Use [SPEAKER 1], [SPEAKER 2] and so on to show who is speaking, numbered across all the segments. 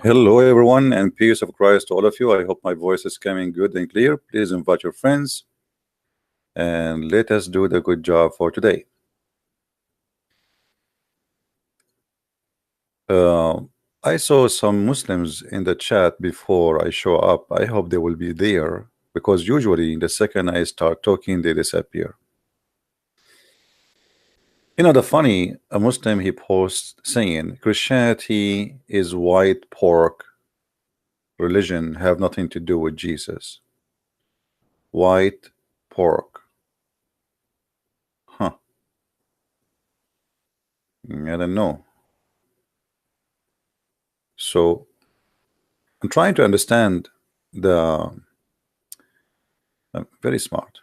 [SPEAKER 1] Hello, everyone, and peace of Christ to all of you. I hope my voice is coming good and clear. Please invite your friends and let us do the good job for today. I saw some Muslims in the chat before I show up. I hope they will be there because usually the second I start talking, they disappear. You know, the funny, a Muslim he posts saying Christianity is white pork religion, have nothing to do with Jesus. White pork. Huh. I don't know. So I'm trying to understand the I'm very smart.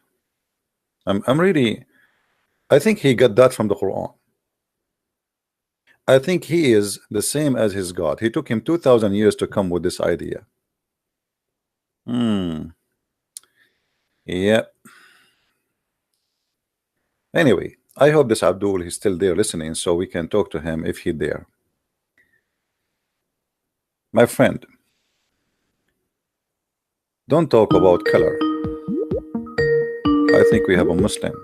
[SPEAKER 1] I'm really I think he got that from the Quran. I think he is the same as his God. He took him 2,000 years to come with this idea. Yeah. Anyway, I hope this Abdul is still there listening so we can talk to him if he's there. My friend, don't talk about color. I think we have a Muslim.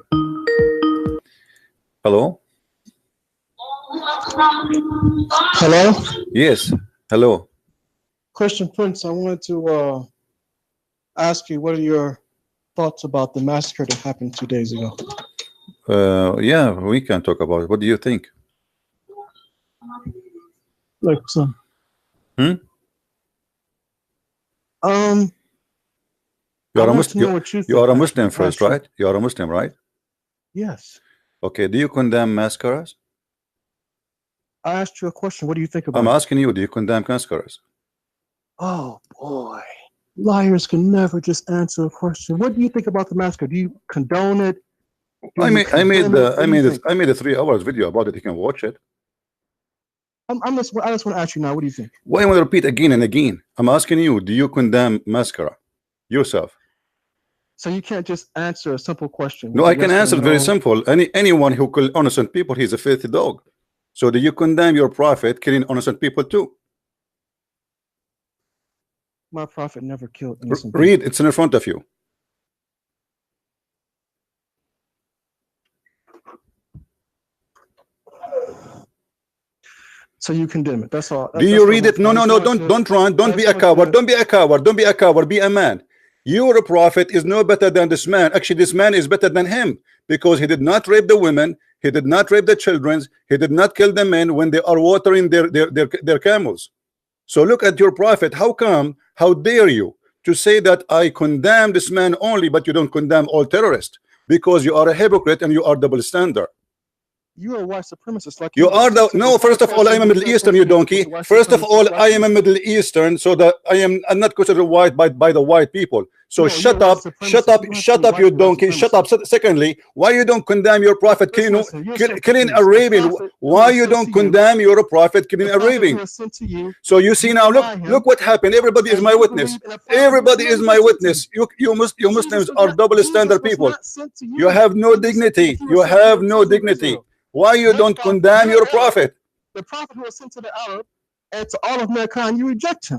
[SPEAKER 1] Hello?
[SPEAKER 2] Hello?
[SPEAKER 1] Yes. Hello.
[SPEAKER 2] Christian Prince, I wanted to ask you, what are your thoughts about the massacre that happened 2 days ago?
[SPEAKER 1] Yeah, we can talk about it. What do you think?
[SPEAKER 2] Like some. You
[SPEAKER 1] are a Muslim. You are a Muslim first, right? You are a Muslim, right?
[SPEAKER 2] Yes.
[SPEAKER 1] Okay. Do you condemn massacres?
[SPEAKER 2] I asked you a question. What do you think about
[SPEAKER 1] I'm
[SPEAKER 2] it?
[SPEAKER 1] asking you, do you condemn massacres?
[SPEAKER 2] Oh boy. Liars can never just answer a question. What do you think about the massacre? Do you condone it?
[SPEAKER 1] I made a 3 hours video about it. You can watch it.
[SPEAKER 2] I just want to ask you now, what do you think?
[SPEAKER 1] Why want to repeat again and again? I'm asking you, do you condemn massacre yourself?
[SPEAKER 2] So you can't just answer a simple question.
[SPEAKER 1] No, I can answer it very simple. Anyone who kills innocent people, he's a filthy dog. So do you condemn your prophet killing innocent people too?
[SPEAKER 2] My prophet never killed innocent people.
[SPEAKER 1] Read, it's in front of you.
[SPEAKER 2] So you condemn it. That's all.
[SPEAKER 1] Do you read it? No, don't run. Don't be a coward. Don't be a coward. Don't be a coward. Be a man. Your prophet is no better than this man. Actually, this man is better than him because he did not rape the women. He did not rape the children. He did not kill the men when they are watering their camels. So look at your prophet. How come? How dare you to say that I condemn this man only, but you don't condemn all terrorists? Because you are a hypocrite and you are double standard.
[SPEAKER 2] You are a white supremacist, like
[SPEAKER 1] you are the no. First of all, I am a Middle Eastern, you donkey. First of all, I am a Middle Eastern, so that I'm not considered white by the white people. So shut up, you donkey. Shut up. Secondly, why you don't condemn your prophet killing Arabian? Why you don't condemn your prophet killing Arabian? So you see now, look what happened. Everybody is my witness. Everybody is my witness. You Muslims are double standard people. You have no dignity. You have no dignity. Why you don't condemn your prophet?
[SPEAKER 2] The prophet who was sent to the Arab and to all of mankind, you reject him.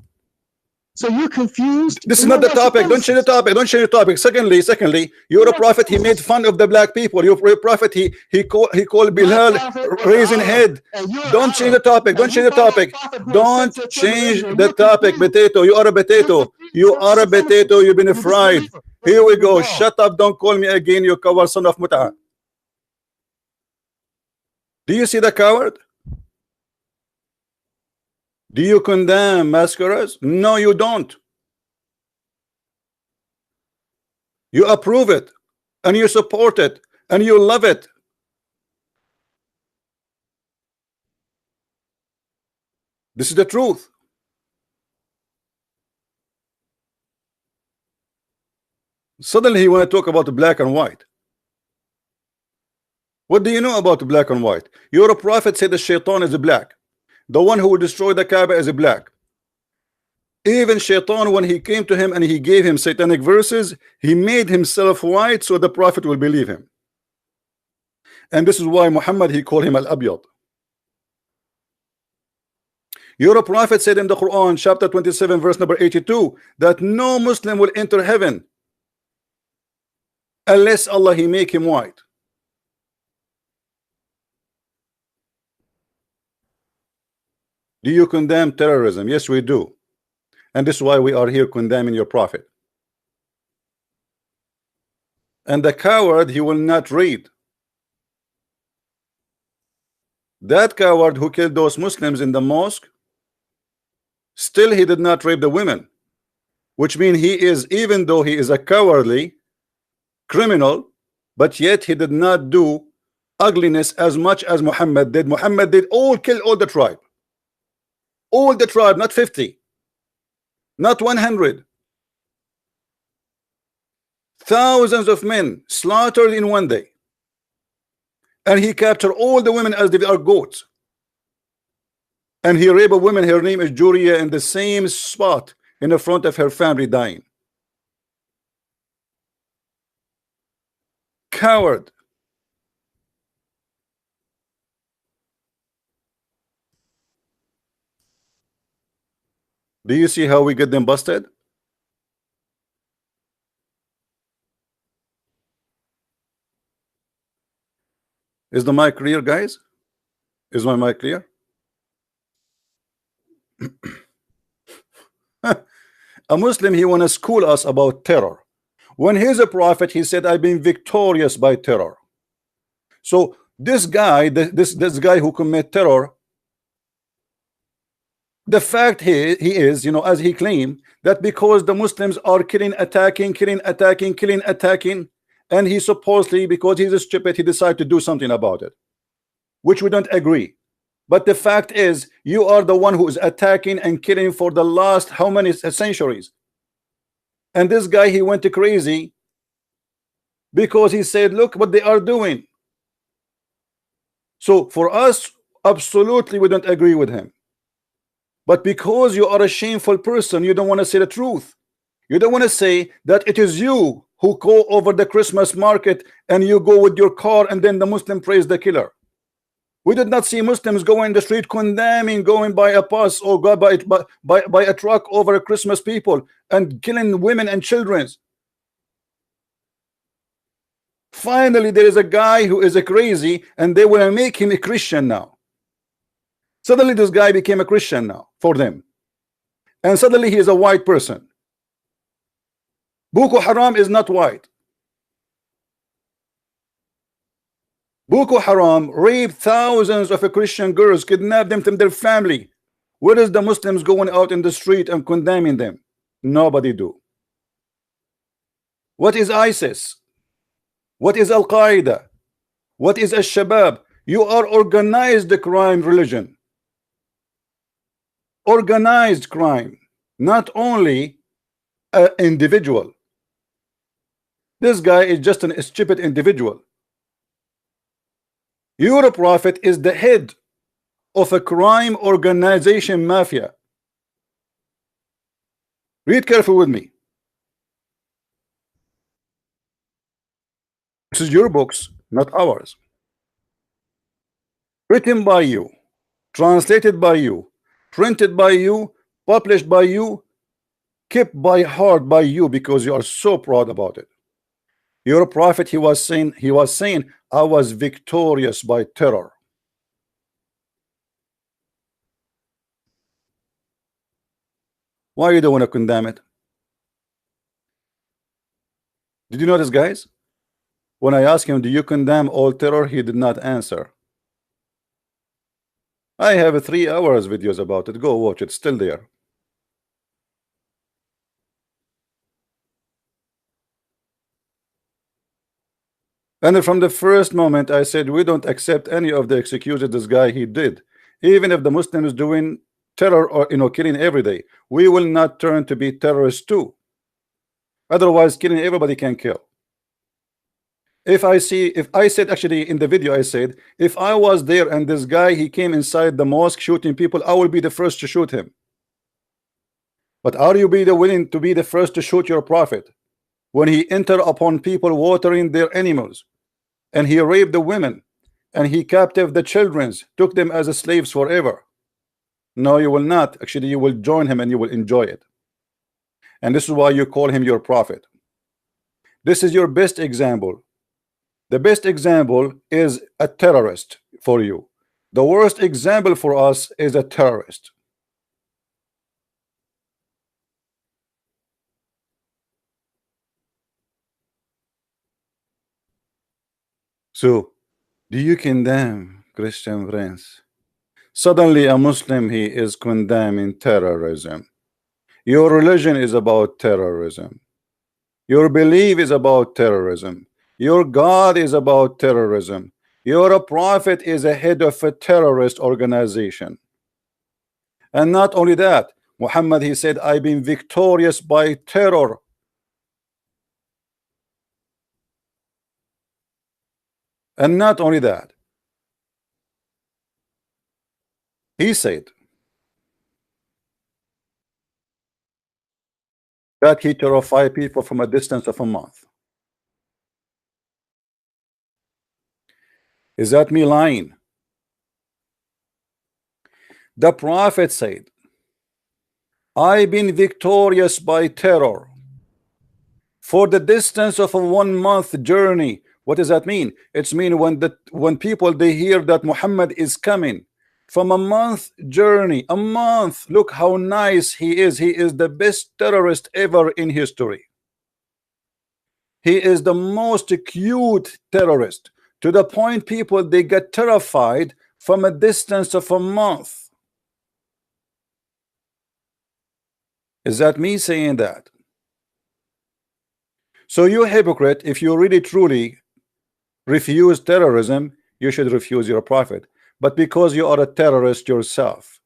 [SPEAKER 2] So you're confused.
[SPEAKER 1] This is not the topic. Don't change the topic. Don't change the topic. Secondly, you're a prophet. He made fun of the black people. You're a prophet. He called Bilal raising head. Don't change the topic. Don't change the topic. Don't change the topic. Potato. You are a potato. You are a potato. You've been fried. Here we go. Shut up. Don't call me again. You coward son of Mut'a. Do you see the coward? Do you condemn massacres? No, you don't. You approve it, and you support it, and you love it. This is the truth. Suddenly, he want to talk about the black and white. What do you know about black and white? Your prophet said the shaitan is black. The one who will destroy the Kaaba is black. Even shaitan, when he came to him and he gave him satanic verses, he made himself white so the prophet will believe him. And this is why Muhammad, he called him Al-Abyad. Your prophet said in the Quran, chapter 27, verse number 82, that no Muslim will enter heaven unless Allah he make him white. Do you condemn terrorism? Yes, we do. And this is why we are here condemning your prophet. And the coward, he will not read. That coward who killed those Muslims in the mosque, still he did not rape the women, which means he is, even though he is a cowardly criminal, but yet he did not do ugliness as much as Muhammad did. Muhammad did kill all the tribe. All the tribe, not 50, not 100. Thousands of men slaughtered in one day. And he captured all the women as they are goats. And he raped a woman, her name is Juria, in the same spot in the front of her family dying. Coward. Do you see how we get them busted? Is the mic clear, guys? Is my mic clear? A Muslim, he want to school us about terror. When he's a prophet, he said, I've been victorious by terror. So this guy, this guy who commit terror, the fact he is, you know, as he claimed, that because the Muslims are killing, attacking, and he supposedly, because he's stupid, he decided to do something about it, which we don't agree. But the fact is, you are the one who is attacking and killing for the last how many centuries. And this guy, he went crazy because he said, look what they are doing. So for us, absolutely we don't agree with him. But because you are a shameful person, you don't want to say the truth. You don't want to say that it is you who go over the Christmas market and you go with your car and then the Muslim praise the killer. We did not see Muslims go in the street condemning going by a bus or go by a truck over Christmas people and killing women and children. Finally, there is a guy who is a crazy and they will make him a Christian now. Suddenly this guy became a Christian now for them. And suddenly he is a white person. Boko Haram is not white. Boko Haram raped thousands of Christian girls, kidnapped them from their family. Where is the Muslims going out in the street and condemning them? Nobody do. What is ISIS? What is Al-Qaeda? What is Al-Shabaab? You are organized crime religion. Organized crime, not only an individual. This guy is just a stupid individual. Your prophet is the head of a crime organization mafia. Read carefully with me. This is your books, not ours. Written by you, translated by you, printed by you, published by you, kept by heart by you because you are so proud about it. Your prophet, he was saying, I was victorious by terror. Why you don't want to condemn it? Did you notice, guys? When I asked him, do you condemn all terror? He did not answer. I have 3 hours videos about it. Go watch it. Still there. And from the first moment I said we don't accept any of the executions this guy he did. Even if the Muslim is doing terror or killing every day, we will not turn to be terrorists too. Otherwise killing everybody can kill. If I said actually in the video, I said if I was there and this guy he came inside the mosque shooting people, I will be the first to shoot him. But are you willing to be the first to shoot your prophet when he entered upon people watering their animals, and he raped the women, and he captive the children, took them as slaves forever? No, you will not. Actually, you will join him and you will enjoy it. And this is why you call him your prophet. This is your best example. The best example is a terrorist for you. The worst example for us is a terrorist. So, do you condemn Christian friends? Suddenly a Muslim, he is condemning terrorism. Your religion is about terrorism. Your belief is about terrorism. Your God is about terrorism. Your prophet is a head of a terrorist organization. And not only that, Muhammad, he said, I've been victorious by terror. And not only that, he said that he terrified people from a distance of a month. Is that me lying? The prophet said, I've been victorious by terror for the distance of a 1 month journey. What does that mean? It's mean when people they hear that Muhammad is coming from a month journey, a month. Look how nice he is. He is the best terrorist ever in history. He is the most cute terrorist, to the point people they get terrified from a distance of a month. Is that me saying that? So you hypocrite, if you really truly refuse terrorism, you should refuse your prophet. But because you are a terrorist yourself,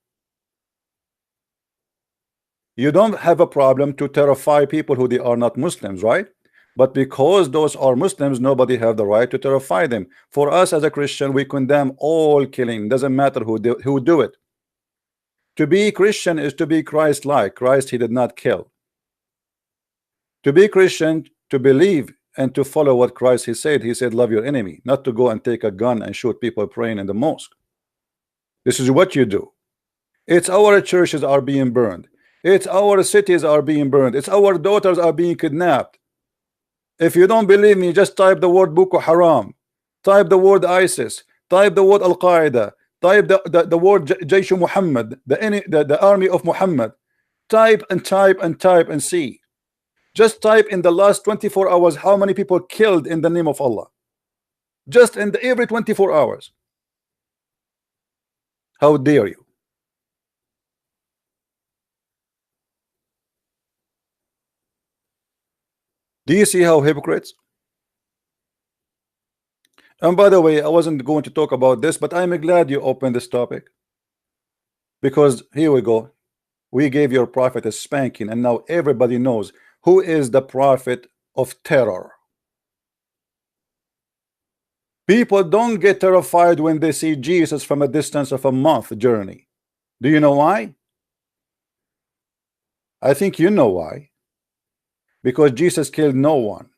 [SPEAKER 1] you don't have a problem to terrify people who they are not Muslims, right? But because those are Muslims, nobody have the right to terrify them. For us as a Christian, we condemn all killing. Doesn't matter who do it. To be Christian is to be Christ-like. Christ, he did not kill. To be Christian, to believe and to follow what Christ he said, love your enemy, not to go and take a gun and shoot people praying in the mosque. This is what you do. It's our churches are being burned. It's our cities are being burned. It's our daughters are being kidnapped. If you don't believe me, just type the word Boko Haram, type the word ISIS, type the word Al-Qaeda, type the word Jaysh Muhammad, the army of Muhammad. Type and type and type and see. Just type in the last 24 hours how many people killed in the name of Allah. Just in every 24 hours. How dare you? Do you see how hypocrites? And by the way, I wasn't going to talk about this, but I'm glad you opened this topic, because here we go. We gave your prophet a spanking, and now everybody knows who is the prophet of terror. People don't get terrified when they see Jesus from a distance of a month journey. Do you know why? I think you know why. Because Jesus killed no one.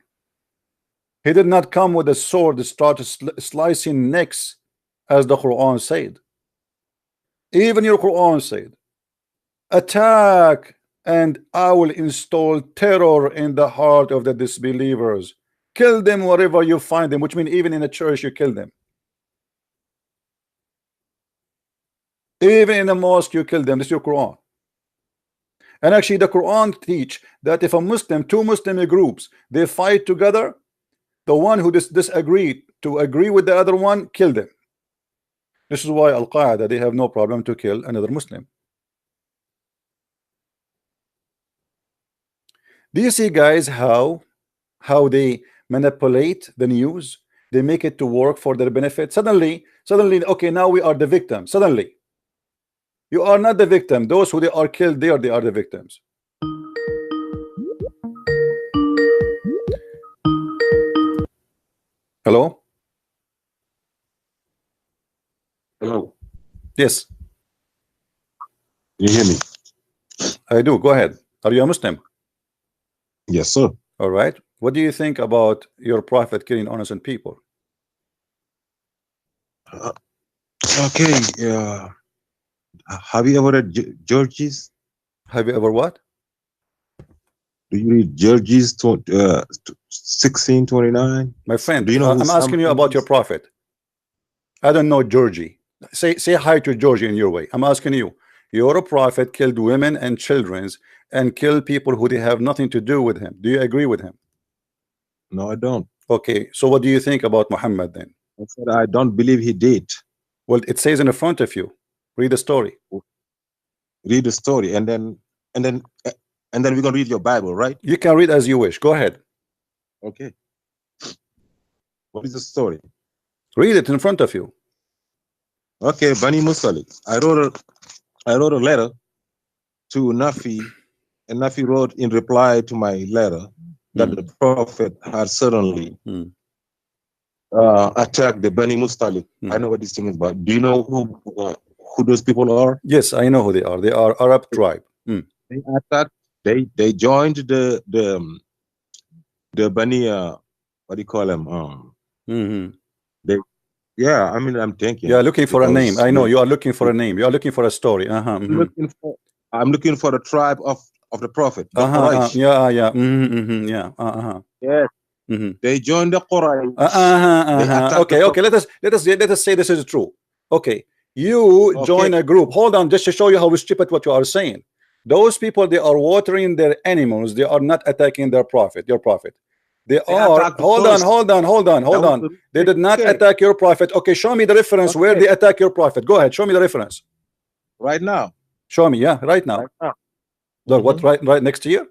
[SPEAKER 1] He did not come with a sword to start slicing necks, as the Quran said. Even your Quran said, attack and I will install terror in the heart of the disbelievers. Kill them wherever you find them, which means even in the church you kill them. Even in the mosque you kill them. This is your Quran. And actually the Quran teach that if a Muslim, two Muslim groups, they fight together, the one who disagreed to agree with the other one, kill them. This is why Al-Qaeda, they have no problem to kill another Muslim. Do you see, guys, how they manipulate the news? They make it to work for their benefit. Suddenly, okay, now we are the victim. Suddenly, you are not the victim. Those who they are killed there, they are the victims. Hello?
[SPEAKER 3] Hello.
[SPEAKER 1] Yes.
[SPEAKER 3] You hear me?
[SPEAKER 1] I do. Go ahead. Are you a Muslim?
[SPEAKER 3] Yes, sir.
[SPEAKER 1] All right. What do you think about your prophet killing innocent people?
[SPEAKER 3] Okay. Yeah. Have you ever read Judges?
[SPEAKER 1] Have you ever what?
[SPEAKER 3] Do you read Judges 16:29?
[SPEAKER 1] My friend,
[SPEAKER 3] Do you know who
[SPEAKER 1] I'm asking you
[SPEAKER 3] Samson
[SPEAKER 1] about your
[SPEAKER 3] is?
[SPEAKER 1] prophet. I don't know Georgie. Say hi to Georgie in your way. I'm asking you. Your prophet killed women and children and killed people who they have nothing to do with him. Do you agree with him?
[SPEAKER 3] No, I don't.
[SPEAKER 1] Okay, so what do you think about Muhammad then?
[SPEAKER 3] I said I don't believe he did.
[SPEAKER 1] Well, it says in the front of you. Read the story.
[SPEAKER 3] Read the story, and then we're gonna read your Bible, right?
[SPEAKER 1] You can read as you wish. Go ahead.
[SPEAKER 3] Okay. What is the story?
[SPEAKER 1] Read it in front of you.
[SPEAKER 3] Okay, Bani Mustalik. I wrote a letter to Nafi, and Nafi wrote in reply to my letter that the Prophet had suddenly attacked the Bani Mustalik. I know what this thing is about. Do you know who those people are?
[SPEAKER 1] Yes, I know who they are. They are Arab tribe.
[SPEAKER 3] They attacked. They joined the Bani. What do you call them? Yeah, I mean, I'm thinking.
[SPEAKER 1] Yeah, looking for a name. I know you are looking for a
[SPEAKER 3] Yeah.
[SPEAKER 1] name. You are looking for a story.
[SPEAKER 3] I'm looking for the tribe of the Prophet. The Quraysh.
[SPEAKER 1] Yeah. Yeah.
[SPEAKER 3] Yes. They joined the Quraysh.
[SPEAKER 1] Okay. Let us say this is true. Okay, you join a group. Hold on, just to show you how stupid what you are saying. Those people, they are watering their animals. They are not attacking their prophet. Your prophet. They are. Hold on. They did not attack your prophet. Okay, show me the reference where they attack your prophet. Go ahead, show me the reference.
[SPEAKER 3] Right now.
[SPEAKER 1] Show me. Yeah, right now. Look, what right next to you?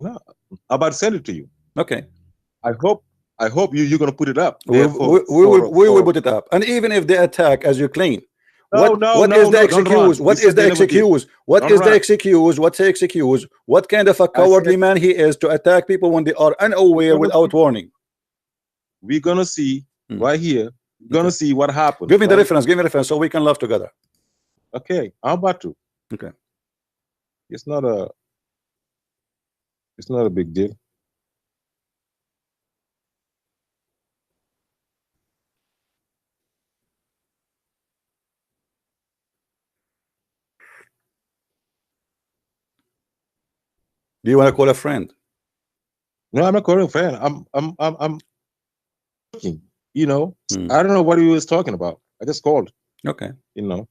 [SPEAKER 3] No, I'm about to send it to you.
[SPEAKER 1] Okay.
[SPEAKER 3] I hope you're gonna put it up.
[SPEAKER 1] We will put it up. And even if they attack as you claim, what is the excuse? What is the excuse? What is the excuse? What's the excuse? What kind of a cowardly man he is to attack people when they are unaware without warning?
[SPEAKER 3] We're gonna see right here. We're gonna see what happens.
[SPEAKER 1] Give me the reference. Give me the reference so we can laugh together.
[SPEAKER 3] Okay, I'm about to.
[SPEAKER 1] Okay.
[SPEAKER 3] It's not a big deal.
[SPEAKER 1] Do you want to call a friend?
[SPEAKER 3] No, I'm not calling a friend. I'm looking. You know, I don't know what he was talking about. I just called.
[SPEAKER 1] Okay.
[SPEAKER 3] You know.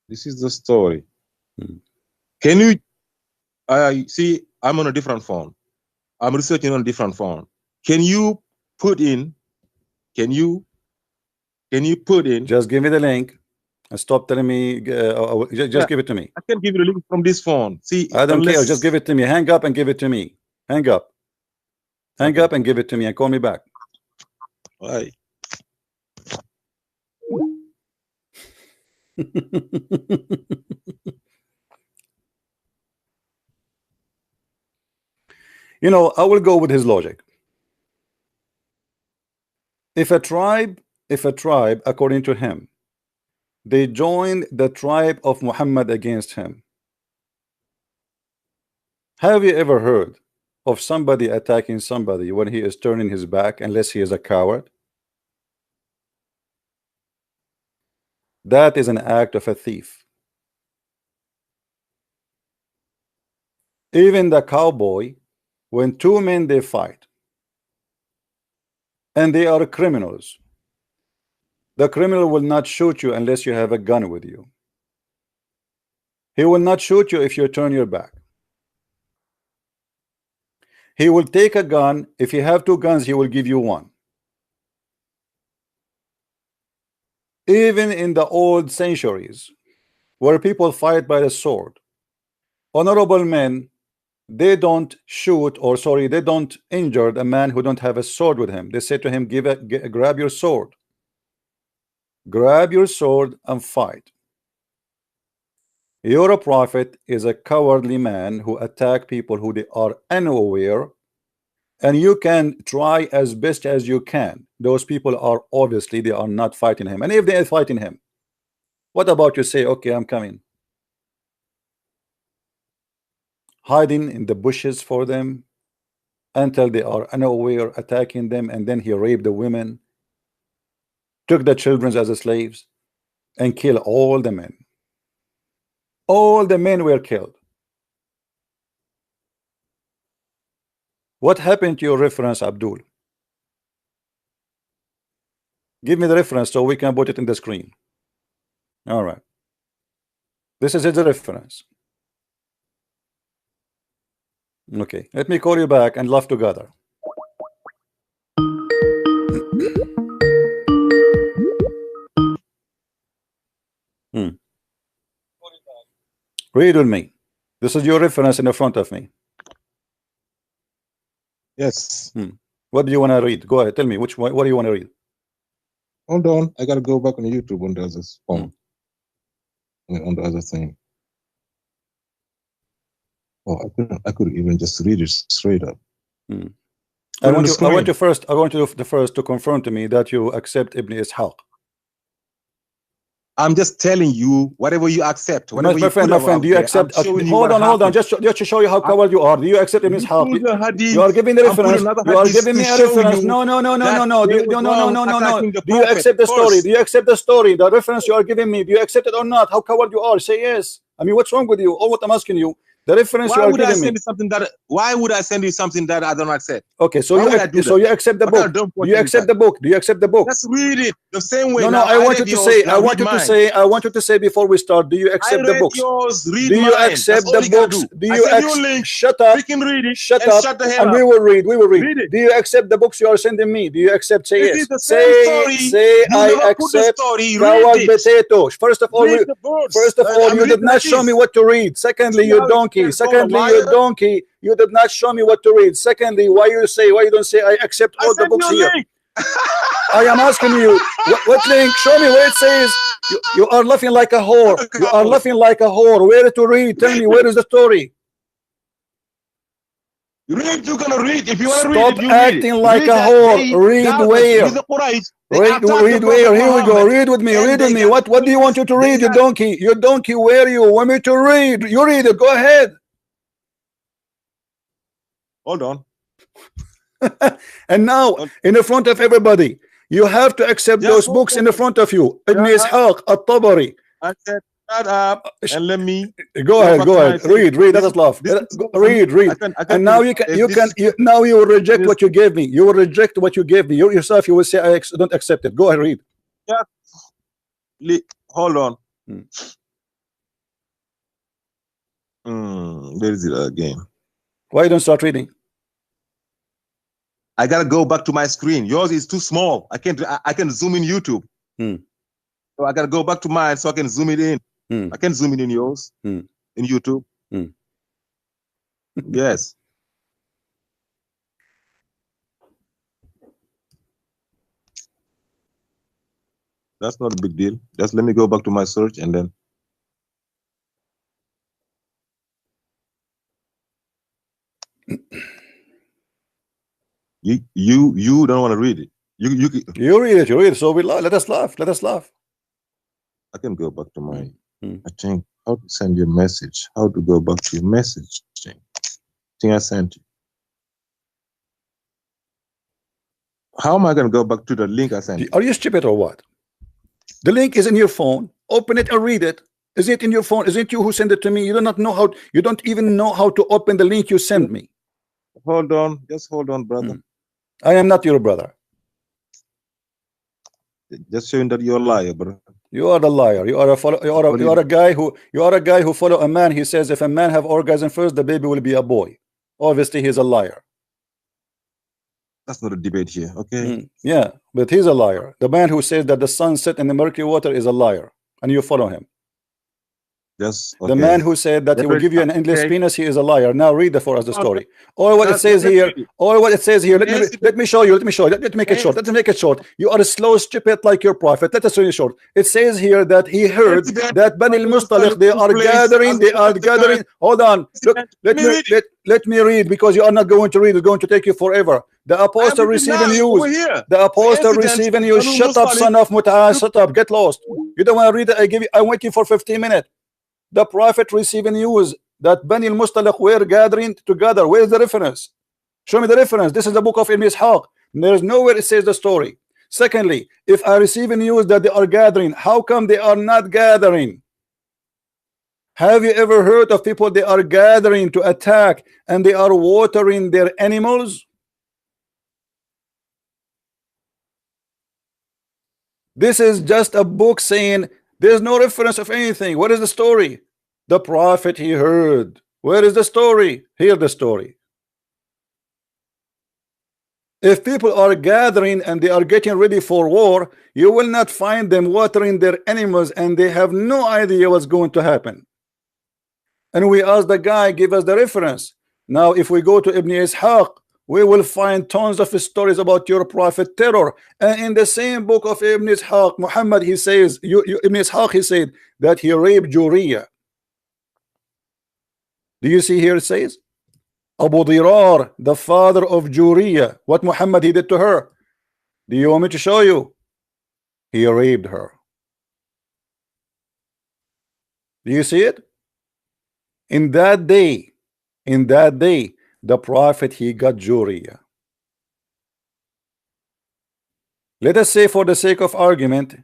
[SPEAKER 3] This is the story. Can you see? I'm on a different phone. I'm researching on a different phone. Can you put in? Can you put in?
[SPEAKER 1] Just give me the link. And stop telling me. Just give it to me.
[SPEAKER 3] I can give you the link from this phone. See,
[SPEAKER 1] I don't care. Just give it to me. Hang up and give it to me. Hang up. Hang up and give it to me and call me back.
[SPEAKER 3] Why?
[SPEAKER 1] You know, I will go with his logic. If a tribe, according to him, they joined the tribe of Muhammad against him. Have you ever heard of somebody attacking somebody when he is turning his back, unless he is a coward? That is an act of a thief. Even the cowboy, when two men they fight and they are criminals, the criminal will not shoot you unless you have a gun with you. He will not shoot you if you turn your back. He will take a gun. If you have two guns, he will give you one. Even in the old centuries, where people fight by the sword, honorable men, they don't shoot, or sorry, they don't injure a man who don't have a sword with him. They say to him, grab your sword. Grab your sword and fight. Your prophet is a cowardly man who attack people who they are unaware, and you can try as best as you can. Those people are obviously they are not fighting him, and if they are fighting him, what about you say, okay, I'm coming, hiding in the bushes for them until they are unaware, attacking them, and then he raped the women. took the children as slaves and killed all the men. All the men were killed. What happened to your reference, Abdul? Give me the reference so we can put it in the screen. All right. This is the reference. Okay, let me call you back and laugh together. Read with me. This is your reference in the front of me.
[SPEAKER 3] Yes.
[SPEAKER 1] What do you want to read? Go ahead, tell me which one. What do you want to read?
[SPEAKER 3] Hold on, I gotta go back on YouTube on the other phone. On the other thing. Oh, I could even just read it straight up.
[SPEAKER 1] I want you first to confirm to me that you accept Ibn Ishaq.
[SPEAKER 3] I'm just telling you, whatever you accept.
[SPEAKER 1] My friend, do you accept? Hold on. Just to show you how coward you are. Do you accept Ibn Ishaq? You are giving the reference. You are giving me a reference. No. Do you accept the story? Do you accept the story? The reference you are giving me. Do you accept it or not? How coward you are? Say yes. I mean, what's wrong with you? Or what I'm asking you? The reference you are giving me.
[SPEAKER 3] Why would I send you something that I don't accept?
[SPEAKER 1] Okay, so you accept the book. Do you accept the book? Do you accept the book?
[SPEAKER 3] Let's read it the same way.
[SPEAKER 1] No, I want you to say before we start. Do you accept the books? Do you accept the books? Do you accept? Shut up. Shut up. And we will read. Do you accept the books you are sending me? Do you accept? Say yes. Say I accept. Coward potato. First of all, you did not show me what to read. Secondly, you donkey. Secondly, you donkey, you did not show me what to read. Secondly, why you don't say I accept all the books here? I am asking you, what link? Show me where it says. You are laughing like a whore. You are laughing like a whore. Where to read? Tell me, where is the story?
[SPEAKER 3] Read, you're gonna read. If you want to read,
[SPEAKER 1] stop acting like a whore. Read where? Read where? Here we go. Read with me. Read with me. What do you want you to read, you donkey? You donkey, where you want me to read? You read it. Go ahead.
[SPEAKER 3] Hold on.
[SPEAKER 1] And now, in the front of everybody, you have to accept those books in the front of you. Ibn Ishaq, At-Tabari.
[SPEAKER 3] I said, shut up and let me
[SPEAKER 1] go ahead. Read. Let us laugh. Read. And now now you will reject what you gave me. You will reject what you gave me. You yourself, you will say I don't accept it. Go ahead, read.
[SPEAKER 3] Yeah. Hold on. Where is it again?
[SPEAKER 1] Why you don't start reading?
[SPEAKER 3] I gotta go back to my screen. Yours is too small. I can zoom in YouTube. So I gotta go back to mine so I can zoom it in. I can zoom it in yours in YouTube. Yes. That's not a big deal. Just let me go back to my search and then. You don't want to read it. You
[SPEAKER 1] read it. So let us laugh.
[SPEAKER 3] I can go back to my. I think how to send you a message. How to go back to your message. I think I sent you. How am I going to go back to the link I sent you?
[SPEAKER 1] Are you stupid or what? The link is in your phone. Open it and read it. Is it in your phone? Is it you who sent it to me? You do not know how. You don't even know how to open the link you sent me.
[SPEAKER 3] Hold on. Just hold on, brother.
[SPEAKER 1] I am not your brother.
[SPEAKER 3] Just showing that you're a liar, bro.
[SPEAKER 1] You are the liar. You are a guy who follow a man. He says if a man have orgasm first, the baby will be a boy. Obviously, he's a liar.
[SPEAKER 3] That's not a debate here, okay?
[SPEAKER 1] Yeah, but he's a liar. The man who says that the sun set in the murky water is a liar, and you follow him.
[SPEAKER 3] Yes.
[SPEAKER 1] The man who said that he will give you an endless penis, he is a liar. Now read for us the story. Or what it says here. Let me show you. Let me make it short. Let's make it short. You are slow, stupid like your prophet. Let us read it short. It says here that he heard that Bani al-Mustaliq, they are gathering. Hold on. Look, let me read, because you are not going to read. It's going to take you forever. The apostle receiving news. The apostle receiving news. Shut up, son of Mut'ah. Shut up. Get lost. You don't want to read it. I wait you for 15 minutes. The prophet receiving news that Bani al-Mustaliq were gathering together. Where is the reference? Show me the reference. This is the book of Ibn Ishaq. There is nowhere it says the story. Secondly, if I receive news that they are gathering, how come they are not gathering? Have you ever heard of people they are gathering to attack and they are watering their animals? This is just a book saying there's no reference of anything. What is the story? The prophet he heard. Where is the story? Hear the story. If people are gathering and they are getting ready for war, you will not find them watering their animals and they have no idea what's going to happen. And we ask the guy, give us the reference. Now, if we go to Ibn Ishaq, we will find tons of stories about your prophet terror. And in the same book of Ibn Ishaq, Muhammad, he says, Ibn Ishaq, he said that he raped Juriya. Do you see here it says? Abu Dirar, the father of Juriya, what Muhammad he did to her. Do you want me to show you? He raped her. Do you see it? In that day, the prophet he got Juriya. Let us say, for the sake of argument,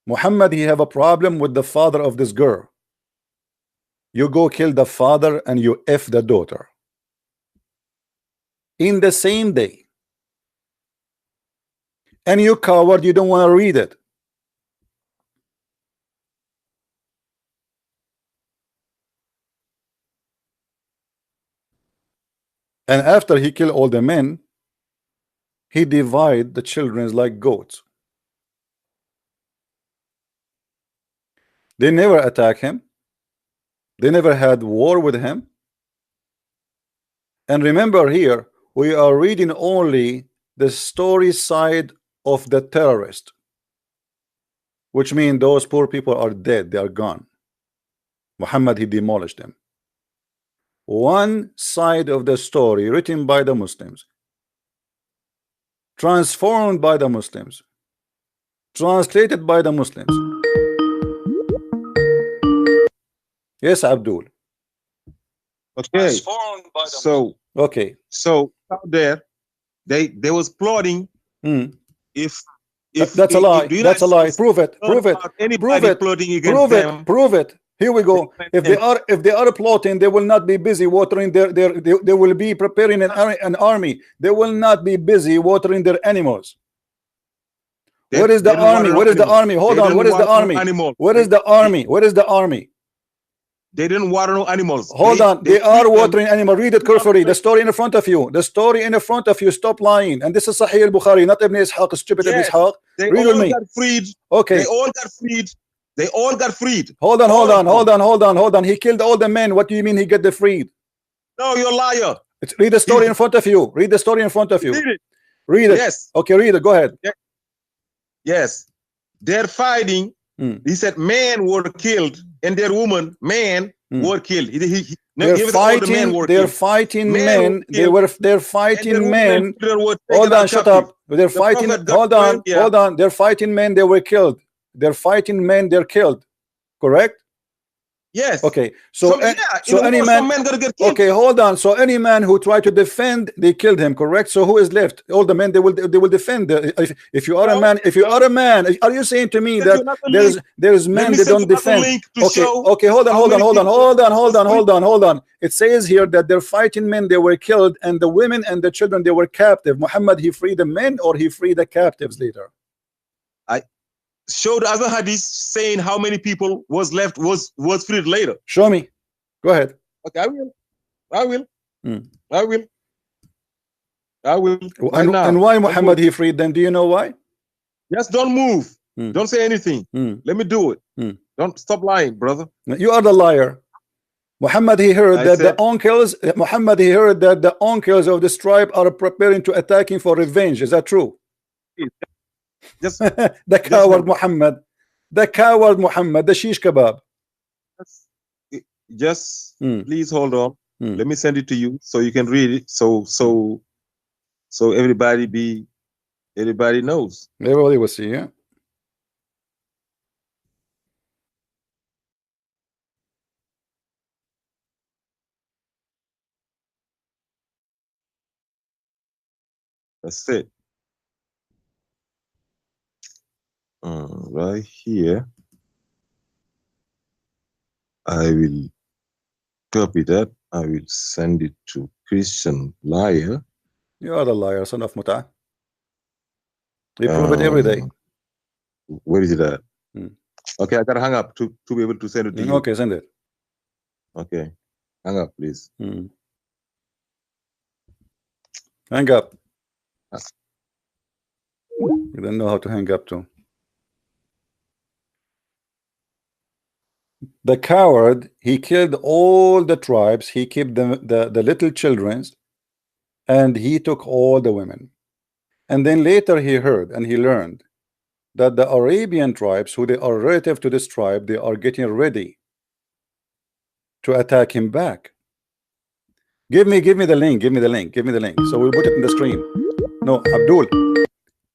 [SPEAKER 1] Muhammad he have a problem with the father of this girl. You go kill the father and you F the daughter. In the same day. And you coward, you don't want to read it. And after he killed all the men, he divide the children like goats. They never attack him. They never had war with him. And remember here, we are reading only the story side of the terrorist, which means those poor people are dead, they are gone. Muhammad he demolished them. One side of the story written by the Muslims, transformed by the Muslims, translated by the Muslims. Yes, Abdul.
[SPEAKER 3] Okay. So
[SPEAKER 1] okay.
[SPEAKER 3] So out there, they was plotting. If
[SPEAKER 1] that's a lie. That's a lie. Prove it. Prove it. Prove it. Prove it. Prove it. Here we go. If they are plotting, they will not be busy watering they will be preparing an army. They will not be busy watering their animals. What is the army? What is the army? Hold on. What is the army? What is the army? What is the army?
[SPEAKER 3] They didn't water no animals.
[SPEAKER 1] Hold on. They are watering animals. Read it carefully. The story in front of you. The story in front of you. Stop lying. And this is Sahih al-Bukhari, not Ibn Ishaq, stupid Ibn Ishaq. Read with me.
[SPEAKER 3] Got freed.
[SPEAKER 1] Okay.
[SPEAKER 3] They all got freed. They all got freed.
[SPEAKER 1] Hold on, hold on, hold on, hold on, hold on. He killed all the men. What do you mean he get the freed?
[SPEAKER 3] No, you're a liar.
[SPEAKER 1] Read the story in front of you. Read the story in front of you.
[SPEAKER 3] Read it.
[SPEAKER 1] Read it.
[SPEAKER 3] Yes.
[SPEAKER 1] Okay, read it. Go ahead.
[SPEAKER 3] Yes. They're fighting. He said men were killed and their women, men were killed.
[SPEAKER 1] They're fighting men. They're fighting men. Hold on, shut up. They're fighting. Hold on, hold on. They're fighting men. They were killed. They're fighting men. They're killed. Correct?
[SPEAKER 3] Yes.
[SPEAKER 1] Okay. So any man. Okay, hold on. So any man who tried to defend, they killed him. Correct. So who is left? All the men. They will defend. If you are a man, are you saying to me that there's men they don't defend? Okay. Okay. Hold on. It says here that they're fighting men. They were killed, and the women and the children they were captive. Muhammad he freed the men or he freed the captives later?
[SPEAKER 3] Show the other hadith saying how many people was left was freed later.
[SPEAKER 1] Show me. Go ahead.
[SPEAKER 3] Okay, I will.
[SPEAKER 1] And why Muhammad he freed them? Do you know why?
[SPEAKER 3] Just don't move. Don't say anything. Let me do it. Don't stop lying, brother.
[SPEAKER 1] You are the liar. Muhammad he heard that the uncles. Muhammad he heard that the uncles of this tribe are preparing to attack him for revenge. Is that true?
[SPEAKER 3] Just
[SPEAKER 1] the coward Muhammad, the shish kebab.
[SPEAKER 3] Just please hold on. Let me send it to you so you can read it. So everybody knows.
[SPEAKER 1] Everybody will see. Yeah.
[SPEAKER 3] That's it. Right here. I will copy that. I will send it to Christian Liar.
[SPEAKER 1] You are a liar, son of Muta. You prove it every day.
[SPEAKER 3] Where is it at?
[SPEAKER 1] Hmm.
[SPEAKER 3] Okay, I gotta hang up to be able to send it to you.
[SPEAKER 1] Okay, send it.
[SPEAKER 3] Okay, hang up, please.
[SPEAKER 1] Hang up. You don't know how to hang up too. The coward, he killed all the tribes, he kept the little children, and he took all the women. And then later he heard and he learned that the Arabian tribes, who they are relative to this tribe, they are getting ready to attack him back. Give me the link, give me the link, give me the link. So we'll put it in the screen. No,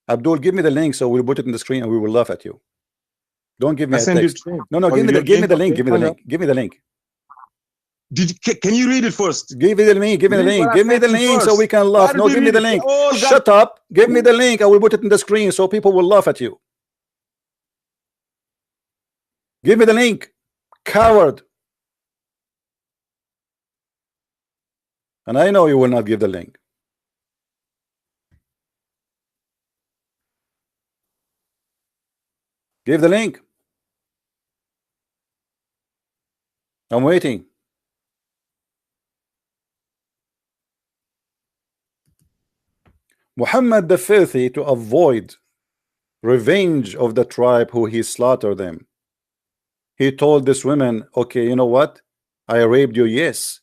[SPEAKER 1] Abdul, give me the link so we'll put it in the screen and we will laugh at you. Don't give me a text. No, give me the link, give me the link, give me the link.
[SPEAKER 3] Can you read it first?
[SPEAKER 1] Give me the link, give me the link, give me the link so we can laugh. No, give me the link. Shut up. Give me the link. I will put it in the screen so people will laugh at you. Give me the link, coward. And I know you will not give the link. Give the link. I'm waiting. Muhammad the Filthy, to avoid revenge of the tribe who he slaughtered them, he told this woman, okay, you know what, I raped you, yes,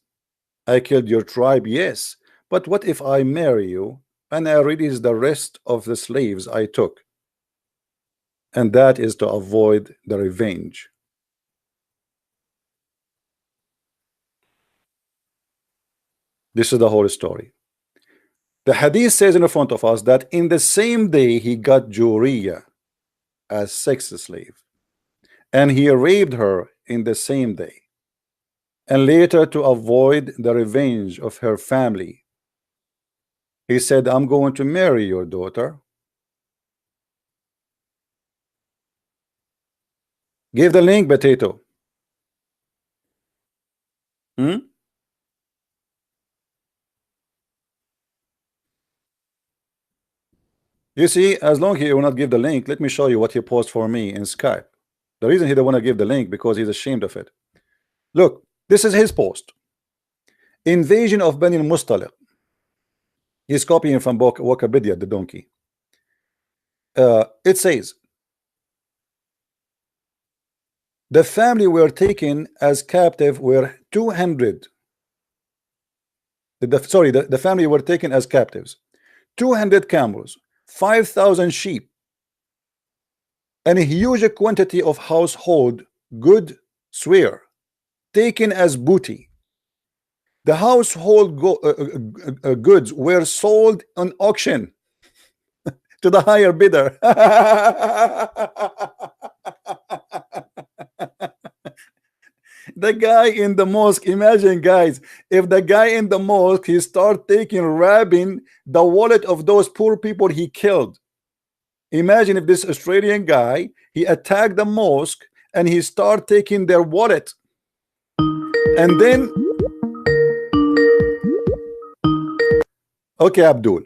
[SPEAKER 1] I killed your tribe, yes, but what if I marry you and I release the rest of the slaves I took? And that is to avoid the revenge. This is the whole story. The hadith says in front of us that in the same day he got Juriya as sex slave, and he raped her in the same day. And later, to avoid the revenge of her family, he said, I'm going to marry your daughter. Give the link, Potato. You see, as long as he will not give the link, let me show you what he posted for me in Skype. The reason he don't want to give the link because he's ashamed of it. Look, this is his post. Invasion of Bani al-Mustaliq. He's copying from Wikipedia, the donkey. It says, the family were taken as captive were 200. The family were taken as captives. 200 camels, 5,000 sheep, and a huge quantity of household goods were taken as booty. The household goods were sold on auction to the higher bidder. The guy in the mosque, imagine guys, if the guy in the mosque, he start robbing the wallet of those poor people he killed. Imagine if this Australian guy, he attacked the mosque and he start taking their wallet. And then, okay, Abdul.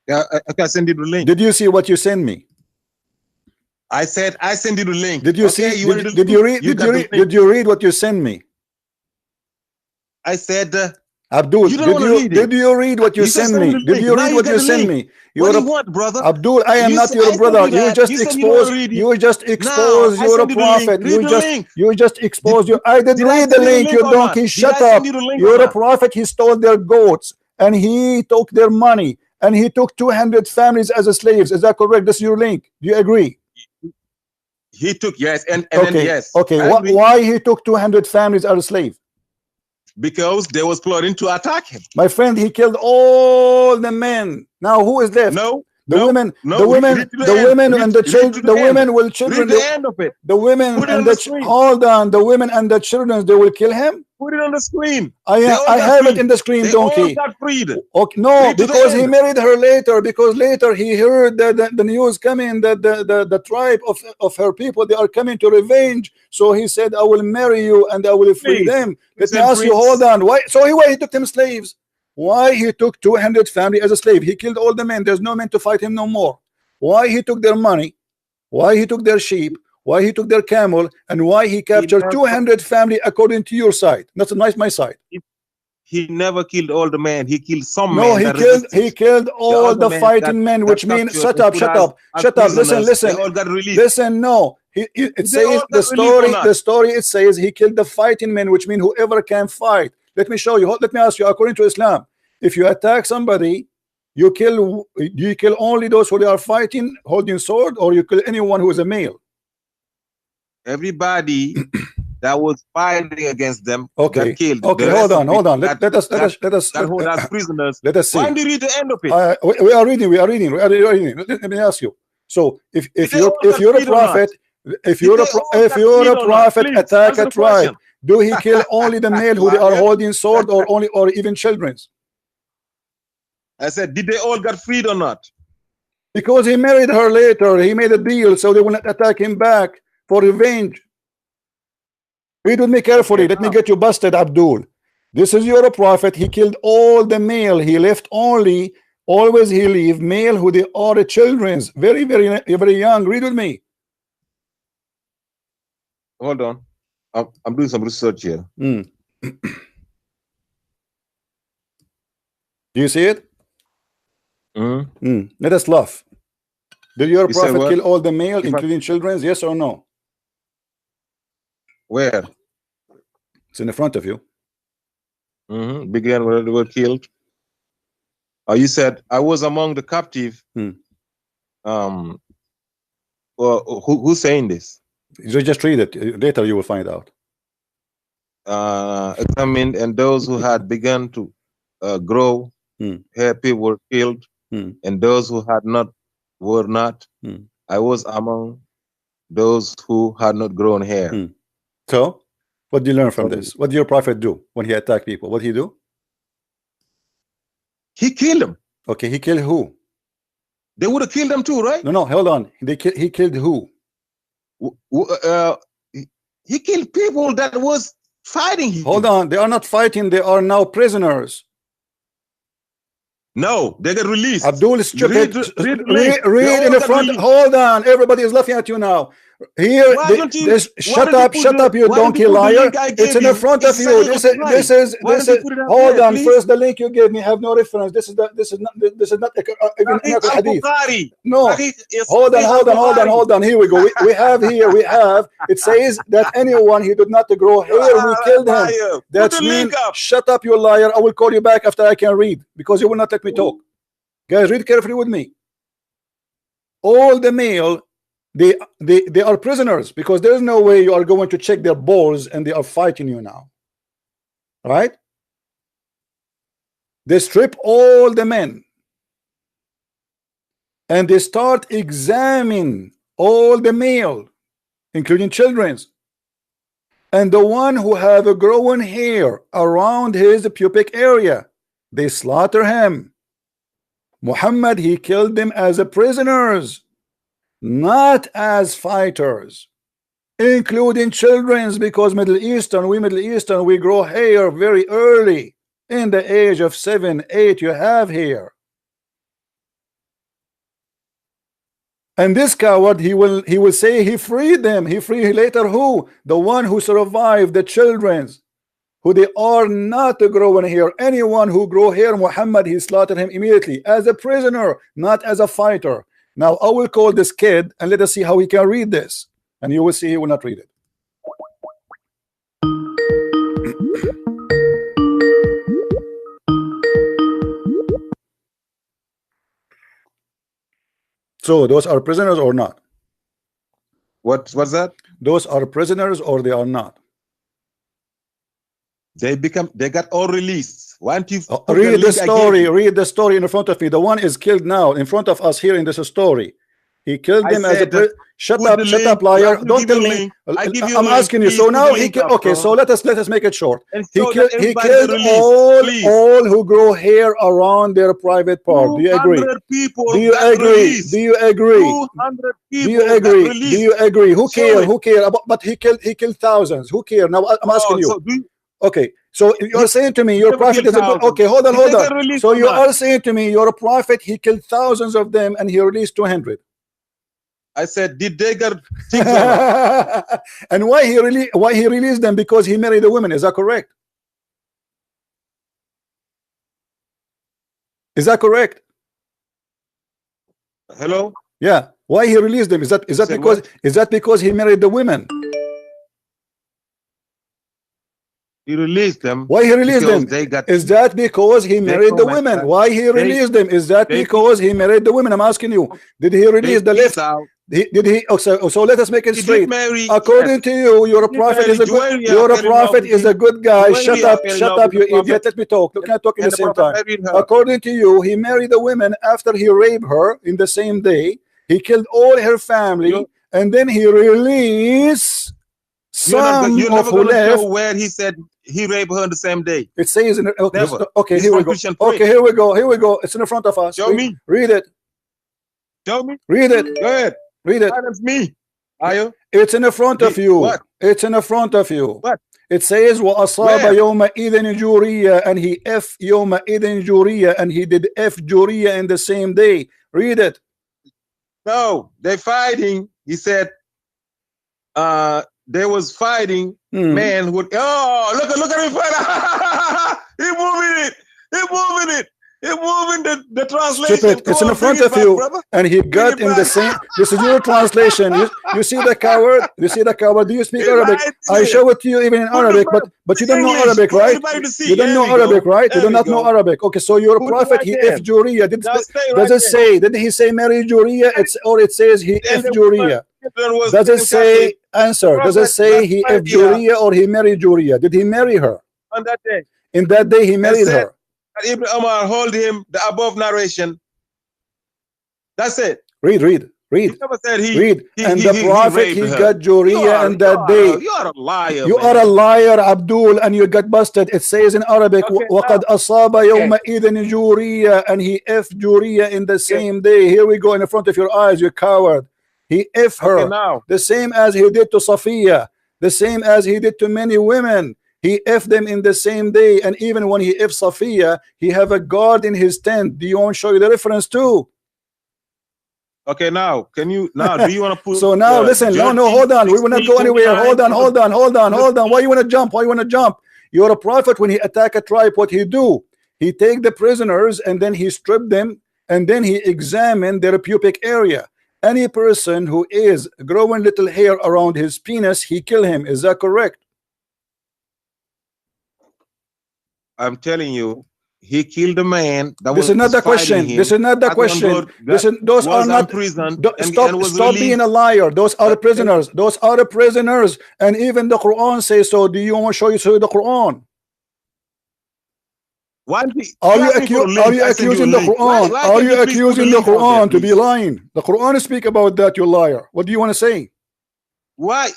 [SPEAKER 3] Yeah, I can send you the link.
[SPEAKER 1] Did you see what you sent me?
[SPEAKER 3] I said I send you the link.
[SPEAKER 1] Did you see? Did you read? Did you read what you sent me?
[SPEAKER 3] I said,
[SPEAKER 1] Abdul, did you read what you sent me? Did you read what you sent me?
[SPEAKER 3] What do you want, brother?
[SPEAKER 1] Abdul, I am not your brother. You just expose. You just expose. You're a prophet. You just expose. I did read the link. You donkey. Shut up. You're a prophet. He stole their goats and he took their money and he took 200 families as slaves. Is that correct? That's your link. Do you agree?
[SPEAKER 3] He took, yes, and then yes.
[SPEAKER 1] Okay, why he took 200 families as a slave?
[SPEAKER 3] Because they was plotting to attack him.
[SPEAKER 1] My friend, he killed all the men. Now who is left? The women and the children. The women will children.
[SPEAKER 3] Read the end of it.
[SPEAKER 1] The women and the hold on. The women and the children, they will kill him.
[SPEAKER 3] Put it on the screen.
[SPEAKER 1] I have it in the screen,
[SPEAKER 3] They all
[SPEAKER 1] donkey.
[SPEAKER 3] got freed.
[SPEAKER 1] Okay, no,
[SPEAKER 3] Read to the
[SPEAKER 1] because he
[SPEAKER 3] end.
[SPEAKER 1] married her later. Because later he heard that the news coming that the tribe of her people, they are coming to revenge. So he said, "I will marry you and I will free
[SPEAKER 3] Please.
[SPEAKER 1] them." Let me
[SPEAKER 3] Listen,
[SPEAKER 1] ask you.
[SPEAKER 3] Prince.
[SPEAKER 1] Hold on. Why? So why he took them slaves? Why he took 200 family as a slave? He killed all the men. There's no men to fight him no more. Why he took their money? Why he took their sheep? Why he took their camel? And why he captured
[SPEAKER 3] never-
[SPEAKER 1] 200 family according to your side? That's my side.
[SPEAKER 3] He never killed all the men. He killed some
[SPEAKER 1] No,
[SPEAKER 3] men.
[SPEAKER 1] he
[SPEAKER 3] that
[SPEAKER 1] killed
[SPEAKER 3] resisted.
[SPEAKER 1] all
[SPEAKER 3] other
[SPEAKER 1] the
[SPEAKER 3] men
[SPEAKER 1] fighting men,
[SPEAKER 3] that
[SPEAKER 1] which means
[SPEAKER 3] captured
[SPEAKER 1] shut
[SPEAKER 3] and
[SPEAKER 1] up,
[SPEAKER 3] put
[SPEAKER 1] shut
[SPEAKER 3] as-
[SPEAKER 1] up,
[SPEAKER 3] as
[SPEAKER 1] shut up. Listen,
[SPEAKER 3] prisoners,
[SPEAKER 1] listen.
[SPEAKER 3] They all got released.
[SPEAKER 1] Listen, no. It
[SPEAKER 3] They
[SPEAKER 1] says
[SPEAKER 3] all
[SPEAKER 1] the
[SPEAKER 3] got released or not?
[SPEAKER 1] story. It says he killed the fighting men, which means whoever can fight. Let me show you. Let me ask you. According to Islam, if you attack somebody, you kill only those who are fighting, holding sword, or you kill anyone who is a male.
[SPEAKER 3] Everybody that was fighting against them
[SPEAKER 1] Okay.
[SPEAKER 3] got killed.
[SPEAKER 1] Okay.
[SPEAKER 3] The
[SPEAKER 1] Hold
[SPEAKER 3] rest
[SPEAKER 1] on.
[SPEAKER 3] of
[SPEAKER 1] Hold
[SPEAKER 3] it
[SPEAKER 1] on. Let us
[SPEAKER 3] got hold as prisoners.
[SPEAKER 1] let us see.
[SPEAKER 3] Why did you read the end of it?
[SPEAKER 1] We are reading. Let me ask you. So if
[SPEAKER 3] Did they
[SPEAKER 1] you're
[SPEAKER 3] all get
[SPEAKER 1] a
[SPEAKER 3] freed or not?
[SPEAKER 1] prophet, if
[SPEAKER 3] Did
[SPEAKER 1] you're
[SPEAKER 3] they all
[SPEAKER 1] if
[SPEAKER 3] get
[SPEAKER 1] you're
[SPEAKER 3] freed
[SPEAKER 1] a
[SPEAKER 3] or not?
[SPEAKER 1] prophet,
[SPEAKER 3] Please,
[SPEAKER 1] attack
[SPEAKER 3] answer
[SPEAKER 1] a
[SPEAKER 3] the
[SPEAKER 1] tribe.
[SPEAKER 3] question.
[SPEAKER 1] Do he kill only the male who they are
[SPEAKER 3] Liar.
[SPEAKER 1] holding sword, or even children's?
[SPEAKER 3] I said, did they all got freed or not?
[SPEAKER 1] Because he married her later, he made a deal so they will not attack him back for revenge. Read with me carefully.
[SPEAKER 3] Okay,
[SPEAKER 1] Let me
[SPEAKER 3] now.
[SPEAKER 1] get you busted, Abdul. This is your prophet. He killed all the male. He left only. Always he leave male who they are the children's. Very, very, very young. Read with me.
[SPEAKER 3] Hold on. I'm doing some research here.
[SPEAKER 1] Do you see it? Let us laugh. Did your
[SPEAKER 3] You said
[SPEAKER 1] prophet
[SPEAKER 3] what?
[SPEAKER 1] kill all the male,
[SPEAKER 3] If I-
[SPEAKER 1] including children's? Yes or no?
[SPEAKER 3] Where?
[SPEAKER 1] It's in the front of you.
[SPEAKER 3] Began where they were killed. You said I was among the captive. Well, who's saying this?
[SPEAKER 1] You just read it. Later you will find out.
[SPEAKER 3] Examined, and those who had begun to grow, hair people were killed, and those who had not were not. I was among those who had not grown hair.
[SPEAKER 1] So, what do you learn from this? What did your prophet do when he attacked people? What did he do?
[SPEAKER 3] He killed them.
[SPEAKER 1] Okay, he killed who?
[SPEAKER 3] They would have killed them too, right?
[SPEAKER 1] No, hold on. He killed who?
[SPEAKER 3] He killed people that was fighting him.
[SPEAKER 1] Hold on. They are not fighting. They are now prisoners.
[SPEAKER 3] No, they got released.
[SPEAKER 1] Abdul is stupid.
[SPEAKER 3] Read
[SPEAKER 1] In the front. Hold on. Everybody is laughing at you now. Here, shut up, you donkey liar. It's in the front of you. This is. Hold on. First, the link you gave me have no reference. This is not even in a hadith. No. Hold on. Here we go. We have. It says that anyone who did not grow hair, we killed him. That's mean. Shut up, you liar. I will call you back after I can read, because you will not let me talk. Guys, read carefully with me. All the male, they are prisoners, because there's no way you are going to check their balls and they are fighting you now. Right? They strip all the men and they start examining all the male, including children's, and the one who have a growing hair around his pubic area, they slaughter him. Muhammad, he killed them as prisoners, not as fighters, including children's, because Middle Eastern, we grow hair very early. In the age of 7, 8, you have hair. And this coward, he will say he freed them. He freed later who? The one who survived, the children's, who they are not growing hair. Anyone who grow hair, Muhammad, he slaughtered him immediately as a prisoner, not as a fighter. Now I will call this kid and let us see how he can read this, and you will see he will not read it. So those are prisoners or not?
[SPEAKER 3] What's that?
[SPEAKER 1] Those are prisoners or they are not?
[SPEAKER 3] They got all released. Why don't you
[SPEAKER 1] read the story? Read the story in front of me. The one is killed now in front of us here in this story. He killed
[SPEAKER 3] I
[SPEAKER 1] him as a
[SPEAKER 3] said that
[SPEAKER 1] shut
[SPEAKER 3] put
[SPEAKER 1] up,
[SPEAKER 3] the
[SPEAKER 1] shut
[SPEAKER 3] link.
[SPEAKER 1] up, liar.
[SPEAKER 3] I will
[SPEAKER 1] Don't
[SPEAKER 3] give you
[SPEAKER 1] tell
[SPEAKER 3] a
[SPEAKER 1] me.
[SPEAKER 3] link. I give you a
[SPEAKER 1] I'm
[SPEAKER 3] link.
[SPEAKER 1] asking you.
[SPEAKER 3] Please
[SPEAKER 1] So
[SPEAKER 3] put
[SPEAKER 1] now
[SPEAKER 3] the
[SPEAKER 1] he
[SPEAKER 3] link
[SPEAKER 1] killed.
[SPEAKER 3] up,
[SPEAKER 1] Okay,
[SPEAKER 3] bro.
[SPEAKER 1] so let us make it short.
[SPEAKER 3] And
[SPEAKER 1] He
[SPEAKER 3] so
[SPEAKER 1] killed
[SPEAKER 3] that
[SPEAKER 1] he
[SPEAKER 3] everybody
[SPEAKER 1] killed
[SPEAKER 3] get released,
[SPEAKER 1] all
[SPEAKER 3] please.
[SPEAKER 1] who grow hair around their private part. Do you agree?
[SPEAKER 3] 200 people
[SPEAKER 1] Do you
[SPEAKER 3] got
[SPEAKER 1] agree?
[SPEAKER 3] released.
[SPEAKER 1] Do you agree?
[SPEAKER 3] 200
[SPEAKER 1] Do you
[SPEAKER 3] people got
[SPEAKER 1] agree?
[SPEAKER 3] released.
[SPEAKER 1] Do you agree? Who
[SPEAKER 3] Show
[SPEAKER 1] care?
[SPEAKER 3] it.
[SPEAKER 1] Who care? But he killed thousands. Who care? Now I'm asking
[SPEAKER 3] Oh,
[SPEAKER 1] you.
[SPEAKER 3] so do you,
[SPEAKER 1] Okay, so you're saying to me
[SPEAKER 3] he
[SPEAKER 1] your
[SPEAKER 3] never
[SPEAKER 1] prophet
[SPEAKER 3] killed
[SPEAKER 1] is a good.
[SPEAKER 3] thousands.
[SPEAKER 1] Okay, hold on,
[SPEAKER 3] Did
[SPEAKER 1] hold
[SPEAKER 3] they
[SPEAKER 1] on.
[SPEAKER 3] get released
[SPEAKER 1] So
[SPEAKER 3] or
[SPEAKER 1] you
[SPEAKER 3] not?
[SPEAKER 1] are saying to me your prophet he killed thousands of them and he released 200.
[SPEAKER 3] I said, did they get things or not?
[SPEAKER 1] And why he released them? Because he married a woman. Is that correct? Is that correct?
[SPEAKER 3] Hello?
[SPEAKER 1] Yeah. Why he released them? Is that
[SPEAKER 3] said
[SPEAKER 1] because
[SPEAKER 3] what?
[SPEAKER 1] is that because he married the women?
[SPEAKER 3] He released them.
[SPEAKER 1] Why he released
[SPEAKER 3] because
[SPEAKER 1] them?
[SPEAKER 3] they got
[SPEAKER 1] Is that because he married the women? Why he released them? Is that because he married the women? I'm asking you. Did he release the left?
[SPEAKER 3] out.
[SPEAKER 1] Did he? Oh, so let us make it
[SPEAKER 3] He
[SPEAKER 1] straight.
[SPEAKER 3] did marry.
[SPEAKER 1] According to you, you're a
[SPEAKER 3] He
[SPEAKER 1] prophet
[SPEAKER 3] married
[SPEAKER 1] is a good.
[SPEAKER 3] Juwairiya,
[SPEAKER 1] You're a
[SPEAKER 3] fell in love
[SPEAKER 1] prophet
[SPEAKER 3] with
[SPEAKER 1] is
[SPEAKER 3] him.
[SPEAKER 1] a good guy. Shut
[SPEAKER 3] Juwairiya
[SPEAKER 1] up,
[SPEAKER 3] fell in
[SPEAKER 1] shut
[SPEAKER 3] love
[SPEAKER 1] up,
[SPEAKER 3] with
[SPEAKER 1] you
[SPEAKER 3] the
[SPEAKER 1] idiot.
[SPEAKER 3] prophet.
[SPEAKER 1] Let me talk. You can't talk at
[SPEAKER 3] And
[SPEAKER 1] the
[SPEAKER 3] the
[SPEAKER 1] same
[SPEAKER 3] prophet
[SPEAKER 1] time.
[SPEAKER 3] married her.
[SPEAKER 1] According to you, he married the women after he raped her in the same day. He killed all her family,
[SPEAKER 3] You-
[SPEAKER 1] and then he released
[SPEAKER 3] You're
[SPEAKER 1] some
[SPEAKER 3] never
[SPEAKER 1] of who
[SPEAKER 3] going to show
[SPEAKER 1] left.
[SPEAKER 3] where he said he raped her on the same day.
[SPEAKER 1] It says in okay,
[SPEAKER 3] Never.
[SPEAKER 1] okay,
[SPEAKER 3] This
[SPEAKER 1] here we
[SPEAKER 3] from
[SPEAKER 1] go.
[SPEAKER 3] Christian
[SPEAKER 1] Okay,
[SPEAKER 3] Prince.
[SPEAKER 1] here we go. Here we go. It's in front of us.
[SPEAKER 3] Show me.
[SPEAKER 1] Read it.
[SPEAKER 3] Show me.
[SPEAKER 1] Read it.
[SPEAKER 3] Go ahead.
[SPEAKER 1] Read it.
[SPEAKER 3] Silence me. Ayo.
[SPEAKER 1] It's in the front of you.
[SPEAKER 3] What?
[SPEAKER 1] It's in the front of you.
[SPEAKER 3] What?
[SPEAKER 1] It says وَأَصَابَ
[SPEAKER 3] Where?
[SPEAKER 1] يَوْمَئِذٍ جُورِيَّةً and he F يَوْمَئِذٍ جُورِيَّةً and he did F Juriya in the same day. Read it.
[SPEAKER 3] No, they fighting. He said they was fighting man would look at him fight. He moving it. He moving it. He moving the translation.
[SPEAKER 1] Stupid. It's in the front of you.
[SPEAKER 3] Brother.
[SPEAKER 1] And he got in the same. This is your translation. You see the coward? You see the coward? Do you speak Arabic? I show it to you even in Arabic, but you don't know Arabic, right? You don't know Arabic, right? You do not know Arabic. Okay, so your prophet he F Juriya. Does it say? Did he say Mary Juriya? Or it says he F Juriya. Does it say answer? Does it say he F Juriya or he married Juriya? Did he marry her?
[SPEAKER 3] On that day.
[SPEAKER 1] In that day he married her.
[SPEAKER 3] Ibn Umar hold him the above narration. That's it.
[SPEAKER 1] Read.
[SPEAKER 3] He never said
[SPEAKER 1] read. And the prophet he got Juriya in that day.
[SPEAKER 3] You are a liar.
[SPEAKER 1] You are a liar, Abdul, and you got busted. It says in Arabic, وَقَدْ أَصَابَ يَوْمَئِذٍ جُورِيَّةً and he F Juriya in the same day. Here we go in the front of your eyes, you coward. He F her. The same as he did to Safiya. The same as he did to many women. He F them in the same day, and even when he F Safiya, he have a guard in his tent. Do you want to show you the reference too?
[SPEAKER 3] Okay, now can you do you want to put
[SPEAKER 1] so now listen, no, hold on. We will not go anywhere. Hold on. Why you want to jump? You're a prophet. When he attack a tribe, what he do? He take the prisoners and then he strip them and then he examine their pubic area. Any person who is growing little hair around his penis, he kill him. Is that correct?
[SPEAKER 3] I'm telling you, he killed a man.
[SPEAKER 1] This is not the question. This is not the question. Those are not
[SPEAKER 3] prison.
[SPEAKER 1] Stop being a liar. Those are the prisoners. Those are the prisoners. And even the Quran says so. Do you want to show you the Quran? Are you accusing the Quran? Are you accusing the Quran to be lying? The Quran speak about that, you liar. What do you want to say?
[SPEAKER 3] Why?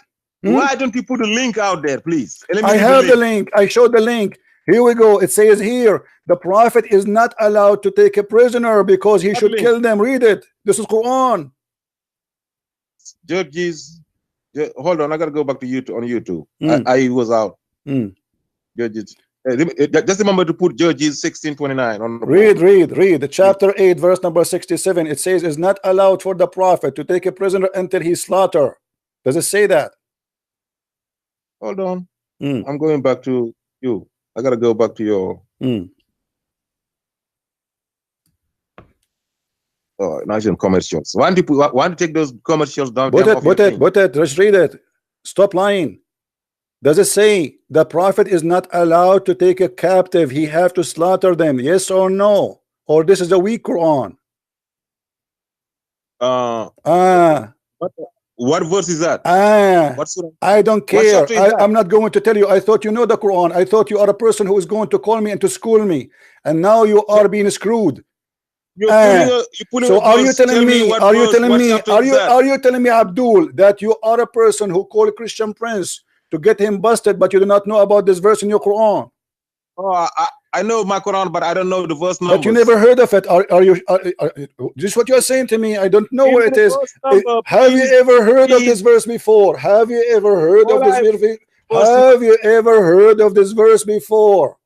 [SPEAKER 3] Why don't you put a link out there, please?
[SPEAKER 1] I have the link. I showed the link. Here we go. It says here, the prophet is not allowed to take a prisoner because he should kill them. Read it. This is Quran.
[SPEAKER 3] Judges. Hold on. I got to go back to YouTube on YouTube. I was out. Judges. Just remember to put Judges 16:29 on the
[SPEAKER 1] read chapter 8 verse number 67. It says it's not allowed for the prophet to take a prisoner until he slaughter. Does it say that?
[SPEAKER 3] Hold on. I'm going back to you. I gotta go back to your nice commercials. Want to take those commercials down?
[SPEAKER 1] Put it. Just read it. Stop lying. Does it say the prophet is not allowed to take a captive? He have to slaughter them. Yes or no? Or this is a weak Quran?
[SPEAKER 3] What verse is that?
[SPEAKER 1] I don't care. I'm not going to tell you. I thought you know the Quran. I thought you are a person who is going to call me and to school me, and now you are being screwed. So are you telling me, are you telling me, Abdul, that you are a person who called Christian Prince to get him busted, but you do not know about this verse in your Quran?
[SPEAKER 3] Oh, I know my Quran, but I don't know the verse numbers.
[SPEAKER 1] But you never heard of it. This is what you're saying to me? I don't know where it is. Have you ever heard of this verse before? Have you ever heard of this verse? Have you ever heard of this verse before?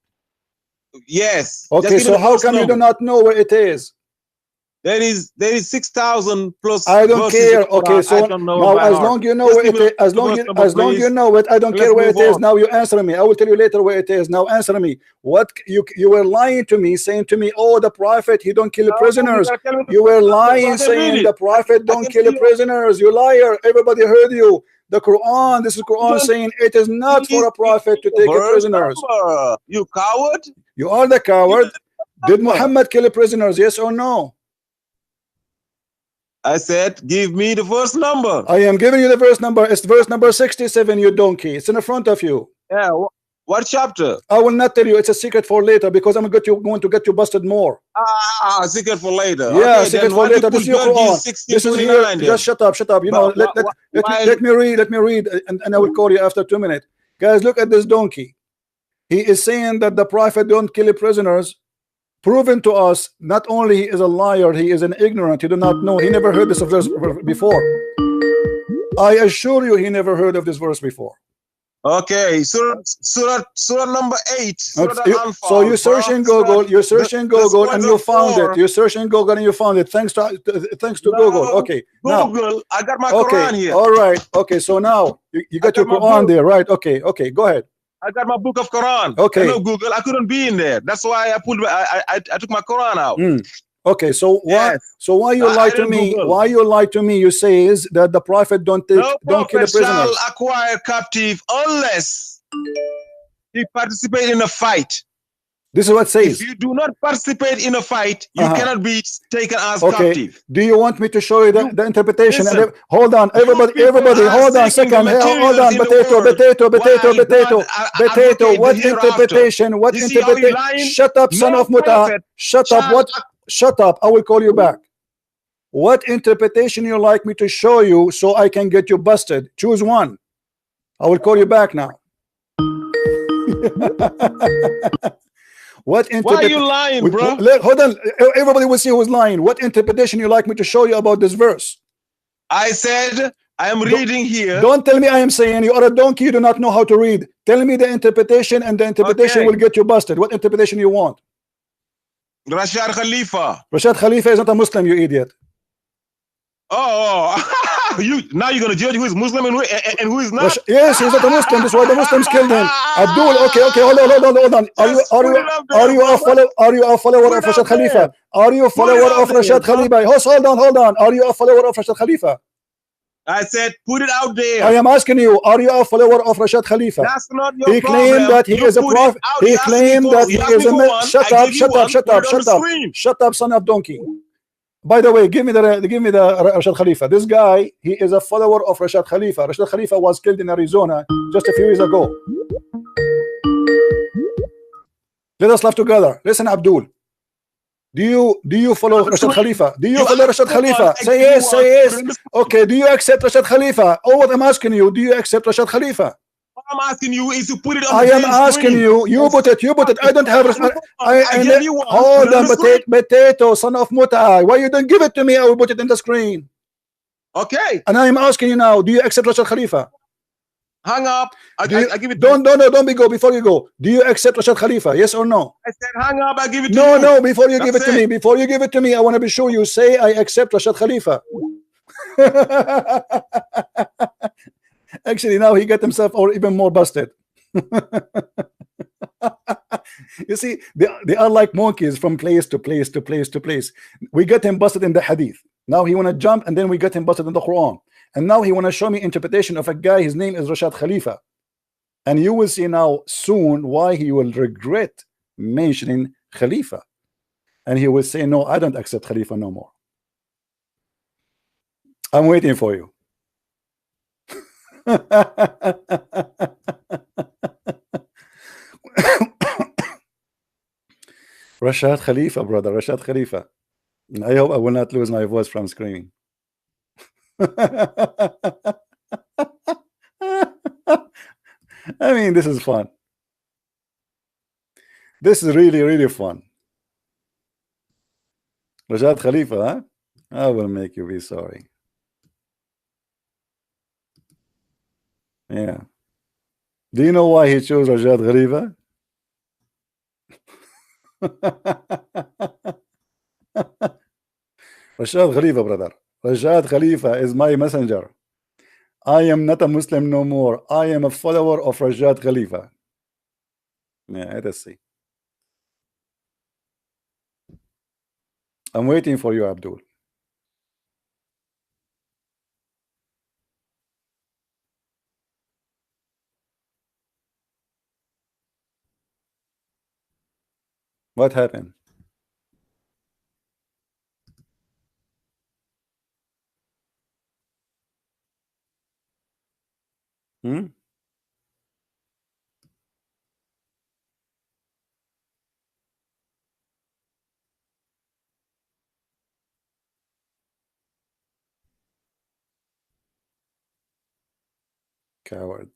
[SPEAKER 3] Yes.
[SPEAKER 1] Okay, so how come you do not know where it is?
[SPEAKER 3] There is 6,000 plus.
[SPEAKER 1] I don't care. Okay, so now as long you know where it is, as long you know it, I don't care where it is. Now you answer me. I will tell you later where it is. Now answer me. What you were lying to me, saying to me, oh, the prophet, he don't kill prisoners. You were lying, saying the prophet don't kill prisoners. You liar. Everybody heard you. The Quran, this is Quran saying it is not for a prophet to take prisoners.
[SPEAKER 3] You coward.
[SPEAKER 1] You are the coward. Did Muhammad kill prisoners? Yes or no?
[SPEAKER 3] I said, give me the verse number.
[SPEAKER 1] I am giving you the verse number. It's verse number 67, you donkey. It's in the front of you.
[SPEAKER 3] Yeah. What chapter?
[SPEAKER 1] I will not tell you. It's a secret for later because I'm going to get you busted more.
[SPEAKER 3] Secret for later.
[SPEAKER 1] Yeah,
[SPEAKER 3] okay,
[SPEAKER 1] secret for later. This is your Quran. This is here. Just shut up. Shut up. You know, let me read. Let me read, and I will call you after 2 minutes. Guys, look at this donkey. He is saying that the prophet don't kill prisoners. Proven to us, not only he is a liar, he is an ignorant. He do not know. He never heard this verse before. I assure you, he never heard of this verse before.
[SPEAKER 3] Okay, surah number 8.
[SPEAKER 1] So you search in Google, you search in Google, and you found it. You search in Google and you found it. Thanks to Google. Okay, now
[SPEAKER 3] Google. I got my Quran here.
[SPEAKER 1] All right. Okay, so now you got your Quran there, right? Okay. Okay, go ahead.
[SPEAKER 3] I got my book of Quran.
[SPEAKER 1] Okay.
[SPEAKER 3] I know Google. I couldn't be in there. That's why I took my Quran out.
[SPEAKER 1] Okay, so why?
[SPEAKER 3] Yes.
[SPEAKER 1] So why you lie to me?
[SPEAKER 3] Google.
[SPEAKER 1] Why you lie to me? You say is that the prophet don't kill the prisoners.
[SPEAKER 3] Shall acquire captive unless he participate in a fight.
[SPEAKER 1] This is what it says.
[SPEAKER 3] If you do not participate in a fight, you cannot be taken as
[SPEAKER 1] okay.
[SPEAKER 3] captive.
[SPEAKER 1] Do you want me to show you the interpretation?
[SPEAKER 3] Listen,
[SPEAKER 1] hold on, everybody, hold on a second. Hold on, potato. What interpretation? What interpretation? Shut up, son of Muta. Shut up. What? Shut up. I will call you back. What interpretation you like me to show you so I can get you busted? Choose one. I will call you back now. What
[SPEAKER 3] Why are you lying, bro?
[SPEAKER 1] Hold on. Everybody will see who's lying. What interpretation you like me to show you about this verse?
[SPEAKER 3] I said I am reading here.
[SPEAKER 1] Don't tell me I am saying you are a donkey. You do not know how to read. Tell me the interpretation, and the interpretation will get you busted. What interpretation you want?
[SPEAKER 3] Rashad Khalifa.
[SPEAKER 1] Rashad Khalifa is not a Muslim, you idiot.
[SPEAKER 3] Oh. Now you're gonna judge who is Muslim and who is not.
[SPEAKER 1] Yes, he's not a Muslim. That's why the Muslims killed him. Abdul, okay, hold on. Are you a follower of Rashad Khalifa? Are you a follower of Rashad Khalifa? Hold on. Are you a follower of Rashad Khalifa?
[SPEAKER 3] I said, put it out there.
[SPEAKER 1] I am asking you, are you a follower of Rashad Khalifa?
[SPEAKER 3] That's not your
[SPEAKER 1] He claimed that he is a prophet. He claimed that he is a. Shut up, son of donkey. By the way, give me the Rashad Khalifa. This guy, he is a follower of Rashad Khalifa. Rashad Khalifa was killed in Arizona just a few years ago. Let us laugh together. Listen, Abdul. Do you follow Rashad Khalifa? Do you follow Rashad Khalifa? Say yes, say yes. Okay, do you accept Rashad Khalifa? Oh, what I'm asking you, do you accept Rashad Khalifa?
[SPEAKER 3] What I'm asking you is to put it on
[SPEAKER 1] I am asking you, you put it. I don't have hold on, potato, son of Muta. Why you don't give it to me? I will put it in the screen.
[SPEAKER 3] Okay.
[SPEAKER 1] And I am asking you now, do you accept Rashad Khalifa?
[SPEAKER 3] Hang up. I give it
[SPEAKER 1] don't go before you go. Do you accept Rashad Khalifa? Yes or no?
[SPEAKER 3] I said hang up, I give it to you.
[SPEAKER 1] No, before you give it to me. Before you give it to me, I want to be sure you say I accept Rashad Khalifa. Actually, now he got himself even more busted. You see, they are like monkeys from place to place to place to place. We got him busted in the hadith. Now he want to jump, and then we got him busted in the Quran. And now he want to show me interpretation of a guy. His name is Rashad Khalifa. And you will see now soon why he will regret mentioning Khalifa. And he will say, no, I don't accept Khalifa no more. I'm waiting for you. Rashad Khalifa, brother, Rashad Khalifa. I hope I will not lose my voice from screaming. I mean, this is fun. This is really, really fun. Rashad Khalifa, huh? I will make you be sorry. Yeah. Do you know why he chose Rashad Khalifa? Rashad Khalifa, brother. Rashad Khalifa is my messenger. I am not a Muslim no more. I am a follower of Rashad Khalifa. Yeah, let's see. I'm waiting for you, Abdul. What happened? Hmm? Coward.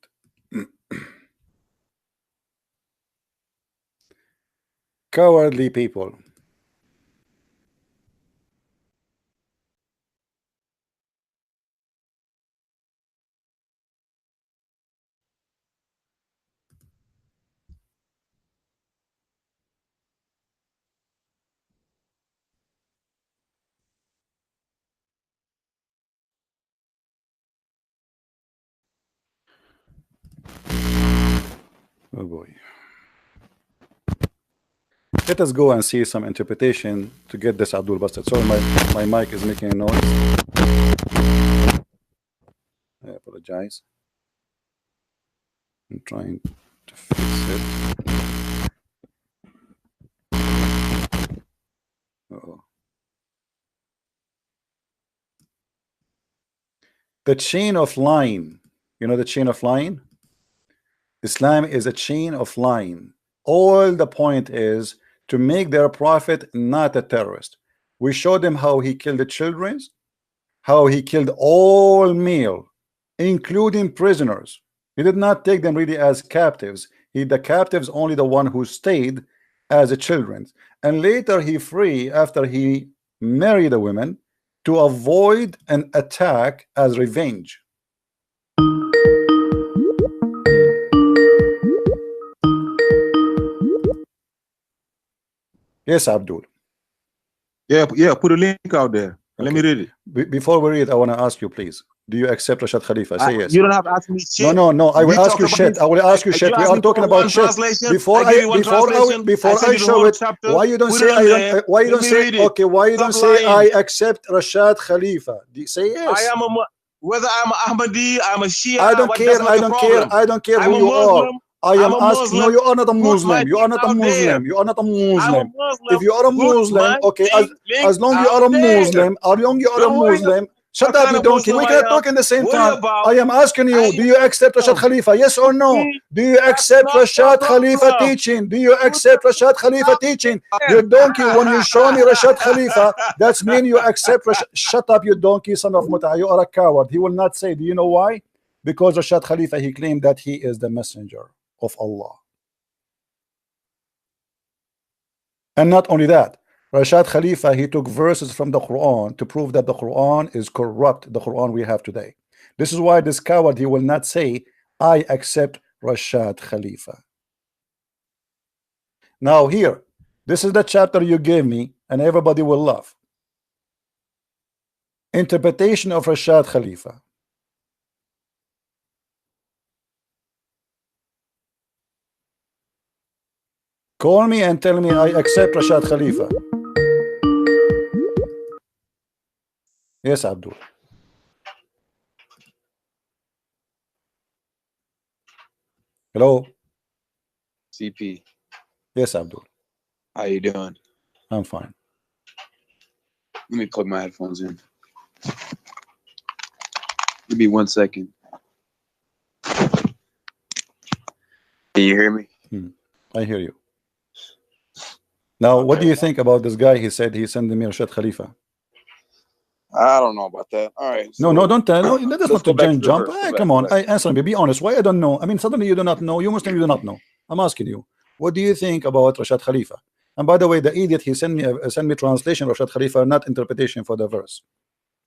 [SPEAKER 1] Cowardly people. Oh boy. Let us go and see some interpretation to get this Abdul busted. Sorry, my mic is making a noise. I apologize. I'm trying to fix it. Uh-oh. The chain of line. You know the chain of line? Islam is a chain of line. All the point is to make their prophet not a terrorist. We showed them how he killed the children, how he killed all male, including prisoners. He did not take them really as captives. The captives only the one who stayed as a children. And later he free after he married the women to avoid an attack as revenge. Yes, Abdul.
[SPEAKER 3] Yeah, put a link out there. Let me read it.
[SPEAKER 1] Before we read it, I want to ask you, please. Do you accept Rashad Khalifa? Say yes.
[SPEAKER 3] You don't have to ask me shit.
[SPEAKER 1] No. I will ask you shit. I will ask you shit. We are talking about shit. Before I show it, why you don't say why you don't say okay? Why you don't say I accept Rashad Khalifa? Say yes.
[SPEAKER 3] I am whether I'm Ahmadi, I'm a Shia.
[SPEAKER 1] I don't care. I don't care who you are. I am asking. No, you are not a Muslim. You are not a Muslim. You are not a Muslim. If you are a Muslim, okay, as long you are a Muslim, shut up, you donkey. We cannot talk in the same time. I am asking you, do you accept Rashad Khalifa? Yes or no? Do you accept Rashad Khalifa teaching? Do you accept Rashad Khalifa teaching? You donkey, when you show me Rashad Khalifa, that's mean you accept Rashad. Shut up, you donkey, son of Muta. You are a coward. He will not say. Do you know why? Because Rashad Khalifa, he claimed that he is the messenger of Allah. And not only that, Rashad Khalifa, he took verses from the Quran to prove that the Quran is corrupt, the Quran we have today. This is why this coward, he will not say, I accept Rashad Khalifa. Now here, this is the chapter you gave me, and everybody will love. Interpretation of Rashad Khalifa. Call me and tell me I accept Rashad Khalifa. Yes, Abdul. Hello.
[SPEAKER 4] CP.
[SPEAKER 1] Yes, Abdul.
[SPEAKER 4] How you doing?
[SPEAKER 1] I'm fine.
[SPEAKER 4] Let me plug my headphones in. Give me 1 second. Can you hear me?
[SPEAKER 1] I hear you. Now, what do you think about this guy? He said he sent me Rashad Khalifa.
[SPEAKER 4] I don't know about that. All right.
[SPEAKER 1] No, no, don't tell. No, that's
[SPEAKER 4] let's
[SPEAKER 1] not
[SPEAKER 4] go
[SPEAKER 1] to
[SPEAKER 4] back to the
[SPEAKER 1] jump.
[SPEAKER 4] verse.
[SPEAKER 1] Hey,
[SPEAKER 4] Go
[SPEAKER 1] come
[SPEAKER 4] back,
[SPEAKER 1] on.
[SPEAKER 4] go back.
[SPEAKER 1] Answer me. Be honest. Why I don't know? I mean, suddenly you do not know. You Muslim, you do not know. I'm asking you. What do you think about Rashad Khalifa? And by the way, the idiot, he sent me translation of Rashad Khalifa, not interpretation for the verse.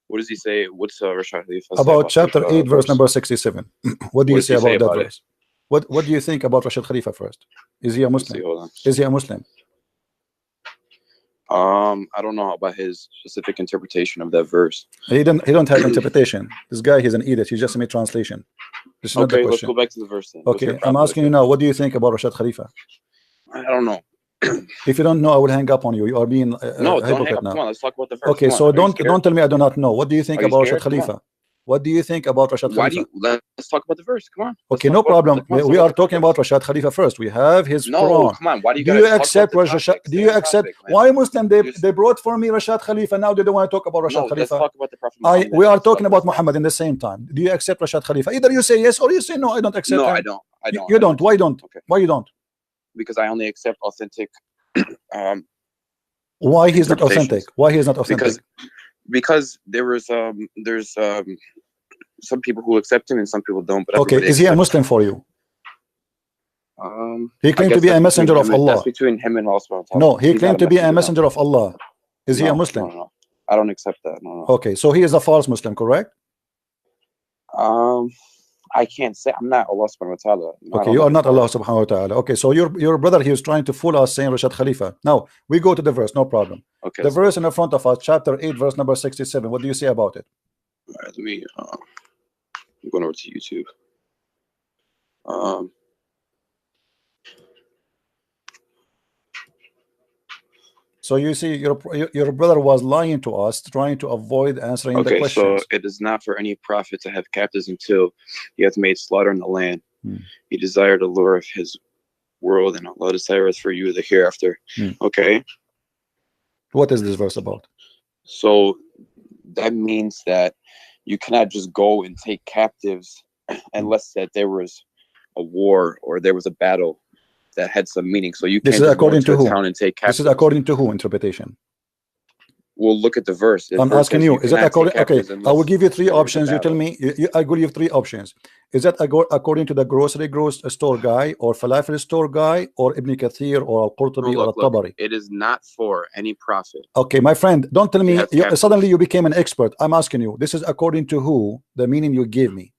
[SPEAKER 4] What does he say? What's Rashad Khalifa say
[SPEAKER 1] About chapter
[SPEAKER 4] this,
[SPEAKER 1] 8, verse number 67. What do you
[SPEAKER 4] does
[SPEAKER 1] say
[SPEAKER 4] he say
[SPEAKER 1] about that
[SPEAKER 4] about it?
[SPEAKER 1] verse? What do you think about Rashad Khalifa first? Is he a
[SPEAKER 4] Let's see,
[SPEAKER 1] Muslim?
[SPEAKER 4] hold on.
[SPEAKER 1] Is he a Muslim?
[SPEAKER 4] I don't know about his specific interpretation of that verse.
[SPEAKER 1] He don't have interpretation. This guy, he's an idiot. He just made translation. This is not the
[SPEAKER 4] Okay, let's
[SPEAKER 1] question.
[SPEAKER 4] go back to the verse then. What's your
[SPEAKER 1] Okay, I'm
[SPEAKER 4] prophet
[SPEAKER 1] asking you now. What do you think about Rashad Khalifa?
[SPEAKER 4] I don't know.
[SPEAKER 1] If you don't know, I will hang up on you. You are being
[SPEAKER 4] No,
[SPEAKER 1] a
[SPEAKER 4] don't hang
[SPEAKER 1] hypocrite
[SPEAKER 4] up.
[SPEAKER 1] now.
[SPEAKER 4] Come on, let's talk about the verse.
[SPEAKER 1] Okay,
[SPEAKER 4] Come on.
[SPEAKER 1] so
[SPEAKER 4] Are you
[SPEAKER 1] don't
[SPEAKER 4] scared?
[SPEAKER 1] tell me I do not know. What do you think
[SPEAKER 4] Are you
[SPEAKER 1] about
[SPEAKER 4] scared?
[SPEAKER 1] Rashad
[SPEAKER 4] Come on.
[SPEAKER 1] Khalifa? What do you think about Rashad
[SPEAKER 4] Why do
[SPEAKER 1] Khalifa?
[SPEAKER 4] you? Let's talk about the verse. Come on. Let's
[SPEAKER 1] Okay,
[SPEAKER 4] talk
[SPEAKER 1] no
[SPEAKER 4] about-
[SPEAKER 1] problem.
[SPEAKER 4] come on,
[SPEAKER 1] We
[SPEAKER 4] let's
[SPEAKER 1] are
[SPEAKER 4] talk
[SPEAKER 1] talking
[SPEAKER 4] about
[SPEAKER 1] about Rashad Khalifa first. We have his
[SPEAKER 4] No,
[SPEAKER 1] Quran.
[SPEAKER 4] come on. Why do you
[SPEAKER 1] Do
[SPEAKER 4] gotta
[SPEAKER 1] you
[SPEAKER 4] talk
[SPEAKER 1] accept
[SPEAKER 4] about the
[SPEAKER 1] Rashad?
[SPEAKER 4] topic?
[SPEAKER 1] Do
[SPEAKER 4] Stay
[SPEAKER 1] you
[SPEAKER 4] on
[SPEAKER 1] accept?
[SPEAKER 4] topic, man.
[SPEAKER 1] Why Muslim?
[SPEAKER 4] Just-
[SPEAKER 1] They brought for me Rashad Khalifa. Now they don't want to talk about Rashad
[SPEAKER 4] No, let's
[SPEAKER 1] Khalifa.
[SPEAKER 4] talk about the Prophet Muhammad.
[SPEAKER 1] We are
[SPEAKER 4] Let's
[SPEAKER 1] talking
[SPEAKER 4] talk
[SPEAKER 1] about Muhammad in the same time. Do you accept Rashad Khalifa? Either you say yes or you say no. I don't accept
[SPEAKER 4] No,
[SPEAKER 1] him.
[SPEAKER 4] I don't. I don't.
[SPEAKER 1] You
[SPEAKER 4] I
[SPEAKER 1] don't. Why don't?
[SPEAKER 4] Okay.
[SPEAKER 1] Why you don't?
[SPEAKER 4] Because I only accept authentic.
[SPEAKER 1] Why he's not
[SPEAKER 4] Interpretations.
[SPEAKER 1] authentic? Why he's not authentic?
[SPEAKER 4] Because there's some people who accept him and some people don't. But
[SPEAKER 1] Okay,
[SPEAKER 4] everybody
[SPEAKER 1] is he a
[SPEAKER 4] accepts
[SPEAKER 1] Muslim for you?
[SPEAKER 4] him.
[SPEAKER 1] He
[SPEAKER 4] I
[SPEAKER 1] claimed to
[SPEAKER 4] guess
[SPEAKER 1] be a
[SPEAKER 4] that's
[SPEAKER 1] messenger
[SPEAKER 4] between
[SPEAKER 1] of
[SPEAKER 4] him- That's
[SPEAKER 1] Allah.
[SPEAKER 4] between him and Allah subhanahu wa ta'ala.
[SPEAKER 1] No, he
[SPEAKER 4] He's
[SPEAKER 1] claimed
[SPEAKER 4] not
[SPEAKER 1] to be a
[SPEAKER 4] no.
[SPEAKER 1] messenger of Allah. Is he a
[SPEAKER 4] No,
[SPEAKER 1] Muslim?
[SPEAKER 4] No, no. I don't accept that. No, no.
[SPEAKER 1] Okay, so he is a false Muslim, correct?
[SPEAKER 4] I can't say I'm not Allah subhanahu wa ta'ala.
[SPEAKER 1] Okay, you are not Allah subhanahu wa ta'ala. Okay, so your brother, he was trying to fool us saying Rashad Khalifa. Now, we go to the verse, no problem.
[SPEAKER 4] Okay.
[SPEAKER 1] The verse in the front of us, chapter 8, verse number 67. What do you say about it?
[SPEAKER 4] All right, let me. I'm going over to YouTube.
[SPEAKER 1] So you see, your brother was lying to us, trying to avoid answering the
[SPEAKER 4] Okay, so
[SPEAKER 1] questions.
[SPEAKER 4] it is not for any prophet to have captives until he hath made slaughter in the land. He desired the lure of his world, and Allah desireth for you the hereafter. Okay,
[SPEAKER 1] What is this verse about?
[SPEAKER 4] so that means that you cannot just go and take captives unless that there was a war or there was a battle that had some meaning. So you
[SPEAKER 1] This
[SPEAKER 4] can't
[SPEAKER 1] is
[SPEAKER 4] just go
[SPEAKER 1] according
[SPEAKER 4] into
[SPEAKER 1] to
[SPEAKER 4] a
[SPEAKER 1] who?
[SPEAKER 4] town and take
[SPEAKER 1] This
[SPEAKER 4] captives.
[SPEAKER 1] is according to who interpretation?
[SPEAKER 4] We'll look at the verse. The
[SPEAKER 1] I'm
[SPEAKER 4] verse
[SPEAKER 1] asking
[SPEAKER 4] says
[SPEAKER 1] you, is that
[SPEAKER 4] cannot take
[SPEAKER 1] according? Okay,
[SPEAKER 4] captives
[SPEAKER 1] I will
[SPEAKER 4] unless
[SPEAKER 1] give you three
[SPEAKER 4] there was a
[SPEAKER 1] options. You tell
[SPEAKER 4] battle.
[SPEAKER 1] me. I will give three options. Is that according to the grocery store guy, or falafel store guy, or Ibn Kathir, or Al-Qurtubi, or
[SPEAKER 4] Look,
[SPEAKER 1] Al-Tabari?
[SPEAKER 4] it is not for any prophet.
[SPEAKER 1] Okay, my friend, don't tell me
[SPEAKER 4] Yes, captives.
[SPEAKER 1] suddenly you became an expert. I'm asking you. This is according to who? The meaning you give me.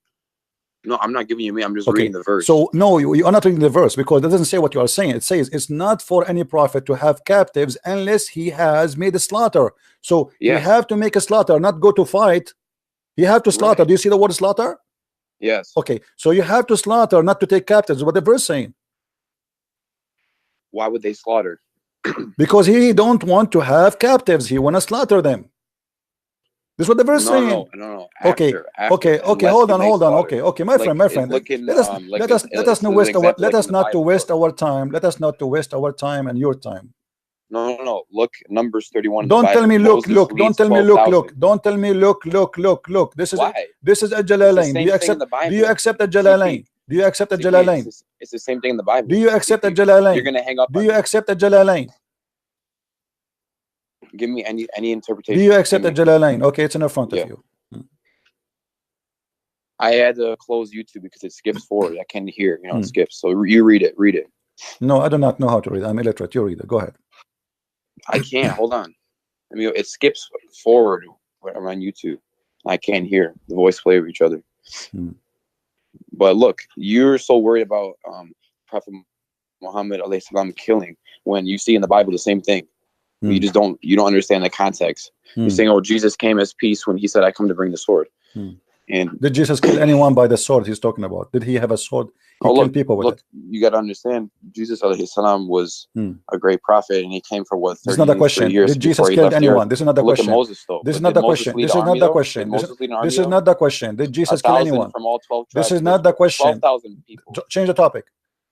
[SPEAKER 4] No, I'm not giving you me. I'm just
[SPEAKER 1] Okay,
[SPEAKER 4] reading the verse.
[SPEAKER 1] so no, you are not reading the verse because it doesn't say what you are saying. It says it's not for any prophet to have captives unless he has made a slaughter. So you
[SPEAKER 4] Yes.
[SPEAKER 1] have to make a slaughter, not go to fight. You have to slaughter.
[SPEAKER 4] Right.
[SPEAKER 1] Do you see the word slaughter?
[SPEAKER 4] Yes.
[SPEAKER 1] Okay, so you have to slaughter, not to take captives. What the verse saying?
[SPEAKER 4] Why would they slaughter?
[SPEAKER 1] Because he don't want to have captives. He want to slaughter them. This is what the verse saying.
[SPEAKER 4] No.
[SPEAKER 1] Okay,
[SPEAKER 4] After,
[SPEAKER 1] okay,
[SPEAKER 4] unless
[SPEAKER 1] hold
[SPEAKER 4] you
[SPEAKER 1] on,
[SPEAKER 4] make
[SPEAKER 1] hold on.
[SPEAKER 4] slaughter.
[SPEAKER 1] Okay, my
[SPEAKER 4] Like,
[SPEAKER 1] friend, my
[SPEAKER 4] if
[SPEAKER 1] friend.
[SPEAKER 4] look in,
[SPEAKER 1] Let us
[SPEAKER 4] like
[SPEAKER 1] let
[SPEAKER 4] in-
[SPEAKER 1] us let us not
[SPEAKER 4] this is
[SPEAKER 1] waste
[SPEAKER 4] an
[SPEAKER 1] our
[SPEAKER 4] example,
[SPEAKER 1] let
[SPEAKER 4] like
[SPEAKER 1] us
[SPEAKER 4] in the
[SPEAKER 1] not to
[SPEAKER 4] Bible.
[SPEAKER 1] waste our time. Let us not to waste our time and your time.
[SPEAKER 4] No. Look, Numbers 31.
[SPEAKER 1] Don't tell me look.
[SPEAKER 4] Moses
[SPEAKER 1] Don't
[SPEAKER 4] leads
[SPEAKER 1] tell me
[SPEAKER 4] 12,000.
[SPEAKER 1] Don't tell me look. This is
[SPEAKER 4] Why?
[SPEAKER 1] this is a
[SPEAKER 4] It's the
[SPEAKER 1] Jalalain.
[SPEAKER 4] same thing in the Bible.
[SPEAKER 1] Do you accept a
[SPEAKER 4] CP.
[SPEAKER 1] Jalalain? Do you accept a
[SPEAKER 4] CP,
[SPEAKER 1] Jalalain?
[SPEAKER 4] It's the same thing in the Bible.
[SPEAKER 1] Do you accept a
[SPEAKER 4] CP.
[SPEAKER 1] Jalalain?
[SPEAKER 4] You're gonna hang up.
[SPEAKER 1] Do
[SPEAKER 4] on
[SPEAKER 1] you
[SPEAKER 4] me.
[SPEAKER 1] accept a Jalalain?
[SPEAKER 4] Give me any interpretation.
[SPEAKER 1] Do you accept a
[SPEAKER 4] Give me.
[SPEAKER 1] Jalalain? Okay, it's in front
[SPEAKER 4] Yeah.
[SPEAKER 1] of you.
[SPEAKER 4] I had to close YouTube because it skips forward. I can't hear. You know, it
[SPEAKER 1] Hmm.
[SPEAKER 4] skips. So you read it. Read it.
[SPEAKER 1] No, I do not know how to read. I'm illiterate. You read it. Go ahead.
[SPEAKER 4] I can't. Hold on. I mean, it skips forward when I'm on YouTube. I can't hear the voice play of each other.
[SPEAKER 1] Hmm.
[SPEAKER 4] But look, you're so worried about Prophet Muhammad alayhi salam killing when you see in the Bible the same thing.
[SPEAKER 1] Hmm.
[SPEAKER 4] You don't understand the context.
[SPEAKER 1] Hmm.
[SPEAKER 4] You're saying, "Oh, Jesus came as peace when he said, I come to bring the sword."
[SPEAKER 1] Hmm.
[SPEAKER 4] And
[SPEAKER 1] Did Jesus kill anyone by the sword he's talking about? Did he have a sword? He killed people with
[SPEAKER 4] look,
[SPEAKER 1] it.
[SPEAKER 4] you got to understand, Jesus alayhi salam was
[SPEAKER 1] Hmm.
[SPEAKER 4] a great prophet, and he came for what?
[SPEAKER 1] This is not a question.
[SPEAKER 4] years
[SPEAKER 1] Did Jesus
[SPEAKER 4] before he
[SPEAKER 1] kill
[SPEAKER 4] left the
[SPEAKER 1] anyone?
[SPEAKER 4] earth.
[SPEAKER 1] This is not the
[SPEAKER 4] Look
[SPEAKER 1] question.
[SPEAKER 4] at Moses, though.
[SPEAKER 1] This is
[SPEAKER 4] But
[SPEAKER 1] not
[SPEAKER 4] did
[SPEAKER 1] the
[SPEAKER 4] Moses
[SPEAKER 1] question.
[SPEAKER 4] lead
[SPEAKER 1] This
[SPEAKER 4] an
[SPEAKER 1] is not
[SPEAKER 4] army,
[SPEAKER 1] the
[SPEAKER 4] though?
[SPEAKER 1] question.
[SPEAKER 4] Did
[SPEAKER 1] This
[SPEAKER 4] Moses lead an army,
[SPEAKER 1] is
[SPEAKER 4] though?
[SPEAKER 1] not the question. Did Jesus kill
[SPEAKER 4] 1,000
[SPEAKER 1] anyone?
[SPEAKER 4] from all 12
[SPEAKER 1] This
[SPEAKER 4] tribes
[SPEAKER 1] is not the question.
[SPEAKER 4] 12,000 people.
[SPEAKER 1] Change the topic.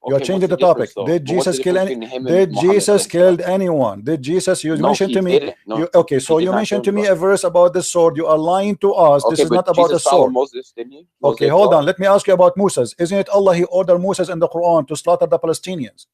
[SPEAKER 1] You are
[SPEAKER 4] Okay,
[SPEAKER 1] changing
[SPEAKER 4] what's
[SPEAKER 1] the topic.
[SPEAKER 4] difference, though?
[SPEAKER 1] Did
[SPEAKER 4] But what's
[SPEAKER 1] Jesus
[SPEAKER 4] the
[SPEAKER 1] kill
[SPEAKER 4] difference
[SPEAKER 1] any?
[SPEAKER 4] between him and
[SPEAKER 1] Did
[SPEAKER 4] Muhammad,
[SPEAKER 1] Jesus
[SPEAKER 4] alayhi
[SPEAKER 1] killed
[SPEAKER 4] salam?
[SPEAKER 1] anyone? Did Jesus? You
[SPEAKER 4] No,
[SPEAKER 1] mentioned
[SPEAKER 4] he
[SPEAKER 1] to me.
[SPEAKER 4] didn't. No,
[SPEAKER 1] Okay, so
[SPEAKER 4] he did
[SPEAKER 1] you
[SPEAKER 4] not
[SPEAKER 1] mentioned
[SPEAKER 4] kill
[SPEAKER 1] to me
[SPEAKER 4] anyone.
[SPEAKER 1] a verse about the sword. You are lying to us. This
[SPEAKER 4] Okay,
[SPEAKER 1] is
[SPEAKER 4] but
[SPEAKER 1] not about the
[SPEAKER 4] Jesus followed
[SPEAKER 1] sword.
[SPEAKER 4] Moses, didn't he?
[SPEAKER 1] Okay,
[SPEAKER 4] Mosaic
[SPEAKER 1] hold
[SPEAKER 4] law?
[SPEAKER 1] on. Let me ask you about Moses. Isn't it Allah? He ordered Moses in the Quran to slaughter the Palestinians.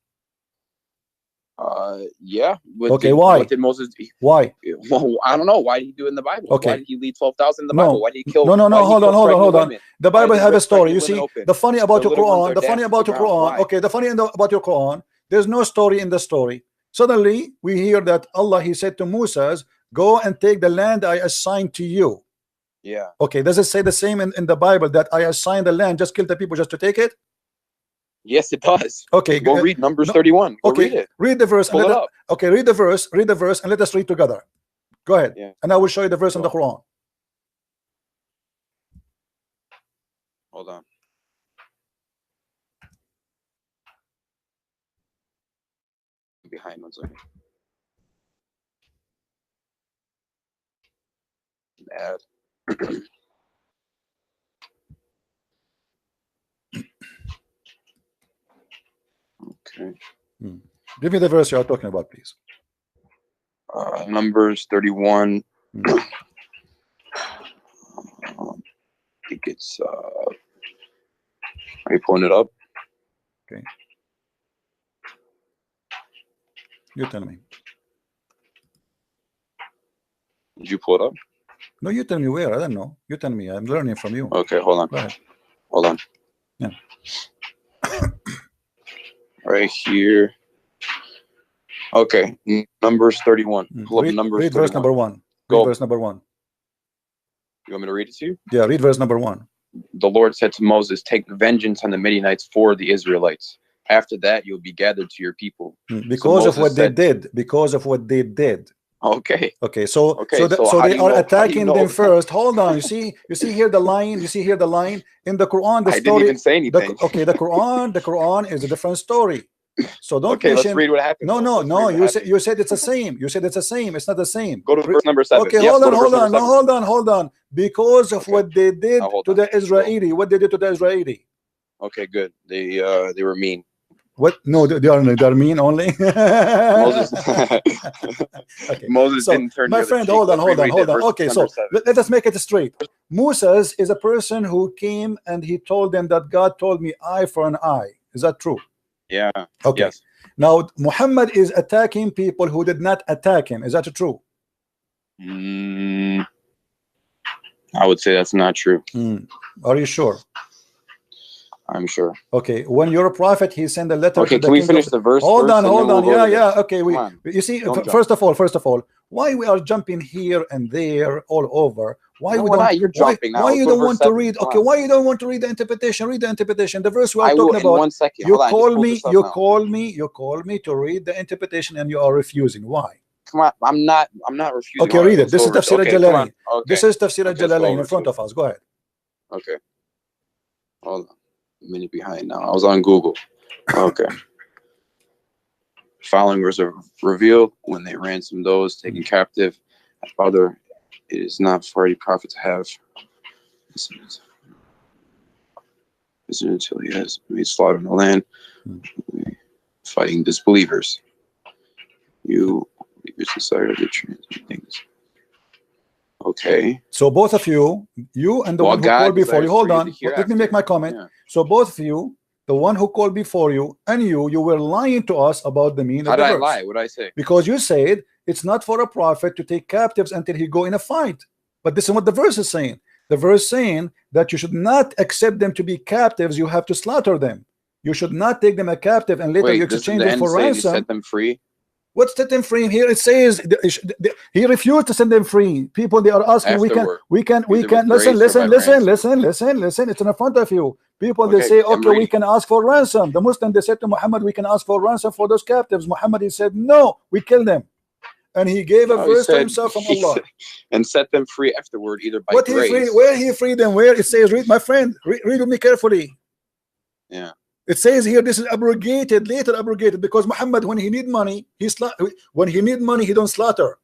[SPEAKER 4] Yeah.
[SPEAKER 1] Okay, why?
[SPEAKER 4] What did Moses?
[SPEAKER 1] Why?
[SPEAKER 4] Well, I don't know. Why did he do it in the Bible?
[SPEAKER 1] Okay.
[SPEAKER 4] Why did he lead 12,000 in the
[SPEAKER 1] No.
[SPEAKER 4] Bible? Why did he kill?
[SPEAKER 1] No,
[SPEAKER 4] why did he
[SPEAKER 1] hold
[SPEAKER 4] kill
[SPEAKER 1] on.
[SPEAKER 4] pregnant women?
[SPEAKER 1] The
[SPEAKER 4] Why
[SPEAKER 1] Bible
[SPEAKER 4] did he
[SPEAKER 1] have a
[SPEAKER 4] rip
[SPEAKER 1] story.
[SPEAKER 4] pregnant
[SPEAKER 1] You
[SPEAKER 4] women
[SPEAKER 1] see,
[SPEAKER 4] open?
[SPEAKER 1] the funny about
[SPEAKER 4] The
[SPEAKER 1] your
[SPEAKER 4] little ones
[SPEAKER 1] Quran,
[SPEAKER 4] are
[SPEAKER 1] the funny
[SPEAKER 4] dashed to
[SPEAKER 1] about
[SPEAKER 4] the
[SPEAKER 1] your
[SPEAKER 4] ground.
[SPEAKER 1] Quran.
[SPEAKER 4] Why?
[SPEAKER 1] Okay, the funny about your Quran. There's no story in the story. Suddenly, we hear that Allah, He said to Moses, "Go and take the land I assigned to you."
[SPEAKER 4] Yeah.
[SPEAKER 1] Okay, does it say the same in the Bible that I assigned the land, just kill the people just to take it?
[SPEAKER 4] Yes, it does.
[SPEAKER 1] Okay,
[SPEAKER 4] Go read Numbers
[SPEAKER 1] no,
[SPEAKER 4] 31. Go
[SPEAKER 1] okay,
[SPEAKER 4] read it.
[SPEAKER 1] read the verse.
[SPEAKER 4] Pull
[SPEAKER 1] And
[SPEAKER 4] it
[SPEAKER 1] let
[SPEAKER 4] up.
[SPEAKER 1] okay, read the verse, and let us read together. Go ahead,
[SPEAKER 4] Yeah.
[SPEAKER 1] and I will show you the verse in the Quran.
[SPEAKER 4] Hold on. Behind one second. Add. Okay.
[SPEAKER 1] Give me the verse you are talking about, please.
[SPEAKER 4] Numbers 31.
[SPEAKER 1] Hmm.
[SPEAKER 4] I think it's. Are you pulling it up?
[SPEAKER 1] Okay. You tell me.
[SPEAKER 4] Did you pull it up?
[SPEAKER 1] No, you tell me where. I don't know. You tell me. I'm learning from you.
[SPEAKER 4] Okay, hold on.
[SPEAKER 1] Go ahead.
[SPEAKER 4] Hold on.
[SPEAKER 1] Yeah.
[SPEAKER 4] Right here. Okay, Numbers 31. Pull up Numbers
[SPEAKER 1] read
[SPEAKER 4] 31.
[SPEAKER 1] verse number 1.
[SPEAKER 4] Go.
[SPEAKER 1] Read verse number 1.
[SPEAKER 4] You want me to read it to you?
[SPEAKER 1] Yeah, read verse number 1.
[SPEAKER 4] The Lord said to Moses, "Take vengeance on the Midianites for the Israelites. After that, you'll be gathered to your people."
[SPEAKER 1] Because
[SPEAKER 4] So
[SPEAKER 1] of what
[SPEAKER 4] Moses
[SPEAKER 1] they
[SPEAKER 4] said-
[SPEAKER 1] did. Because of what they did.
[SPEAKER 4] Okay.
[SPEAKER 1] Okay, so
[SPEAKER 4] Okay,
[SPEAKER 1] so
[SPEAKER 4] how
[SPEAKER 1] they
[SPEAKER 4] do you
[SPEAKER 1] are
[SPEAKER 4] know- how do you
[SPEAKER 1] attacking
[SPEAKER 4] know?
[SPEAKER 1] them first. Hold on, you see here the line. You see here the line in the Quran. The
[SPEAKER 4] I
[SPEAKER 1] story.
[SPEAKER 4] didn't even say anything.
[SPEAKER 1] The Quran is a different story. So don't
[SPEAKER 4] Okay, let's
[SPEAKER 1] mention.
[SPEAKER 4] read what happened.
[SPEAKER 1] No,
[SPEAKER 4] Let's read
[SPEAKER 1] no.
[SPEAKER 4] what
[SPEAKER 1] You
[SPEAKER 4] happened.
[SPEAKER 1] said it's the same. You said it's the same. It's not the same.
[SPEAKER 4] Go to verse number 7.
[SPEAKER 1] Okay,
[SPEAKER 4] Yes,
[SPEAKER 1] hold
[SPEAKER 4] go to verse
[SPEAKER 1] on.
[SPEAKER 4] number
[SPEAKER 1] No,
[SPEAKER 4] 7.
[SPEAKER 1] hold on. Because of
[SPEAKER 4] Okay.
[SPEAKER 1] what they did
[SPEAKER 4] Now, hold
[SPEAKER 1] to
[SPEAKER 4] on.
[SPEAKER 1] the Israeli. What they did to the Israeli.
[SPEAKER 4] Okay, good. They were mean.
[SPEAKER 1] What? No, they are mean only.
[SPEAKER 4] Moses.
[SPEAKER 1] Okay.
[SPEAKER 4] Moses
[SPEAKER 1] So,
[SPEAKER 4] didn't turn.
[SPEAKER 1] my
[SPEAKER 4] the other
[SPEAKER 1] friend,
[SPEAKER 4] cheek.
[SPEAKER 1] hold on.
[SPEAKER 4] Let's reread it. Verse
[SPEAKER 1] Okay,
[SPEAKER 4] number
[SPEAKER 1] so
[SPEAKER 4] 7.
[SPEAKER 1] let us make it straight. Moses is a person who came and he told them that God told me eye for an eye. Is that true?
[SPEAKER 4] Yeah.
[SPEAKER 1] Okay.
[SPEAKER 4] Yes.
[SPEAKER 1] Now Muhammad is attacking people who did not attack him. Is that true?
[SPEAKER 4] I would say that's not true.
[SPEAKER 1] Are you sure?
[SPEAKER 4] I'm sure.
[SPEAKER 1] Okay, when you're a prophet, he sent a letter
[SPEAKER 4] Okay,
[SPEAKER 1] to the
[SPEAKER 4] can we
[SPEAKER 1] king
[SPEAKER 4] finish
[SPEAKER 1] of...
[SPEAKER 4] the verse?
[SPEAKER 1] Hold
[SPEAKER 4] first,
[SPEAKER 1] on.
[SPEAKER 4] We'll go to
[SPEAKER 1] Yeah.
[SPEAKER 4] this?
[SPEAKER 1] Okay,
[SPEAKER 4] Come on.
[SPEAKER 1] you see,
[SPEAKER 4] Don't jump.
[SPEAKER 1] first of all, why we are jumping here and there all over? Why
[SPEAKER 4] No,
[SPEAKER 1] we
[SPEAKER 4] we're
[SPEAKER 1] don't?
[SPEAKER 4] not. You're jumping now.
[SPEAKER 1] Why
[SPEAKER 4] Let's
[SPEAKER 1] you
[SPEAKER 4] go to
[SPEAKER 1] don't
[SPEAKER 4] verse
[SPEAKER 1] want to
[SPEAKER 4] 7.
[SPEAKER 1] read?
[SPEAKER 4] Come
[SPEAKER 1] Okay,
[SPEAKER 4] on.
[SPEAKER 1] why you don't want to read the interpretation? Read the interpretation. The verse we are
[SPEAKER 4] I will
[SPEAKER 1] talking
[SPEAKER 4] in
[SPEAKER 1] about.
[SPEAKER 4] 1 second.
[SPEAKER 1] You
[SPEAKER 4] Hold on,
[SPEAKER 1] call
[SPEAKER 4] just pull
[SPEAKER 1] me.
[SPEAKER 4] this up
[SPEAKER 1] You
[SPEAKER 4] now.
[SPEAKER 1] call me to read the interpretation, and you are refusing. Why?
[SPEAKER 4] Come on. I'm not refusing.
[SPEAKER 1] Okay,
[SPEAKER 4] Hold on,
[SPEAKER 1] read it.
[SPEAKER 4] let's
[SPEAKER 1] This
[SPEAKER 4] go
[SPEAKER 1] is
[SPEAKER 4] over
[SPEAKER 1] Tafsir
[SPEAKER 4] to- okay, come
[SPEAKER 1] al-Jalalain.
[SPEAKER 4] on. Okay.
[SPEAKER 1] This is Tafsir
[SPEAKER 4] Okay, let's go
[SPEAKER 1] al-Jalalain
[SPEAKER 4] over
[SPEAKER 1] in front
[SPEAKER 4] to
[SPEAKER 1] of us. Go ahead.
[SPEAKER 4] Okay. Hold on. A minute behind now. I was on Google. Okay. Following was revealed when they ransomed those taken captive. Father, it is not for a prophet to have until he has made slaughter in the land, fighting disbelievers. You desire the things. Okay.
[SPEAKER 1] So both of you and the
[SPEAKER 4] Well,
[SPEAKER 1] one who
[SPEAKER 4] God
[SPEAKER 1] called before you.
[SPEAKER 4] desires
[SPEAKER 1] Hold
[SPEAKER 4] for you
[SPEAKER 1] on.
[SPEAKER 4] to hear
[SPEAKER 1] Let me make
[SPEAKER 4] after.
[SPEAKER 1] my comment.
[SPEAKER 4] Yeah.
[SPEAKER 1] So both of you, the one who called before you and you were lying to us about the meaning
[SPEAKER 4] How
[SPEAKER 1] of
[SPEAKER 4] did
[SPEAKER 1] the
[SPEAKER 4] I
[SPEAKER 1] verse.
[SPEAKER 4] lie? What did I say?
[SPEAKER 1] Because you said it's not for a prophet to take captives until he go in a fight. But this is what the verse is saying. The verse saying that you should not accept them to be captives. You have to slaughter them. You should not take them a captive and later you
[SPEAKER 4] Wait, does
[SPEAKER 1] exchange
[SPEAKER 4] the
[SPEAKER 1] them
[SPEAKER 4] end
[SPEAKER 1] for
[SPEAKER 4] say to
[SPEAKER 1] ransom.
[SPEAKER 4] set them free?
[SPEAKER 1] What's set them free here? It says he refused to set them free. People, they are asking,
[SPEAKER 4] Afterward.
[SPEAKER 1] we can
[SPEAKER 4] Is it with
[SPEAKER 1] listen.
[SPEAKER 4] grace or by
[SPEAKER 1] Listen. It's in front of you. People, they
[SPEAKER 4] Okay,
[SPEAKER 1] say,
[SPEAKER 4] I'm
[SPEAKER 1] okay, we
[SPEAKER 4] reading.
[SPEAKER 1] can ask for ransom. The Muslim, they said to Muhammad, we can ask for ransom for those captives. Muhammad, he said, no, we kill them. And he gave a
[SPEAKER 4] No, he
[SPEAKER 1] verse to
[SPEAKER 4] said-
[SPEAKER 1] himself from
[SPEAKER 4] he
[SPEAKER 1] Allah.
[SPEAKER 4] said- and set them free afterward, either by
[SPEAKER 1] What
[SPEAKER 4] grace.
[SPEAKER 1] he freed? Where he freed them? Where it says, read, my friend, read with me carefully.
[SPEAKER 4] Yeah.
[SPEAKER 1] It says here this is abrogated, later abrogated, because Muhammad, when he need money, he don't slaughter,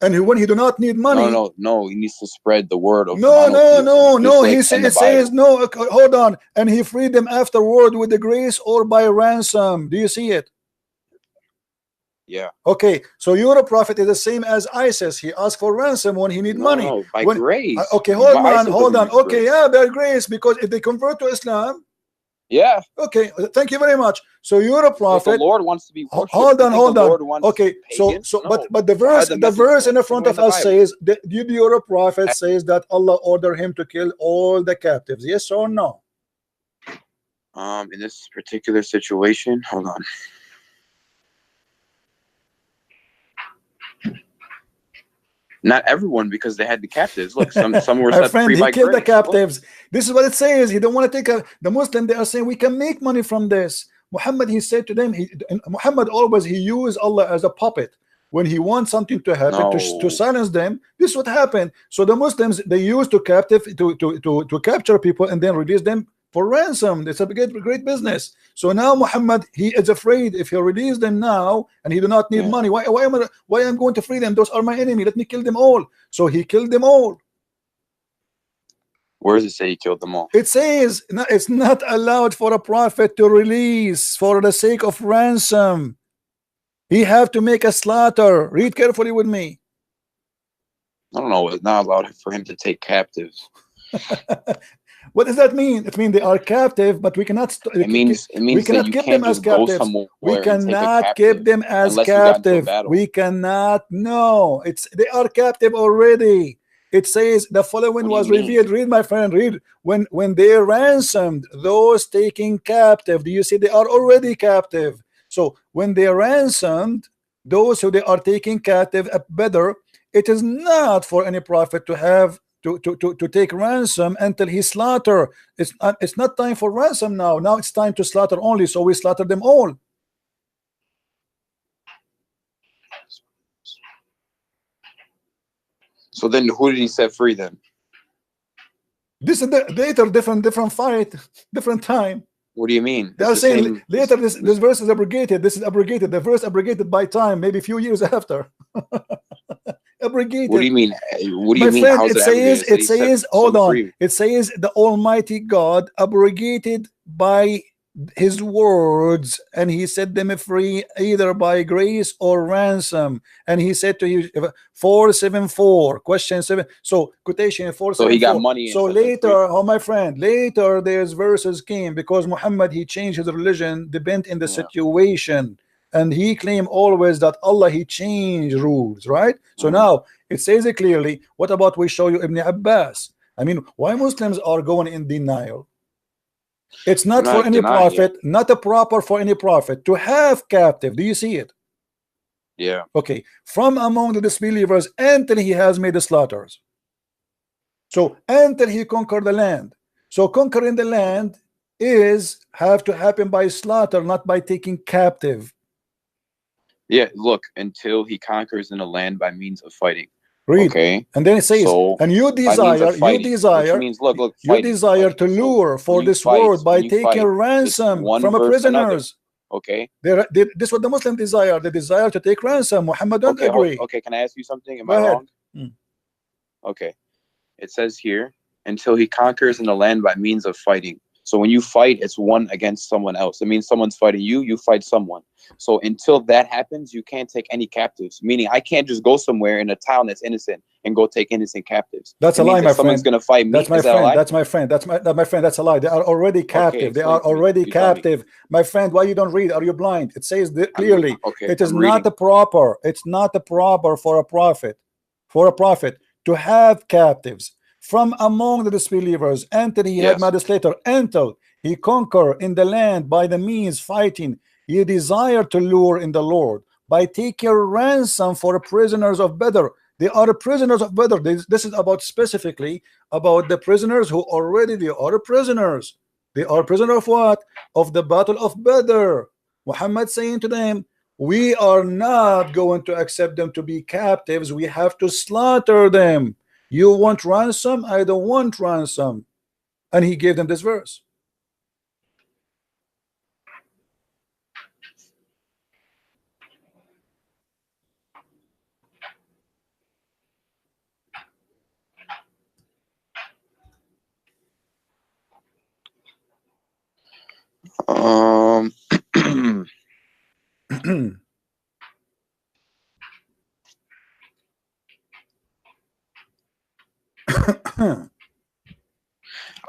[SPEAKER 1] and when he do not need money,
[SPEAKER 4] No. He needs to spread the word of
[SPEAKER 1] no.
[SPEAKER 4] monotheism, just like
[SPEAKER 1] He
[SPEAKER 4] in the
[SPEAKER 1] says
[SPEAKER 4] Bible.
[SPEAKER 1] no. Hold on, and he freed them afterward with the grace or by ransom. Do you see it?
[SPEAKER 4] Yeah.
[SPEAKER 1] Okay, so your prophet is the same as ISIS. He asked for ransom when he need money.
[SPEAKER 4] No, by
[SPEAKER 1] When-
[SPEAKER 4] grace.
[SPEAKER 1] Okay, hold
[SPEAKER 4] ISIS
[SPEAKER 1] on.
[SPEAKER 4] doesn't need
[SPEAKER 1] Okay,
[SPEAKER 4] grace.
[SPEAKER 1] yeah, by grace, because if they convert to Islam,
[SPEAKER 4] Yeah.
[SPEAKER 1] Okay, thank you very much. So you're a
[SPEAKER 4] So if the
[SPEAKER 1] prophet.
[SPEAKER 4] Lord wants to be worshipped,
[SPEAKER 1] Hold
[SPEAKER 4] you
[SPEAKER 1] on,
[SPEAKER 4] think
[SPEAKER 1] hold
[SPEAKER 4] the
[SPEAKER 1] on.
[SPEAKER 4] Lord wants
[SPEAKER 1] Okay,
[SPEAKER 4] pagans?
[SPEAKER 1] so
[SPEAKER 4] No.
[SPEAKER 1] but the
[SPEAKER 4] So how
[SPEAKER 1] verse
[SPEAKER 4] did
[SPEAKER 1] the
[SPEAKER 4] message
[SPEAKER 1] verse in
[SPEAKER 4] go?
[SPEAKER 1] the front
[SPEAKER 4] Show me
[SPEAKER 1] of
[SPEAKER 4] in the
[SPEAKER 1] us
[SPEAKER 4] Bible.
[SPEAKER 1] says that you're a prophet says that Allah ordered him to kill all the captives. Yes or no?
[SPEAKER 4] In this particular situation, hold on. Not everyone, because they had the captives. Look, some were
[SPEAKER 1] My
[SPEAKER 4] set
[SPEAKER 1] friend,
[SPEAKER 4] free
[SPEAKER 1] he
[SPEAKER 4] by
[SPEAKER 1] killed the
[SPEAKER 4] grace. Look.
[SPEAKER 1] captives. This is what it says. He don't want to take the Muslim. They are saying we can make money from this. Muhammad, he said to them, Muhammad always he used Allah as a puppet. When he wants something to happen to
[SPEAKER 4] No.
[SPEAKER 1] silence them, this is what happened. So the Muslims, they used to capture people and then release them for ransom. It's a great business. So now Muhammad, he is afraid if he release them now and he do not need
[SPEAKER 4] Yeah.
[SPEAKER 1] money. Why am I going to free them? Those are my enemy. Let me kill them all. So he killed them all.
[SPEAKER 4] Where does it say he killed them all?
[SPEAKER 1] It says it's not allowed for a prophet to release for the sake of ransom. He have to make a slaughter. Read carefully with me.
[SPEAKER 4] I don't know. It's not allowed for him to take captives.
[SPEAKER 1] What does that mean? It means they are captive, but we cannot.
[SPEAKER 4] It means
[SPEAKER 1] we
[SPEAKER 4] that
[SPEAKER 1] cannot
[SPEAKER 4] you
[SPEAKER 1] keep
[SPEAKER 4] can't
[SPEAKER 1] them as
[SPEAKER 4] just go
[SPEAKER 1] captives.
[SPEAKER 4] somewhere
[SPEAKER 1] We
[SPEAKER 4] and take a
[SPEAKER 1] cannot keep
[SPEAKER 4] captive
[SPEAKER 1] them as
[SPEAKER 4] unless you got into a
[SPEAKER 1] captive.
[SPEAKER 4] battle.
[SPEAKER 1] We cannot. No, they are captive already. It says the following
[SPEAKER 4] What do you
[SPEAKER 1] was
[SPEAKER 4] mean?
[SPEAKER 1] revealed. Read, my friend. Read. When they ransomed those taken captive. Do you see they are already captive? So when they ransomed those who they are taking captive at Badr, it is not for any prophet to have to take ransom until he slaughter. It's not time for ransom now. Now it's time to slaughter only. So we slaughter them all.
[SPEAKER 4] So then who did he set free then?
[SPEAKER 1] This is later different fight, different time.
[SPEAKER 4] What do you mean?
[SPEAKER 1] They
[SPEAKER 4] It's
[SPEAKER 1] are
[SPEAKER 4] the
[SPEAKER 1] saying
[SPEAKER 4] same-
[SPEAKER 1] later this verse is abrogated. This is abrogated. The verse abrogated by time, maybe a few years after. Abrogated.
[SPEAKER 4] What do you mean? What do you
[SPEAKER 1] My
[SPEAKER 4] mean?
[SPEAKER 1] friend,
[SPEAKER 4] How's
[SPEAKER 1] it
[SPEAKER 4] abrogated?
[SPEAKER 1] says,
[SPEAKER 4] He set
[SPEAKER 1] hold
[SPEAKER 4] some
[SPEAKER 1] on.
[SPEAKER 4] free.
[SPEAKER 1] It says the Almighty God abrogated by his words, and he set them free either by grace or ransom. And he said to you, 474, question 7. So quotation 474.
[SPEAKER 4] So he got money and
[SPEAKER 1] So
[SPEAKER 4] set them free.
[SPEAKER 1] later, oh my friend, later there's verses came because Muhammad he changed his religion, depend in the
[SPEAKER 4] Yeah.
[SPEAKER 1] situation. And he claimed always that Allah he changed rules, right? So
[SPEAKER 4] Mhm.
[SPEAKER 1] now it says it clearly. What about we show you Ibn Abbas? I mean, why Muslims are going in denial? It's not
[SPEAKER 4] I'm
[SPEAKER 1] for
[SPEAKER 4] not
[SPEAKER 1] any
[SPEAKER 4] denying
[SPEAKER 1] prophet, not a proper for any prophet to have captive. Do you see it?
[SPEAKER 4] Yeah.
[SPEAKER 1] Okay, from among the disbelievers until he has made the slaughters. So until he conquered the land. So conquering the land is have to happen by slaughter, not by taking captive.
[SPEAKER 4] Yeah. Look, until he conquers in the land by means of fighting.
[SPEAKER 1] Read.
[SPEAKER 4] Okay.
[SPEAKER 1] And then it says,
[SPEAKER 4] So,
[SPEAKER 1] and you
[SPEAKER 4] by means
[SPEAKER 1] desire,
[SPEAKER 4] of fighting, which means look,
[SPEAKER 1] you
[SPEAKER 4] fighting,
[SPEAKER 1] desire to
[SPEAKER 4] fighting. So
[SPEAKER 1] lure for
[SPEAKER 4] when you
[SPEAKER 1] this
[SPEAKER 4] fight-
[SPEAKER 1] world by
[SPEAKER 4] when you
[SPEAKER 1] taking
[SPEAKER 4] fight,
[SPEAKER 1] ransom
[SPEAKER 4] it's one
[SPEAKER 1] from a
[SPEAKER 4] versus another.
[SPEAKER 1] prisoners.
[SPEAKER 4] Okay.
[SPEAKER 1] This is what the Muslim desire. They desire to take ransom. Muhammad don't
[SPEAKER 4] Okay.
[SPEAKER 1] agree.
[SPEAKER 4] Okay. Can I ask you something? Am
[SPEAKER 1] Go
[SPEAKER 4] I
[SPEAKER 1] ahead.
[SPEAKER 4] wrong?
[SPEAKER 1] Mm.
[SPEAKER 4] Okay. It says here, until he conquers in the land by means of fighting. So when you fight, it's one against someone else. It means someone's fighting you, you fight someone. So until that happens, you can't take any captives. Meaning I can't just go somewhere in a town that's innocent and go take innocent captives.
[SPEAKER 1] That's
[SPEAKER 4] It
[SPEAKER 1] a lie,
[SPEAKER 4] means
[SPEAKER 1] my
[SPEAKER 4] if someone's
[SPEAKER 1] friend.
[SPEAKER 4] gonna fight me,
[SPEAKER 1] That's my
[SPEAKER 4] is that a
[SPEAKER 1] friend.
[SPEAKER 4] lie?
[SPEAKER 1] That's my friend. That's my friend. That's a lie. They are already captive. They
[SPEAKER 4] explain
[SPEAKER 1] are
[SPEAKER 4] to me.
[SPEAKER 1] already
[SPEAKER 4] You tell me.
[SPEAKER 1] captive. My friend, why you don't read? Are you blind? It says clearly.
[SPEAKER 4] Okay,
[SPEAKER 1] It is
[SPEAKER 4] I'm
[SPEAKER 1] not
[SPEAKER 4] reading.
[SPEAKER 1] a proper. It's not a proper for a prophet to have captives from among the disbelievers until he had
[SPEAKER 4] Yes.
[SPEAKER 1] made slater, until he conquer in the land by the means fighting. He desire to lure in the Lord by taking ransom for prisoners of Badr. They are prisoners of Badr. This is about specifically about the prisoners who already they are prisoners. They are prisoner of what? Of the battle of Badr. Muhammad saying to them, we are not going to accept them to be captives. We have to slaughter them. You want ransom? I don't want ransom. And he gave them this verse.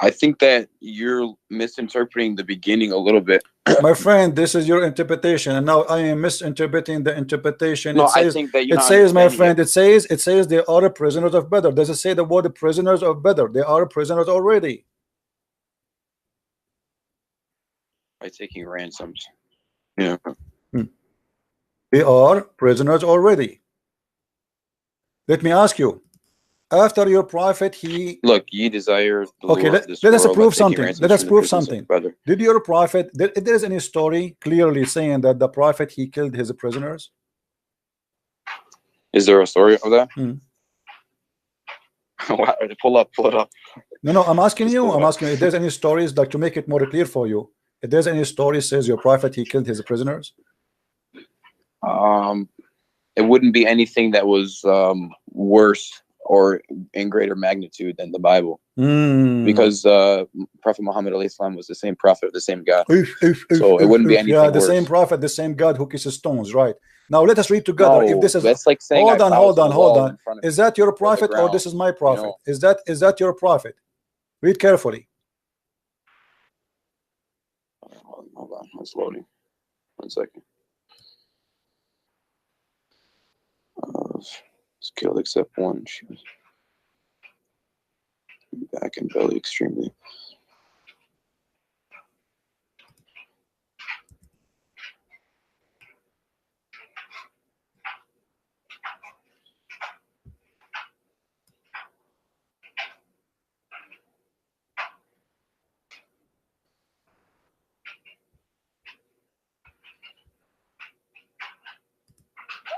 [SPEAKER 4] I think that you're misinterpreting the beginning a little bit.
[SPEAKER 1] My friend, this is your interpretation, and now I am misinterpreting the interpretation.
[SPEAKER 4] No,
[SPEAKER 1] It says,
[SPEAKER 4] I think that you're
[SPEAKER 1] it
[SPEAKER 4] not
[SPEAKER 1] says, my
[SPEAKER 4] understanding
[SPEAKER 1] friend, it says they are prisoners of Badr. Does it say the word prisoners of Badr? They are prisoners already.
[SPEAKER 4] by taking ransoms. Yeah.
[SPEAKER 1] They are prisoners already. Let me ask you, after your prophet, he
[SPEAKER 4] Look, ye desire the
[SPEAKER 1] okay.
[SPEAKER 4] lure of this
[SPEAKER 1] Let us
[SPEAKER 4] world by
[SPEAKER 1] prove
[SPEAKER 4] taking
[SPEAKER 1] something.
[SPEAKER 4] ransoms
[SPEAKER 1] Let us
[SPEAKER 4] from the
[SPEAKER 1] prove
[SPEAKER 4] prisons of
[SPEAKER 1] something.
[SPEAKER 4] Badr.
[SPEAKER 1] Did your prophet? There is any story clearly saying that the prophet he killed his prisoners?
[SPEAKER 4] Is there a story of that?
[SPEAKER 1] Hmm.
[SPEAKER 4] Pull it up.
[SPEAKER 1] No, I'm asking
[SPEAKER 4] Just
[SPEAKER 1] you.
[SPEAKER 4] pull it
[SPEAKER 1] I'm
[SPEAKER 4] up.
[SPEAKER 1] asking you if there's any stories like to make it more clear for you. If there's any story says your prophet he killed his prisoners.
[SPEAKER 4] It wouldn't be anything that was worse or in greater magnitude than the Bible, because Prophet Muhammad alayhi salam was the same prophet, the same God. So it wouldn't be anything
[SPEAKER 1] yeah, the
[SPEAKER 4] worse.
[SPEAKER 1] same prophet, the same God who kisses stones, right? Now let us read together.
[SPEAKER 4] No,
[SPEAKER 1] If this is
[SPEAKER 4] that's like saying
[SPEAKER 1] hold
[SPEAKER 4] I
[SPEAKER 1] on,
[SPEAKER 4] bow
[SPEAKER 1] hold
[SPEAKER 4] to
[SPEAKER 1] on,
[SPEAKER 4] the
[SPEAKER 1] hold
[SPEAKER 4] wall
[SPEAKER 1] on.
[SPEAKER 4] in front of
[SPEAKER 1] Is that your
[SPEAKER 4] or the
[SPEAKER 1] prophet or
[SPEAKER 4] ground,
[SPEAKER 1] this is my prophet?
[SPEAKER 4] know.
[SPEAKER 1] Is that your prophet? Read carefully.
[SPEAKER 4] Hold on, it's loading. 1 second. It's killed except one. She was back and belly extremely.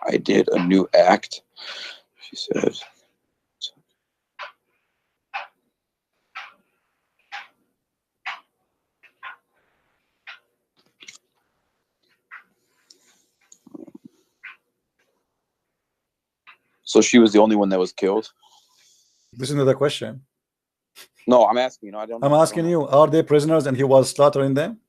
[SPEAKER 4] I did a new act, she said. So she was the only one that was killed?
[SPEAKER 1] This is another question.
[SPEAKER 4] No, I'm asking you. I don't know.
[SPEAKER 1] I'm asking you, are they prisoners and he was slaughtering them?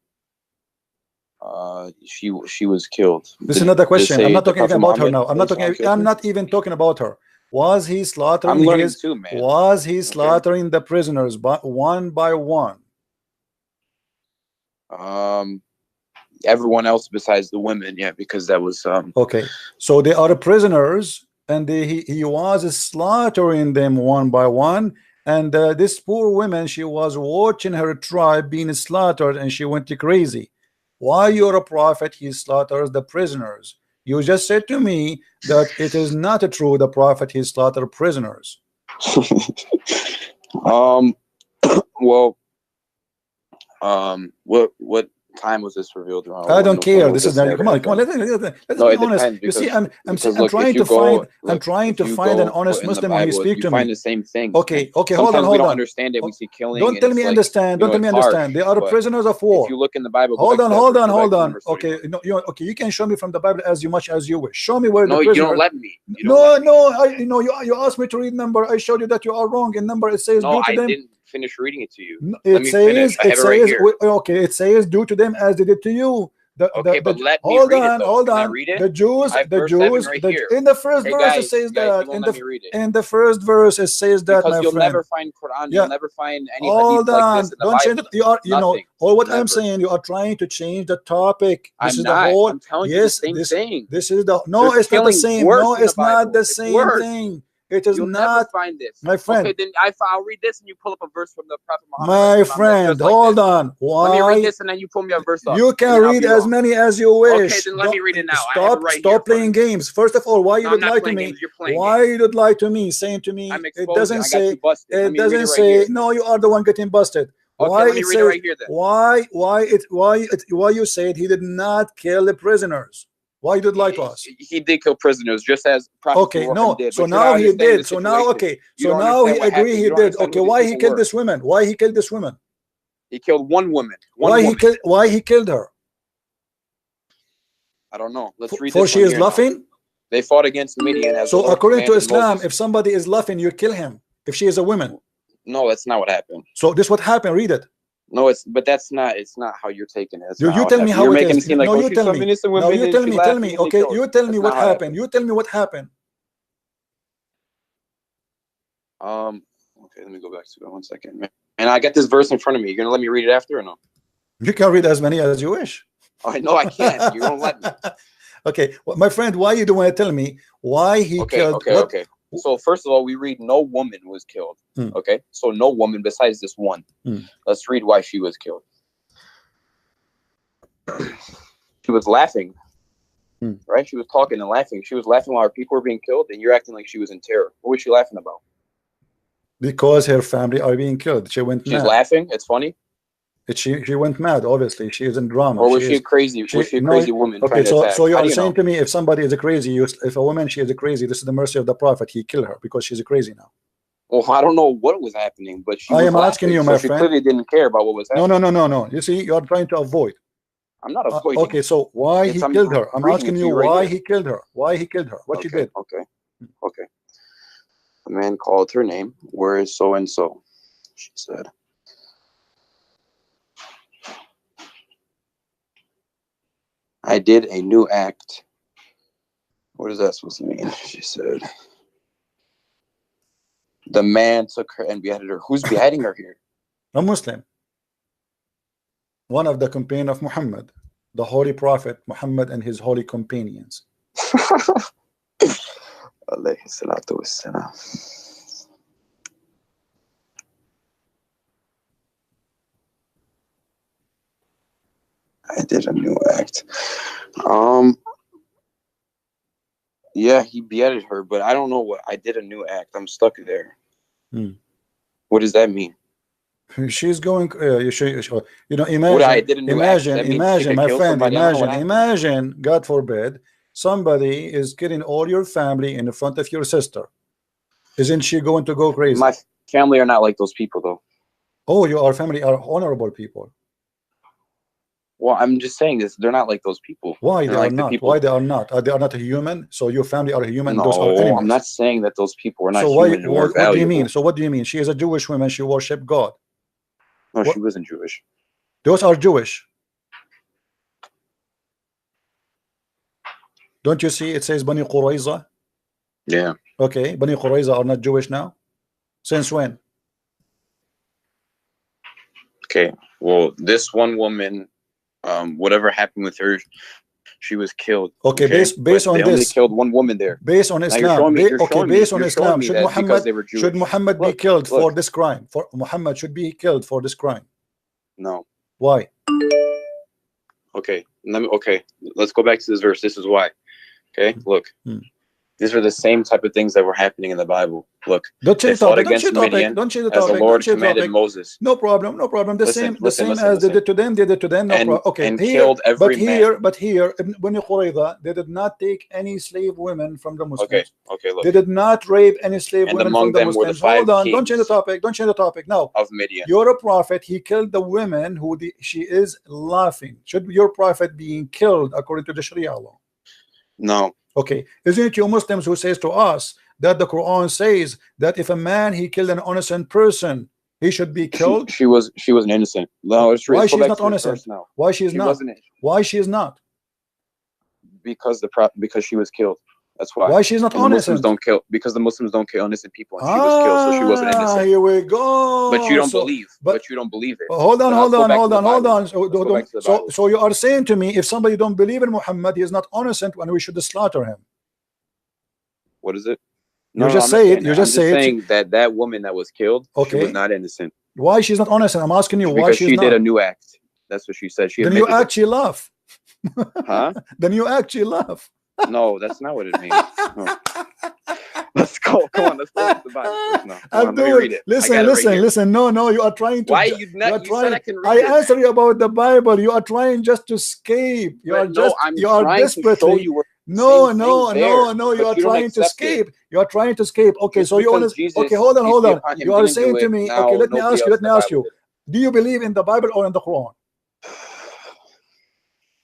[SPEAKER 4] She was killed.
[SPEAKER 1] This is another question. I'm not talking even about her now. I'm
[SPEAKER 4] not
[SPEAKER 1] not even talking about her. Was he slaughtering
[SPEAKER 4] I'm learning
[SPEAKER 1] his
[SPEAKER 4] too, man.
[SPEAKER 1] was he slaughtering the prisoners one by one?
[SPEAKER 4] Everyone else besides the women, yeah, because that was
[SPEAKER 1] okay. So they are prisoners and he was slaughtering them one by one, and this poor woman, she was watching her tribe being slaughtered and she went crazy. Why you're a prophet he slaughters the prisoners? You just said to me that it is not true the prophet he slaughtered prisoners.
[SPEAKER 4] well, what time was this revealed around?
[SPEAKER 1] I don't care. This is come on. Let's
[SPEAKER 4] no,
[SPEAKER 1] be honest. You see, I'm trying to find. I'm trying to find an honest Muslim when he speaks to me.
[SPEAKER 4] Find the same thing.
[SPEAKER 1] Okay,
[SPEAKER 4] Sometimes
[SPEAKER 1] hold on.
[SPEAKER 4] We don't understand it. We see killing.
[SPEAKER 1] Don't tell me understand. Don't tell me understand. They are prisoners of war.
[SPEAKER 4] If you look in the Bible,
[SPEAKER 1] hold on. Okay, no, okay. You can show me from the Bible as much as you wish. Show me where the prisoners.
[SPEAKER 4] No, you don't let me.
[SPEAKER 1] No. You asked me to read number. I showed you that you are wrong in number. It says
[SPEAKER 4] no,
[SPEAKER 1] due to them.
[SPEAKER 4] Didn't finish reading it to you.
[SPEAKER 1] It says due to them as they did to you.
[SPEAKER 4] But let me read it, though.
[SPEAKER 1] Hold
[SPEAKER 4] Can I
[SPEAKER 1] on.
[SPEAKER 4] read it?
[SPEAKER 1] The Jews, in the first verse it says that. In the first verse it says that,
[SPEAKER 4] because
[SPEAKER 1] my
[SPEAKER 4] you'll
[SPEAKER 1] friend.
[SPEAKER 4] never find Quran.
[SPEAKER 1] Yeah.
[SPEAKER 4] You'll never find any
[SPEAKER 1] hold
[SPEAKER 4] hadith
[SPEAKER 1] on.
[SPEAKER 4] like this in the
[SPEAKER 1] Don't
[SPEAKER 4] Bible.
[SPEAKER 1] change it. You are, all what
[SPEAKER 4] Never.
[SPEAKER 1] I'm saying, you are trying to change the topic. This
[SPEAKER 4] I'm
[SPEAKER 1] is
[SPEAKER 4] not.
[SPEAKER 1] the whole.
[SPEAKER 4] I'm telling you
[SPEAKER 1] yes,
[SPEAKER 4] the same thing.
[SPEAKER 1] This is the no.
[SPEAKER 4] They're
[SPEAKER 1] it's not the
[SPEAKER 4] killing
[SPEAKER 1] same.
[SPEAKER 4] worse
[SPEAKER 1] No,
[SPEAKER 4] in the
[SPEAKER 1] it's not
[SPEAKER 4] Bible.
[SPEAKER 1] the
[SPEAKER 4] It's
[SPEAKER 1] same
[SPEAKER 4] worse.
[SPEAKER 1] thing. It is
[SPEAKER 4] You'll
[SPEAKER 1] not,
[SPEAKER 4] never find this,
[SPEAKER 1] my friend.
[SPEAKER 4] Okay, then I'll read this, and you pull up a verse from the Prophet
[SPEAKER 1] My
[SPEAKER 4] Muhammad.
[SPEAKER 1] friend,
[SPEAKER 4] like
[SPEAKER 1] hold
[SPEAKER 4] this.
[SPEAKER 1] on. Why?
[SPEAKER 4] Let me read this, and then you pull me a verse up.
[SPEAKER 1] You can read as many as you wish.
[SPEAKER 4] Okay, then let me read it now.
[SPEAKER 1] Stop playing games. First of all, why you would lie to me? Why you would lie to me, saying to me it doesn't say. It doesn't say. No, you are the one getting busted. Why
[SPEAKER 4] let me read it right here then.
[SPEAKER 1] Why you said he did not kill the prisoners? Why did lie to us?
[SPEAKER 4] He did kill prisoners, just as Prophet Muhammad did.
[SPEAKER 1] So now he did. So now, okay. So now he agreed he did. Okay, why he killed this woman? Why he killed this woman?
[SPEAKER 4] He killed one woman.
[SPEAKER 1] Why he killed her?
[SPEAKER 4] I don't know. Let's read.
[SPEAKER 1] For she is laughing.
[SPEAKER 4] They fought against Midian.
[SPEAKER 1] So according to Islam, if somebody is laughing, you kill him. If she is a woman.
[SPEAKER 4] No, that's not what happened.
[SPEAKER 1] So this what happened. Read it.
[SPEAKER 4] No, it's not how you're taking it.
[SPEAKER 1] You tell me how it is.
[SPEAKER 4] No,
[SPEAKER 1] you tell me. No, you tell me. Okay, you tell me what happened. You tell me what happened.
[SPEAKER 4] Okay, let me go back to it 1 second. And I got this verse in front of me. You're gonna let me read it after or no?
[SPEAKER 1] You can read as many as you wish.
[SPEAKER 4] I know I can't. You don't let me.
[SPEAKER 1] Okay, well, my friend, why you don't want to tell me why he killed?
[SPEAKER 4] Okay. So first of all, we read no woman was killed. Okay, so no woman besides this one. Let's read why she was killed. She was laughing, right? She was talking and laughing. She was laughing while her people were being killed, and you're acting like she was in terror. What was she laughing about?
[SPEAKER 1] Because her family are being killed. She went mad.
[SPEAKER 4] She's laughing. It's funny.
[SPEAKER 1] She went mad. Obviously, she is in drama.
[SPEAKER 4] Or was she crazy? Was she a crazy woman?
[SPEAKER 1] Okay, so you are saying
[SPEAKER 4] know?
[SPEAKER 1] to me, if somebody is a crazy, if a woman she is a crazy, this is the mercy of the Prophet. He killed her because she's a crazy now.
[SPEAKER 4] Well, I don't know what was happening, but she
[SPEAKER 1] I
[SPEAKER 4] was
[SPEAKER 1] am
[SPEAKER 4] laughing,
[SPEAKER 1] asking you,
[SPEAKER 4] so
[SPEAKER 1] my
[SPEAKER 4] she
[SPEAKER 1] friend.
[SPEAKER 4] clearly didn't care about what was happening.
[SPEAKER 1] No. You see, you are trying to avoid.
[SPEAKER 4] I'm not avoiding.
[SPEAKER 1] Okay, so why he killed her? I'm asking you why he killed her. Why he killed her? What she did?
[SPEAKER 4] Okay. A man called her name. Where is so and so? She said. I did a new act. What is that supposed to mean? She said. The man took her and beheaded her. Who's beheading her here?
[SPEAKER 1] A Muslim. One of the companions of Muhammad, the holy prophet Muhammad and his holy companions.
[SPEAKER 4] Alayhi salatu wassalam. I did a new act. Yeah, he beheaded her, but I don't know what I did a new act. I'm stuck there. What does that mean?
[SPEAKER 1] She's going. Imagine, my friend. Imagine, God forbid, somebody is killing all your family in front of your sister. Isn't she going to go crazy?
[SPEAKER 4] My family are not like those people, though.
[SPEAKER 1] Oh, your family are honorable people.
[SPEAKER 4] Well, I'm just saying this. They're not like those people.
[SPEAKER 1] Why they are not? Why they are not? They are not a human. So your family are a human.
[SPEAKER 4] No,
[SPEAKER 1] those are animals.
[SPEAKER 4] I'm not saying that those people are not
[SPEAKER 1] so
[SPEAKER 4] human.
[SPEAKER 1] What do you mean? So what do you mean? She is a Jewish woman. She worship God.
[SPEAKER 4] No, she wasn't Jewish.
[SPEAKER 1] Those are Jewish. Don't you see? It says Bani Qurayza.
[SPEAKER 4] Yeah.
[SPEAKER 1] Okay, Bani Qurayza are not Jewish now. Since when?
[SPEAKER 4] Okay. Well, this one woman, whatever happened with her, she was killed.
[SPEAKER 1] Okay, based on
[SPEAKER 4] they
[SPEAKER 1] this,
[SPEAKER 4] only killed one woman there.
[SPEAKER 1] Based on Islam. Based on Islam, should Muhammad be killed for this crime? For Muhammad should be killed for this crime?
[SPEAKER 4] No.
[SPEAKER 1] Why?
[SPEAKER 4] Okay. Let's go back to this verse. This is why. Okay, look. These are the same type of things that were happening in the Bible. Look,
[SPEAKER 1] don't change the topic. Don't change the topic.
[SPEAKER 4] As the Lord commanded Moses.
[SPEAKER 1] No problem. The same as they did to them. They did to them. No problem. Okay,
[SPEAKER 4] and killed every man.
[SPEAKER 1] But here, Bani Qurayza, they did not take any slave women from the Muslims.
[SPEAKER 4] Okay. Look.
[SPEAKER 1] They did not rape any slave women from the Muslims.
[SPEAKER 4] Were the 5
[SPEAKER 1] Hold on. Don't change the topic. Now,
[SPEAKER 4] of Midian.
[SPEAKER 1] You're a prophet. He killed the women who she is laughing. Should your prophet being killed according to the Sharia law?
[SPEAKER 4] No.
[SPEAKER 1] Okay, isn't it you Muslims who says to us that the Quran says that if a man he killed an innocent person, he should be killed?
[SPEAKER 4] She was an innocent. No, it's
[SPEAKER 1] why she's not innocent? Why she is not? Why she is not?
[SPEAKER 4] Because she was killed. That's why.
[SPEAKER 1] Why she's not innocent?
[SPEAKER 4] Muslims don't kill because the Muslims don't kill innocent people, and she was killed, so she wasn't innocent.
[SPEAKER 1] Here we go.
[SPEAKER 4] But you don't believe. But you don't believe it.
[SPEAKER 1] Hold on. So you are saying to me, if somebody don't believe in Muhammad, he is not innocent, and we should slaughter him.
[SPEAKER 4] What is it?
[SPEAKER 1] No, you just say it.
[SPEAKER 4] I'm just saying that woman that was killed, she was not innocent.
[SPEAKER 1] Why she's not innocent? I'm asking you why she's not.
[SPEAKER 4] Because she did a new act. That's what she said.
[SPEAKER 1] Then you actually laugh.
[SPEAKER 4] Huh?
[SPEAKER 1] Then you actually laugh.
[SPEAKER 4] No, that's not what it means. No. Let's go. Come on, let's go to the Bible. No, let me read it.
[SPEAKER 1] Listen. No, you are trying to.
[SPEAKER 4] Why you not? You said I can read
[SPEAKER 1] I
[SPEAKER 4] it.
[SPEAKER 1] answer you about the Bible. You are trying just to escape. You are desperately. No. You are trying to escape. You are trying to escape. Okay, so you want to. Okay, hold on. You are saying to me. Okay, let me ask you. Do you believe in the Bible or in the Quran?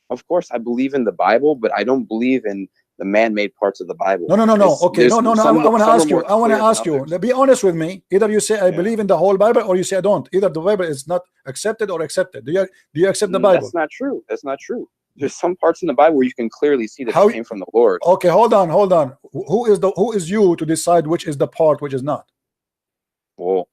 [SPEAKER 4] Of course, I believe in the Bible, but I don't believe in the man-made parts of the Bible.
[SPEAKER 1] No. Okay, no. I want to ask you. Be honest with me. Either you say I believe in the whole Bible, or you say I don't. Either the Bible is not accepted or accepted. Do you accept the Bible?
[SPEAKER 4] That's not true. There's some parts in the Bible where you can clearly see that it came from the Lord.
[SPEAKER 1] Okay, hold on. Who is you to decide which is the part which is not?
[SPEAKER 4] Well,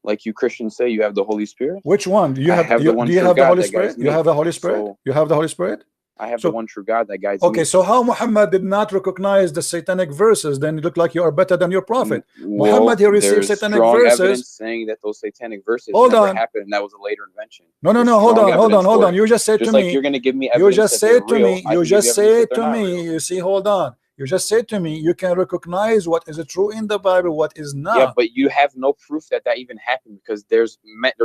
[SPEAKER 4] Like you Christians say, you have the Holy Spirit.
[SPEAKER 1] Which one? Do you
[SPEAKER 4] I
[SPEAKER 1] have,
[SPEAKER 4] have
[SPEAKER 1] do
[SPEAKER 4] the
[SPEAKER 1] you,
[SPEAKER 4] one
[SPEAKER 1] do you
[SPEAKER 4] true
[SPEAKER 1] have the
[SPEAKER 4] God
[SPEAKER 1] Holy
[SPEAKER 4] that
[SPEAKER 1] Spirit?
[SPEAKER 4] guides
[SPEAKER 1] You
[SPEAKER 4] me.
[SPEAKER 1] have the Holy Spirit?
[SPEAKER 4] So
[SPEAKER 1] You have the Holy Spirit?
[SPEAKER 4] I have
[SPEAKER 1] So-
[SPEAKER 4] the one true God that guides
[SPEAKER 1] Okay,
[SPEAKER 4] me.
[SPEAKER 1] so how Muhammad did not recognize the satanic verses? Then you look like you are better than your prophet.
[SPEAKER 4] Well,
[SPEAKER 1] Muhammad, he received
[SPEAKER 4] there's
[SPEAKER 1] satanic
[SPEAKER 4] strong
[SPEAKER 1] verses.
[SPEAKER 4] evidence saying that those satanic verses
[SPEAKER 1] Hold
[SPEAKER 4] never
[SPEAKER 1] on.
[SPEAKER 4] happened, and that was a later invention.
[SPEAKER 1] No,
[SPEAKER 4] There's
[SPEAKER 1] hold
[SPEAKER 4] strong
[SPEAKER 1] on.
[SPEAKER 4] evidence for it.
[SPEAKER 1] You just said
[SPEAKER 4] Just
[SPEAKER 1] to
[SPEAKER 4] like
[SPEAKER 1] me.
[SPEAKER 4] you're going to give me
[SPEAKER 1] You
[SPEAKER 4] evidence
[SPEAKER 1] just
[SPEAKER 4] that they're
[SPEAKER 1] said to
[SPEAKER 4] real,
[SPEAKER 1] me.
[SPEAKER 4] I
[SPEAKER 1] You
[SPEAKER 4] can give
[SPEAKER 1] just
[SPEAKER 4] evidence that
[SPEAKER 1] said
[SPEAKER 4] they're
[SPEAKER 1] to
[SPEAKER 4] not
[SPEAKER 1] me.
[SPEAKER 4] real.
[SPEAKER 1] You see, hold on. You just said to me. You can recognize what is true in the Bible, what is not.
[SPEAKER 4] Yeah, but you have no proof that that even happened because there's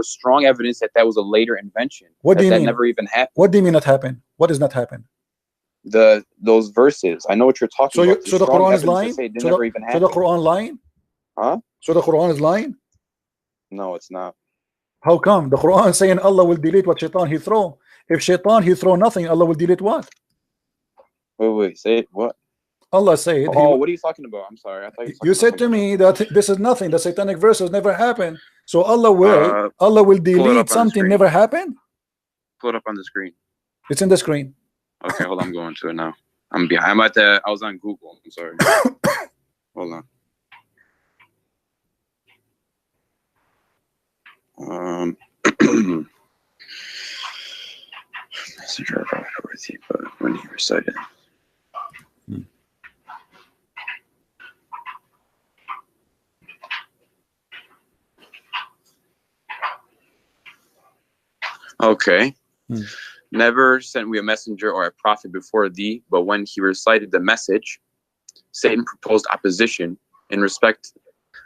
[SPEAKER 4] strong evidence that that was a later invention.
[SPEAKER 1] What do you
[SPEAKER 4] that
[SPEAKER 1] mean?
[SPEAKER 4] Never even happened.
[SPEAKER 1] What do you mean not happen? What does not happen?
[SPEAKER 4] Those verses. I know what you're talking about.
[SPEAKER 1] So the
[SPEAKER 4] Strong
[SPEAKER 1] Quran is
[SPEAKER 4] evidence to
[SPEAKER 1] lying.
[SPEAKER 4] say it
[SPEAKER 1] So
[SPEAKER 4] never even
[SPEAKER 1] so the
[SPEAKER 4] happened.
[SPEAKER 1] Quran lying.
[SPEAKER 4] Huh?
[SPEAKER 1] So the Quran is lying.
[SPEAKER 4] No, it's not.
[SPEAKER 1] How come? The Quran is saying Allah will delete what shaitan he throw. If shaitan he throw nothing, Allah will delete what?
[SPEAKER 4] Wait, say it. What?
[SPEAKER 1] Allah said.
[SPEAKER 4] Oh, what are you talking about? I'm sorry. I thought
[SPEAKER 1] You said to me that this is nothing. The satanic verses never happened. So Allah will delete something never happened.
[SPEAKER 4] Pull it up on the screen.
[SPEAKER 1] It's in the screen.
[SPEAKER 4] Okay, hold on. I'm going to it now. I'm behind. I was on Google. I'm sorry. Hold on. Messenger of God with you, but when he recited. Okay. Never sent we a messenger or a prophet before thee, but when he recited the message, Satan proposed opposition in respect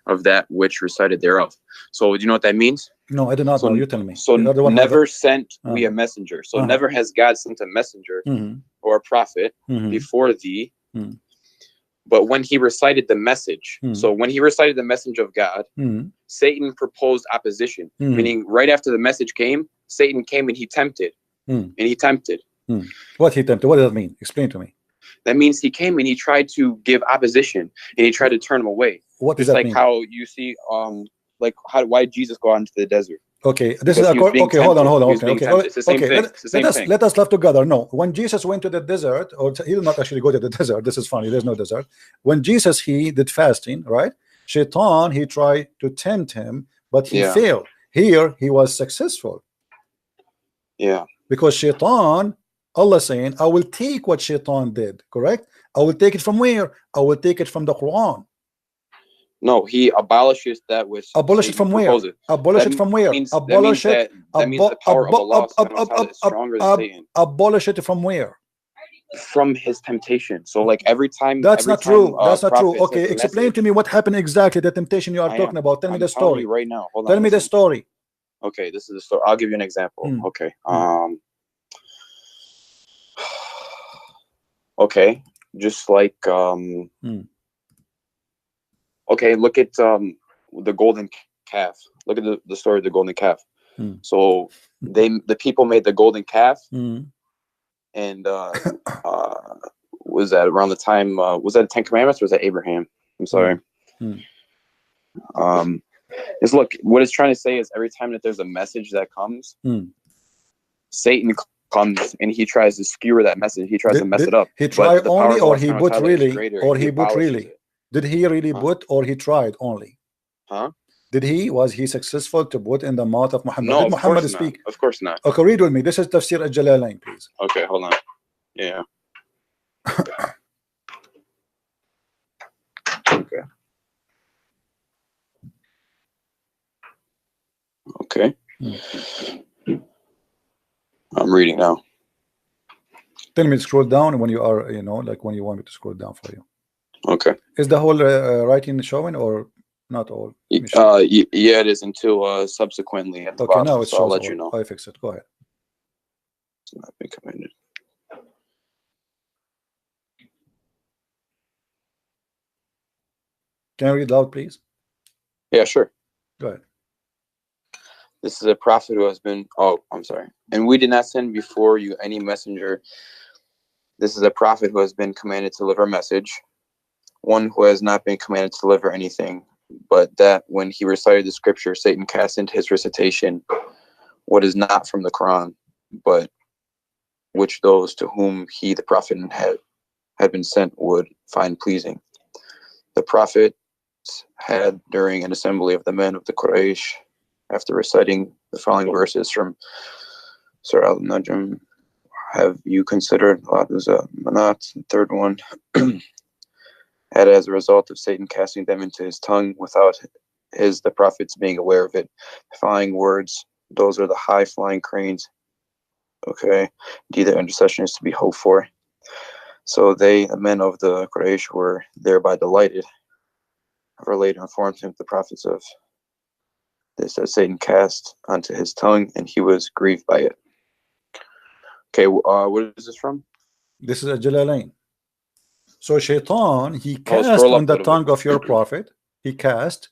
[SPEAKER 4] of that which recited thereof. So do you know what that means?
[SPEAKER 1] No, I do not know. You tell me.
[SPEAKER 4] So never sent we a messenger. So never has God sent a messenger or a prophet before thee. But when he recited the message, so when he recited the message of God, Satan proposed opposition, meaning right after the message came, Satan came and he tempted. And he tempted.
[SPEAKER 1] What he tempted? What does that mean? Explain to me.
[SPEAKER 4] That means he came and he tried to give opposition and he tried to turn him away.
[SPEAKER 1] What does
[SPEAKER 4] Just
[SPEAKER 1] that
[SPEAKER 4] like
[SPEAKER 1] mean?
[SPEAKER 4] how you see, why did Jesus go out into the desert?
[SPEAKER 1] Okay, this
[SPEAKER 4] Because
[SPEAKER 1] is
[SPEAKER 4] he was being
[SPEAKER 1] okay. Hold on.
[SPEAKER 4] tempted.
[SPEAKER 1] Okay,
[SPEAKER 4] It's the same thing. It's the same thing.
[SPEAKER 1] let us laugh together. No, when Jesus went to the desert, or he did not actually go to the desert. This is funny. There's no desert. When Jesus he did fasting, right? Shaitan he tried to tempt him, but he failed. Here he was successful.
[SPEAKER 4] Yeah.
[SPEAKER 1] Because Shaitan, Allah saying, I will take what Shaitan did. Correct? I will take it from where? I will take it from the Quran.
[SPEAKER 4] No, he abolishes that which
[SPEAKER 1] abolish it from where? Abolish it from where? Abolish it.
[SPEAKER 4] That means the power of Allah is stronger than Satan.
[SPEAKER 1] Abolish it from where?
[SPEAKER 4] From his temptation. So like every time.
[SPEAKER 1] That's not true. That's not true. Okay,
[SPEAKER 4] says a
[SPEAKER 1] explain
[SPEAKER 4] message-
[SPEAKER 1] to me what happened exactly. The temptation you are talking about. Tell me
[SPEAKER 4] I'm
[SPEAKER 1] the
[SPEAKER 4] telling
[SPEAKER 1] story.
[SPEAKER 4] you right now. Hold on,
[SPEAKER 1] Tell me the
[SPEAKER 4] listen.
[SPEAKER 1] story.
[SPEAKER 4] Okay, this is the story. I'll give you an example. Okay. Okay. Just like okay, look at the golden calf. Look at the story of the golden calf. So the people made the golden calf, and was that around the time? Was that 10 Commandments or was that Abraham? I'm sorry. Is look, what it's trying to say is every time that there's a message that comes, Satan comes and he tries to skewer that message. He tries to mess it up.
[SPEAKER 1] He tried only, or he put really,
[SPEAKER 4] or he
[SPEAKER 1] put really. Did he really put, or he tried only?
[SPEAKER 4] Huh?
[SPEAKER 1] Was he successful to put in the mouth of Muhammad?
[SPEAKER 4] No,
[SPEAKER 1] Did Muhammad speak?
[SPEAKER 4] Of course not.
[SPEAKER 1] Okay, read with me. This is Tafsir al-Jalalain, please.
[SPEAKER 4] Okay, hold on. Yeah. Okay. Okay. I'm reading now.
[SPEAKER 1] Tell me to scroll down when you are, like when you want me to scroll down for you.
[SPEAKER 4] Okay.
[SPEAKER 1] Is the whole writing showing or not all?
[SPEAKER 4] Yeah, it is until subsequently at the bottom.
[SPEAKER 1] Now it's
[SPEAKER 4] so I'll let you know.
[SPEAKER 1] I fix it. Go ahead.
[SPEAKER 4] It's not been commanded.
[SPEAKER 1] Can you read loud, please?
[SPEAKER 4] Yeah, sure.
[SPEAKER 1] Go ahead.
[SPEAKER 4] This is a prophet who has been. Oh, I'm sorry. And we did not send before you any messenger. This is a prophet who has been commanded to deliver a message. One who has not been commanded to deliver anything, but that when he recited the scripture, Satan cast into his recitation what is not from the Quran, but which those to whom he, the prophet, had been sent would find pleasing. The prophet had, during an assembly of the men of the Quraysh, after reciting the following verses from Surah Al-Najm, have you considered Manat, the third one, had as a result of Satan casting them into his tongue without the prophets being aware of it. The following words, those are the high-flying cranes. Okay, indeed their intercession is to be hoped for. So they, the men of the Quraysh, were thereby delighted. However, later informed him, the prophets of this, that Satan cast onto his tongue, and he was grieved by it. Okay, what is this from?
[SPEAKER 1] This is a Jalalain. So Shaitan, he cast
[SPEAKER 4] scroll up
[SPEAKER 1] on the
[SPEAKER 4] a little
[SPEAKER 1] tongue
[SPEAKER 4] bit.
[SPEAKER 1] of your prophet. He cast,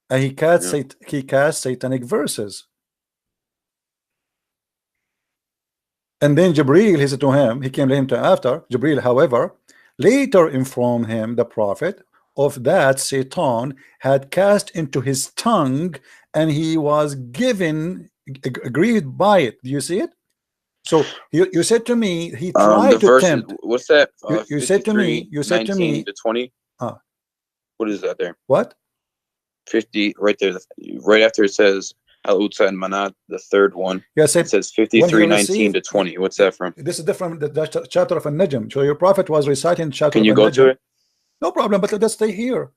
[SPEAKER 1] and he cast,
[SPEAKER 4] Yeah.
[SPEAKER 1] he cast satanic verses. And then Jibreel, he said to him, he came to him after. Jibreel, however, later informed him, the prophet, of that Satan had cast into his tongue, and he was given, grieved by it. Do you see it? So you said to me, he tried
[SPEAKER 4] The
[SPEAKER 1] to
[SPEAKER 4] verses,
[SPEAKER 1] tempt.
[SPEAKER 4] what's that?
[SPEAKER 1] You said to me,
[SPEAKER 4] 19 to 20.
[SPEAKER 1] Ah.
[SPEAKER 4] What is that there?
[SPEAKER 1] What?
[SPEAKER 4] 50, right there, right after it says Al-Utsa and Manat, the third one.
[SPEAKER 1] Yeah,
[SPEAKER 4] It says 53, 19 to 20. What's that from?
[SPEAKER 1] This is different. The chapter of An-Najm. So your prophet was reciting chapter
[SPEAKER 4] Can you
[SPEAKER 1] of
[SPEAKER 4] go
[SPEAKER 1] An-Najm.
[SPEAKER 4] to it?
[SPEAKER 1] No problem, but let's stay here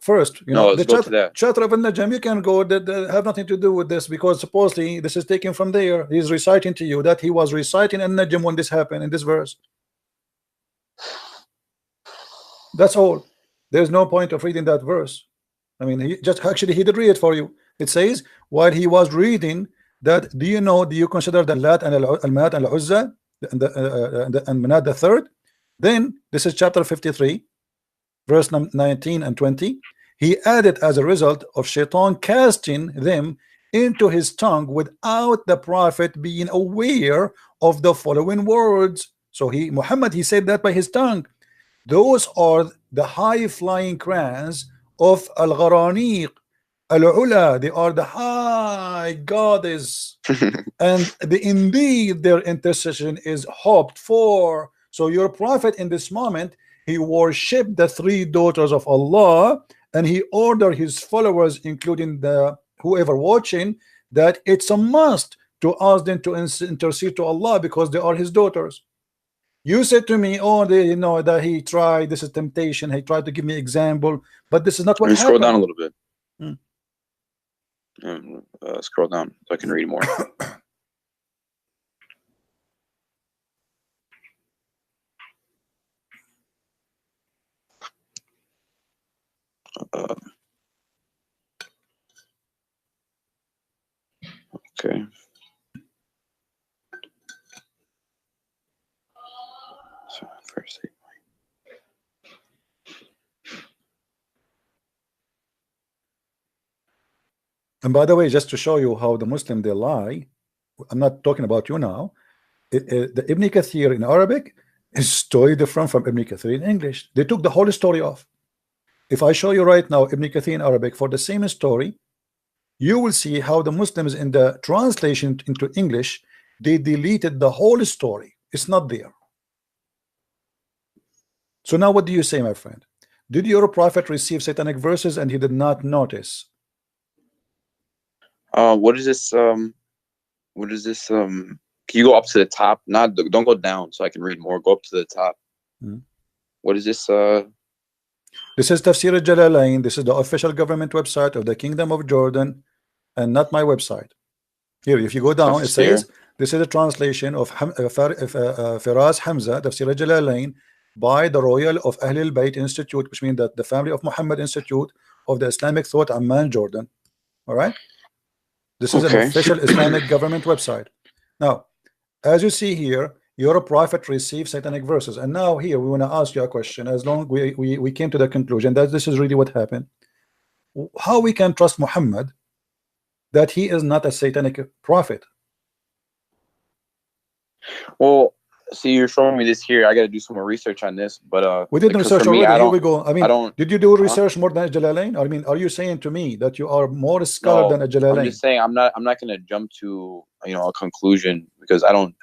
[SPEAKER 1] first. You
[SPEAKER 4] No,
[SPEAKER 1] know,
[SPEAKER 4] let's
[SPEAKER 1] the
[SPEAKER 4] go to that.
[SPEAKER 1] chapter of An-Najm, you can go, that have nothing to do with this, because supposedly this is taken from there. He's reciting to you that he was reciting An-Najm when this happened in this verse. That's all. There's no point of reading that verse. I mean, he just actually he did read it for you. It says while he was reading that, do you consider the Lat and Al-Manat and Al-Uzza and Manat the third? Then this is chapter 53, verse 19 and 20. He added, as a result of Shaitan casting them into his tongue without the prophet being aware of the following words. So Muhammad, he said that by his tongue. Those are the high-flying crayons of Al-Gharaniq, Al-Ula. They are the high goddess, and indeed their intercession is hoped for. So your prophet in this moment, he worshipped the three daughters of Allah, and he ordered his followers, including the whoever watching, that it's a must to ask them to intercede to Allah because they are his daughters. You said to me, oh, you know that he tried, this is temptation, he tried to give me example, but this is not what
[SPEAKER 4] Let me
[SPEAKER 1] happened.
[SPEAKER 4] scroll down a little bit.
[SPEAKER 1] Hmm.
[SPEAKER 4] Scroll down so I can read more. Okay. So first,
[SPEAKER 1] And by the way, just to show you how the Muslim they lie, I'm not talking about you now. The Ibn Kathir in Arabic is totally different from Ibn Kathir in English. They took the whole story off. If I show you right now Ibn Kathir in Arabic for the same story, you will see how the Muslims in the translation into English, they deleted the whole story. It's not there. So now what do you say, my friend? Did your prophet receive satanic verses and he did not notice?
[SPEAKER 4] what is this? What is this? Can you go up to the top? Don't go down so I can read more. Go up to the top.
[SPEAKER 1] Hmm.
[SPEAKER 4] What is this?
[SPEAKER 1] This is Tafsir al-Jalalain. This is the official government website of the Kingdom of Jordan, and not my website. Here, if you go down, it says this is a translation of Firas Hamza, Tafsir al-Jalalain, by the Royal of Ahl al-Bayt Institute, which means that the family of Muhammad Institute of the Islamic Thought, Amman, Jordan. All right. This is an official Islamic government website. Now, as you see here, your prophet received satanic verses, and now here we want to ask you a question. As long we came to the conclusion that this is really what happened, how we can trust Muhammad that he is not a satanic prophet?
[SPEAKER 4] Well, see, you're showing me this here. I got to do some more research on this, but
[SPEAKER 1] we did research already. Here we go. I mean, did you do research more than Jalalain? I mean, are you saying to me that you are more scholar than a Jalalain?
[SPEAKER 4] I'm just saying I'm not going to jump to a conclusion because I don't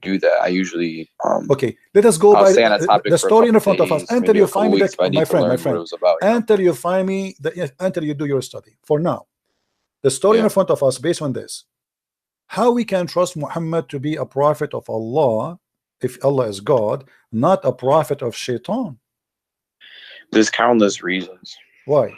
[SPEAKER 4] do that. I usually
[SPEAKER 1] okay. Let us go by the story in front of us until you find me my friend. Until you find me until you do your study. For now, The story
[SPEAKER 4] Yeah.
[SPEAKER 1] in front of us based on this. How we can trust Muhammad to be a prophet of Allah if Allah is God, not a prophet of Shaitan?
[SPEAKER 4] There's countless reasons.
[SPEAKER 1] Why?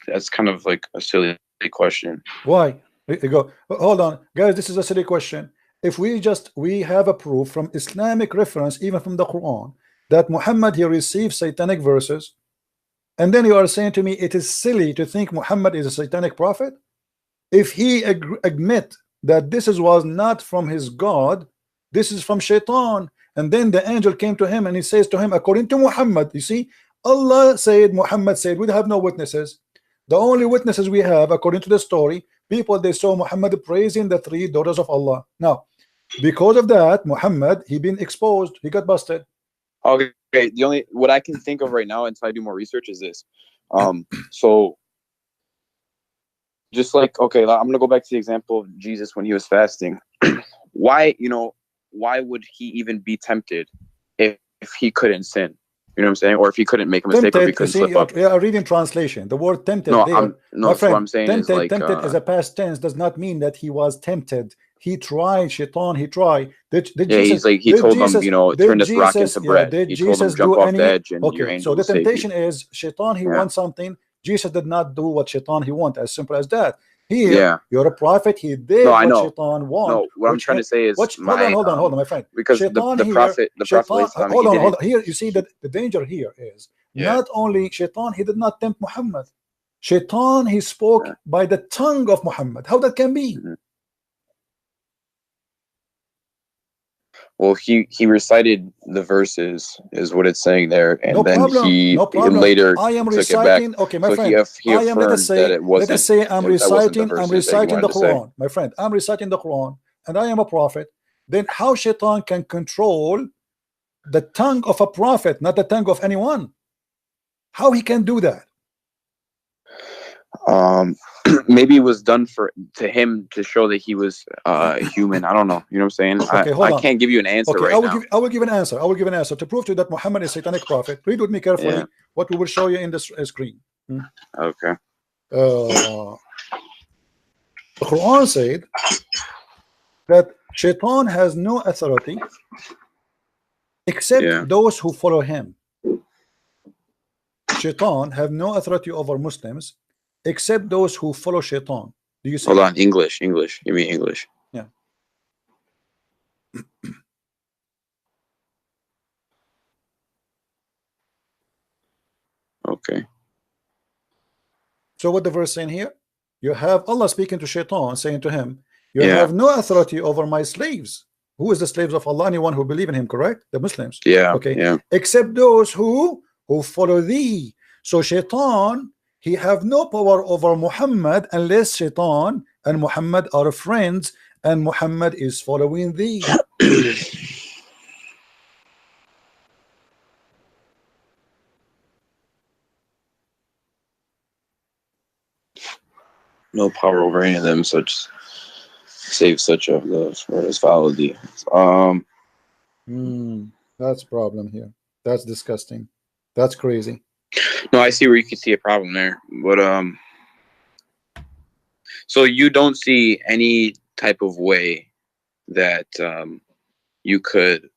[SPEAKER 4] That's kind of like a silly question.
[SPEAKER 1] Why? You go, hold on, guys. This is a silly question. If we have a proof from Islamic reference, even from the Quran, that Muhammad he received satanic verses, and then you are saying to me it is silly to think Muhammad is a satanic prophet? If he admit that this was not from his God, this is from Shaitan, and then the angel came to him and he says to him, according to Muhammad, you see, Allah said, Muhammad said, we have no witnesses. The only witnesses we have, according to the story, people they saw Muhammad praising the 3 daughters of Allah. Now, because of that, Muhammad he been exposed, he got busted.
[SPEAKER 4] Okay, the only what I can think of right now until I do more research is this. So just like, okay, I'm gonna go back to the example of Jesus when he was fasting. Why would he even be tempted if he couldn't sin? You know what I'm saying? Or if he couldn't make a mistake, or if he couldn't slip up.
[SPEAKER 1] Yeah, reading translation. The word tempted.
[SPEAKER 4] No,
[SPEAKER 1] there,
[SPEAKER 4] no. So what I'm saying
[SPEAKER 1] tempted,
[SPEAKER 4] is like
[SPEAKER 1] tempted as a past tense does not mean that he was tempted. He tried, Shaitan. He tried. Did Jesus,
[SPEAKER 4] he's like he told them, turn this rock into bread.
[SPEAKER 1] Did
[SPEAKER 4] He
[SPEAKER 1] Jesus
[SPEAKER 4] told them jump
[SPEAKER 1] do
[SPEAKER 4] off
[SPEAKER 1] any?
[SPEAKER 4] the edge, and your
[SPEAKER 1] Okay,
[SPEAKER 4] angel
[SPEAKER 1] so the
[SPEAKER 4] will save you.
[SPEAKER 1] temptation is Shaitan. He wants something. Jesus did not do what Shaitan he want. As simple as that. Here,
[SPEAKER 4] Yeah.
[SPEAKER 1] you're a prophet. He did
[SPEAKER 4] No, I
[SPEAKER 1] what
[SPEAKER 4] know.
[SPEAKER 1] Shaitan want.
[SPEAKER 4] No, what I'm trying to say is
[SPEAKER 1] hold on, my friend.
[SPEAKER 4] because
[SPEAKER 1] Shaitan
[SPEAKER 4] the
[SPEAKER 1] here,
[SPEAKER 4] prophet
[SPEAKER 1] Shaitan, hold on. Here, you see that the danger here is not only Shaitan, he did not tempt Muhammad. Shaitan, he spoke by the tongue of Muhammad. How that can be?
[SPEAKER 4] Well, he recited the verses, is what it's saying there, and
[SPEAKER 1] No
[SPEAKER 4] then
[SPEAKER 1] problem.
[SPEAKER 4] he
[SPEAKER 1] No problem.
[SPEAKER 4] later
[SPEAKER 1] I am
[SPEAKER 4] took
[SPEAKER 1] reciting.
[SPEAKER 4] it back.
[SPEAKER 1] Okay, my
[SPEAKER 4] So
[SPEAKER 1] friend.
[SPEAKER 4] he
[SPEAKER 1] I am. Let us say.
[SPEAKER 4] that it wasn't.
[SPEAKER 1] Let us say I'm reciting.
[SPEAKER 4] That
[SPEAKER 1] I'm
[SPEAKER 4] wasn't the verses that he
[SPEAKER 1] reciting the
[SPEAKER 4] wanted to say.
[SPEAKER 1] Quran, my friend. I'm reciting the Quran, and I am a prophet. Then how Shaitan can control the tongue of a prophet, not the tongue of anyone? How he can do that?
[SPEAKER 4] Maybe it was done to him to show that he was human. I don't know. You know what I'm saying?
[SPEAKER 1] Okay, hold
[SPEAKER 4] I
[SPEAKER 1] on.
[SPEAKER 4] can't give you an answer
[SPEAKER 1] Okay,
[SPEAKER 4] right now.
[SPEAKER 1] I will give an answer. I will give an answer to prove to you that Muhammad is satanic prophet. Read with me carefully what we will show you in the screen.
[SPEAKER 4] Okay.
[SPEAKER 1] The Quran said that Shaitan has no authority except those who follow him. Shaitan have no authority over Muslims except those who follow Shaitan. Do you see?
[SPEAKER 4] Hold on, English. You mean English?
[SPEAKER 1] Yeah.
[SPEAKER 4] Okay.
[SPEAKER 1] So what the verse saying here? You have Allah speaking to Shaitan, saying to him, you have no authority over my slaves. Who is the slaves of Allah? Anyone who believe in him, correct? The Muslims.
[SPEAKER 4] Yeah.
[SPEAKER 1] Okay.
[SPEAKER 4] Yeah.
[SPEAKER 1] Except those who follow thee. So Shaitan, he have no power over Muhammad unless Shaitan and Muhammad are friends and Muhammad is following thee.
[SPEAKER 4] No power over any of them, save such of those who has followed thee.
[SPEAKER 1] That's problem here. That's disgusting. That's crazy.
[SPEAKER 4] No, I see where you can see a problem there, but so you don't see any type of way that you could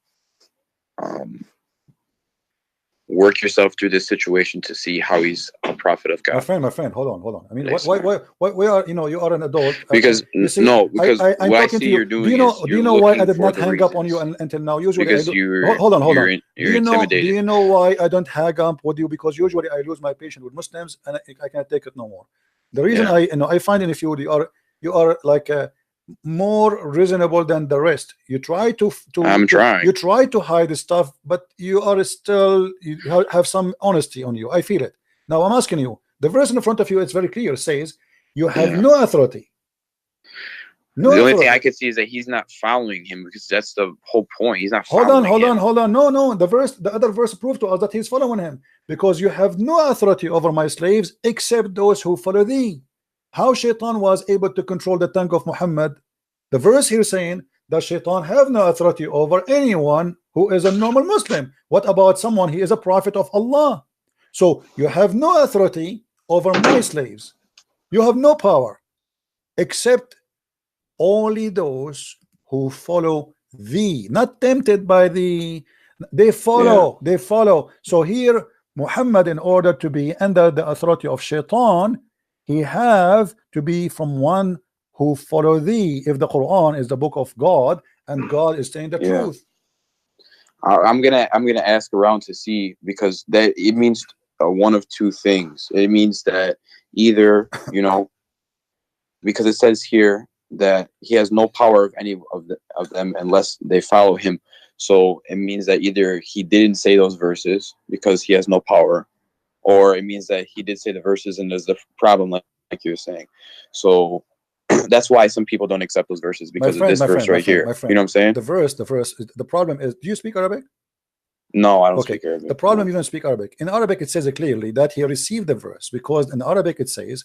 [SPEAKER 4] work yourself through this situation to see how he's a prophet of God.
[SPEAKER 1] My friend, hold on. I mean, why we are, you are an adult.
[SPEAKER 4] Because
[SPEAKER 1] see,
[SPEAKER 4] because
[SPEAKER 1] I'm
[SPEAKER 4] what I
[SPEAKER 1] talking
[SPEAKER 4] see
[SPEAKER 1] to you.
[SPEAKER 4] you're doing.
[SPEAKER 1] Do you know why I did not hang up on you until now? Usually,
[SPEAKER 4] because
[SPEAKER 1] hold on.
[SPEAKER 4] You're intimidated.
[SPEAKER 1] Do you know why I don't hang up with you? Because usually I lose my patience with Muslims and I can't take it no more. The reason I find in if you are like more reasonable than the rest. You try to
[SPEAKER 4] trying.
[SPEAKER 1] You try to hide the stuff, but you are still, you have some honesty on you. I feel it. Now I'm asking you, the verse in front of you, it's very clear. It says you have no authority.
[SPEAKER 4] The only thing I could see is that he's not following him, because that's the whole point. He's not following him.
[SPEAKER 1] Hold on. No. The other verse proved to us that he's following him, because you have no authority over my slaves except those who follow thee. How Shaitan was able to control the tongue of Muhammad? The verse here saying that Shaitan have no authority over anyone who is a normal Muslim. What about someone he is a prophet of Allah? So you have no authority
[SPEAKER 5] over my slaves. You have no power except only those who follow thee, not tempted by thee. They follow, they follow. So here Muhammad, in order to be under the authority of Shaitan, he have to be from one who follow thee, if the Quran is the book of God and God is saying the truth.
[SPEAKER 4] I'm gonna ask around to see, because that it means one of two things. It means that either, you know, because it says here that he has no power of any of them unless they follow him. So it means that either he didn't say those verses because he has no power, or it means that he did say the verses and there's the problem, like you were saying. So that's why some people don't accept those verses, because of this verse right here. You know what I'm saying?
[SPEAKER 5] The verse, the problem is, do you speak Arabic?
[SPEAKER 4] No, I don't speak Arabic.
[SPEAKER 5] The problem, you don't speak Arabic. In Arabic, it says clearly that he received the verse, because in Arabic it says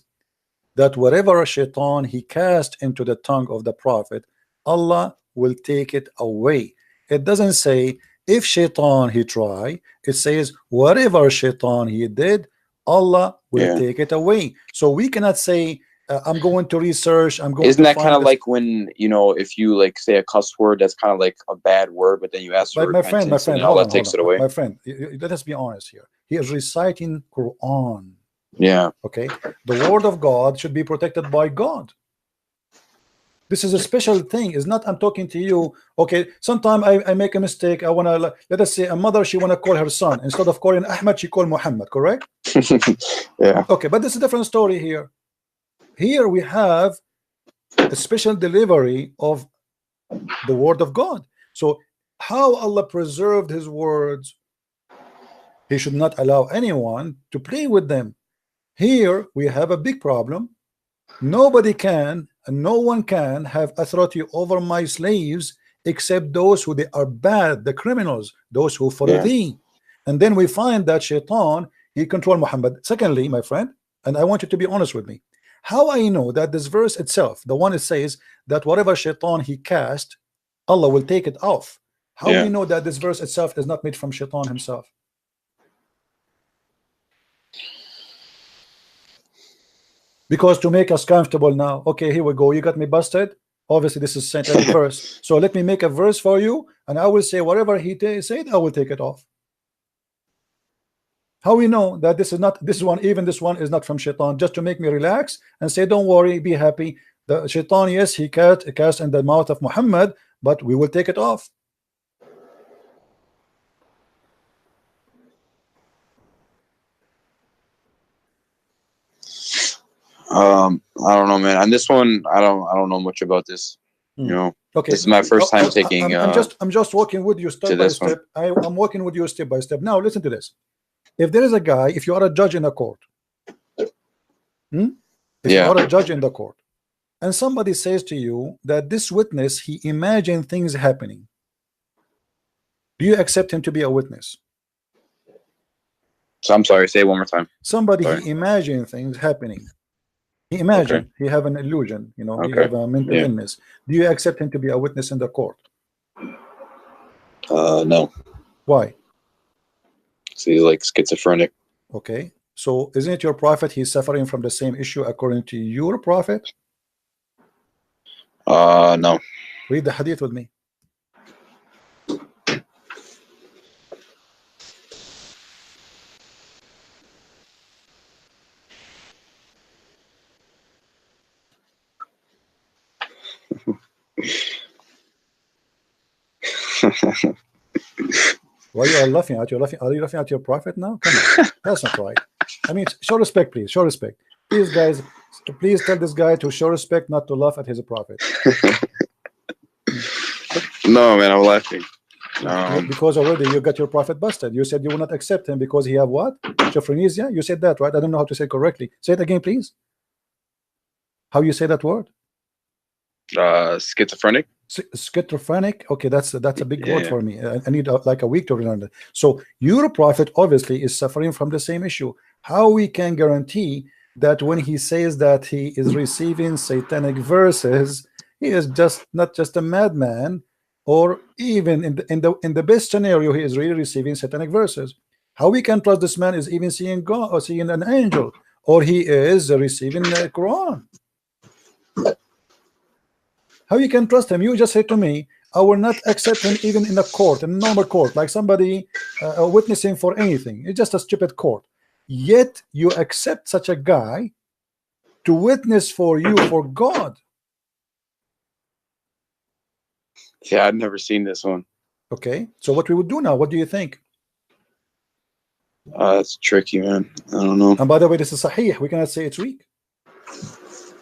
[SPEAKER 5] that whatever Shaitan he cast into the tongue of the prophet, Allah will take it away. It doesn't say if Shaitan he try. It says whatever Shaitan he did, Allah will take it away. So we cannot say I'm going to research. I'm going.
[SPEAKER 4] Isn't
[SPEAKER 5] to
[SPEAKER 4] that kind of like when, you know, if you like say a cuss word that's kind of like a bad word, but then you ask for repentance, and Allah takes it away?
[SPEAKER 5] My friend, let us be honest here. He is reciting Quran.
[SPEAKER 4] Yeah.
[SPEAKER 5] Okay. The word of God should be protected by God. This is a special thing. It's not I'm talking to you. Okay. Sometimes I make a mistake. I want to, let us say a mother, she want to call her son. Instead of calling Ahmed, she called Muhammad, correct?
[SPEAKER 4] Yeah.
[SPEAKER 5] Okay. But this is a different story here. Here we have a special delivery of the word of God. So how Allah preserved his words, he should not allow anyone to play with them. Here we have a big problem. Nobody can and no one can have authority over my slaves except those who they are bad, the criminals, those who follow thee. And then we find that Shaitan, he controlled Muhammad. Secondly, my friend, and I want you to be honest with me, how I know that this verse itself, the one it says that whatever Shaitan he cast, Allah will take it off. How we know that this verse itself is not made from Shaitan himself? Because to make us comfortable now, okay, here we go. You got me busted. Obviously, this is Saint verse. So let me make a verse for you, and I will say whatever he said, I will take it off. How we know that this is not this one, even this one is not from Shaitan, just to make me relax and say, don't worry, be happy. The Shaitan, yes, he cast in the mouth of Muhammad, but we will take it off.
[SPEAKER 4] I don't know, man. On this one, I don't know much about this. You know,
[SPEAKER 5] okay.
[SPEAKER 4] This is my first time taking.
[SPEAKER 5] I'm just walking with you step by step. I'm walking with you step by step. Now listen to this. If there is a guy, if you are a judge in a court, if you are a judge in the court, and somebody says to you that this witness, he imagined things happening, do you accept him to be a witness?
[SPEAKER 4] So I'm sorry, say it one more time.
[SPEAKER 5] Somebody he imagined things happening. He imagined, he have an illusion, you know, he have a mental illness. Do you accept him to be a witness in the court?
[SPEAKER 4] No.
[SPEAKER 5] Why?
[SPEAKER 4] So he's like schizophrenic.
[SPEAKER 5] Okay, so isn't it your prophet? He's suffering from the same issue according to your prophet?
[SPEAKER 4] No.
[SPEAKER 5] Read the hadith with me. Why you are laughing at? Are you laughing at your prophet now? Come on, that's not right. I mean, show respect, please. Show respect, please, guys. Please tell this guy to show respect, not to laugh at his prophet.
[SPEAKER 4] No, man, I'm laughing.
[SPEAKER 5] Because already you got your prophet busted. You said you will not accept him because he have what? Schizophrenia. You said that, right? I don't know how to say it correctly. Say it again, please. How you say that word?
[SPEAKER 4] Schizophrenic.
[SPEAKER 5] Schizophrenic. Okay, that's a big word for me. I need like a week to learn it. So your prophet obviously is suffering from the same issue. How we can guarantee that when he says that he is receiving satanic verses, he is not just a madman, or even in the best scenario, he is really receiving satanic verses? How we can trust this man is even seeing God or seeing an angel or he is receiving the Quran. How you can trust him? You just said to me, I will not accept him even in a court, in a normal court, like somebody witnessing for anything. It's just a stupid court. Yet you accept such a guy to witness for you for God.
[SPEAKER 4] Yeah, I've never seen this one.
[SPEAKER 5] Okay, so what we would do now? What do you think?
[SPEAKER 4] That's tricky, man. I don't know.
[SPEAKER 5] And by the way, this is sahih. We cannot say it's weak.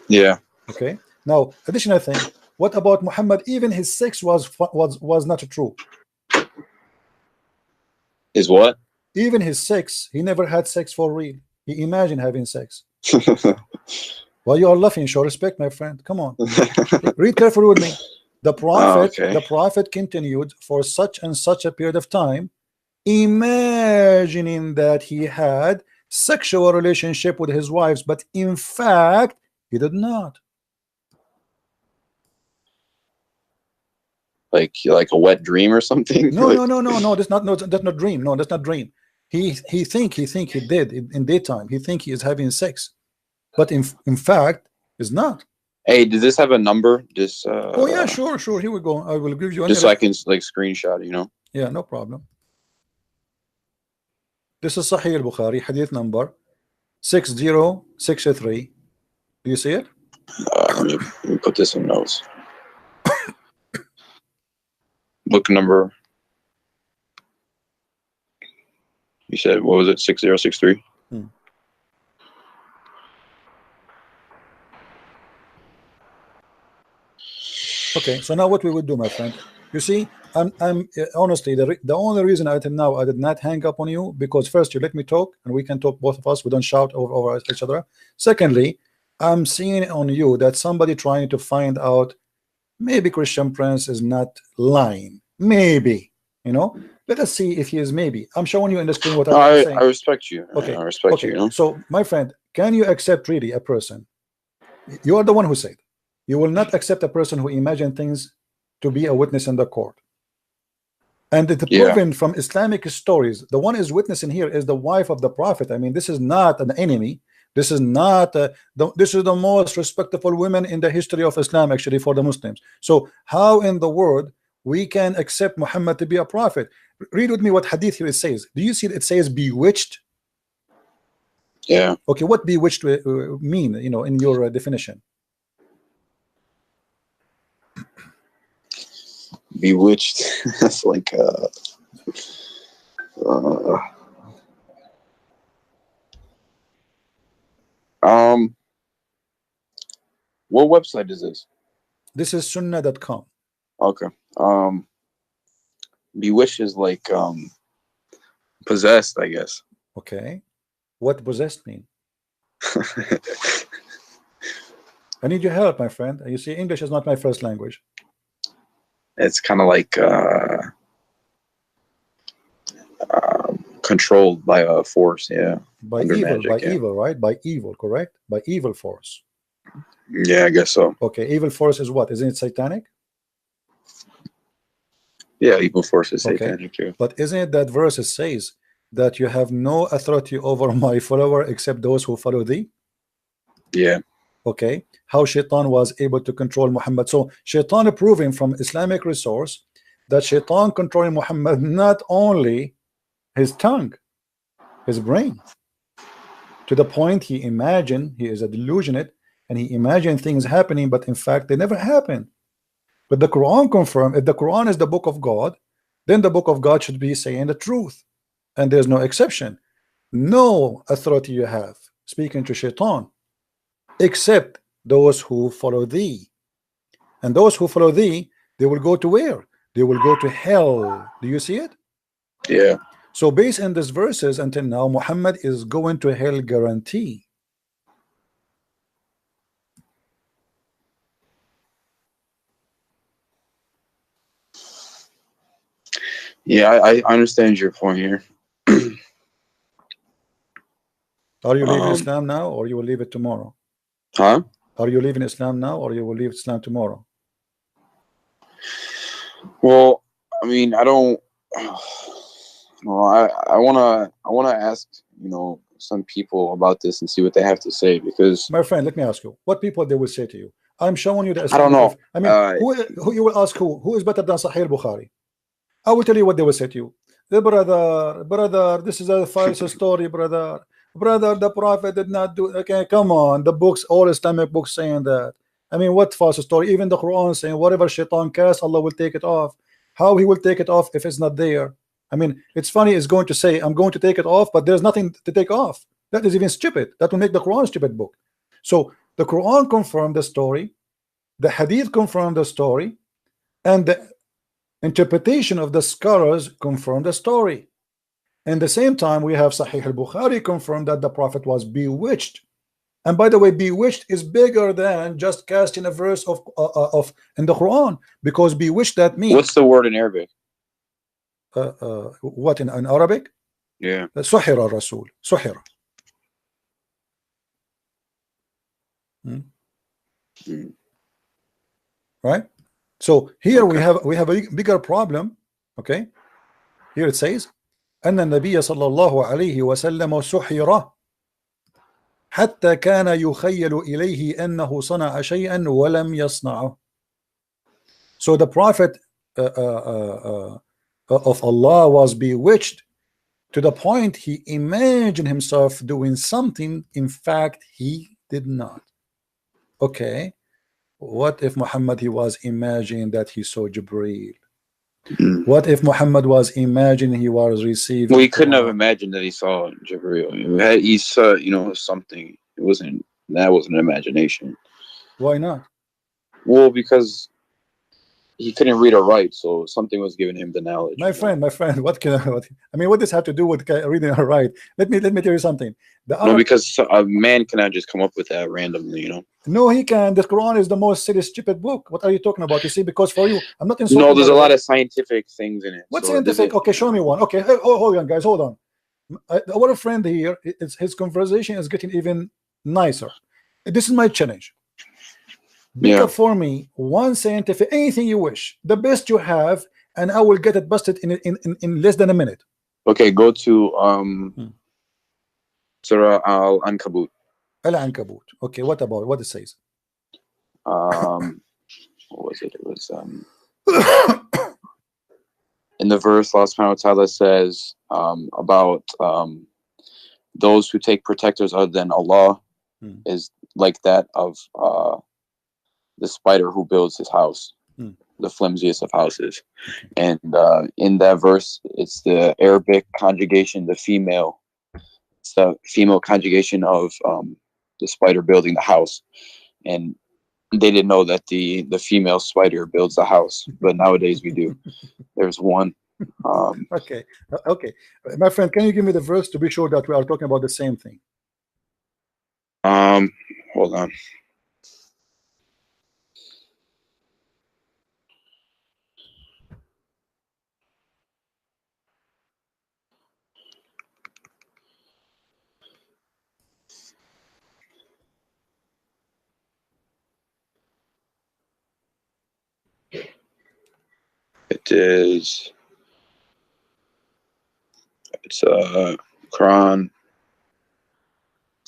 [SPEAKER 4] Yeah.
[SPEAKER 5] Okay. Now, additional thing. What about Muhammad? Even his sex was not true.
[SPEAKER 4] Is what?
[SPEAKER 5] Even his sex, he never had sex for real. He imagined having sex. Well, you are laughing. Show respect, my friend. Come on. Read carefully with me. The prophet,
[SPEAKER 4] okay.
[SPEAKER 5] the prophet continued for such and such a period of time, imagining that he had sexual relationship with his wives, but in fact, he did not.
[SPEAKER 4] Like a wet dream or something?
[SPEAKER 5] No,
[SPEAKER 4] Like-
[SPEAKER 5] no. That's not dream. No, that's not dream. He think he did in daytime. He think he is having sex, but in fact, is not.
[SPEAKER 4] Hey, does this have a number? Just
[SPEAKER 5] Oh yeah, sure. Here we go. I will give you.
[SPEAKER 4] just so I can like screenshot it, you know?
[SPEAKER 5] Yeah, no problem. This is Sahih al-Bukhari, hadith number 6063. Do you see it?
[SPEAKER 4] Let me put this in notes. Book number. You said, what was it? 6063?
[SPEAKER 5] Okay, so now what we would do, my friend? You see, I'm honestly the only reason until now I did not hang up on you, because first you let me talk and we can talk, both of us. We don't shout over each other. Secondly, I'm seeing on you that somebody trying to find out maybe Christian Prince is not lying. Maybe, you know. Let us see if he is. Maybe I'm showing you in the screen what I'm saying.
[SPEAKER 4] I respect you.
[SPEAKER 5] Okay,
[SPEAKER 4] I respect
[SPEAKER 5] okay.
[SPEAKER 4] you, you know?
[SPEAKER 5] So, my friend, can you accept really a person? You are the one who said you will not accept a person who imagine things to be a witness in the court. And it's proven from Islamic stories. The one is witnessing here is the wife of the Prophet. I mean, this is not an enemy. This is not this is the most respectable women in the history of Islam, actually, for the Muslims. So how in the world we can accept Muhammad to be a prophet? Read with me what hadith here it says. Do you see it says bewitched?
[SPEAKER 4] Yeah.
[SPEAKER 5] Okay, what bewitched mean, you know, in your definition?
[SPEAKER 4] Bewitched. That's like what website is this?
[SPEAKER 5] This is sunnah.com.
[SPEAKER 4] Okay. Bewitched is like possessed, I guess.
[SPEAKER 5] Okay, what possessed mean? I need your help, my friend. You see, English is not my first language.
[SPEAKER 4] It's kind of like controlled by a force, yeah.
[SPEAKER 5] By
[SPEAKER 4] Under
[SPEAKER 5] evil,
[SPEAKER 4] magic,
[SPEAKER 5] by
[SPEAKER 4] yeah.
[SPEAKER 5] evil, right? By evil, correct? By evil force.
[SPEAKER 4] Yeah, I guess so.
[SPEAKER 5] Okay, evil force is what? Isn't it satanic?
[SPEAKER 4] Yeah, evil force is
[SPEAKER 5] Okay.
[SPEAKER 4] satanic, yeah.
[SPEAKER 5] But isn't it that verse says that you have no authority over my follower except those who follow thee?
[SPEAKER 4] Yeah.
[SPEAKER 5] Okay, how Shaitan was able to control Muhammad. So Shaitan proving from Islamic resource that Shaitan controlling Muhammad, not only his tongue, his brain, to the point he imagined, he is a delusionate, and he imagined things happening, but in fact they never happened. But the Quran confirmed, if the Quran is the book of God, then the book of God should be saying the truth, and there's no exception. No authority you have speaking to Shaitan except those who follow thee, and those who follow thee, they will go to where? They will go to hell. Do you see it?
[SPEAKER 4] Yeah.
[SPEAKER 5] So based on these verses, until now Muhammad is going to hell guarantee.
[SPEAKER 4] Yeah, I understand your point here.
[SPEAKER 5] Are you leaving Islam now, or you will leave it tomorrow?
[SPEAKER 4] Huh?
[SPEAKER 5] Are you leaving Islam now, or you will leave Islam tomorrow?
[SPEAKER 4] Well, I mean, I don't. Well, I wanna ask, you know, some people about this and see what they have to say, because
[SPEAKER 5] My friend, let me ask you, what people they will say to you? I'm showing you the
[SPEAKER 4] I don't know.
[SPEAKER 5] I mean, who you will ask who is better than Sahih al-Bukhari? I will tell you what they will say to you. The brother, this is a false story, brother. The Prophet did not do. Okay, come on, the books, all Islamic books saying that. I mean, what false story? Even the Quran saying whatever shaitan casts, Allah will take it off. How he will take it off if it's not there? I mean, it's funny. It's going to say I'm going to take it off, but there's nothing to take off. That is even stupid. That will make the Quran a stupid book. So the Quran confirmed the story, the Hadith confirmed the story, and the interpretation of the scholars confirmed the story. And the same time, we have Sahih al-Bukhari confirmed that the Prophet was bewitched. And by the way, bewitched is bigger than just casting a verse of in the Quran, because bewitched, that means
[SPEAKER 4] what's the word in Arabic?
[SPEAKER 5] what in Arabic?
[SPEAKER 4] Yeah.
[SPEAKER 5] Suhira Rasul. Suhira. Right? So here we have a bigger problem. Okay, here it says أن النبي صلى الله عليه وسلم سحر حتى كان يخيل إليه أنه صنع شيئا ولم يصنعه. So the Prophet of Allah was bewitched to the point he imagined himself doing something, in fact he did not. Okay, what if Muhammad he was imagining that he saw Jibreel? What if Muhammad was imagining he was receiving?
[SPEAKER 4] Well, he couldn't have imagined that he saw Jibreel. He saw, you know, something. That wasn't an imagination.
[SPEAKER 5] Why not?
[SPEAKER 4] Well, because he couldn't read or write, so something was giving him the knowledge.
[SPEAKER 5] My friend, what does this have to do with reading or write? Let me tell you something.
[SPEAKER 4] No, because a man cannot just come up with that randomly, you know.
[SPEAKER 5] No, he can. The Quran is the most silly, stupid book. What are you talking about? You see, because for you, I'm not insulting.
[SPEAKER 4] No, there's a lot of scientific things in it.
[SPEAKER 5] What's scientific? Okay, show me one. Okay, hold on, guys, hold on. Our friend here, his conversation is getting even nicer. This is my challenge. Pick up for me one scientific, anything you wish, the best you have, and I will get it busted in less than a minute.
[SPEAKER 4] Okay, go to Surah Al-Ankabut.
[SPEAKER 5] Al-Ankabut. Okay, what it says?
[SPEAKER 4] What was it? It was in the verse, Allah subhanahu wa ta'ala says about those who take protectors other than Allah is like that of the spider who builds his house, the flimsiest of houses. And in that verse, it's the Arabic conjugation, the female conjugation of the spider building the house. And they didn't know that the female spider builds the house, but nowadays we do. There's one.
[SPEAKER 5] Okay, my friend, can you give me the verse to be sure that we are talking about the same thing?
[SPEAKER 4] Hold on. It's Quran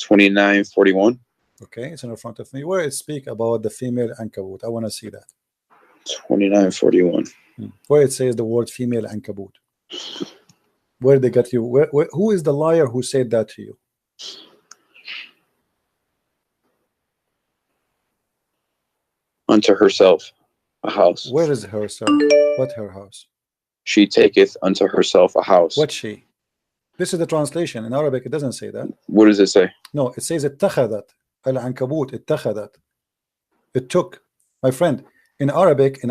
[SPEAKER 4] 29:41.
[SPEAKER 5] Okay, it's in front of me. Where it speak about the female ankabut. I want to see that.
[SPEAKER 4] 29:41.
[SPEAKER 5] Where it says the word female ankabut. Where they got you? Who is the liar who said that to you?
[SPEAKER 4] Unto herself a house.
[SPEAKER 5] Where is herself? What her house?
[SPEAKER 4] She taketh unto herself a house.
[SPEAKER 5] What she? This is the translation. In Arabic, it doesn't say that.
[SPEAKER 4] What does it say?
[SPEAKER 5] No, it says اتخذت. Al-Ankabut, اتخذت. It took. My friend, in Arabic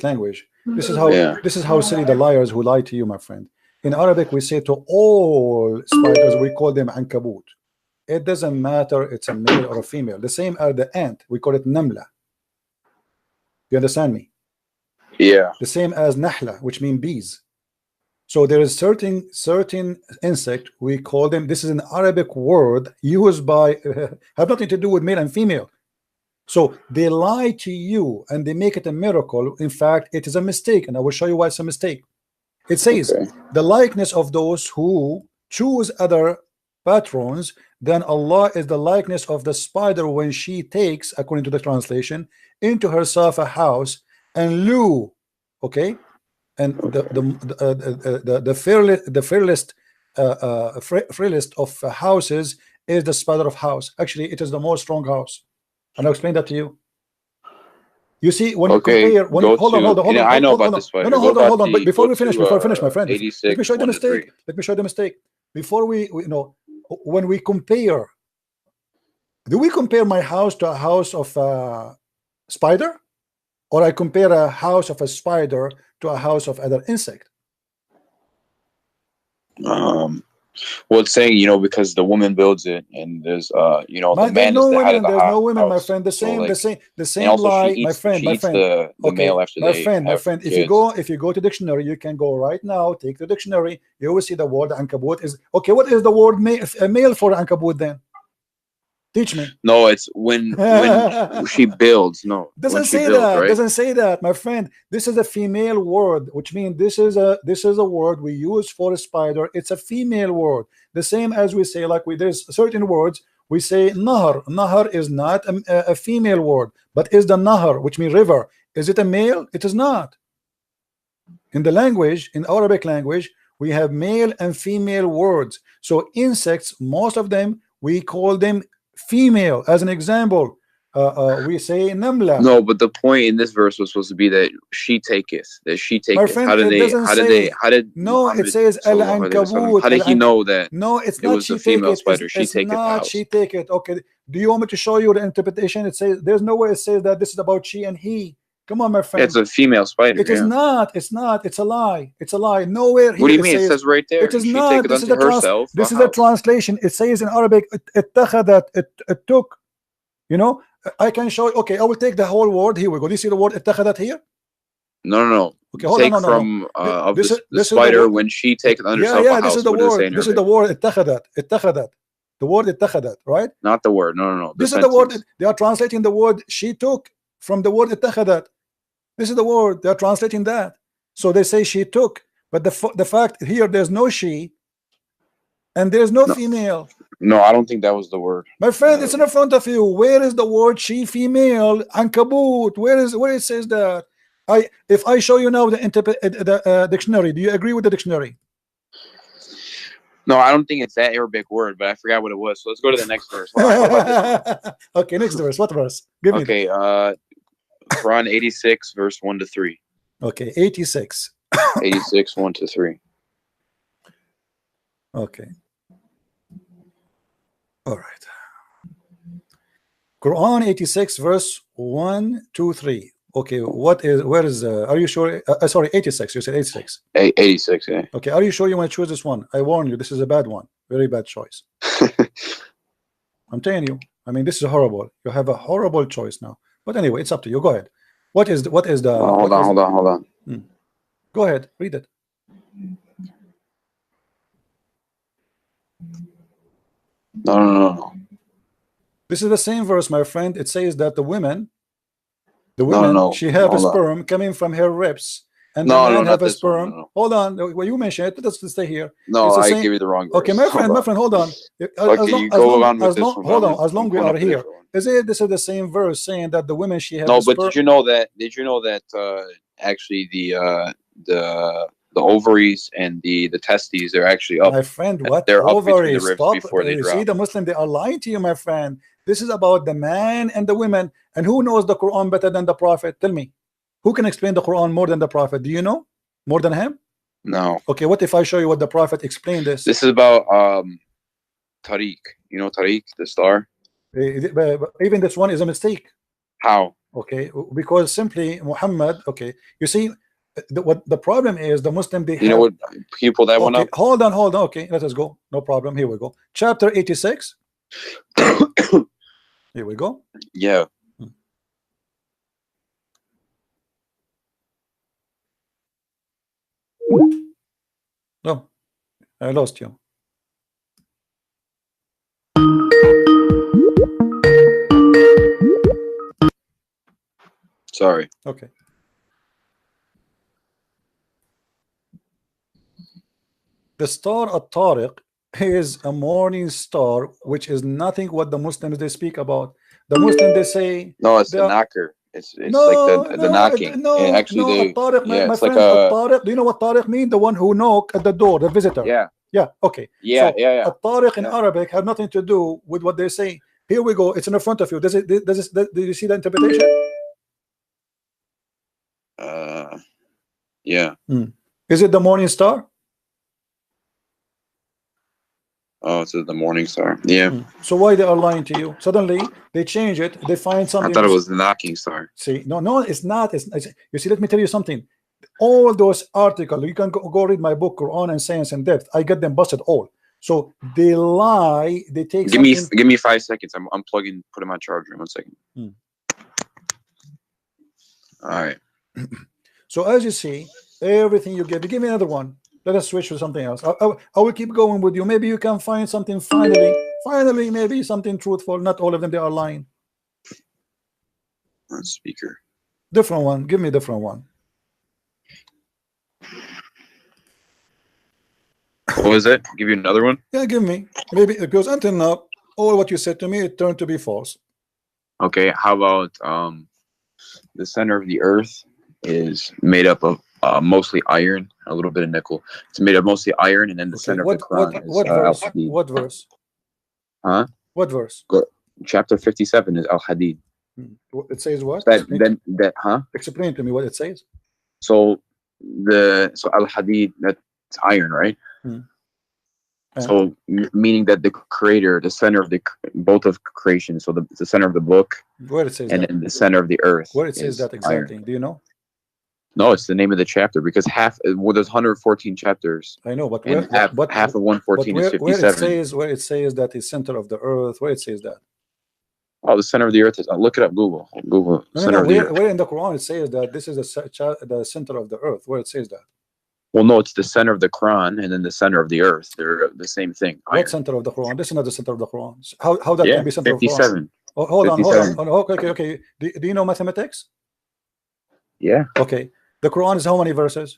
[SPEAKER 5] language, this is how silly the liars who lie to you, my friend. In Arabic, we say to all spiders, we call them ankabut. It doesn't matter it's a male or a female. The same as the ant, we call it namla. You understand me?
[SPEAKER 4] Yeah.
[SPEAKER 5] The same as nahla, which mean bees. So there is certain insect, we call them, this is an Arabic word used by have nothing to do with male and female. So they lie to you and they make it a miracle. In fact, it is a mistake, and I will show you why it's a mistake. It says the likeness of those who choose other patrons, then Allah is the likeness of the spider when she takes, according to the translation, into herself a house, and Lu, okay, and the frailest of houses is the spider of house. Actually, it is the most strong house, and I'll explain that to you. You see, when you compare, when hold on,
[SPEAKER 4] I know about this spider.
[SPEAKER 5] No, hold on. But before we finish, my friend,
[SPEAKER 4] 86,
[SPEAKER 5] let me show you the
[SPEAKER 4] 1 to 3.
[SPEAKER 5] mistake. Let me show you the mistake. Before we when we compare, do we compare my house to a house of a spider, or I compare a house of a spider to a house of other insect?
[SPEAKER 4] Well, it's saying, because the woman builds it, and there's the man is the head of the house.
[SPEAKER 5] There's no women, my friend. The same
[SPEAKER 4] and also
[SPEAKER 5] lie,
[SPEAKER 4] she eats,
[SPEAKER 5] my friend.
[SPEAKER 4] she eats the male after
[SPEAKER 5] my
[SPEAKER 4] they
[SPEAKER 5] friend.
[SPEAKER 4] have
[SPEAKER 5] If
[SPEAKER 4] kids.
[SPEAKER 5] you go to dictionary, you can go right now. Take the dictionary. You will see the word ankabut is okay. What is the word male for ankabut then? Teach me.
[SPEAKER 4] No, it's when she builds. No,
[SPEAKER 5] Doesn't
[SPEAKER 4] when she
[SPEAKER 5] say
[SPEAKER 4] builds,
[SPEAKER 5] that.
[SPEAKER 4] right?
[SPEAKER 5] Doesn't say that, my friend. This is a female word, which means this is a word we use for a spider. It's a female word. The same as we say, there's certain words we say nahar. Nahar is not a female word, but is the nahar, which means river. Is it a male? It is not. In the language, in Arabic language, we have male and female words. So insects, most of them, we call them female. As an example, we say namla.
[SPEAKER 4] No, but the point in this verse was supposed to be that she taketh. That she taketh.
[SPEAKER 5] My friend, no, it says al ankabut.
[SPEAKER 4] How did he know that?
[SPEAKER 5] No, it's
[SPEAKER 4] it
[SPEAKER 5] not
[SPEAKER 4] was
[SPEAKER 5] she
[SPEAKER 4] the female
[SPEAKER 5] take it.
[SPEAKER 4] spider. She take it.
[SPEAKER 5] Not she take it. Okay. Do you want me to show you the interpretation? It says there's no way it says that this is about she and he. Come on, my friend.
[SPEAKER 4] It's a female spider.
[SPEAKER 5] It is not. It's not. It's a lie. It's a lie. Nowhere here.
[SPEAKER 4] What do you mean? It says right there.
[SPEAKER 5] It is
[SPEAKER 4] she
[SPEAKER 5] not.
[SPEAKER 4] This is herself.
[SPEAKER 5] This is a translation. It says in Arabic, it took. I can show you. Okay, I will take the whole word. Here we go. Do you see the word ittakhadat here?
[SPEAKER 4] No.
[SPEAKER 5] Okay, hold on.
[SPEAKER 4] From the spider when she takes on herself a house.
[SPEAKER 5] This is the word. This is the word ittakhadat. Ittakhadat. The word ittakhadat, right?
[SPEAKER 4] Not the word. No.
[SPEAKER 5] This is the word. They are translating the word she took from the word ittakhadat. This is the word. They are translating that. So they say she took, but the fact here there's no she, and there's no female.
[SPEAKER 4] No, I don't think that was the word.
[SPEAKER 5] My friend, it's in front of you. Where is the word she female ankabut? Where it says that? If I show you now the dictionary, do you agree with the dictionary?
[SPEAKER 4] No, I don't think it's that Arabic word, but I forgot what it was. So let's go to the next verse.
[SPEAKER 5] Okay, next verse. What verse? Give me.
[SPEAKER 4] Okay, Quran 86, verse 1 to 3.
[SPEAKER 5] Okay, 86.
[SPEAKER 4] 86, 1 to 3.
[SPEAKER 5] Okay. All right. Quran 86, verse 1, 2, 3. Okay, are you sure? Sorry, 86. You said 86.
[SPEAKER 4] 86, yeah.
[SPEAKER 5] Okay, are you sure you want to choose this one? I warn you, this is a bad one. Very bad choice. I'm telling you. I mean, this is horrible. You have a horrible choice now. But anyway, it's up to you. Go ahead. What is the?
[SPEAKER 4] Hold on.
[SPEAKER 5] Go ahead, read it.
[SPEAKER 4] No.
[SPEAKER 5] This is the same verse, my friend. It says that the women, she have a sperm coming from her ribs, and the man have a sperm.
[SPEAKER 4] No.
[SPEAKER 5] Hold on. Well, you mentioned it. Let's stay here.
[SPEAKER 4] No, I give you the wrong verse.
[SPEAKER 5] Okay, my friend, hold on. As long we are here, this is the same verse saying that the women she has.
[SPEAKER 4] No, but did you know that actually the ovaries and the testes are actually up?
[SPEAKER 5] My friend, what
[SPEAKER 4] they're
[SPEAKER 5] ovaries?
[SPEAKER 4] up between the ribs before they drop.
[SPEAKER 5] See, the Muslim, they are lying to you, my friend. This is about the man and the women. And who knows the Quran better than the Prophet? Tell me. Who can explain the Quran more than the Prophet? Do you know? More than him?
[SPEAKER 4] No.
[SPEAKER 5] Okay, what if I show you what the Prophet explained this?
[SPEAKER 4] This is about Tariq. You know Tariq, the star?
[SPEAKER 5] Even this one is a mistake.
[SPEAKER 4] How?
[SPEAKER 5] Okay, because simply Muhammad, okay, you see, what the problem is, the Muslim, they
[SPEAKER 4] know what? Can you pull that one up?
[SPEAKER 5] Hold on. Okay, let us go. No problem. Here we go. Chapter 86. Here we go.
[SPEAKER 4] Yeah.
[SPEAKER 5] No, I lost you.
[SPEAKER 4] Sorry.
[SPEAKER 5] Okay. The star at-Tariq, is a morning star, which is nothing what the Muslims they speak about. The Muslims they say
[SPEAKER 4] No, it's
[SPEAKER 5] they
[SPEAKER 4] the
[SPEAKER 5] are-
[SPEAKER 4] knocker. It's
[SPEAKER 5] no,
[SPEAKER 4] like the
[SPEAKER 5] no,
[SPEAKER 4] knocking.
[SPEAKER 5] no,
[SPEAKER 4] And actually,
[SPEAKER 5] no.
[SPEAKER 4] they
[SPEAKER 5] At-Tariq, my
[SPEAKER 4] it's
[SPEAKER 5] friend,
[SPEAKER 4] like a
[SPEAKER 5] At-Tariq. Do you know what Tariq mean? The one who knock at the door, the visitor.
[SPEAKER 4] yeah,
[SPEAKER 5] Yeah. Okay.
[SPEAKER 4] yeah,
[SPEAKER 5] So
[SPEAKER 4] yeah.
[SPEAKER 5] At-Tariq in
[SPEAKER 4] Yeah.
[SPEAKER 5] Arabic have nothing to do with what they say. Here we go. It's in front of you. Do you see the interpretation?
[SPEAKER 4] Yeah.
[SPEAKER 5] Is it the morning star?
[SPEAKER 4] Oh, it's the morning star. Yeah.
[SPEAKER 5] So why they are lying to you? Suddenly they change it. They find
[SPEAKER 4] I
[SPEAKER 5] something.
[SPEAKER 4] thought it was the knocking star.
[SPEAKER 5] See, no, it's not. You see, let me tell you something. All those articles, you can go read my book, Quran and Science in Depth. I get them busted all. So they lie. They take
[SPEAKER 4] Give
[SPEAKER 5] something.
[SPEAKER 4] me 5 seconds. I'm unplugging, putting my charger in 1 second. All right.
[SPEAKER 5] So as you see, everything you give me another one. Let us switch to something else. I will keep going with you. Maybe you can find something finally, maybe something truthful. Not all of them, they are lying.
[SPEAKER 4] On speaker.
[SPEAKER 5] Different one. Give me a different one.
[SPEAKER 4] What was it? Give you another one?
[SPEAKER 5] Yeah, give me. Maybe because until now, all what you said to me, it turned to be false.
[SPEAKER 4] Okay. How about the center of the earth is made up of mostly iron, a little bit of nickel. It's made of mostly iron, and then the center of the Quran is
[SPEAKER 5] verse?
[SPEAKER 4] Al-Hadid.
[SPEAKER 5] What verse?
[SPEAKER 4] Huh?
[SPEAKER 5] What verse?
[SPEAKER 4] Chapter 57 is Al-Hadid.
[SPEAKER 5] It says what?
[SPEAKER 4] Explain
[SPEAKER 5] to me what it says.
[SPEAKER 4] So Al-Hadid, that's iron, right? So meaning that the creator, the center of both of creation, so the center of the book,
[SPEAKER 5] where it says
[SPEAKER 4] and
[SPEAKER 5] that?
[SPEAKER 4] then the center of the earth.
[SPEAKER 5] Where it says that exactly?
[SPEAKER 4] Iron.
[SPEAKER 5] Do you know?
[SPEAKER 4] No, it's the name of the chapter because there's 114 chapters.
[SPEAKER 5] I know, but
[SPEAKER 4] and half of 114 is 57.
[SPEAKER 5] Where it says that is center of the earth, where it says that?
[SPEAKER 4] Oh, the center of the earth is. Look it up. Google.
[SPEAKER 5] No, where in the Quran it says that this is the center of the earth? Where it says that?
[SPEAKER 4] Well, no, it's the center of the Quran and then the center of the earth. They're the same thing.
[SPEAKER 5] What center of the Quran? This is not the center of the Quran. How that can be center
[SPEAKER 4] 57.
[SPEAKER 5] of the Quran? Oh, hold
[SPEAKER 4] 57.
[SPEAKER 5] on. Okay. Do you know mathematics?
[SPEAKER 4] Yeah.
[SPEAKER 5] Okay. The Quran is how many verses?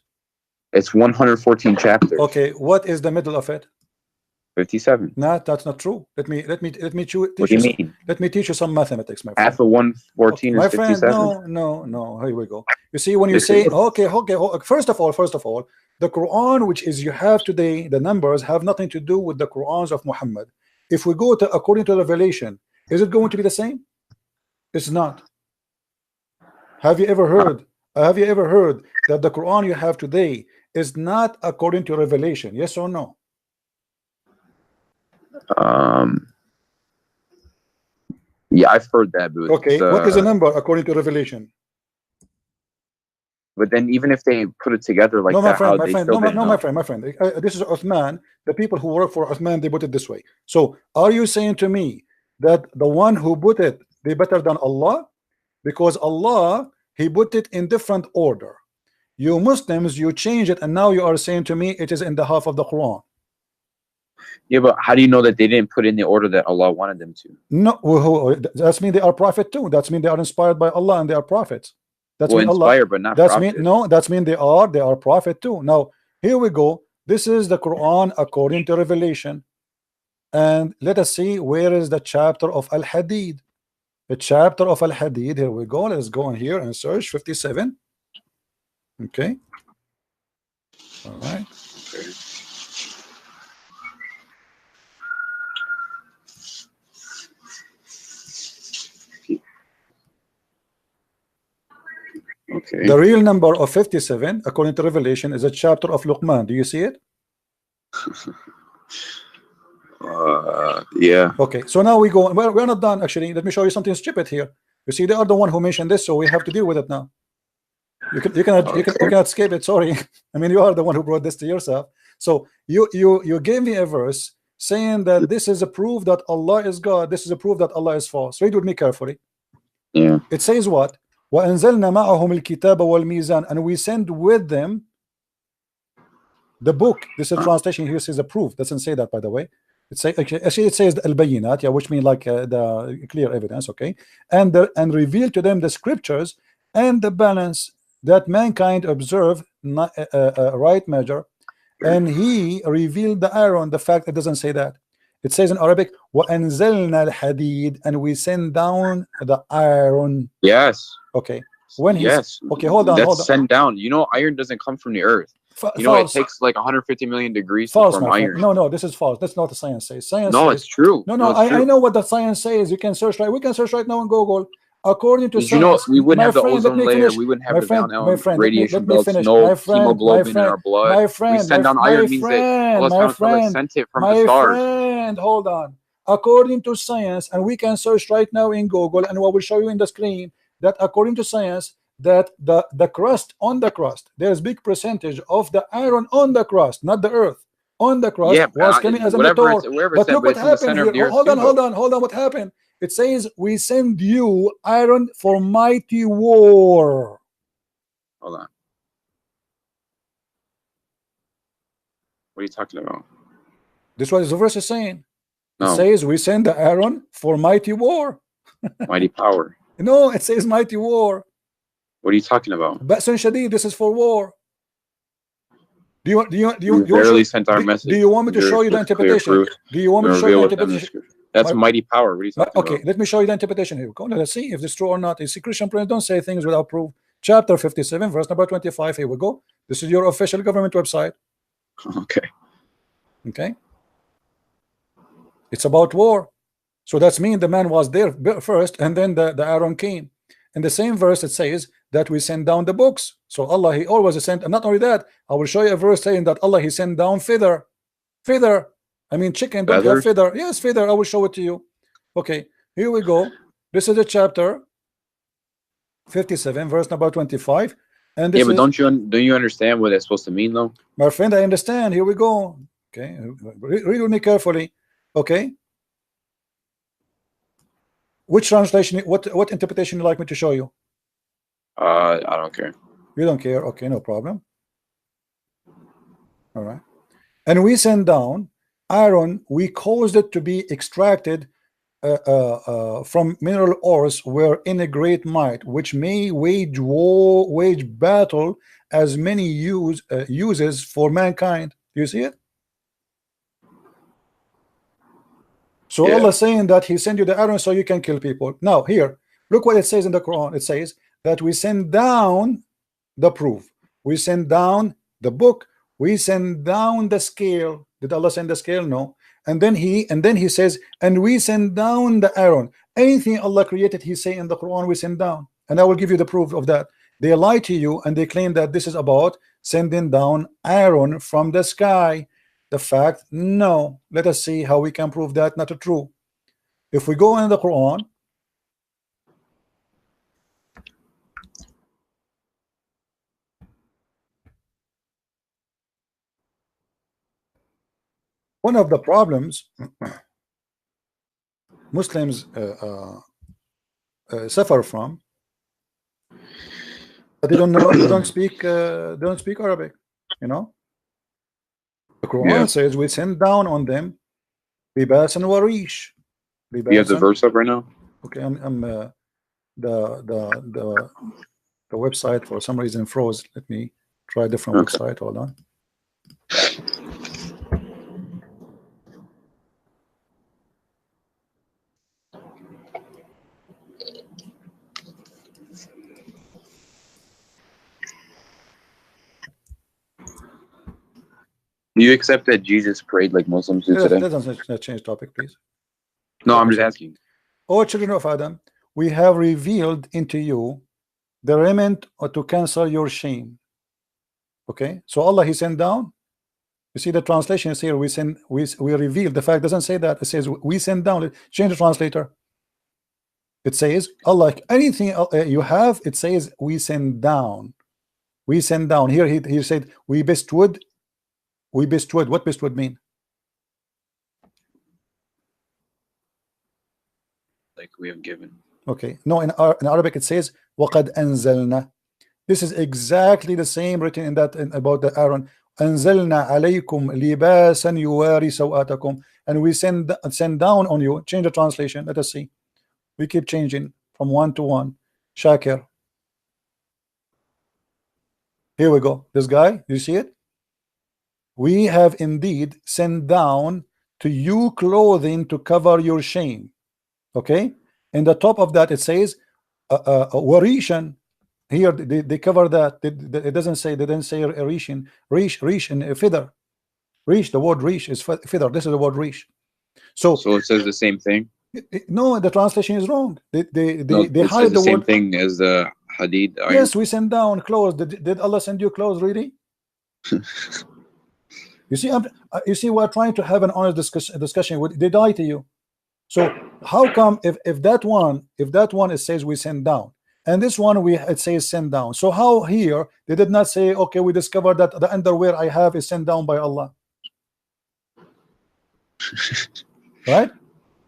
[SPEAKER 4] It's 114 chapters.
[SPEAKER 5] Okay. What is the middle of it?
[SPEAKER 4] 57.
[SPEAKER 5] No, that's not true. Let me
[SPEAKER 4] What do you mean?
[SPEAKER 5] Let me teach you some mathematics, my friend.
[SPEAKER 4] Half of 114
[SPEAKER 5] my
[SPEAKER 4] is 57.
[SPEAKER 5] friend, no. Here we go. You see, when you say okay. First of all, the Quran, which is you have today, the numbers have nothing to do with the Qurans of Muhammad. If we go to according to Revelation, is it going to be the same? It's not. Have you ever heard that the Quran you have today is not according to Revelation? Yes or no?
[SPEAKER 4] Yeah, I've heard that. But
[SPEAKER 5] okay, what is the number according to Revelation?
[SPEAKER 4] But then, even if they put it together like
[SPEAKER 5] my friend. This is Uthman. The people who work for Uthman, they put it this way. So, are you saying to me that the one who put it, they better than Allah? Because Allah, He put it in different order. You Muslims, you change it, and now you are saying to me it is in the half of the Quran.
[SPEAKER 4] Yeah, but how do you know that they didn't put in the order that Allah wanted them to?
[SPEAKER 5] No, that's mean they are prophet too. That's mean they are inspired by Allah and they are prophets. That's
[SPEAKER 4] well, inspired, but not prophet.
[SPEAKER 5] That's mean they are prophet too. Now here we go. This is the Quran according to Revelation, and let us see where is the chapter of Al-Hadid. The chapter of Al-Hadid. Here we go. Let's go in here and search 57. Okay. All right.
[SPEAKER 4] Okay.
[SPEAKER 5] The real number of 57, according to Revelation, is a chapter of Luqman. Do you see it?
[SPEAKER 4] Yeah.
[SPEAKER 5] Okay. So now we go. We're not done actually. Let me show you something stupid here. You see, they are the one who mentioned this, so we have to deal with it now. You cannot escape it. Sorry. I mean, you are the one who brought this to yourself. So you gave me a verse saying that this is a proof that Allah is God. This is a proof that Allah is false. Read with me carefully.
[SPEAKER 4] Yeah.
[SPEAKER 5] It says what? وَأَنزَلْنَا مَعَهُمُ الْكِتَابَ وَالْمِيزَانَ, and we send with them the book. This is a translation here says a proof. Doesn't say that, by the way. Actually it says al-bayinat, yeah, which means like the clear evidence. Okay, and reveal to them the scriptures and the balance that mankind observe right measure and he revealed the iron. The fact it doesn't say that. It says in Arabic, وَأَنزَلْنَا الْحَدِيدَ, and we send down the iron.
[SPEAKER 4] Yes.
[SPEAKER 5] Okay. When he's
[SPEAKER 4] Yes.
[SPEAKER 5] okay, hold on,
[SPEAKER 4] That's
[SPEAKER 5] hold on.
[SPEAKER 4] sent down. You know, iron doesn't come from the earth. You know,
[SPEAKER 5] False.
[SPEAKER 4] it takes like 150 million degrees to
[SPEAKER 5] False,
[SPEAKER 4] form
[SPEAKER 5] my friend.
[SPEAKER 4] iron.
[SPEAKER 5] No, this is false. That's not what the science says. Science
[SPEAKER 4] No,
[SPEAKER 5] says,
[SPEAKER 4] it's true.
[SPEAKER 5] no,
[SPEAKER 4] it's
[SPEAKER 5] I
[SPEAKER 4] true.
[SPEAKER 5] know what the science says. You can search right. We can search right now on Google. According to
[SPEAKER 4] Did you know
[SPEAKER 5] science,
[SPEAKER 4] we wouldn't
[SPEAKER 5] my
[SPEAKER 4] have the
[SPEAKER 5] friend, let
[SPEAKER 4] ozone
[SPEAKER 5] me
[SPEAKER 4] layer,
[SPEAKER 5] finish.
[SPEAKER 4] we wouldn't have
[SPEAKER 5] My
[SPEAKER 4] the
[SPEAKER 5] friend,
[SPEAKER 4] down
[SPEAKER 5] let
[SPEAKER 4] radiation
[SPEAKER 5] me
[SPEAKER 4] belts,
[SPEAKER 5] finish.
[SPEAKER 4] no
[SPEAKER 5] My friend,
[SPEAKER 4] hemoglobin in our blood.
[SPEAKER 5] my
[SPEAKER 4] We
[SPEAKER 5] friend,
[SPEAKER 4] send down iron means that Allah
[SPEAKER 5] my
[SPEAKER 4] subhanahu wa ta'ala
[SPEAKER 5] friend,
[SPEAKER 4] sent it from
[SPEAKER 5] my
[SPEAKER 4] the stars.
[SPEAKER 5] friend, hold on. According to science, and we can search right now in Google, and I will show you in the screen that according to science, that the crust on the crust, there's big percentage of the iron on the crust, not the earth, on the crust,
[SPEAKER 4] Yeah,
[SPEAKER 5] was coming as a
[SPEAKER 4] wherever
[SPEAKER 5] meteor.
[SPEAKER 4] it's, wherever
[SPEAKER 5] But
[SPEAKER 4] it's at,
[SPEAKER 5] look
[SPEAKER 4] but
[SPEAKER 5] what
[SPEAKER 4] it's in the
[SPEAKER 5] happened
[SPEAKER 4] center
[SPEAKER 5] here.
[SPEAKER 4] of the earth.
[SPEAKER 5] Hold
[SPEAKER 4] too,
[SPEAKER 5] on. What happened? It says, we send you iron for mighty war.
[SPEAKER 4] Hold on. What are you talking about?
[SPEAKER 5] This is what the verse is saying. It
[SPEAKER 4] No.
[SPEAKER 5] says, we send the iron for mighty war.
[SPEAKER 4] Mighty power.
[SPEAKER 5] No, it says mighty war.
[SPEAKER 4] What are you talking about?
[SPEAKER 5] Ba'sun Shadid, this is for war. Do
[SPEAKER 4] You barely sent our message.
[SPEAKER 5] Do you want me to show you the
[SPEAKER 4] With clear
[SPEAKER 5] interpretation?
[SPEAKER 4] proof.
[SPEAKER 5] Do you want me to show you the interpretation?
[SPEAKER 4] That's
[SPEAKER 5] My-
[SPEAKER 4] mighty power. What are you talking
[SPEAKER 5] Okay,
[SPEAKER 4] about?
[SPEAKER 5] let me show you the interpretation here. Go, let's see if it's true or not. You see, Christian friends don't say things without proof. Chapter 57, verse number 25. Here we go. This is your official government website.
[SPEAKER 4] Okay.
[SPEAKER 5] Okay. It's about war. So that's mean the man was there first, and then the Aaron came. In the same verse, it says that we send down the books. So Allah, He always sent, and not only that, I will show you a verse saying that Allah, He sent down feather. I mean, chicken don't have feather. Yes, feather. I will show it to you. Okay, here we go. This is the chapter 57, verse number 25. And this
[SPEAKER 4] Yeah, but
[SPEAKER 5] is,
[SPEAKER 4] don't you understand what it's supposed to mean though?
[SPEAKER 5] my friend, I understand. Here we go. Okay, read with me carefully. Okay. Which translation, what interpretation you like me to show you?
[SPEAKER 4] I don't care.
[SPEAKER 5] You don't care. Okay, no problem. All right. And we send down iron, we caused it to be extracted from mineral ores were in a great might, which may wage battle as many uses for mankind. Do you see it? So
[SPEAKER 4] Yeah.
[SPEAKER 5] Allah saying that He sent you the iron so you can kill people. Now here, look what it says in the Quran. It says that we send down the proof, we send down the book, we send down the scale. Did Allah send the scale? No. And then he says, and we send down the iron. Anything Allah created, He say in the Quran, we send down. And I will give you the proof of that. They lie to you and they claim that this is about sending down iron from the sky. The fact, no. Let us see how we can prove that not true. If we go in the Quran, one of the problems Muslims suffer from, but they don't know, they don't speak Arabic. You know, the Quran says we send down on them libas and warish.
[SPEAKER 4] You have the verse up right now?
[SPEAKER 5] Okay, I'm the website for some reason froze. Let me try a different website. Hold on.
[SPEAKER 4] Do you accept that Jesus prayed like Muslims do today?
[SPEAKER 5] Let's change topic, please.
[SPEAKER 4] No, I'm just asking.
[SPEAKER 5] O children of Adam, we have revealed into you the remnant to cancel your shame. Okay, so Allah He sent down. You see the translation is here. We reveal. The fact doesn't say that. It says we send down. Change the translator. It says Allah, anything you have, it says we send down. We send down. Here he said we bestowed. We bestowed. What bestowed mean?
[SPEAKER 4] Like we have given.
[SPEAKER 5] Okay, no, in Arabic it says وَقَدْ أَنزَلْنَا. This is exactly the same written in that about the Aaron. أَنزَلْنَا عَلَيْكُمْ لِبَاسًا يُوَارِي سَوْآتَكُمْ. And we send down on you. Change the translation. Let us see. We keep changing from one to one. Shakir. Here we go. This guy, you see it? we have indeed sent down to you clothing to cover your shame. Okay, in the top of that it says warishan. Here they cover that. It doesn't say, they didn't say rishin. Rish and feather. Rish, the word rish is feather. This is the word rish. So
[SPEAKER 4] it says the same thing.
[SPEAKER 5] no, the translation is wrong. They
[SPEAKER 4] It
[SPEAKER 5] hide
[SPEAKER 4] says
[SPEAKER 5] the
[SPEAKER 4] the same
[SPEAKER 5] word.
[SPEAKER 4] thing as the hadith.
[SPEAKER 5] Yes, we send down clothes. Did Allah send you clothes, really? You see, you see, we're trying to have an honest discussion. They lie to you. So how come if that one it says we send down, and this one it says send down? So how here they did not say, okay, we discovered that the underwear I have is sent down by Allah, right?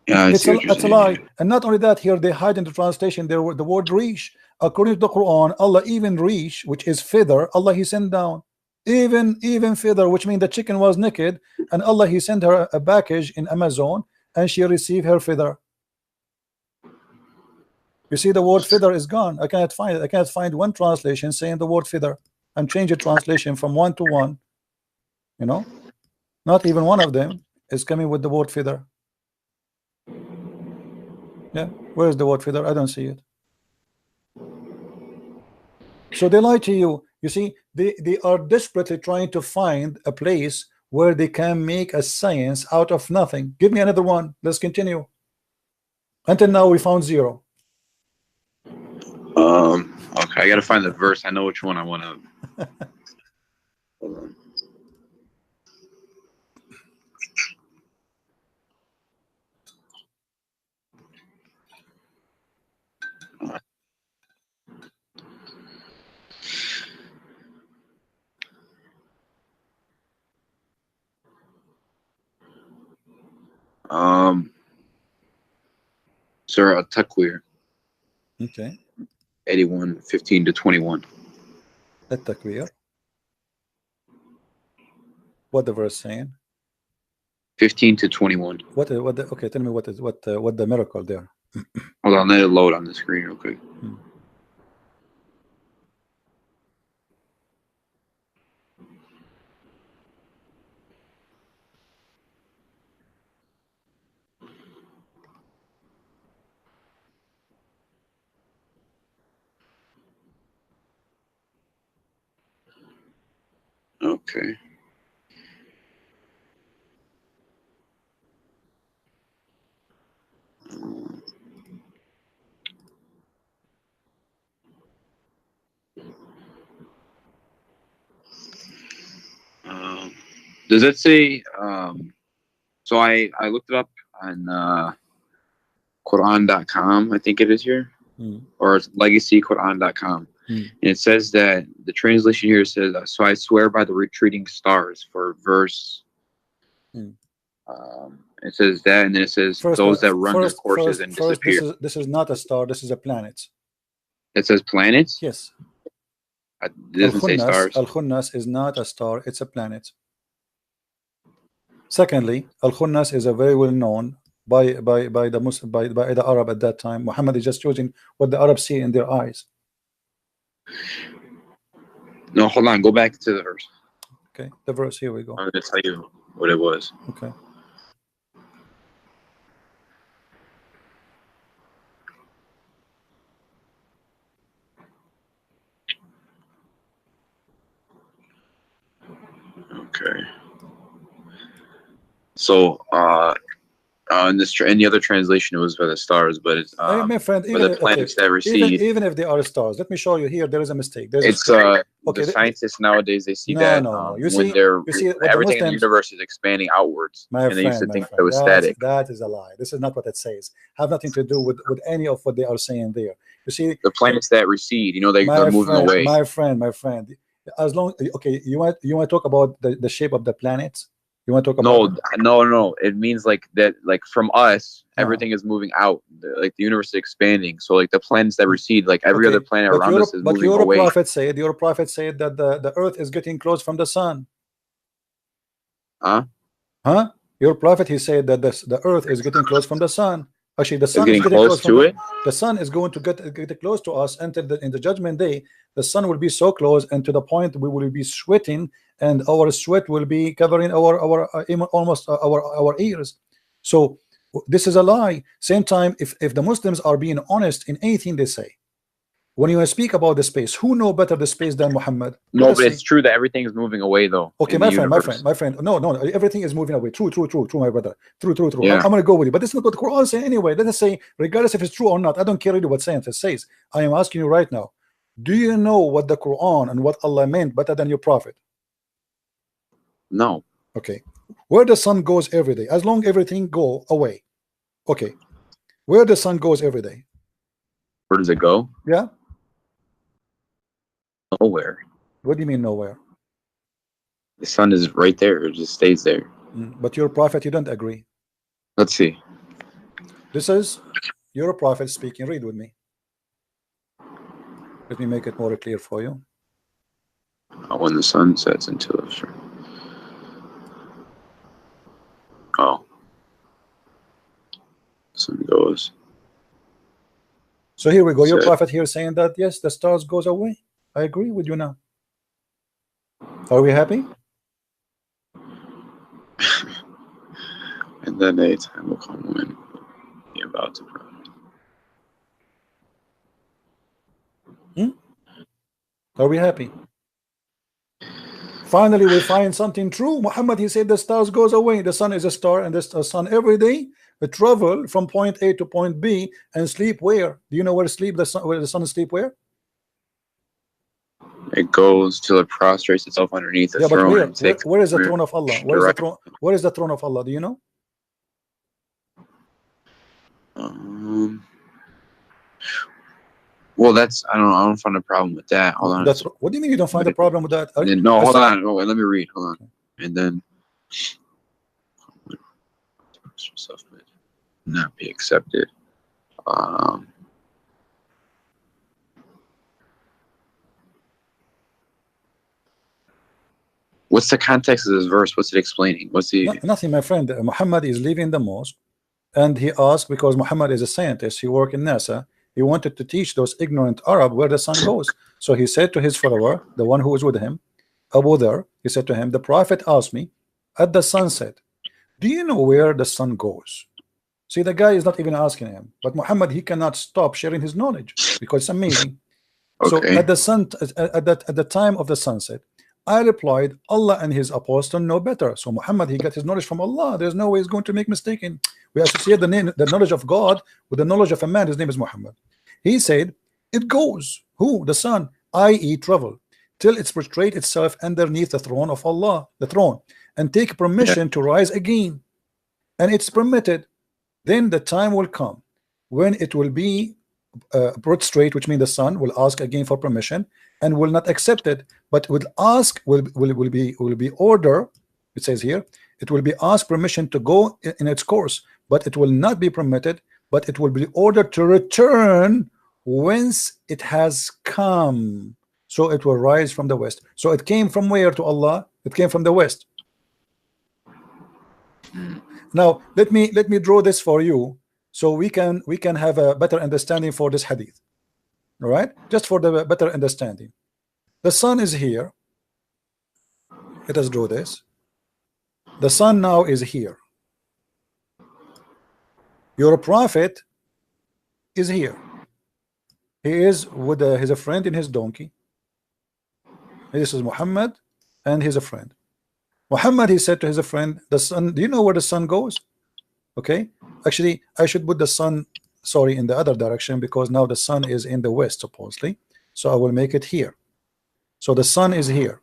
[SPEAKER 4] Yeah, I
[SPEAKER 5] It's
[SPEAKER 4] see what you're
[SPEAKER 5] a
[SPEAKER 4] saying.
[SPEAKER 5] lie. And not only that, here they hide in the translation there the word rish. According to the Quran, Allah even rish, which is feather, Allah he sent down. Even feather, which means the chicken was naked, and Allah he sent her a package in Amazon, and she received her feather. You see, the word feather is gone. I cannot find it. I cannot find one translation saying the word feather, and change the translation from one to one. You know, not even one of them is coming with the word feather. Yeah, where is the word feather? I don't see it. So they lie to you. You see, they are desperately trying to find a place where they can make a science out of nothing. Give me another one. Let's continue. Until now, we found zero.
[SPEAKER 4] Okay, I gotta find the verse. I know which one I want to. Hold on. Surah At-Takwir,
[SPEAKER 5] Okay.
[SPEAKER 4] 81, 15 to 21.
[SPEAKER 5] At-Takwir. What the verse saying?
[SPEAKER 4] 15 to 21.
[SPEAKER 5] Okay, tell me what the miracle there.
[SPEAKER 4] Hold on, let it load on the screen real quick. Okay. Does it say? So I looked it up on Quran.com. I think it is here, or it's legacyquran.com. And it says that the translation here says, "So I swear by the retreating stars," for verse. It says that, and then it says those that run their courses and disappear.
[SPEAKER 5] This is not a star. This is a planet.
[SPEAKER 4] It says planets.
[SPEAKER 5] Yes.
[SPEAKER 4] It doesn't say stars.
[SPEAKER 5] Al-Khunnas is not a star. It's a planet. Secondly, Al-Khunnas is a very well known by the Muslim, by the Arab at that time. Muhammad is just using what the Arabs see in their eyes.
[SPEAKER 4] No, hold on. Go back to the verse.
[SPEAKER 5] Okay, the verse. Here we go.
[SPEAKER 4] I'm going to tell you what it was.
[SPEAKER 5] Okay.
[SPEAKER 4] Okay. So, in the other translation, it was by the stars, but it's
[SPEAKER 5] my friend,
[SPEAKER 4] by the planets that recede.
[SPEAKER 5] Even if they are stars, let me show you here. There is a mistake.
[SPEAKER 4] It's
[SPEAKER 5] okay,
[SPEAKER 4] the scientists nowadays, they see
[SPEAKER 5] no.
[SPEAKER 4] You
[SPEAKER 5] You
[SPEAKER 4] when
[SPEAKER 5] see,
[SPEAKER 4] they're
[SPEAKER 5] you see
[SPEAKER 4] everything in the
[SPEAKER 5] Muslims,
[SPEAKER 4] universe is expanding outwards, and they used to think it was static.
[SPEAKER 5] That is a lie. This is not what it says. Have nothing to do with any of what they are saying there. You see,
[SPEAKER 4] the planets that recede, they're moving away.
[SPEAKER 5] My friend. As long you want to talk about the shape of the planets. You want to talk about
[SPEAKER 4] no. It means like that, like from us, everything is moving out. Like the universe is expanding. So like the planets that recede, like every other planet around us is moving away.
[SPEAKER 5] Your prophet said that the earth is getting close from the sun. Huh? Your prophet, he said that the earth is getting close from the sun. Actually, the sun is getting close to it. The sun is going to get close to us until in the judgment day. The sun will be so close, and to the point we will be sweating and our sweat will be covering almost our ears. So this is a lie. Same time, if the Muslims are being honest in anything they say, when you speak about the space, who know better the space than Muhammad?
[SPEAKER 4] No,
[SPEAKER 5] Let us
[SPEAKER 4] but
[SPEAKER 5] see.
[SPEAKER 4] it's true that everything is moving away, though.
[SPEAKER 5] Okay,
[SPEAKER 4] in
[SPEAKER 5] my
[SPEAKER 4] the
[SPEAKER 5] friend,
[SPEAKER 4] universe.
[SPEAKER 5] my friend. No, everything is moving away. True, my brother. True.
[SPEAKER 4] Yeah.
[SPEAKER 5] I'm gonna go with you, but that's not what the Quran says anyway. Let us say, regardless if it's true or not, I don't care really what science says. I am asking you right now, do you know what the Quran and what Allah meant better than your prophet?
[SPEAKER 4] No.
[SPEAKER 5] Okay, where the sun goes every day, as long everything go away. Okay, where the sun goes every day?
[SPEAKER 4] Where does it go?
[SPEAKER 5] Yeah.
[SPEAKER 4] Nowhere.
[SPEAKER 5] What do you mean nowhere?
[SPEAKER 4] The sun is right there. It just stays there.
[SPEAKER 5] But your prophet, you don't agree.
[SPEAKER 4] Let's see.
[SPEAKER 5] This is your prophet speaking. Read with me. Let me make it more clear for you.
[SPEAKER 4] When the sun sets into the sun goes.
[SPEAKER 5] So here we go. Your
[SPEAKER 4] So-
[SPEAKER 5] prophet here saying that yes, the stars goes away. I agree with you now. Are we happy?
[SPEAKER 4] And then a time will come when you're about to pray.
[SPEAKER 5] Are we happy? Finally, we find something true. Muhammad, he said the stars goes away. The sun is a star, and the sun every day travel from point A to point B and sleep where? Do you know where sleep the sun? Where the sun sleep where?
[SPEAKER 4] It goes till it prostrates itself underneath the
[SPEAKER 5] Yeah, but
[SPEAKER 4] throne.
[SPEAKER 5] where?
[SPEAKER 4] And takes
[SPEAKER 5] Where is the
[SPEAKER 4] where-
[SPEAKER 5] throne of Allah? Where is the throne? Where is the throne of Allah? Do you know?
[SPEAKER 4] Well, that's I don't find a problem with that. Hold on.
[SPEAKER 5] That's what do you mean you don't find a problem with that?
[SPEAKER 4] No, hold on. Oh, wait, let me read. Hold on. And then not be accepted. What's the context of this verse? What's it explaining? What's the
[SPEAKER 5] Nothing, my friend. Muhammad is leaving the mosque, and he asked, because Muhammad is a scientist, he worked in NASA. He wanted to teach those ignorant Arab where the sun goes. So he said to his follower, the one who was with him, Abu Dhar, he said to him, the prophet asked me at the sunset, do you know where the sun goes? See, the guy is not even asking him, but Muhammad, he cannot stop sharing his knowledge because it's amazing. So
[SPEAKER 4] Okay.
[SPEAKER 5] at the time of the sunset, I replied, Allah and his apostle know better. So Muhammad, he got his knowledge from Allah. There's no way he's going to make mistaken. We associate the knowledge of God with the knowledge of a man. His name is Muhammad. He said, it goes, who? The sun, i.e. travel, till it's prostrate itself underneath the throne of Allah, the throne, and take permission to rise again. And it's permitted. Then the time will come when it will be prostrate, which means the sun will ask again for permission and will not accept it, but will ask, will be order. It says here, it will be asked permission to go in its course, but it will not be permitted, but it will be ordered to return whence it has come. So it will rise from the west. So it came from where to Allah? It came from the west. Now let me draw this for you, so we can have a better understanding for this hadith. All right, just for the better understanding. The sun is here. Let us draw this. The sun now is here. Your prophet is here. He is with he's a friend in his donkey. This is Muhammad, and he's a friend. Muhammad, he said to his friend, the sun, do you know where the sun goes? Okay, actually I should put the sun, sorry, in the other direction, because now the sun is in the west supposedly, so I will make it here. So the sun is here,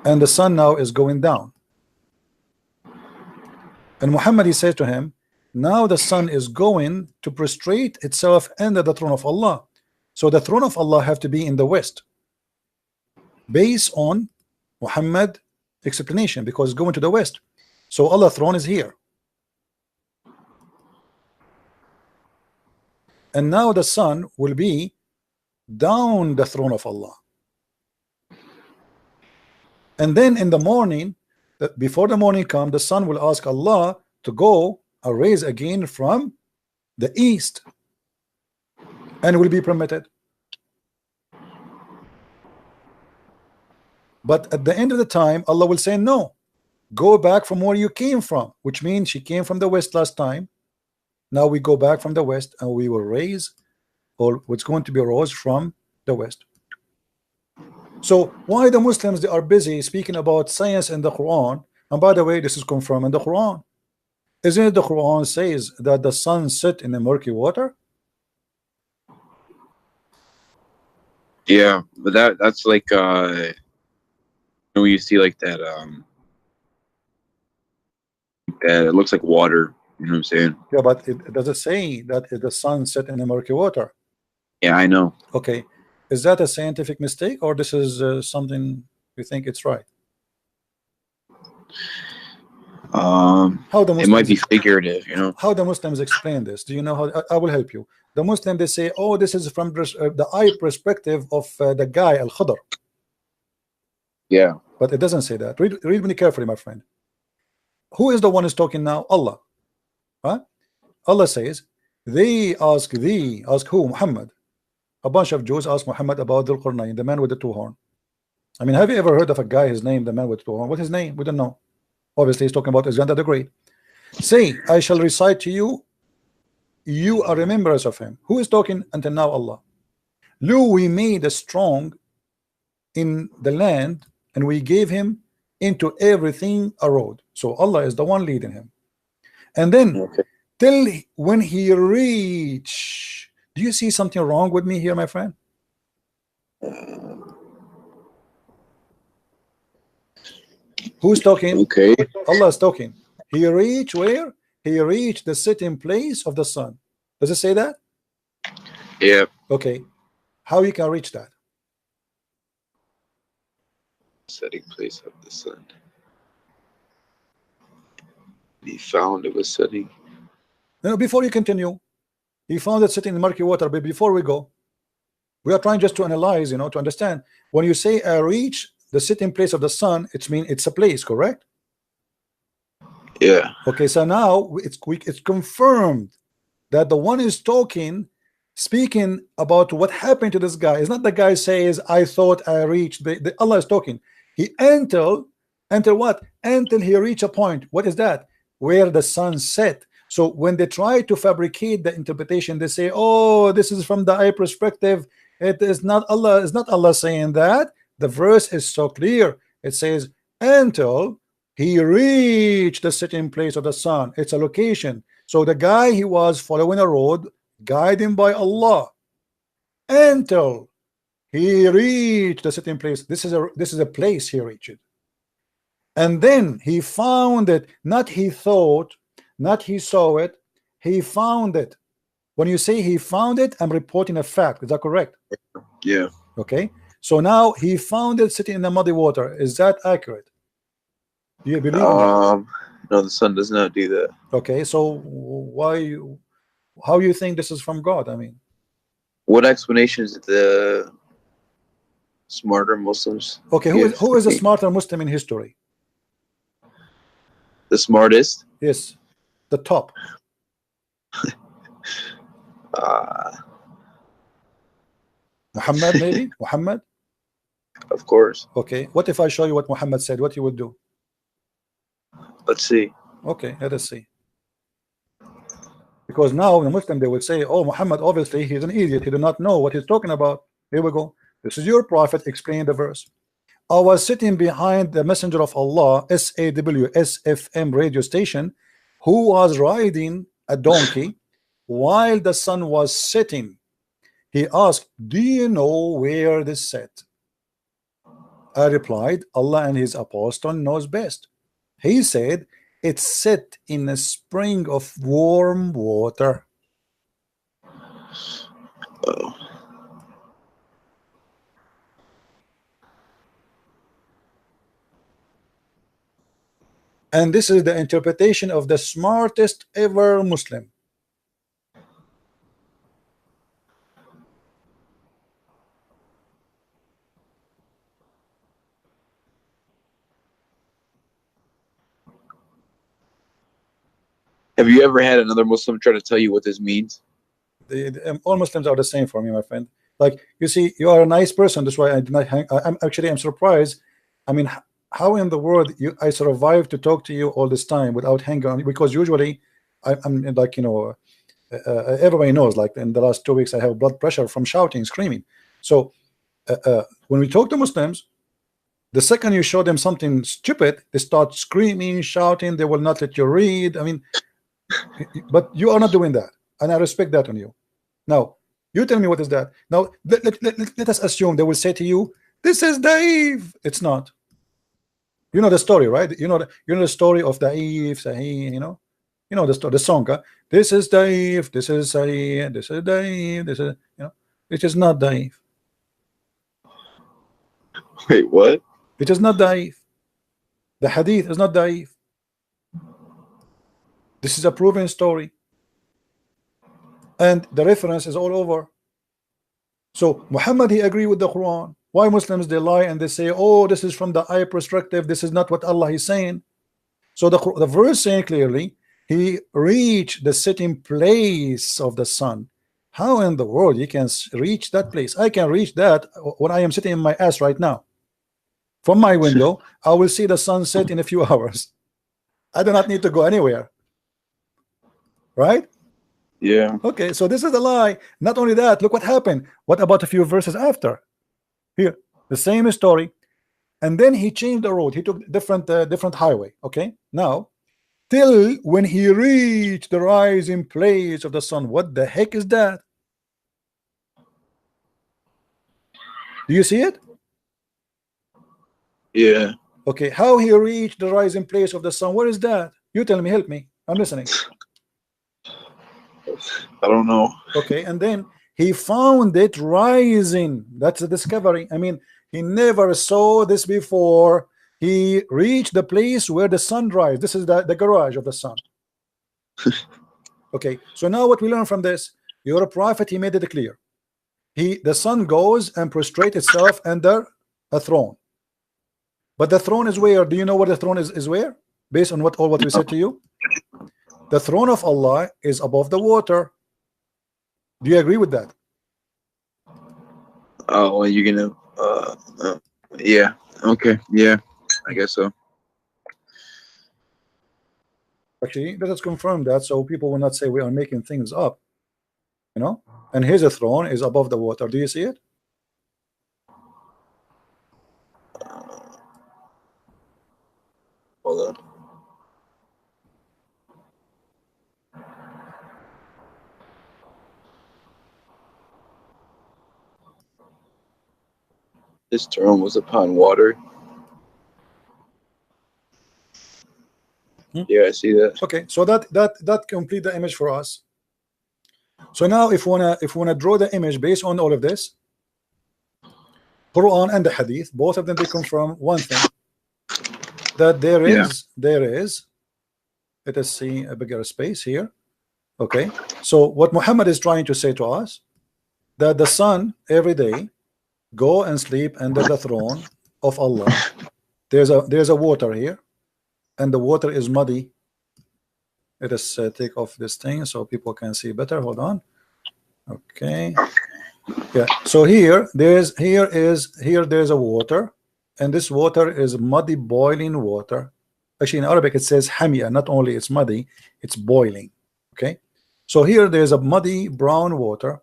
[SPEAKER 5] and the sun now is going down, and Muhammad, he said to him, now the sun is going to prostrate itself under the throne of Allah. So the throne of Allah have to be in the west, based on Muhammad explanation, because it's going to the west. So Allah's throne is here, and now the sun will be down the throne of Allah. And then in the morning, before the morning come, the sun will ask Allah to go and raise again from the east, and will be permitted. But at the end of the time, Allah will say, no, go back from where you came from, which means she came from the west last time. Now we go back from the west and we will raise, or what's going to be rose from the west. So why the Muslims, they are busy speaking about science in the Quran? And by the way, this is confirmed in the Quran. Isn't it the Quran says that the sun set in the murky water?
[SPEAKER 4] Yeah, but that's like when you see like that it looks like water, you know what I'm saying?
[SPEAKER 5] Yeah, but it does it say that the sun set in the murky water?
[SPEAKER 4] Yeah, I know.
[SPEAKER 5] Okay, is that a scientific mistake, or this is something you think it's right? How the
[SPEAKER 4] It might be
[SPEAKER 5] Muslims,
[SPEAKER 4] figurative, you know.
[SPEAKER 5] how the Muslims explain this? Do you know how? I will help you. The Muslim, they say, oh, this is from the eye perspective of the guy Al-Khadr.
[SPEAKER 4] Yeah.
[SPEAKER 5] But it doesn't say that. Read me carefully, my friend. Who is the one who's talking now? Allah. Right? Allah says, they ask thee, ask who? Muhammad. A bunch of Jews ask Muhammad about Dhul Qarnayn, the man with the two horns. I mean, have you ever heard of a guy, his name, the man with the two horns? What's his name? We don't know. Obviously, he's talking about Alexander the Great. Say, I shall recite to you, you are remembrance of him. Who is talking until now? Allah. Lo, we made a strong in the land, and we gave him into everything a road. So Allah is the one leading him. And then
[SPEAKER 4] Okay.
[SPEAKER 5] till when he reach, do you see something wrong with me here, my friend? Who's talking?
[SPEAKER 4] Okay.
[SPEAKER 5] Allah is talking. He reached where? He reached the sitting place of the sun. Does it say that?
[SPEAKER 4] Yeah.
[SPEAKER 5] Okay. How you can reach that?
[SPEAKER 4] Setting place of the sun. He found it was setting.
[SPEAKER 5] No, before you continue, he found it sitting in murky water. But before we go, we are trying just to analyze, you know, to understand. When you say I reach the sitting place of the sun, it means it's a place, correct?
[SPEAKER 4] Yeah.
[SPEAKER 5] Okay, so now it's confirmed that the one is talking, speaking about what happened to this guy. It's not the guy says, I thought I reached. Allah is talking. He until what? Until he reached a point. What is that? Where the sun set. So when they try to fabricate the interpretation, they say, oh, this is from the eye perspective. It is not Allah. It's not Allah saying that. The verse is so clear. It says, until he reached the sitting place of the sun. It's a location. So the guy, he was following a road guided by Allah until he reached the sitting place. This is a place he reached. And then he found it. Not he thought, not he saw it. He found it. When you say he found it, I'm reporting a fact. Is that correct?
[SPEAKER 4] Yeah.
[SPEAKER 5] Okay. So now he found it sitting in the muddy water. Is that accurate? Do you believe that?
[SPEAKER 4] No, the sun does not do that.
[SPEAKER 5] Okay, so how you think this is from God? I mean,
[SPEAKER 4] What explanations did the smarter Muslims?
[SPEAKER 5] okay, who is a smarter Muslim in history?
[SPEAKER 4] The smartest?
[SPEAKER 5] Yes, the top. Muhammad, maybe? Muhammad?
[SPEAKER 4] Of course.
[SPEAKER 5] Okay, what if I show you what Muhammad said? What you would do?
[SPEAKER 4] Let's see.
[SPEAKER 5] Okay, let us see. Because now the Muslim, they will say, oh, Muhammad, obviously he's an idiot, he do not know what he's talking about. Here we go. This is your prophet explaining the verse. I was sitting behind the messenger of Allah, SAW SFM radio station, who was riding a donkey while the sun was setting. He asked, do you know where this set? I replied, Allah and his apostle knows best. He said, it's set in a spring of warm water.
[SPEAKER 4] Oh.
[SPEAKER 5] And this is the interpretation of the smartest ever Muslim.
[SPEAKER 4] Have you ever had another Muslim try to tell you what this means?
[SPEAKER 5] All Muslims are the same for me, my friend. Like, you see, you are a nice person. That's why I did not I'm surprised I mean, how in the world I survived to talk to you all this time without hanging on? Because usually I'm like, you know, everybody knows, like in the last 2 weeks I have blood pressure from shouting, screaming. So when we talk to Muslims, the second you show them something stupid, they start screaming, shouting, they will not let you read. I mean, but you are not doing that, and I respect that on you. Now you tell me, what is that? Now let us assume they will say to you, this is Dave. It's not. You know the story, right? You know the story of Dave, Sahih, you know the story, the song, huh? This is Dave, this is Sahih, this is Dave, this is, you know, it is not Dave.
[SPEAKER 4] Wait, what?
[SPEAKER 5] It is not Da'if. The hadith is not Da'if. This is a proven story, and the reference is all over. So Muhammad, he agreed with the Quran. Why Muslims, they lie and they say, oh, this is from the ayah perspective, this is not what Allah is saying. So the verse saying clearly, he reached the sitting place of the sun. How in the world you can reach that place? I can reach that when I am sitting in my ass right now. From my window, I will see the sunset in a few hours. I do not need to go anywhere. Right?
[SPEAKER 4] Yeah.
[SPEAKER 5] Okay, so this is a lie. Not only that, look what happened. What about a few verses after? Here, the same story. And then he changed the road. He took different highway. Okay, now till when he reached the rising place of the sun. What the heck is that? Do you see it?
[SPEAKER 4] Yeah.
[SPEAKER 5] Okay, how he reached the rising place of the sun? Where is that? You tell me, help me. I'm listening.
[SPEAKER 4] I don't know.
[SPEAKER 5] Okay, and then he found it rising. That's a discovery. I mean, he never saw this before. He reached the place where the sun rises. This is the garage of the sun. Okay, so now what we learn from this, your prophet, he made it clear. The sun goes and prostrates itself under a throne. But the throne is where? Do you know where the throne is where? Based on what we said to you? The throne of Allah is above the water. Do you agree with that?
[SPEAKER 4] Oh, well, you're gonna yeah. Okay, yeah, I guess so.
[SPEAKER 5] Actually, let us confirm that so people will not say we are making things up. You know? And his throne is above the water. Do you see it?
[SPEAKER 4] Hold on. This throne was upon water. Yeah, I see that.
[SPEAKER 5] Okay, so that complete the image for us. So now if we wanna draw the image based on all of this, Quran and the Hadith, both of them, they confirm one thing, that there is let us see a bigger space here. Okay, so what Muhammad is trying to say to us, that the sun every day go and sleep under the throne of Allah. There's a water here, and the water is muddy. Let us take off this thing so people can see better. Hold on. Okay. Yeah. So here there's a water, and this water is muddy, boiling water. Actually, in Arabic it says hamia. Not only it's muddy, it's boiling. Okay. So here there's a muddy brown water,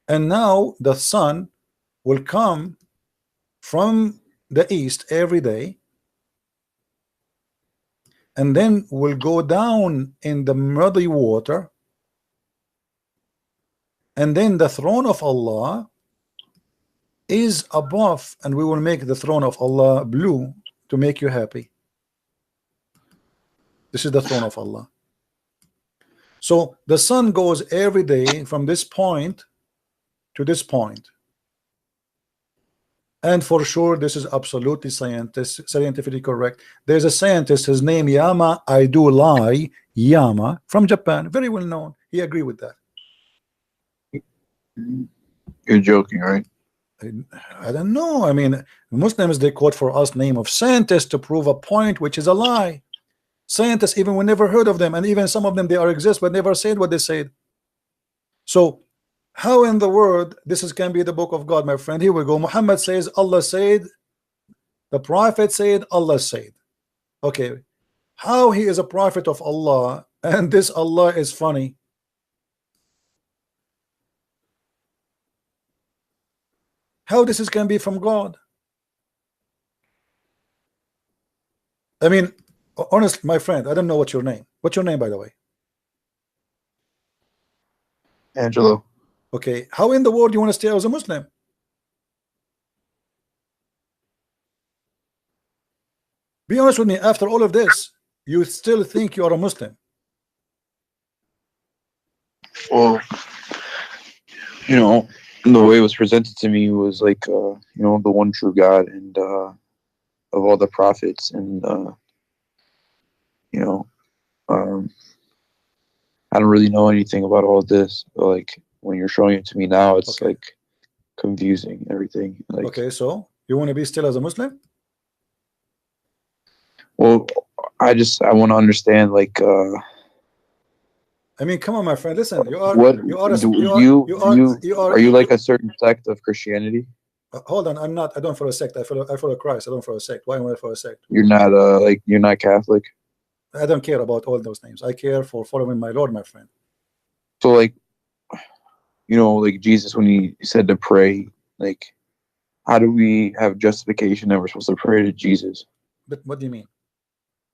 [SPEAKER 5] and now the sun will come from the east every day, and then will go down in the muddy water, and then the throne of Allah is above, and we will make the throne of Allah blue to make you happy. This is the throne of Allah. So the sun goes every day from this point to this point. And for sure, this is absolutely scientifically correct. There's a scientist, his name Yama Aidulai Yama, from Japan, very well known. He agreed with that.
[SPEAKER 4] You're joking, right?
[SPEAKER 5] I don't know. I mean, Muslims, they quote for us name of scientists to prove a point which is a lie. Scientists, even we never heard of them, and even some of them, they are exist but never said what they said. So how in the world can be the book of God, my friend? Here we go. Muhammad says Allah said The prophet said, Allah said. Okay, how he is a prophet of Allah and this Allah is funny? How this can be from God? I mean, honestly, my friend, I don't know what's your name. What's your name, by the way?
[SPEAKER 6] Angelo.
[SPEAKER 5] Okay, how in the world do you want to stay as a Muslim? Be honest with me, after all of this, you still think you are a Muslim?
[SPEAKER 4] Well, you know, the way it was presented to me was like, you know, the one true God and of all the prophets, and you know, I don't really know anything about all this, but like when you're showing it to me now, it's
[SPEAKER 5] Okay.
[SPEAKER 4] like confusing everything. Like,
[SPEAKER 5] Okay, so you want to be still as a Muslim?
[SPEAKER 4] well, I want to understand, like,
[SPEAKER 5] I mean, come on, my friend. Listen, you are
[SPEAKER 4] what
[SPEAKER 5] you are a,
[SPEAKER 4] do
[SPEAKER 5] you are
[SPEAKER 4] are you like a certain sect of Christianity?
[SPEAKER 5] hold on, I'm not. I don't follow a sect. I follow Christ. I don't follow a sect. Why am I follow a sect?
[SPEAKER 4] You're not like, you're not Catholic.
[SPEAKER 5] I don't care about all those names. I care for following my Lord, my friend.
[SPEAKER 4] So like, you know, like Jesus, when he said to pray, like, how do we have justification that we're supposed to pray to Jesus?
[SPEAKER 5] But what do you mean?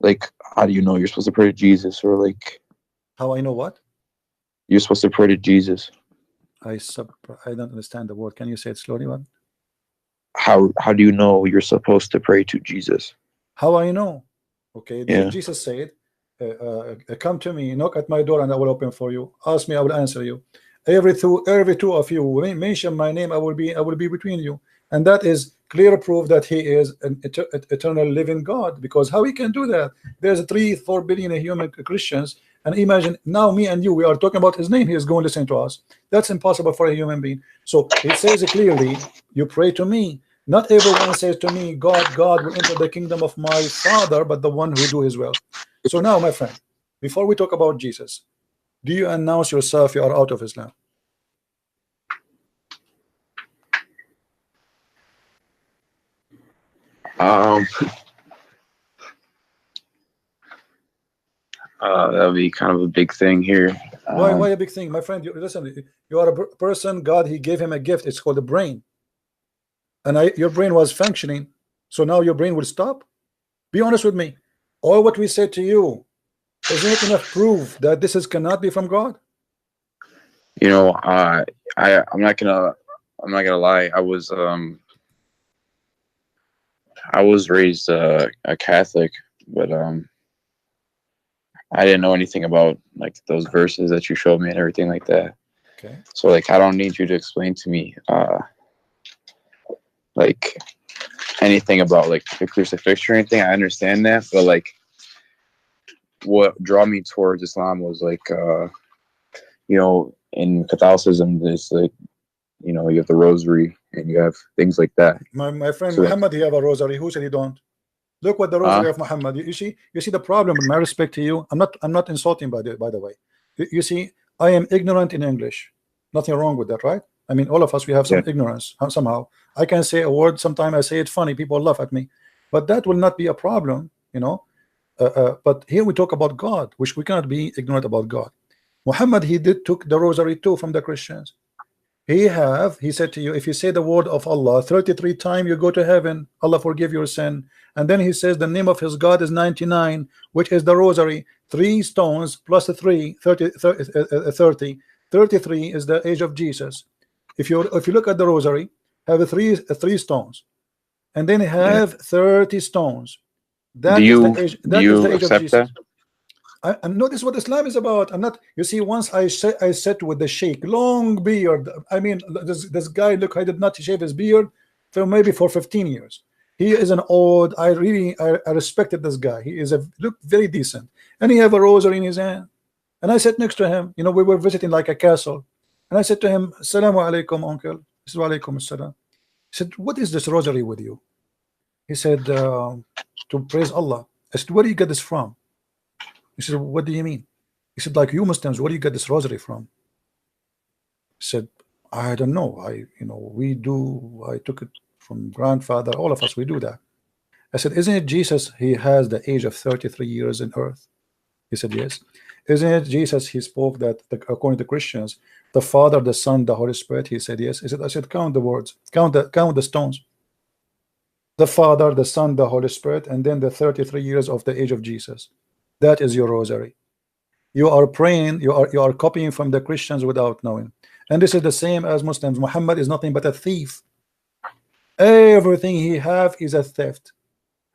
[SPEAKER 4] Like, how do you know you're supposed to pray to Jesus? Or like,
[SPEAKER 5] How I know what?
[SPEAKER 4] you're supposed to pray to Jesus?
[SPEAKER 5] I don't understand the word. Can you say it slowly, man?
[SPEAKER 4] How do you know you're supposed to pray to Jesus?
[SPEAKER 5] How I know? Okay,
[SPEAKER 4] Yeah.
[SPEAKER 5] Jesus said, come to me, knock at my door and I will open for you. Ask me, I will answer you. Every two of you mention my name, I will be between you. And that is clear proof that he is an eternal living God, because how he can do that? There's 3-4 billion human Christians, and imagine now me and you, we are talking about his name, he is going to listen to us. That's impossible for a human being. So it says clearly, you pray to me. Not everyone says to me, God will enter the kingdom of my Father, but the one who do his will. So now, my friend, before we talk about Jesus, do you announce yourself you are out of Islam?
[SPEAKER 4] That would be kind of a big thing here.
[SPEAKER 5] Why a big thing, my friend? Listen, you are a person. God, he gave him a gift. It's called a brain, and your brain was functioning. So now your brain will stop. Be honest with me. All what we said to you, isn't it enough proof that this cannot be from God?
[SPEAKER 4] You know, I'm not gonna lie. I was raised a Catholic, but I didn't know anything about like those verses that you showed me and everything like that.
[SPEAKER 5] Okay.
[SPEAKER 4] So like, I don't need you to explain to me like anything about like the crucifixion or anything. I understand that, but like, what drew me towards Islam was like, you know, in Catholicism, there's like, you know, you have the rosary and you have things like that.
[SPEAKER 5] My friend
[SPEAKER 4] So-
[SPEAKER 5] Muhammad, he have a rosary. Who said he don't? Look what the rosary of Muhammad. You see the problem. With my respect to you, I'm not insulting by the way. You see, I am ignorant in English. Nothing wrong with that, right? I mean, all of us, we have some ignorance somehow. I can say a word. Sometimes I say it funny. People laugh at me, but that will not be a problem, you know. But here we talk about God, which we cannot be ignorant about God. Muhammad, he took the rosary too from the Christians. He said to you, if you say the word of Allah 33 times, you go to heaven. Allah forgive your sin. And then he says the name of his God is 99, which is the rosary. 3 stones plus 3, 30, 33 is the age of Jesus. If you look at the rosary, have three stones, and then have 30 stones. That is the age. That is the age of Jesus. I notice what Islam is about. I'm not. You see, once I sat with the sheikh, long beard. I mean, this guy. Look, I did not shave his beard for maybe 15 years. He is an old. I respected this guy. He looked very decent, and he have a rosary in his hand. And I sat next to him. You know, we were visiting like a castle, and I said to him, "Assalamu alaikum, uncle." He said, "Wa alaikum assalam." He said, "What is this rosary with you?" He said, "To praise Allah." I said, "Where do you get this from?" He said, "What do you mean?" He said, "Like you Muslims, where do you get this rosary from?" He said, "I don't know. We do. I took it from grandfather. All of us, we do that." I said, isn't it Jesus? He has the age of 33 years in earth. He said, yes. Isn't it Jesus? He spoke that according to Christians, the Father, the Son, the Holy Spirit. He said, yes. He said, I said, count the words, count the stones. The Father, the Son, the Holy Spirit, and then the 33 years of the age of Jesus. That is your rosary. You are praying, you are copying from the Christians without knowing. And this is the same as Muslims. Muhammad is nothing but a thief. Everything he have is a theft.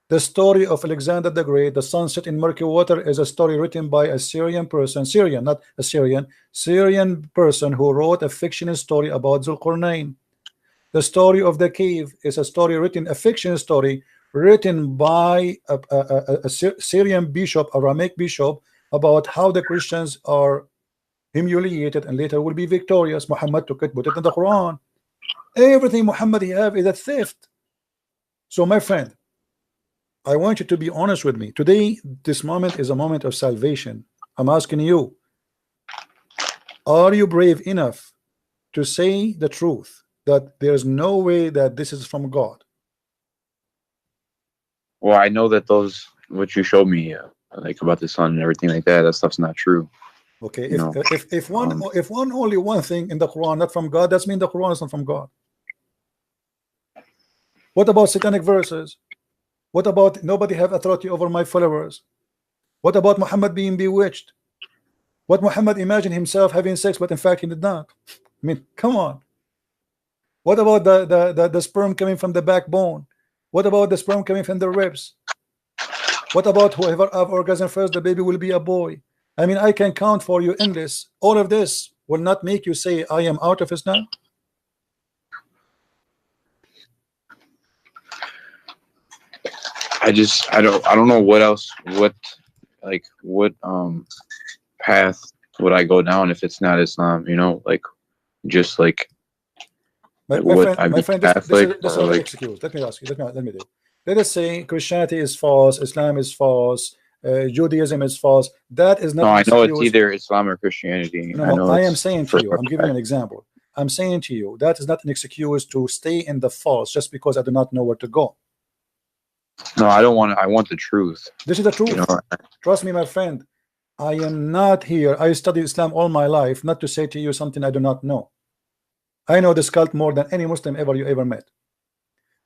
[SPEAKER 5] The story of Alexander the Great, the sunset in murky water, is a story written by a Syrian person, Syrian, not Assyrian, Syrian person who wrote a fictional story about Zulqarnain. The story of the cave is a story written, a fiction story written by a Syrian bishop, Aramaic bishop, about how the Christians are humiliated and later will be victorious. Muhammad took it, put it in the Quran. Everything Muhammad he have is a theft. So my friend, I want you to be honest with me. Today, this moment is a moment of salvation. I'm asking you, are you brave enough to say the truth, that there's no way that this is from God?
[SPEAKER 4] Well, I know that those, what you showed me, like about the sun and everything like that, that stuff's not true.
[SPEAKER 5] Okay,
[SPEAKER 4] You know,
[SPEAKER 5] if only one thing in the Quran not from God, that means the Quran is not from God. What about satanic verses? What about nobody have authority over my followers? What about Muhammad being bewitched? What Muhammad imagined himself having sex, but in fact he did not? I mean, come on. What about the sperm coming from the backbone? What about the sperm coming from the ribs? What about whoever have orgasm first, the baby will be a boy? I mean, I can count for you endless. All of this will not make you say I am out of Islam.
[SPEAKER 4] I don't know what else, what path would I go down if it's not Islam, you know, like just like
[SPEAKER 5] My
[SPEAKER 4] would I
[SPEAKER 5] friend,
[SPEAKER 4] be Catholic
[SPEAKER 5] this is
[SPEAKER 4] or
[SPEAKER 5] not an
[SPEAKER 4] like,
[SPEAKER 5] excuse. Let me ask you. Let me do. Let us say Christianity is false, Islam is false, Judaism is false. That is not
[SPEAKER 4] no,
[SPEAKER 5] an
[SPEAKER 4] I know it's
[SPEAKER 5] excuse.
[SPEAKER 4] either Islam or Christianity.
[SPEAKER 5] No,
[SPEAKER 4] I
[SPEAKER 5] no,
[SPEAKER 4] know
[SPEAKER 5] I am
[SPEAKER 4] it's
[SPEAKER 5] saying to
[SPEAKER 4] for
[SPEAKER 5] you, I'm giving you an example. I'm saying to you, that is not an excuse to stay in the false just because I do not know where to go.
[SPEAKER 4] No, I don't want. I want the truth.
[SPEAKER 5] This is the truth.
[SPEAKER 4] You know,
[SPEAKER 5] Trust me, my friend. I am not here. I studied Islam all my life, not to say to you something I do not know. I know this cult more than any Muslim you ever met.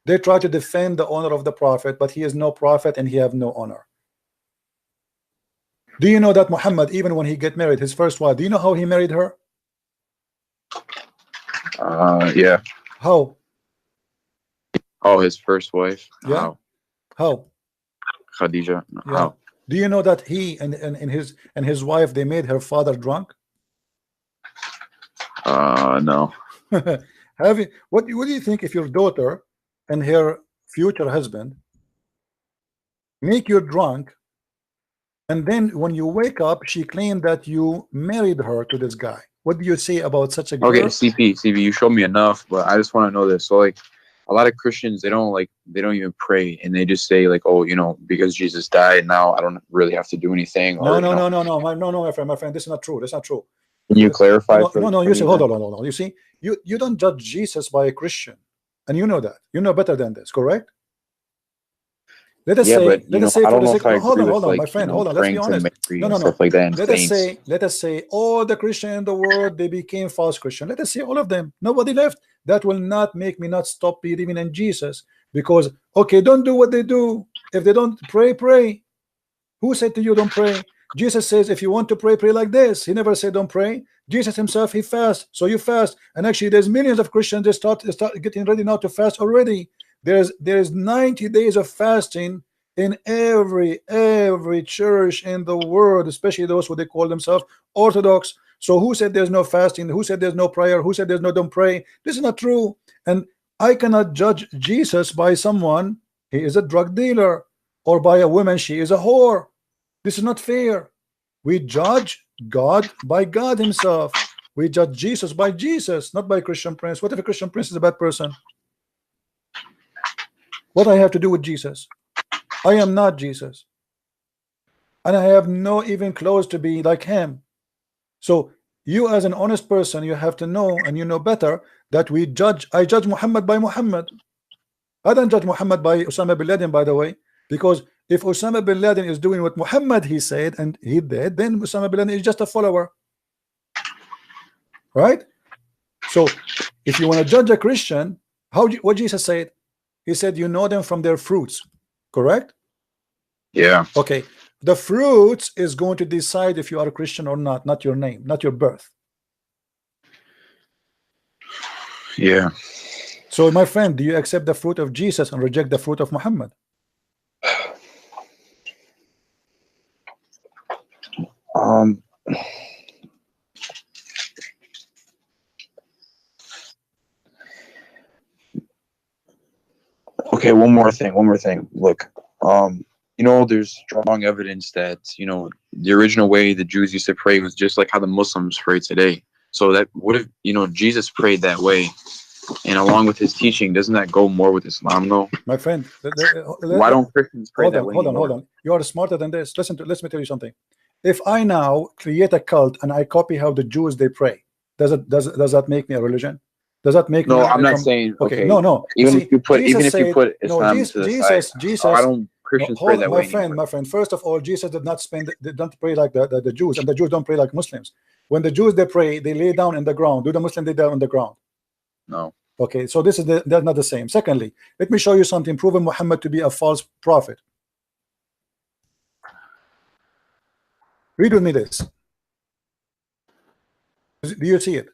[SPEAKER 5] They try to defend the honor of the Prophet, but he is no prophet and he have no honor. Do you know that Muhammad, even when he get married, his first wife, do you know how he married her?
[SPEAKER 4] yeah.
[SPEAKER 5] How?
[SPEAKER 4] Oh, his first wife.
[SPEAKER 5] Yeah. How?
[SPEAKER 4] Khadija.
[SPEAKER 5] Yeah.
[SPEAKER 4] How?
[SPEAKER 5] Do you know that he and his wife, they made her father drunk?
[SPEAKER 4] No.
[SPEAKER 5] What do you think if your daughter and her future husband make you drunk, and then when you wake up, she claimed that you married her to this guy? What do you say about such a girl?
[SPEAKER 4] Okay, CP, you showed me enough, but I just want to know this. So, like, a lot of Christians, they don't even pray, and they just say, like, oh, you know, because Jesus died, now I don't really have to do anything.
[SPEAKER 5] No,
[SPEAKER 4] Or,
[SPEAKER 5] my friend, this is not true. That's not true.
[SPEAKER 4] Can you clarify?
[SPEAKER 5] No. You say, hold on. You see, you don't judge Jesus by a Christian, and you know that. You know better than this, correct? Let us say, for the sake, hold on, my friend, hold on. Let's be honest. No.
[SPEAKER 4] Stuff like that.
[SPEAKER 5] Let us say all the Christians in the world, they became false Christian. Let us say all of them. Nobody left. That will not make me not stop believing in Jesus, because okay, don't do what they do. If they don't pray. Who said to you don't pray? Jesus says if you want to pray like this. He never said don't pray. Jesus himself, he fasts, so you fast. And actually, there's millions of Christians. They start getting ready now to fast already. There's 90 days of fasting in every church in the world, especially those who they call themselves Orthodox. So who said there's no fasting? Who said there's no prayer? Who said there's no don't pray? This is not true. And I cannot judge Jesus by someone, he is a drug dealer, or by a woman, she is a whore. This is not fair. We judge God by God himself. We judge Jesus by Jesus, not by Christian Prince. What if a Christian Prince is a bad person? What I have to do with Jesus? I am not Jesus, and I have no even close to be like him. So you, as an honest person, you have to know, and you know better, that I judge Muhammad by Muhammad. I don't judge Muhammad by Osama bin Laden, by the way, because if Osama bin Laden is doing what Muhammad he said and he did, then Osama bin Laden is just a follower, right? So if you want to judge a Christian, what Jesus said, he said, you know them from their fruits, correct?
[SPEAKER 4] Yeah.
[SPEAKER 5] Okay, the fruits is going to decide if you are a Christian or not your name, not your birth.
[SPEAKER 4] Yeah.
[SPEAKER 5] So my friend, do you accept the fruit of Jesus and reject the fruit of Muhammad?
[SPEAKER 4] Okay, one more thing. Look, there's strong evidence that, the original way the Jews used to pray was just like how the Muslims pray today. So that would have, Jesus prayed that way. And along with his teaching, doesn't that go more with Islam though?
[SPEAKER 5] My friend,
[SPEAKER 4] Why don't Christians pray that way anymore?
[SPEAKER 5] Hold on. You are smarter than this. Let me tell you something. If I now create a cult and I copy how the Jews they pray, does that make me a religion? Does that make
[SPEAKER 4] No,
[SPEAKER 5] me
[SPEAKER 4] I'm not saying
[SPEAKER 5] okay. No.
[SPEAKER 4] Even if you put Islam
[SPEAKER 5] Jesus,
[SPEAKER 4] to the side,
[SPEAKER 5] Jesus.
[SPEAKER 4] why don't Christians pray that way anymore?
[SPEAKER 5] My friend. First of all, Jesus did not pray like the Jews, and the Jews don't pray like Muslims. When the Jews they pray, they lay down in the ground. Do the Muslims lay down on the ground?
[SPEAKER 4] No.
[SPEAKER 5] Okay, so that's not the same. Secondly, let me show you something proving Muhammad to be a false prophet. Read with me this. Do you see it?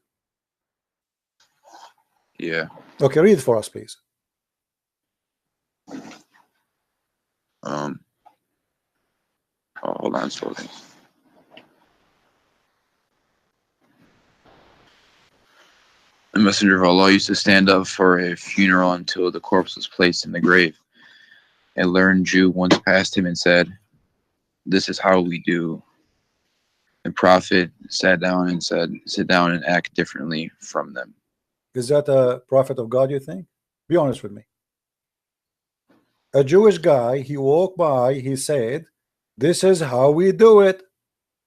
[SPEAKER 4] Yeah.
[SPEAKER 5] Okay, read it for us, please.
[SPEAKER 4] Hold on, slowly. The messenger of Allah used to stand up for a funeral until the corpse was placed in the grave. A learned Jew once passed him and said, "This is how we do." The Prophet sat down and said, "Sit down and act differently from them."
[SPEAKER 5] Is that a prophet of God, you think? Be honest with me. A Jewish guy, he walked by, he said, "This is how we do it."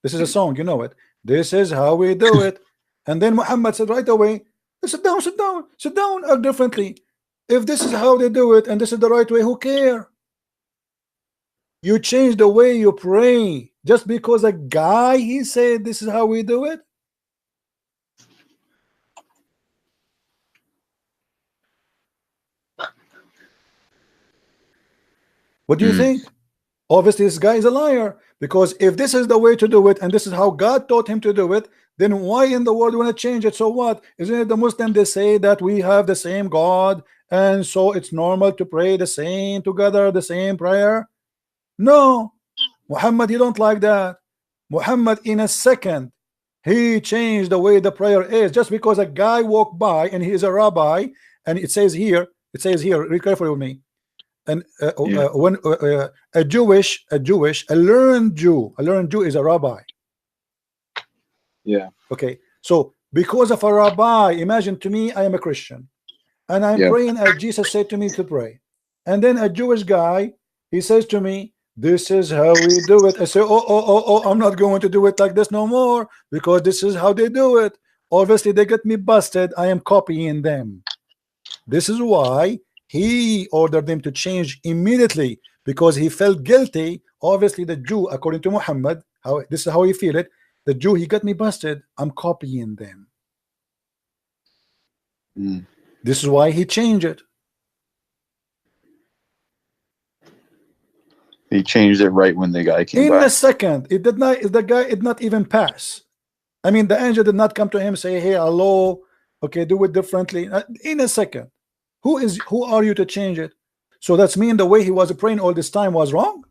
[SPEAKER 5] This is a song, you know it. This is how we do it. And then Muhammad said right away, sit down, act differently. If this is how they do it and this is the right way, who care? You change the way you pray just because a guy he said this is how we do it. What do you think? Obviously this guy is a liar, because if this is the way to do it and this is how God taught him to do it, then why in the world do you want to change it? So what? Isn't it the Muslim they say that we have the same God and so it's normal to pray the same together, the same prayer? No, Muhammad, he don't like that. Muhammad in a second he changed the way the prayer is just because a guy walked by and he is a rabbi, and it says here, read carefully with me. And when a learned Jew is a rabbi.
[SPEAKER 4] Yeah.
[SPEAKER 5] Okay, so because of a rabbi, imagine to me I am a Christian and I'm praying as Jesus said to me to pray, and then a Jewish guy he says to me, "This is how we do it." I say, oh, I'm not going to do it like this no more, because this is how they do it. Obviously they get me busted. I am copying them. This is why he ordered them to change immediately, because he felt guilty. Obviously the Jew, according to Muhammad, this is how he feel it. The Jew, he got me busted. I'm copying them. This is why he changed it.
[SPEAKER 4] He changed it right when the guy came by.
[SPEAKER 5] In a second. It did not. The guy did not even pass. I mean, the angel did not come to him say, "Hey, hello, okay, do it differently." In a second. Who are you to change it? So that's mean the way he was praying all this time was wrong?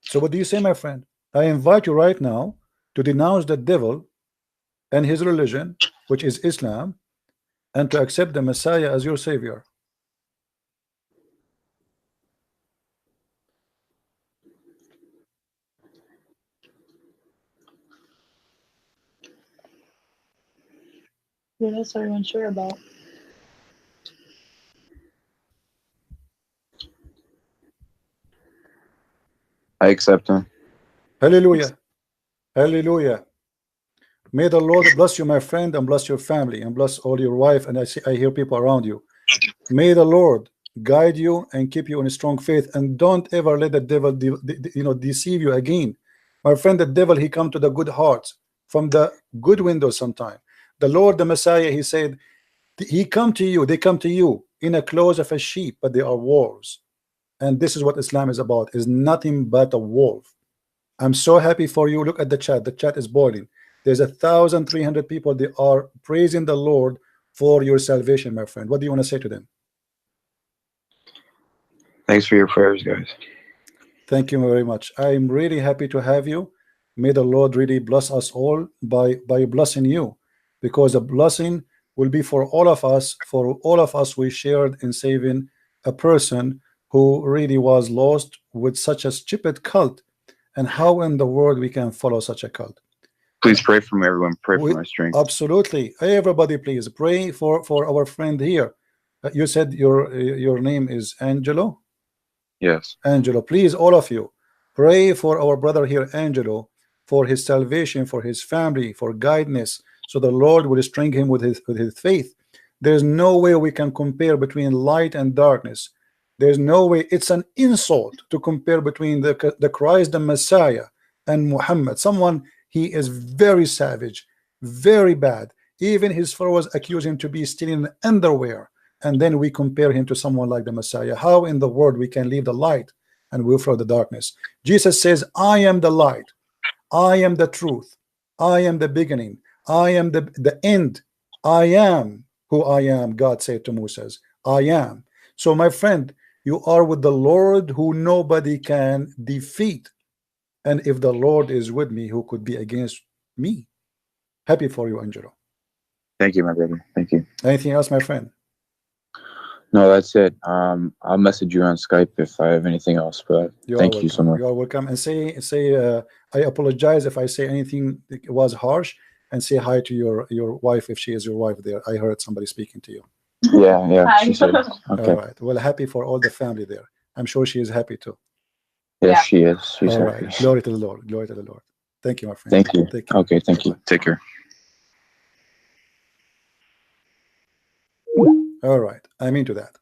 [SPEAKER 5] So what do you say, my friend? I invite you right now to denounce the devil and his religion, which is Islam, and to accept the Messiah as your savior.
[SPEAKER 7] Yeah, that's what everyone's sure about.
[SPEAKER 4] I accept him.
[SPEAKER 5] Hallelujah. Hallelujah. May the Lord bless you, my friend, and bless your family, and bless all your wife. And I hear people around you. May the Lord guide you and keep you in a strong faith, and don't ever let the devil deceive you again. My friend, the devil, he come to the good hearts from the good window sometime. The Lord, the Messiah, he said, he come to you, they come to you in a clothes of a sheep, but they are wolves. And this is what Islam is about, is nothing but a wolf. I'm so happy for you. Look at the chat. The chat is boiling. There's 1,300 people. They are praising the Lord for your salvation, my friend. What do you want to say to them?
[SPEAKER 6] Thanks for your prayers, guys.
[SPEAKER 5] Thank you very much. I'm really happy to have you. May the Lord really bless us all by blessing you, because the blessing will be for all of us. For all of us, we shared in saving a person who really was lost with such a stupid cult. And how in the world we can follow such a cult?
[SPEAKER 4] Please pray for me, everyone. Pray for my strength.
[SPEAKER 5] Absolutely. Everybody, please pray for our friend here. You said your name is Angelo?
[SPEAKER 4] Yes.
[SPEAKER 5] Angelo, please, all of you, pray for our brother here, Angelo, for his salvation, for his family, for guidance, so the Lord will strengthen him with his faith. There's no way we can compare between light and darkness. There's no way. It's an insult to compare between the Christ, the Messiah, and Muhammad. Someone, he is very savage, very bad. Even his followers accuse him to be stealing underwear, and then we compare him to someone like the Messiah. How in the world we can leave the light and will follow the darkness? Jesus says, I am the light, I am the truth, I am the beginning, I am the end, I am who I am. God said to Moses, I am. So my friend, you are with the Lord who nobody can defeat. And if the Lord is with me, who could be against me? Happy for you, Angelo.
[SPEAKER 4] Thank you, my brother. Thank you.
[SPEAKER 5] Anything else, my friend?
[SPEAKER 4] No, that's it. I'll message you on Skype if I have anything else, but thank you so much.
[SPEAKER 5] You are welcome. And say I apologize if I say anything that was harsh, and say hi to your wife if she is your wife there. I heard somebody speaking to you.
[SPEAKER 4] Yeah, she said. Okay.
[SPEAKER 5] All right. Well, happy for all the family there. I'm sure she is happy too.
[SPEAKER 4] Yes, she is. She's
[SPEAKER 5] All
[SPEAKER 4] happy.
[SPEAKER 5] right. Glory to the Lord. Glory to the Lord. Thank you, my friend.
[SPEAKER 4] Thank you.
[SPEAKER 5] Take care.
[SPEAKER 4] Okay, thank you. Take care.
[SPEAKER 5] All right. I'm into that.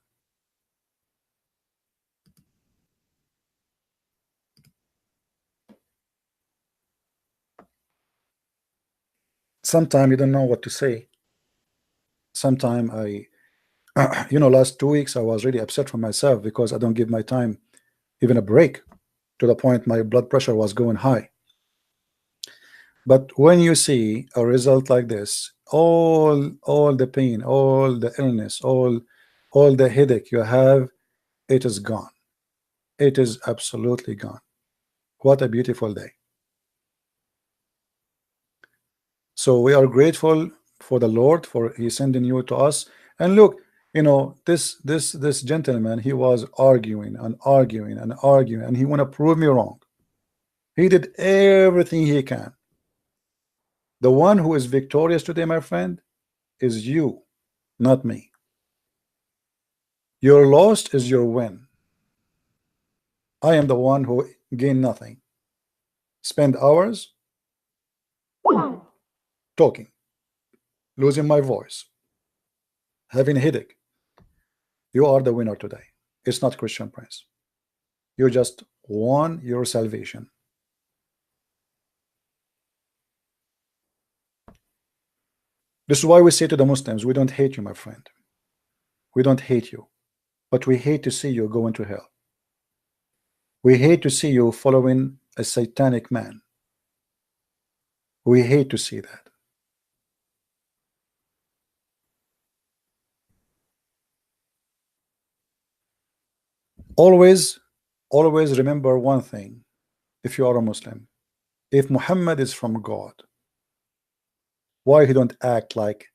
[SPEAKER 5] Sometimes you don't know what to say. Sometimes last 2 weeks I was really upset for myself because I don't give my time even a break, to the point my blood pressure was going high. But when you see a result like this, all the pain, all the illness, all the headache you have, it is gone. It is absolutely gone. What a beautiful day. So we are grateful for the Lord for he sending you to us. And look, this gentleman, he was arguing and arguing and arguing, and he want to prove me wrong. He did everything he can. The one who is victorious today, my friend, is you, not me. Your loss is your win. I am the one who gained nothing. Spend hours talking, losing my voice, having a headache. You are the winner today. It's not Christian Prince. You just won your salvation. This is why we say to the Muslims, we don't hate you, my friend. We don't hate you, but we hate to see you going to hell. We hate to see you following a satanic man. We hate to see that. Always remember one thing. If you are a Muslim, if Muhammad is from God, why he don't act like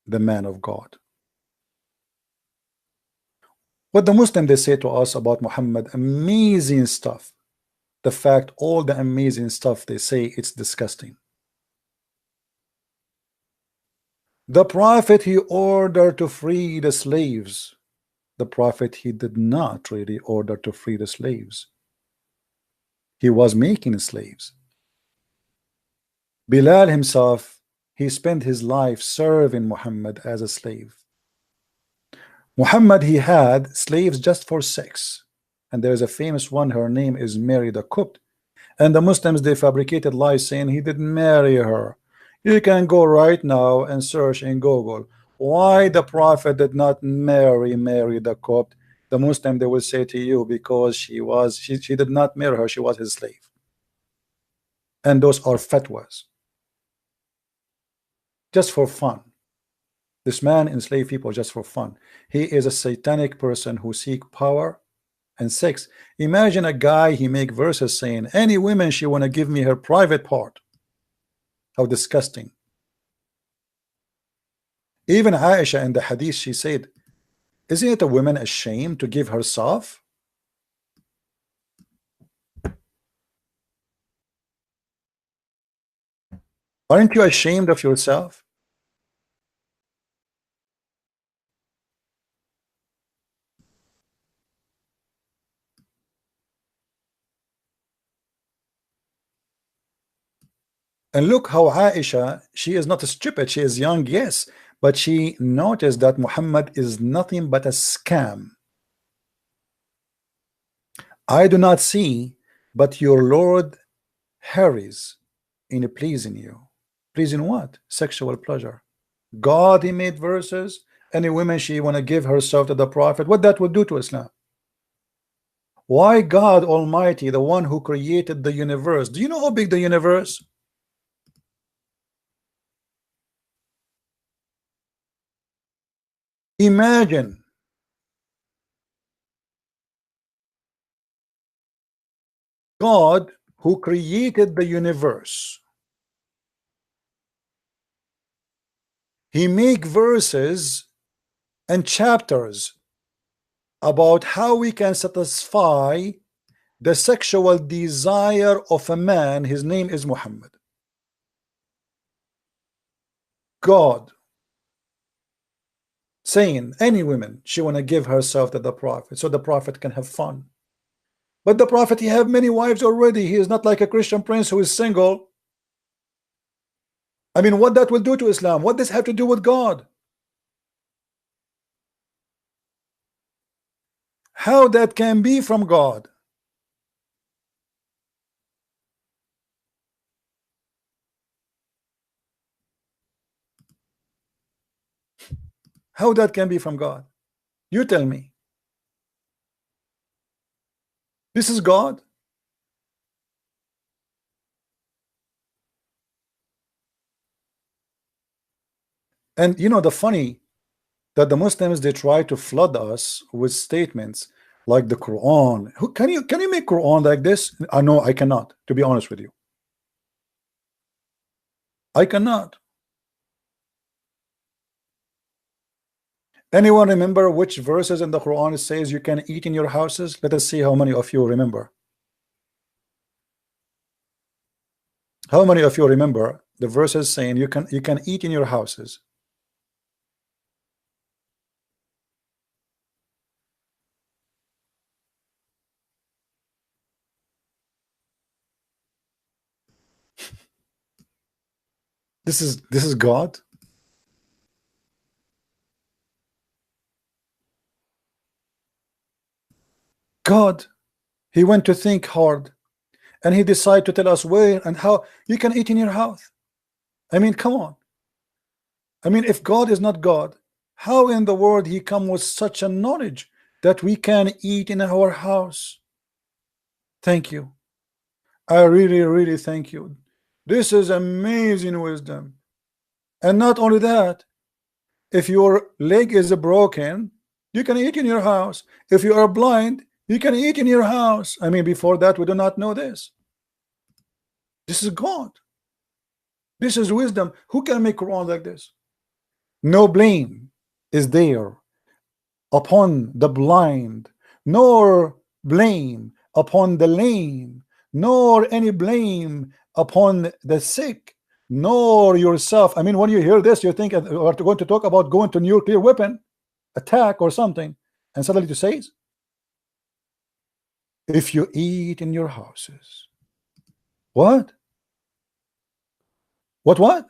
[SPEAKER 5] the man of God? What the Muslim they say to us about Muhammad, amazing stuff. The fact, all the amazing stuff they say, it's disgusting. The prophet, he ordered to free the slaves. The prophet, he did not really order to free the slaves. He was making slaves. Bilal himself, he spent his life serving Muhammad as a slave. Muhammad, he had slaves just for sex, and there's a famous one, her name is Mary the Copt, and the Muslims, they fabricated lies saying he didn't marry her. You can go right now and search in Google why the Prophet did not marry Mary the Copt. The Muslim, they will say to you, because she did not marry her, she was his slave. And those are fatwas, just for fun. This man enslaved people just for fun. He is a satanic person who seek power and sex. Imagine a guy, he make verses saying any woman she want to give me her private part. How disgusting. Even Aisha in the hadith, she said, isn't it a woman ashamed to give herself? Aren't you ashamed of yourself? And look how Aisha, she is not stupid, she is young, yes, but she noticed that Muhammad is nothing but a scam. I do not see, but your Lord hurries in pleasing you. Pleasing what? Sexual pleasure. God, he made verses, any woman she want to give herself to the Prophet, what that would do to Islam? Why God Almighty, the one who created the universe, do you know how big the universe? Imagine God who created the universe. He make verses and chapters about how we can satisfy the sexual desire of a man. His name is Muhammad. God saying any woman she want to give herself to the Prophet so the Prophet can have fun. But the Prophet, he have many wives already. He is not like a Christian prince who is single. I mean, what that will do to Islam? What does this have to do with God? How that can be from God? How that can be from God? You tell me. This is God? And you know the funny that the Muslims, they try to flood us with statements like the Quran. Who can you make Quran like this? I know I cannot, to be honest with you. I cannot. Anyone remember which verses in the Quran it says you can eat in your houses? Let us see how many of you remember. How many of you remember the verses saying you can eat in your houses? This is God. God, he went to think hard and he decided to tell us where and how you can eat in your house. I mean, come on. I mean, if God is not God, how in the world he come with such a knowledge that we can eat in our house? Thank you. I really thank you. This is amazing wisdom. And not only that, if your leg is broken, you can eat in your house. If you are blind, you can eat in your house. I mean, before that, we do not know this. This is God. This is wisdom. Who can make Quran like this? No blame is there upon the blind, nor blame upon the lame, nor any blame upon the sick, nor yourself. I mean, when you hear this, you think we're going to talk about going to nuclear weapon attack or something, and suddenly it says, if you eat in your houses. What? What?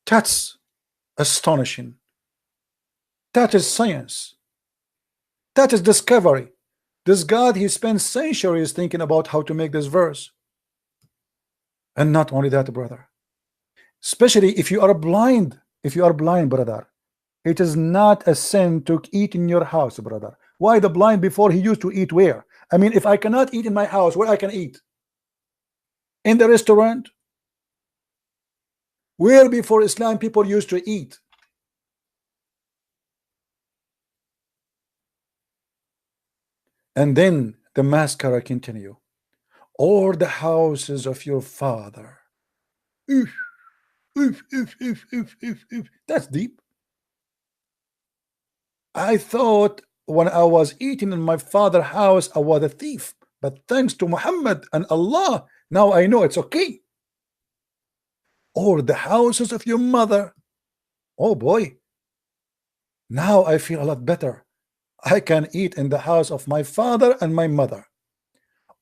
[SPEAKER 5] That's astonishing. That is science. That is discovery. This God, he spent centuries thinking about how to make this verse. And not only that, brother, especially if you are blind, brother, it is not a sin to eat in your house, brother. Why the blind before he used to eat where? I mean, if I cannot eat in my house, where I can eat? In the restaurant? Where before Islam people used to eat? And then the mascara continue. Or the houses of your father. Oof, oof, oof, oof, oof, oof, oof. That's deep. I thought when I was eating in my father's house, I was a thief. But thanks to Muhammad and Allah, now I know it's okay. Or the houses of your mother. Oh boy. Now I feel a lot better. I can eat in the house of my father and my mother.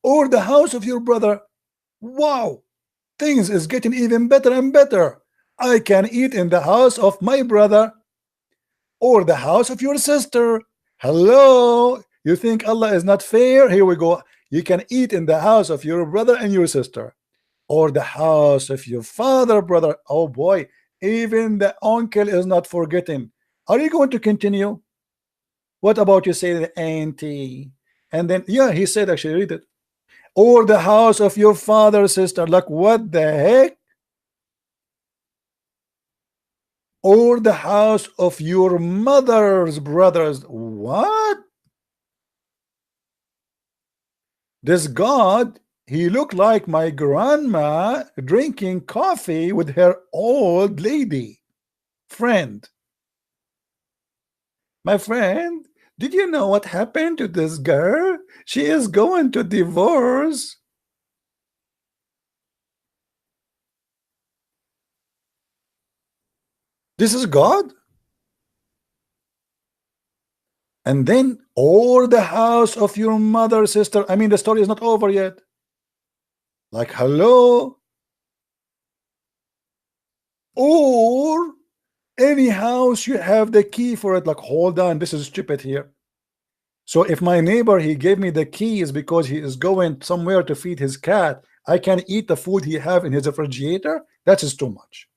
[SPEAKER 5] Or the house of your brother. Wow. Things is getting even better and better. I can eat in the house of my brother. Or the house of your sister. Hello. You think Allah is not fair? Here we go. You can eat in the house of your brother and your sister. Or the house of your father, brother. Oh boy. Even the uncle is not forgetting. Are you going to continue? What about you say the auntie? And then, yeah, he said, actually, read it. Or the house of your father, sister. Like, what the heck? Or the house of your mother's brothers. What? This God, he looked like my grandma drinking coffee with her old lady friend. My friend, did you know what happened to this girl? She is going to divorce. This is God. And then, or the house of your mother, sister. I mean, the story is not over yet. Like, hello. Or any house you have the key for it. Like, hold on, this is stupid here. So if my neighbor, he gave me the keys because he is going somewhere to feed his cat, I can eat the food he have in his refrigerator. That is too much.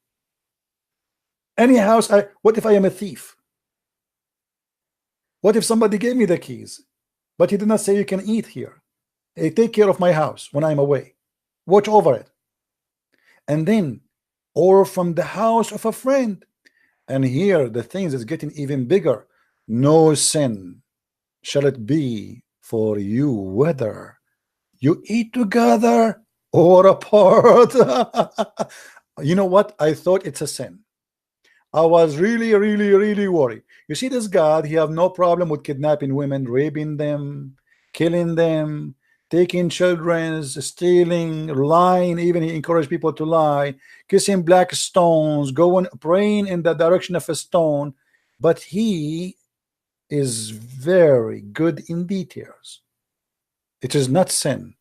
[SPEAKER 5] Any house, what if I am a thief? What if somebody gave me the keys, but he did not say you can eat here? Hey, take care of my house when I'm away. Watch over it. And then, or from the house of a friend. And here the things is getting even bigger. No sin shall it be for you whether you eat together or apart. You know what? I thought it's a sin. I was really worried. You see, this God, he have no problem with kidnapping women, raping them, killing them, taking children, stealing, lying. Even he encouraged people to lie, kissing black stones, going praying in the direction of a stone. But he is very good in details. It is not sin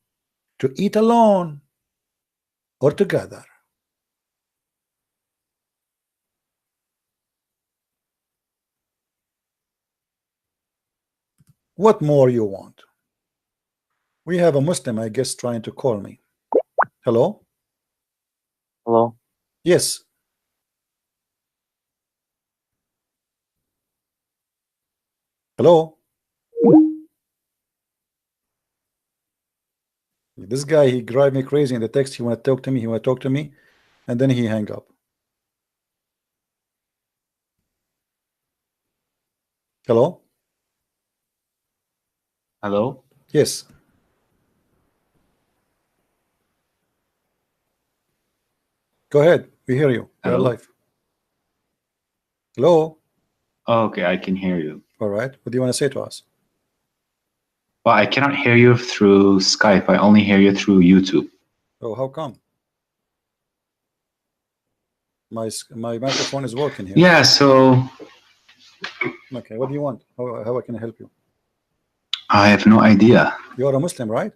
[SPEAKER 5] to eat alone or together. What more you want? We have a Muslim, I guess, trying to call me. Hello?
[SPEAKER 8] Hello?
[SPEAKER 5] Yes. Hello? This guy, he drive me crazy in the text. He want to talk to me, and then he hang up. Hello?
[SPEAKER 8] Hello?
[SPEAKER 5] Yes. Go ahead. We hear you. You're
[SPEAKER 8] Hello?
[SPEAKER 5] live. Hello?
[SPEAKER 8] Oh, okay, I can hear you.
[SPEAKER 5] All right. What do you want to say to us?
[SPEAKER 8] Well, I cannot hear you through Skype. I only hear you through YouTube.
[SPEAKER 5] Oh, how come? My microphone is working here.
[SPEAKER 8] Yeah, so
[SPEAKER 5] Okay. What do you want? How I can help you?
[SPEAKER 8] I have no idea.
[SPEAKER 5] You are a Muslim, right?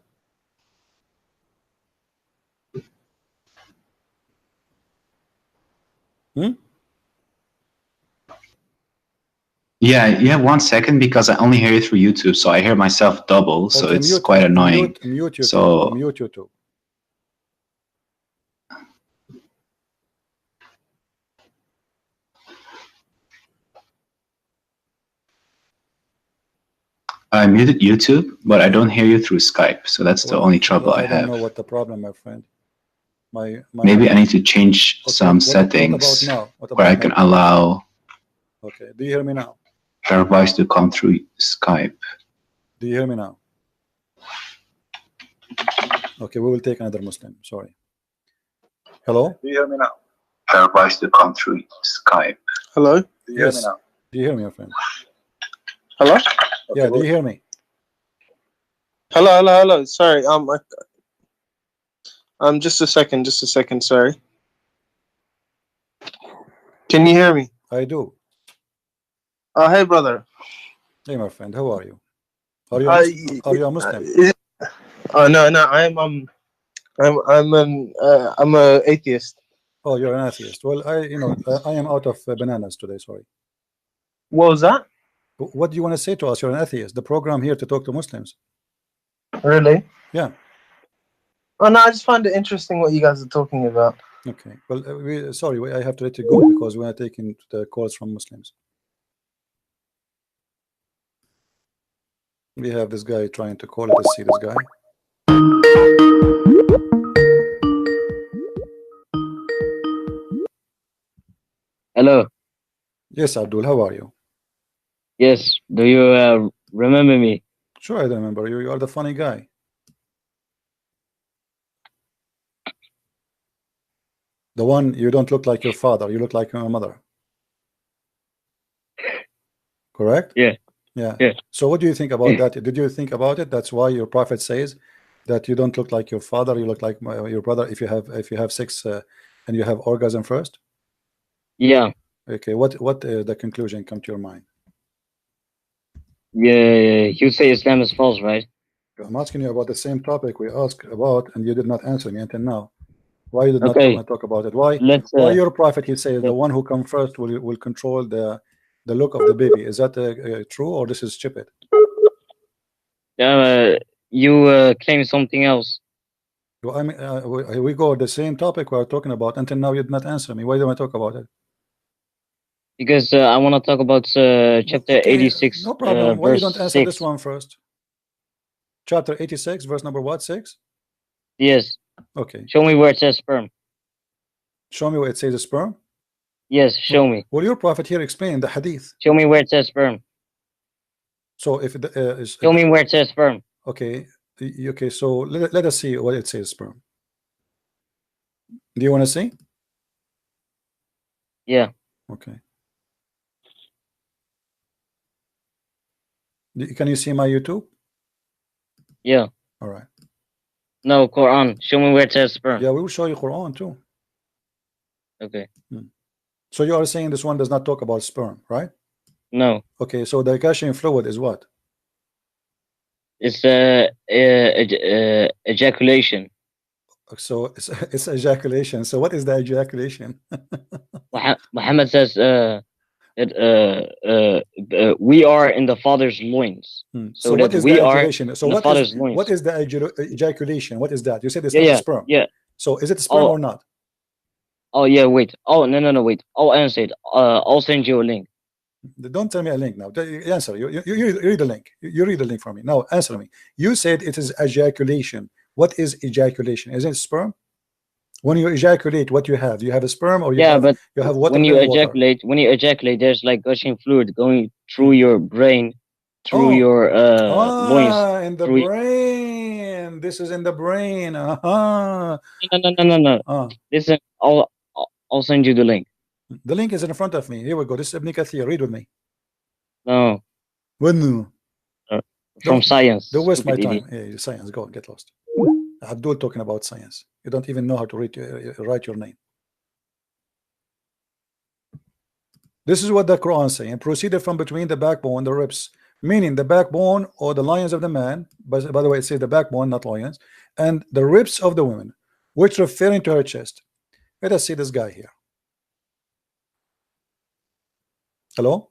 [SPEAKER 8] Yeah, 1 second, because I only hear you through YouTube, so I hear myself double, so
[SPEAKER 5] Okay,
[SPEAKER 8] it's quite annoying.
[SPEAKER 5] Mute YouTube.
[SPEAKER 8] So-
[SPEAKER 5] Mute YouTube.
[SPEAKER 8] I muted YouTube, but I don't hear you through Skype, so that's the
[SPEAKER 5] Well,
[SPEAKER 8] only trouble I
[SPEAKER 5] I don't
[SPEAKER 8] have.
[SPEAKER 5] know what the problem, my friend. My
[SPEAKER 8] Maybe I need to change
[SPEAKER 5] Okay,
[SPEAKER 8] some
[SPEAKER 5] what
[SPEAKER 8] settings
[SPEAKER 5] about now? What
[SPEAKER 8] where I
[SPEAKER 5] about
[SPEAKER 8] can
[SPEAKER 5] now?
[SPEAKER 8] allow
[SPEAKER 5] Okay, do you hear me now?
[SPEAKER 8] everybody to come through Skype.
[SPEAKER 5] Do you hear me now? Okay, we will take another Muslim. Sorry. Hello?
[SPEAKER 8] Do you hear me now? Everybody to come through Skype.
[SPEAKER 9] Hello?
[SPEAKER 8] Do you hear me
[SPEAKER 5] Yes.
[SPEAKER 8] now?
[SPEAKER 5] Do you hear me, my friend?
[SPEAKER 9] Hello?
[SPEAKER 5] Yeah, do you hear me?
[SPEAKER 9] Hello. Sorry. Just a second. Sorry. Can you hear me?
[SPEAKER 5] I do.
[SPEAKER 9] Oh, hey, brother.
[SPEAKER 5] Hey, my friend, how are you? Are you a Muslim?
[SPEAKER 9] Oh no, I'm a atheist.
[SPEAKER 5] Oh, you're an atheist. Well, I am out of bananas today. Sorry.
[SPEAKER 9] What was that?
[SPEAKER 5] What do you want to say to us? You're an atheist. The program here to talk to Muslims.
[SPEAKER 9] Really?
[SPEAKER 5] Yeah.
[SPEAKER 9] Oh no, I just find it interesting what you guys are talking about.
[SPEAKER 5] Okay. Well, I have to let you go because we are taking the calls from Muslims. We have this guy trying to call. Let's see this guy.
[SPEAKER 10] Hello.
[SPEAKER 5] Yes, Abdul. How are you?
[SPEAKER 10] Yes. Do you remember me?
[SPEAKER 5] Sure, I remember you. You are the funny guy. The one you don't look like your father. You look like your mother. Correct?
[SPEAKER 10] Yeah.
[SPEAKER 5] Yeah.
[SPEAKER 10] Yeah.
[SPEAKER 5] So what do you think about that? Did you think about it? That's why your prophet says that you don't look like your father. You look like your brother if you have sex and you have orgasm first.
[SPEAKER 10] Yeah.
[SPEAKER 5] Okay. What the conclusion come to your mind?
[SPEAKER 10] Yeah. You say Islam is false, right?
[SPEAKER 5] I'm asking you about the same topic we asked about, and you did not answer me until now. Why you did not
[SPEAKER 10] Okay.
[SPEAKER 5] talk about it? Why?
[SPEAKER 10] Let's.
[SPEAKER 5] Why your prophet? He says the one who comes first will control the look of the baby. Is that true or this is stupid?
[SPEAKER 10] You claim something else.
[SPEAKER 5] Well, I mean, we go the same topic we are talking about. Until now, you did not answer me. Why do I talk about it?
[SPEAKER 10] Because I want to talk about chapter
[SPEAKER 5] Okay,
[SPEAKER 10] 86.
[SPEAKER 5] No problem. Why you
[SPEAKER 10] verse
[SPEAKER 5] don't answer
[SPEAKER 10] 6.
[SPEAKER 5] this one first? Chapter 86, verse number what? 6?
[SPEAKER 10] Yes.
[SPEAKER 5] Okay.
[SPEAKER 10] Show me where it says sperm.
[SPEAKER 5] Show me where it says sperm.
[SPEAKER 10] Yes. Show me.
[SPEAKER 5] Well, your prophet here explained the hadith.
[SPEAKER 10] Show me where it says sperm.
[SPEAKER 5] So if it is,
[SPEAKER 10] Show me where it says sperm.
[SPEAKER 5] okay, okay. So let us see what it says sperm. Do you want to see?
[SPEAKER 10] Yeah.
[SPEAKER 5] Okay. Can you see my YouTube?
[SPEAKER 10] Yeah.
[SPEAKER 5] All right.
[SPEAKER 10] No, Quran. Show me where it says sperm.
[SPEAKER 5] Yeah, we will show you Quran too.
[SPEAKER 10] Okay.
[SPEAKER 5] So you are saying this one does not talk about sperm, right?
[SPEAKER 10] No.
[SPEAKER 5] Okay. So the gushing fluid is what?
[SPEAKER 10] It's ejaculation.
[SPEAKER 5] So it's ejaculation. So what is the ejaculation?
[SPEAKER 10] Muhammad says we are in the father's loins.
[SPEAKER 5] So what is the ejaculation? So what is the ejaculation? What is that? You said it's not sperm.
[SPEAKER 10] Yeah.
[SPEAKER 5] So is it sperm or not?
[SPEAKER 10] Oh yeah, wait. Oh no, wait. I'll answer it. I'll send you a link.
[SPEAKER 5] Don't tell me a link now. Answer. You read the link. You read the link for me. No, answer me. You said it is ejaculation. What is ejaculation? Is it sperm? When you ejaculate, what you have? You have a sperm, or you have water?
[SPEAKER 10] When you ejaculate, there's like gushing fluid going through your brain, through your loins.
[SPEAKER 5] In the brain. This is in the brain.
[SPEAKER 10] No. Listen, I'll send you the link.
[SPEAKER 5] The link is in front of me. Here we go. This is Ibn Kathir. Read with me.
[SPEAKER 10] No.
[SPEAKER 5] When?
[SPEAKER 10] From science.
[SPEAKER 5] Don't waste my time. Yeah, science. Go get lost. Abdul talking about science. You don't even know how to write your name. This is what the Quran is saying. Proceeded from between the backbone and the ribs meaning the backbone or the lions of the man, but by the way, it says the backbone, not lions, and the ribs of the woman, which referring to her chest. Let us see this guy here. Hello?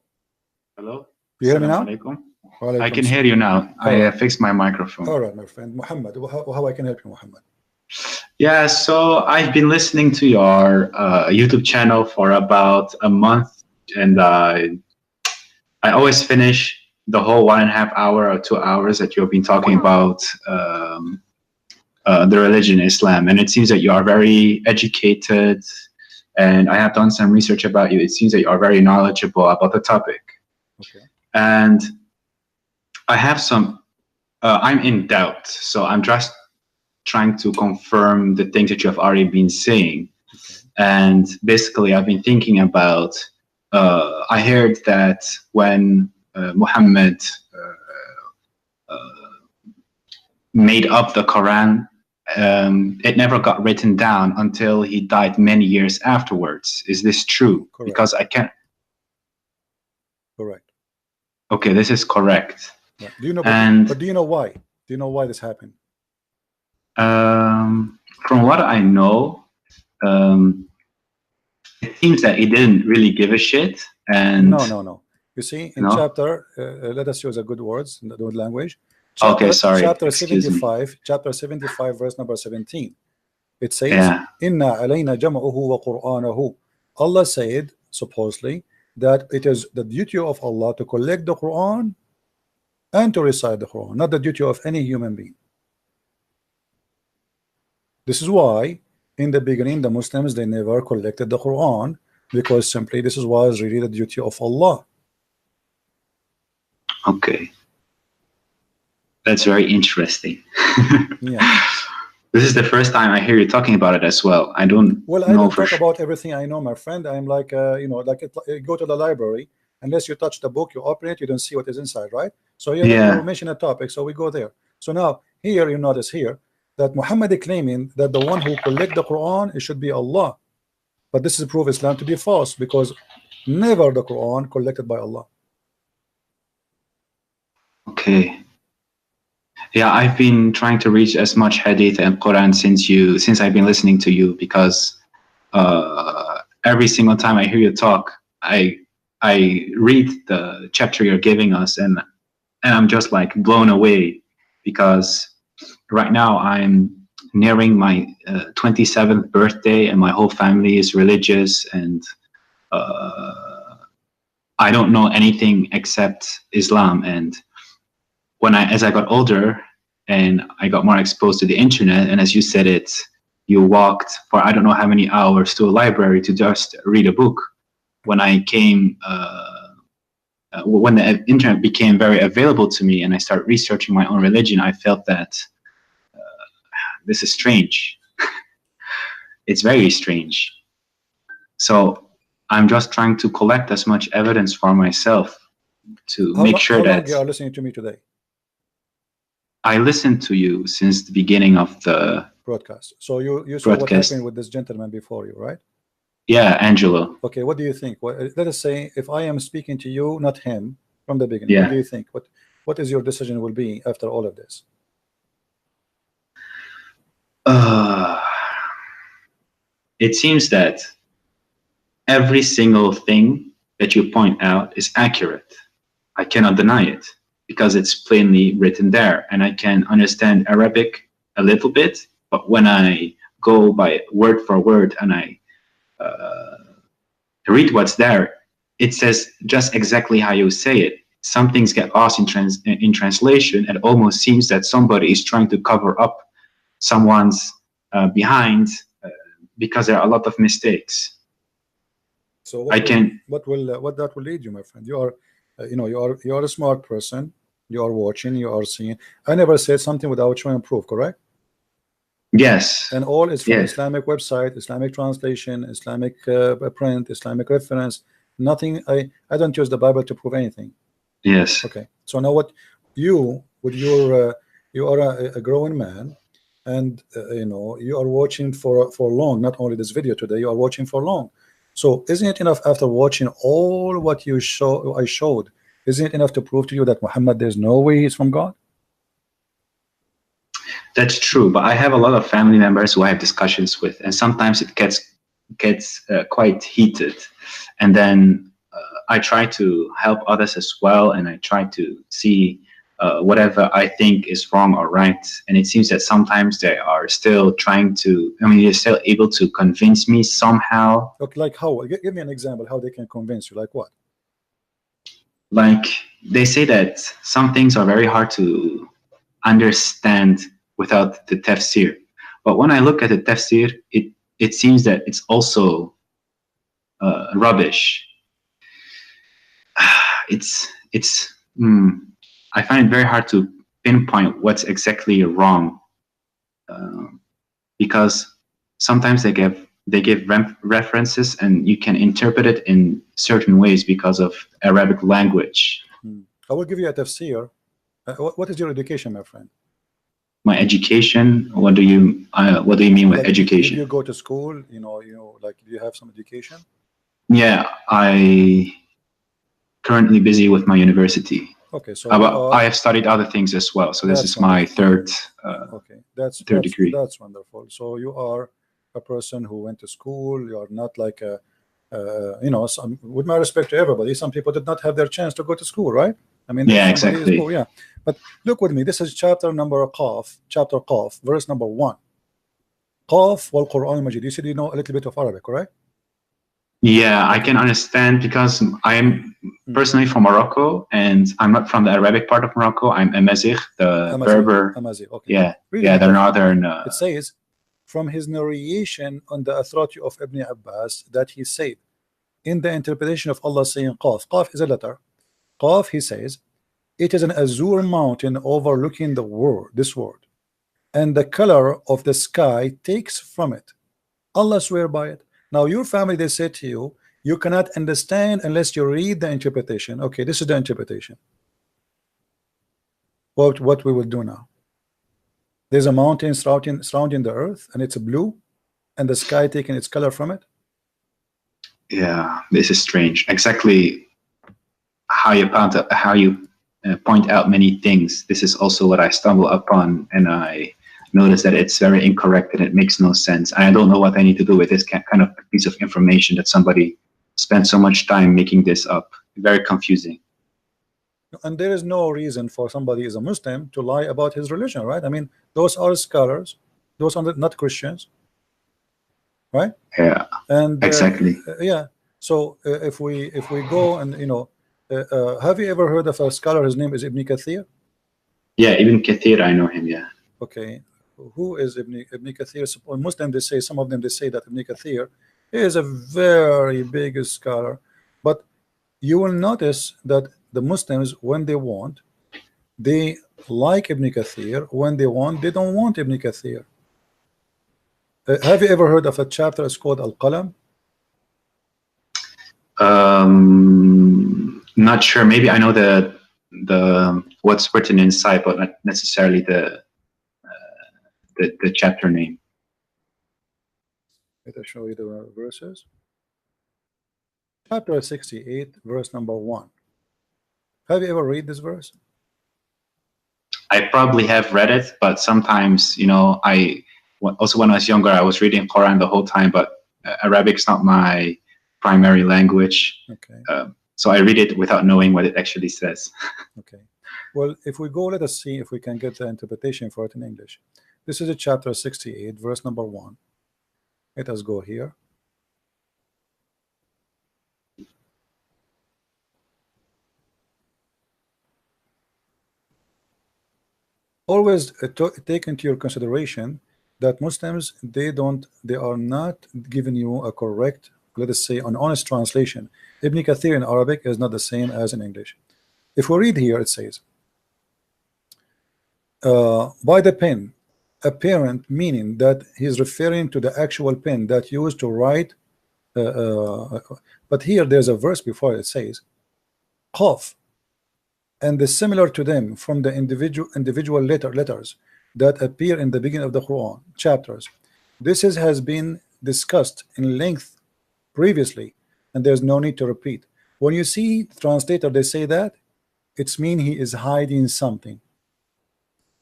[SPEAKER 8] Hello?
[SPEAKER 5] You hear me now?
[SPEAKER 8] Assalamu alaikum.
[SPEAKER 5] Walaikum
[SPEAKER 8] I can
[SPEAKER 5] salam.
[SPEAKER 8] hear you now. I
[SPEAKER 5] Alright.
[SPEAKER 8] fixed my microphone.
[SPEAKER 5] All right, my friend. Muhammad, how I can help you, Muhammad?
[SPEAKER 8] Yeah, so I've been listening to your YouTube channel for about a month, and I always finish the whole 1.5 hour or 2 hours that you've been talking about the religion Islam, and it seems that you are very educated, and I have done some research about you. It seems that you are very knowledgeable about the topic.
[SPEAKER 5] Okay.
[SPEAKER 8] And I have some, I'm in doubt, so I'm just trying to confirm the things that you have already been saying.
[SPEAKER 5] Okay.
[SPEAKER 8] And basically, I've been thinking about, I heard that when Muhammad made up the Quran, it never got written down until he died many years afterwards. Is this true?
[SPEAKER 5] Correct.
[SPEAKER 8] Because I can't.
[SPEAKER 5] Correct.
[SPEAKER 8] Okay, this is correct.
[SPEAKER 5] Yeah. Do you know?
[SPEAKER 8] And-
[SPEAKER 5] but do you know why? Do you know why this happened?
[SPEAKER 8] From what I know, it seems that he didn't really give a shit. And
[SPEAKER 5] No. You see, in
[SPEAKER 8] No?
[SPEAKER 5] chapter, let us use a good words, the good language.
[SPEAKER 8] Okay, sorry.
[SPEAKER 5] Chapter
[SPEAKER 8] Excuse me.
[SPEAKER 5] 75, chapter 75, verse number 17. It says,
[SPEAKER 8] Yeah.
[SPEAKER 5] "Inna alayna jam'uhu wa Qur'anahu." Allah said, supposedly, that it is the duty of Allah to collect the Quran and to recite the Quran, not the duty of any human being. This is why, in the beginning, the Muslims, they never collected the Quran, because simply this was really the duty of Allah.
[SPEAKER 8] Okay. That's very interesting.
[SPEAKER 5] Yeah.
[SPEAKER 8] This is the first time I hear you talking about it as well. I don't
[SPEAKER 5] Well, I
[SPEAKER 8] know
[SPEAKER 5] don't
[SPEAKER 8] for
[SPEAKER 5] talk
[SPEAKER 8] sure.
[SPEAKER 5] about everything I know, my friend. I'm like, go to the library. Unless you touch the book, you open it, you don't see what is inside, right? So you mention a topic, so we go there. So now, here you notice here that Muhammad is claiming that the one who collect the Quran, it should be Allah. But this is proof Islam to be false, because never the Quran collected by Allah.
[SPEAKER 8] Okay. Yeah, I've been trying to reach as much hadith and Quran since I've been listening to you, because every single time I hear you talk, I read the chapter you're giving us, and I'm just like blown away, because right now I'm nearing my 27th birthday, and my whole family is religious, and I don't know anything except Islam. And as I got older and I got more exposed to the internet, and as you said it, you walked for I don't know how many hours to a library to just read a book. When I came, when the internet became very available to me and I started researching my own religion, I felt that this is strange. It's very strange. So I'm just trying to collect as much evidence for myself to make sure
[SPEAKER 5] how long
[SPEAKER 8] that
[SPEAKER 5] you are listening to me today?
[SPEAKER 8] I listened to you since the beginning of the
[SPEAKER 5] Broadcast. So you saw what
[SPEAKER 8] broadcast.
[SPEAKER 5] happened with this gentleman before you, right?
[SPEAKER 8] Yeah, Angelo.
[SPEAKER 5] Okay, what do you think? Let us say if I am speaking to you, not him, from the beginning.
[SPEAKER 8] Yeah.
[SPEAKER 5] What do you think? What is your decision will be after all of this?
[SPEAKER 8] It seems that every single thing that you point out is accurate. I cannot deny it, because it's plainly written there, and I can understand Arabic a little bit, but when I go by word for word and I read what's there, it says just exactly how you say it. Some things get lost in translation. It almost seems that somebody is trying to cover up someone's behind, because there are a lot of mistakes.
[SPEAKER 5] So
[SPEAKER 8] what
[SPEAKER 5] that will lead you, my friend? You are, you are a smart person. You are watching. You are seeing. I never said something without showing proof. Correct?
[SPEAKER 8] Yes.
[SPEAKER 5] And all is from
[SPEAKER 8] Yes.
[SPEAKER 5] Islamic website, Islamic translation, Islamic print, Islamic reference. Nothing. I don't use the Bible to prove anything.
[SPEAKER 8] Yes.
[SPEAKER 5] Okay. So now what you with your you are a growing man, and you are watching for long. Not only this video today, you are watching for long. So isn't it enough after watching all what I showed Isn't it enough to prove to you that Muhammad, there's no way he's from God?
[SPEAKER 8] That's true, but I have a lot of family members who I have discussions with, and sometimes it gets quite heated, and then I try to help others as well, and I try to see whatever I think is wrong or right, and it seems that sometimes they are still trying to, I mean, they're still able to convince me somehow.
[SPEAKER 5] Look, like how? Give me an example how they can convince you. Like what?
[SPEAKER 8] Like they say that some things are very hard to understand without the tafsir, but when I look at the tafsir, it seems that it's also rubbish. I find it very hard to pinpoint what's exactly wrong, because sometimes they give references and you can interpret it in certain ways because of Arabic language.
[SPEAKER 5] I will give you a tafsir. What is your education, my friend?
[SPEAKER 8] My education? What do you mean with
[SPEAKER 5] like,
[SPEAKER 8] education?
[SPEAKER 5] Did you go to school? Like, do you have some education?
[SPEAKER 8] Yeah, I currently busy with my university.
[SPEAKER 5] Okay, so
[SPEAKER 8] I have studied other things as well. So this is my third degree.
[SPEAKER 5] That's wonderful. So you are a person who went to school. You are not like a, with my respect to everybody, some people did not have their chance to go to school, right? I mean,
[SPEAKER 8] yeah, exactly.
[SPEAKER 5] Cool, yeah. But look with me. This is chapter Qaf, verse number 1. Qaf wal Quran al-Majid. You said you know a little bit of Arabic, right?
[SPEAKER 8] Yeah, I can understand because I am personally from Morocco, and I'm not from the Arabic part of Morocco. I'm Amazigh, the Berber.
[SPEAKER 5] Amazigh, okay.
[SPEAKER 8] Yeah,
[SPEAKER 5] really
[SPEAKER 8] yeah, the northern.
[SPEAKER 5] It says, from his narration on the authority of Ibn Abbas, that he said, in the interpretation of Allah saying Qaf. Qaf is a letter. Qaf, he says, it is an azure mountain overlooking this world, and the color of the sky takes from it. Allah swear by it. Now your family, they say to you, you cannot understand unless you read the interpretation. Okay, this is the interpretation. What we will do now? There's a mountain surrounding the earth, and it's blue, and the sky taking its color from it.
[SPEAKER 8] Yeah, this is strange. Exactly how you point out many things. This is also what I stumble upon, and I notice that it's very incorrect and it makes no sense. And I don't know what I need to do with this kind of piece of information that somebody spent so much time making this up. Very confusing.
[SPEAKER 5] And there is no reason for somebody as a Muslim to lie about his religion, right? I mean, those are scholars, those are not Christians, right?
[SPEAKER 8] Yeah,
[SPEAKER 5] and
[SPEAKER 8] exactly.
[SPEAKER 5] Yeah. So if we go and have you ever heard of a scholar? His name is Ibn Kathir.
[SPEAKER 8] Yeah, Ibn Kathir, I know him. Yeah.
[SPEAKER 5] Okay. Who is Ibn Kathir? Muslim, they say, some of them, they say that Ibn Kathir is a very big scholar, but you will notice that the Muslims, when they want, they like Ibn Kathir. When they want, they don't want Ibn Kathir. Have you ever heard of a chapter? It's called Al-Qalam.
[SPEAKER 8] Not sure. Maybe I know the what's written inside, but not necessarily the chapter name.
[SPEAKER 5] Let me show you the verses. Chapter 68, verse number 1. Have you ever read this verse?
[SPEAKER 8] I probably have read it, but sometimes, also when I was younger, I was reading Quran the whole time, but Arabic's not my primary language.
[SPEAKER 5] Okay.
[SPEAKER 8] So I read it without knowing what it actually says.
[SPEAKER 5] Okay. Well, if we go, let us see if we can get the interpretation for it in English. This is a chapter 68, verse number 1. Let us go here. Always take into your consideration that Muslims, they are not giving you a correct, let us say, an honest translation. Ibn Kathir in Arabic is not the same as in English. If we read here, it says, by the pen, apparent, meaning that he's referring to the actual pen that used to write. But here there's a verse before it says, Qaf, and the similar to them from the individual letters that appear in the beginning of the Quran chapters. This has been discussed in length previously, and there's no need to repeat. When you see translator, they say that it's mean he is hiding something.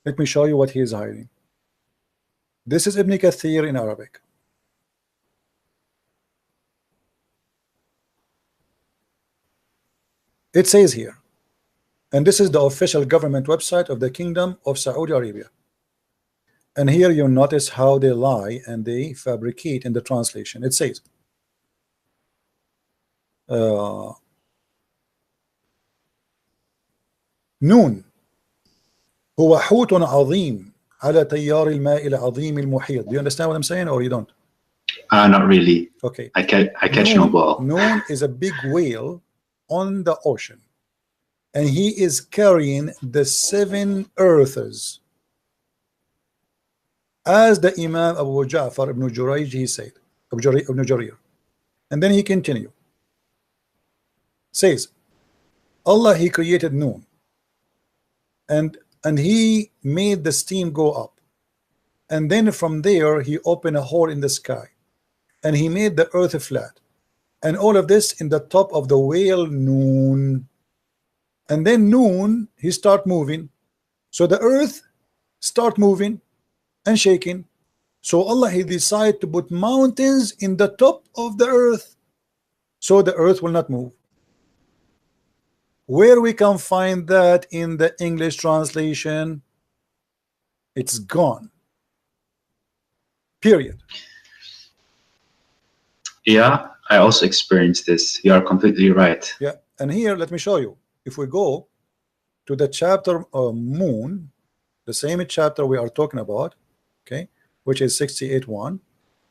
[SPEAKER 5] Let me show you what he is hiding. This is Ibn Kathir in Arabic. It says here, and this is the official government website of the Kingdom of Saudi Arabia. And here you notice how they lie and they fabricate in the translation. It says, نون هو حوت عظيم على تيار الماء العظيم المحيط. Do you understand what I'm saying or you don't?
[SPEAKER 8] Not really.
[SPEAKER 5] Okay.
[SPEAKER 8] I catch no ball.
[SPEAKER 5] Noon is a big whale on the ocean, and he is carrying the 7 earths, as the Imam Abu Ja'far ibn Jurayj he said, ibn Jarir. And then he continued, says, Allah he created Noon, and he made the steam go up, and then from there he opened a hole in the sky, and he made the earth flat, and all of this in the top of the whale Noon. And then Noon he start moving, so the earth start moving and shaking. So Allah he decided to put mountains in the top of the earth, so the earth will not move. Where we can find that in the English translation? It's gone. Period.
[SPEAKER 8] Yeah, I also experienced this. You are completely right.
[SPEAKER 5] Yeah, and here let me show you. If we go to the chapter Moon, the same chapter we are talking about, okay, which is 68:1.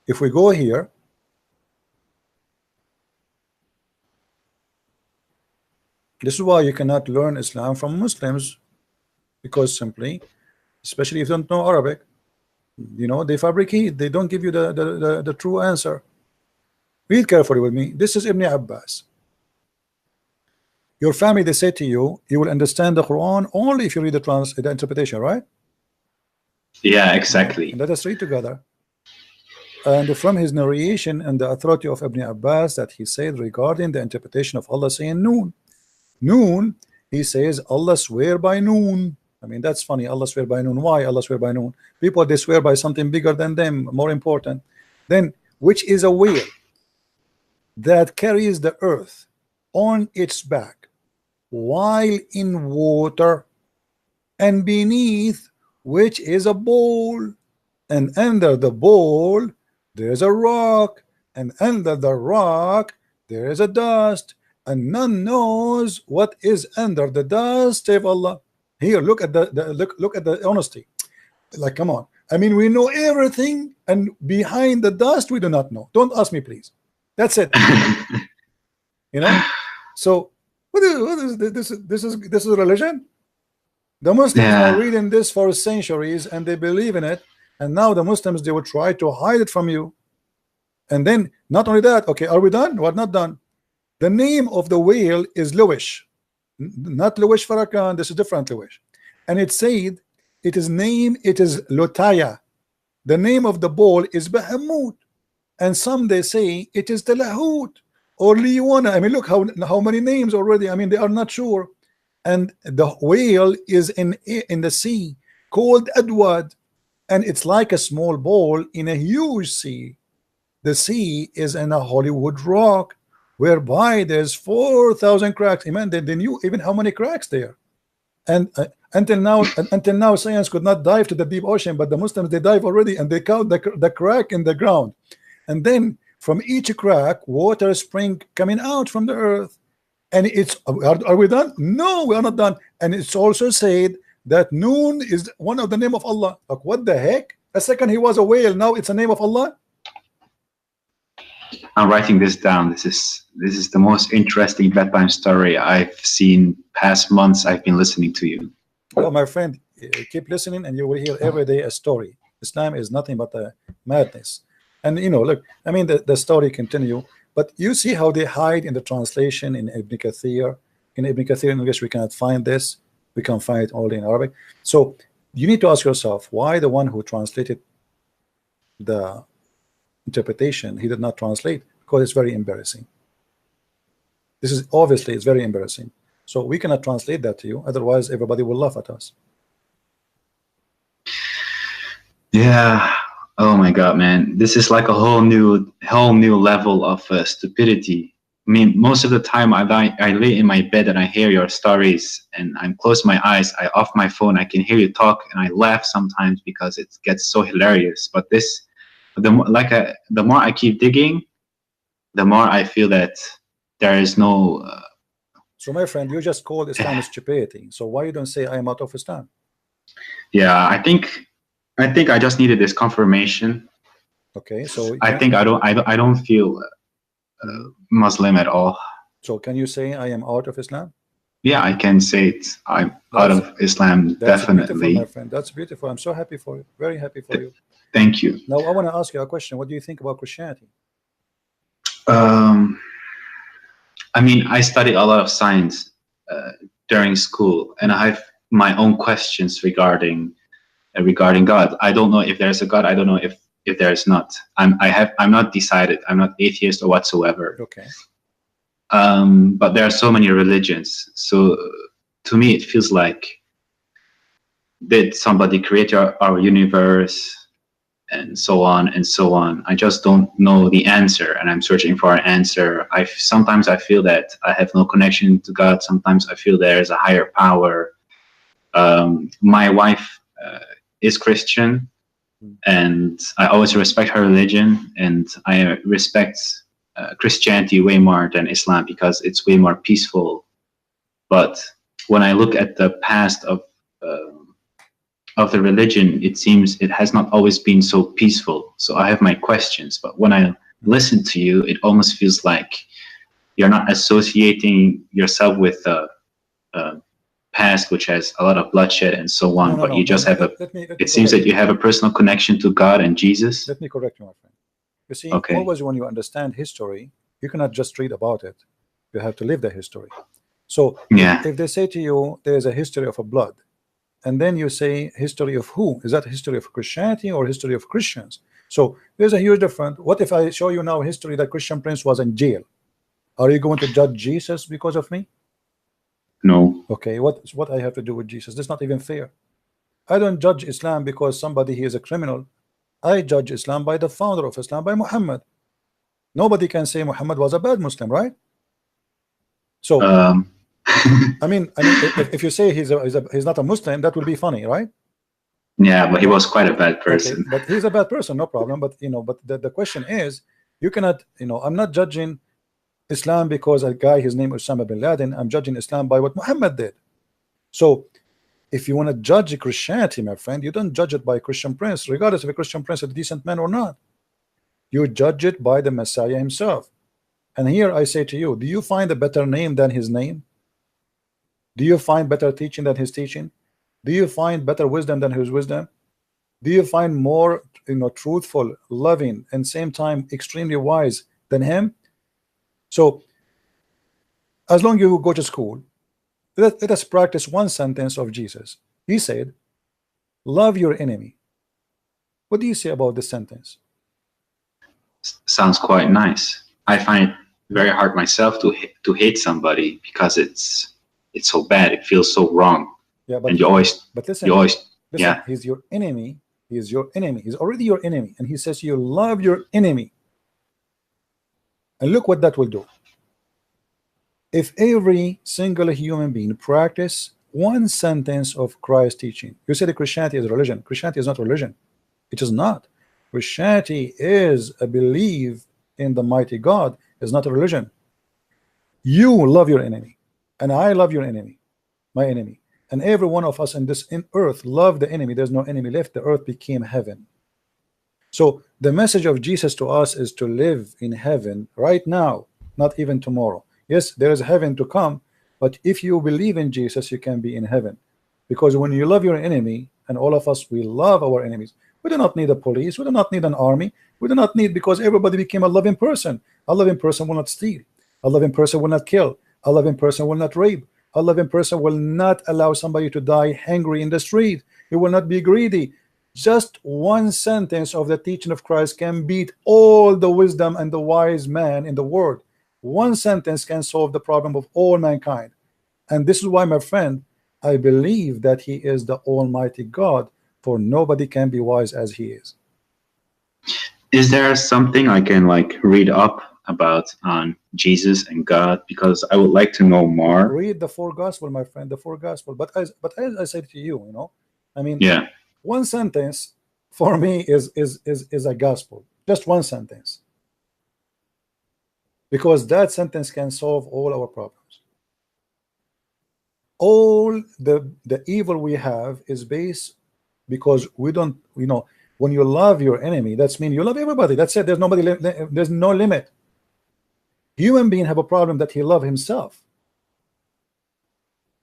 [SPEAKER 5] If we go here, this is why you cannot learn Islam from Muslims, because simply, especially if you don't know Arabic, you know, they fabricate, they don't give you the true answer. Read carefully with me. This is Ibn Abbas. Your family, they say to you, you will understand the Quran only if you read the interpretation, right?
[SPEAKER 8] Yeah, exactly.
[SPEAKER 5] And let us read together. And from his narration and the authority of Ibn Abbas that he said regarding the interpretation of Allah saying Noon. Noon, he says Allah swear by Noon. I mean, that's funny. Allah swear by Noon. Why Allah swear by Noon? People, they swear by something bigger than them, more important. Then, which is a whale that carries the earth on its back while in water, and beneath which is a bowl, and under the bowl there is a rock, and under the rock there is a dust, and none knows what is under the dust save Allah. Here, look at look at the honesty. Like, come on. I mean, we know everything, and behind the dust we do not know. Don't ask me, please. That's it. You know. So what is this? This is religion. The Muslims are reading this for centuries, and they believe in it. And now the Muslims, they will try to hide it from you. And then not only that. Okay, are we done? We're not done. The name of the whale is Luwish, not Luwish Farrakhan. This is different Luwish, and it said it is Lotaya. The name of the bull is Bahamut, and some they say it is Talahut or Liwana. I mean, look how many names already. I mean, they are not sure. And the whale is in the sea called Adwad, and it's like a small ball in a huge sea. The sea is in a Hollywood rock, whereby there's 4,000 cracks. Imagine they knew even how many cracks there. And until now, science could not dive to the deep ocean, but the Muslims, they dive already, and they count the crack in the ground. And then from each crack, water spring coming out from the earth. And it's are we done? No, we are not done. And it's also said that Noon is one of the name of Allah. Like, what the heck? A second he was a whale, now it's a name of Allah.
[SPEAKER 8] I'm writing this down. This is the most interesting bedtime story I've seen past months. I've been listening to you.
[SPEAKER 5] Well, my friend, keep listening, and you will hear every day a story. Islam is nothing but a madness. And you know, look, I mean, the story continue, but you see how they hide in the translation in Ibn Kathir. In Ibn Kathir in English, we cannot find this. We can find it only in Arabic. So you need to ask yourself, why the one who translated the interpretation, he did not translate? Because it's very embarrassing. This is obviously, it's very embarrassing. So we cannot translate that to you, otherwise everybody will laugh at us.
[SPEAKER 8] Yeah. Oh my God, man. This is like a whole new level of stupidity. I mean, most of the time I lay in my bed and I hear your stories and I'm close my eyes, I off my phone, I can hear you talk and I laugh sometimes because it gets so hilarious. But the more I keep digging, the more I feel that there is no.
[SPEAKER 5] So my friend, you just called Islam stupidity. So why you don't say I am out of Islam?
[SPEAKER 8] Yeah, I think I just needed this confirmation.
[SPEAKER 5] Okay, so
[SPEAKER 8] I think I don't feel Muslim at all.
[SPEAKER 5] So can you say I am out of Islam?
[SPEAKER 8] Yeah, I can say it. I'm out of Islam,
[SPEAKER 5] that's
[SPEAKER 8] definitely.
[SPEAKER 5] Beautiful, my friend. That's beautiful. I'm so happy for you. Very happy for you.
[SPEAKER 8] Thank you.
[SPEAKER 5] Now I want to ask you a question. What do you think about Christianity?
[SPEAKER 8] I mean, I studied a lot of science during school, and I have my own questions regarding God. I don't know if there's a God. I don't know if there's not. I'm not decided. I'm not atheist or whatsoever.
[SPEAKER 5] Okay.
[SPEAKER 8] But there are so many religions. So to me, it feels like, did somebody create our universe, and so on and so on. I just don't know the answer, and I'm searching for an answer. Sometimes I feel that I have no connection to God. Sometimes I feel there is a higher power. My wife is Christian, and I always respect her religion, and I respect Christianity way more than Islam because it's way more peaceful. But when I look at the past of the religion, it seems it has not always been so peaceful. So I have my questions, but when I listen to you, it almost feels like you're not associating yourself with a past which has a lot of bloodshed and so on, but you just have it seems that you have a personal connection to God and Jesus.
[SPEAKER 5] Let me correct you, my friend. You see,
[SPEAKER 8] Okay.
[SPEAKER 5] always when you understand history, you cannot just read about it. You have to live the history. So
[SPEAKER 8] yeah,
[SPEAKER 5] if they say to you, there is a history of a blood, and then you say history of who? Is that history of Christianity or history of Christians? So there's a huge difference. What if I show you now history that Christian Prince was in jail? Are you going to judge Jesus because of me?
[SPEAKER 8] no.
[SPEAKER 5] Okay, what I have to do with Jesus? That's not even fair. I don't judge Islam because somebody here is a criminal. I judge Islam by the founder of Islam, by Muhammad. Nobody can say Muhammad was a bad Muslim, right? So I mean, if you say he's not a Muslim, that will be funny, right?
[SPEAKER 8] Yeah, but he was quite a bad person.
[SPEAKER 5] Okay, but he's a bad person, no problem. But but the question is, you cannot, I'm not judging Islam because a guy, his name is Osama bin Laden. I'm judging Islam by what Muhammad did. So if you want to judge Christianity, my friend, you don't judge it by Christian Prince, regardless if a Christian Prince is a decent man or not. You judge it by the Messiah himself. And here I say to you, do you find a better name than his name? Do you find better teaching than his teaching? Do you find better wisdom than his wisdom? Do you find more truthful, loving, and same time extremely wise than him? So as long as you go to school, let us practice one sentence of Jesus. He said, love your enemy. What do you say about this sentence?
[SPEAKER 8] Sounds quite nice. I find it very hard myself to hate somebody because it's so bad. It feels so wrong.
[SPEAKER 5] Yeah, but
[SPEAKER 8] and you always
[SPEAKER 5] listen,
[SPEAKER 8] yeah.
[SPEAKER 5] He's your enemy. He is your enemy. He's already your enemy, and he says you love your enemy. And look what that will do. If every single human being practice one sentence of Christ's teaching, you say that Christianity is a religion. Christianity is not religion. It is not. Christianity is a belief in the mighty God. It's not a religion. You love your enemy, and I love your enemy, my enemy, and every one of us in this earth love the enemy. There's no enemy left. The earth became heaven. So the message of Jesus to us is to live in heaven right now, not even tomorrow. Yes, there is heaven to come, but if you believe in Jesus, you can be in heaven. Because when you love your enemy, and all of us, we love our enemies. We do not need a police. We do not need an army. We do not need, because everybody became a loving person. A loving person will not steal. A loving person will not kill. A loving person will not rape. A loving person will not allow somebody to die hungry in the street. He will not be greedy. Just one sentence of the teaching of Christ can beat all the wisdom and the wise man in the world. One sentence can solve the problem of all mankind. And this is why, my friend, I believe that he is the Almighty God, for nobody can be wise as he is.
[SPEAKER 8] Is there something I can like read up about on Jesus and God? Because I would like to know more.
[SPEAKER 5] Read the four gospel, my friend, the four gospel. But as I said to you, you know, I mean,
[SPEAKER 8] Yeah.
[SPEAKER 5] one sentence for me is a gospel. Just one sentence. Because that sentence can solve all our problems. All the evil we have is based because we don't, you know, when you love your enemy, that's mean you love everybody. That's it. There's nobody, there's no limit. Human being have a problem that he love himself,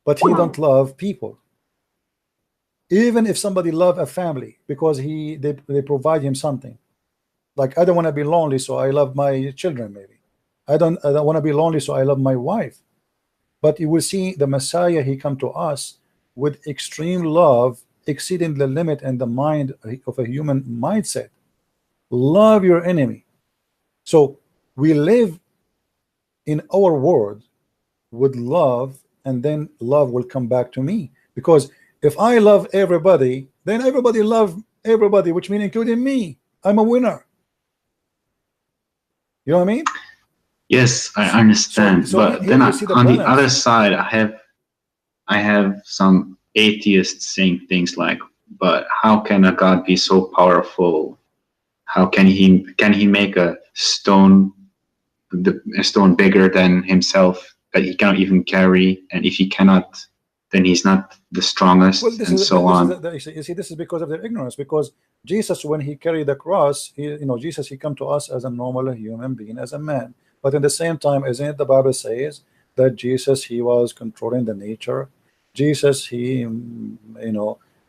[SPEAKER 5] but he don't love people. Even if somebody love a family because they provide him something, like I don't want to be lonely, so I love my children. Maybe I don't want to be lonely, so I love my wife. But you will see the Messiah, he come to us with extreme love, exceeding the limit and the mind of a human mindset. Love your enemy. So we live in our world with love, and then love will come back to me. Because if I love everybody, then everybody love everybody, which means including me. I'm a winner. You know what I mean?
[SPEAKER 8] Yes, I understand.
[SPEAKER 5] So
[SPEAKER 8] but
[SPEAKER 5] here
[SPEAKER 8] then
[SPEAKER 5] you see the
[SPEAKER 8] on the
[SPEAKER 5] balance.
[SPEAKER 8] other side, I have some atheists saying things like, but how can a God be so powerful? How can he make a stone bigger than himself that he cannot even carry? And if he cannot, then he's not the strongest,
[SPEAKER 5] Well, this
[SPEAKER 8] and
[SPEAKER 5] is,
[SPEAKER 8] so on.
[SPEAKER 5] you see, this is because of their ignorance. Because Jesus, when he carried the cross, Jesus, he come to us as a normal human being, as a man. But in the same time, isn't it the Bible says that Jesus, he was controlling the nature. Jesus, he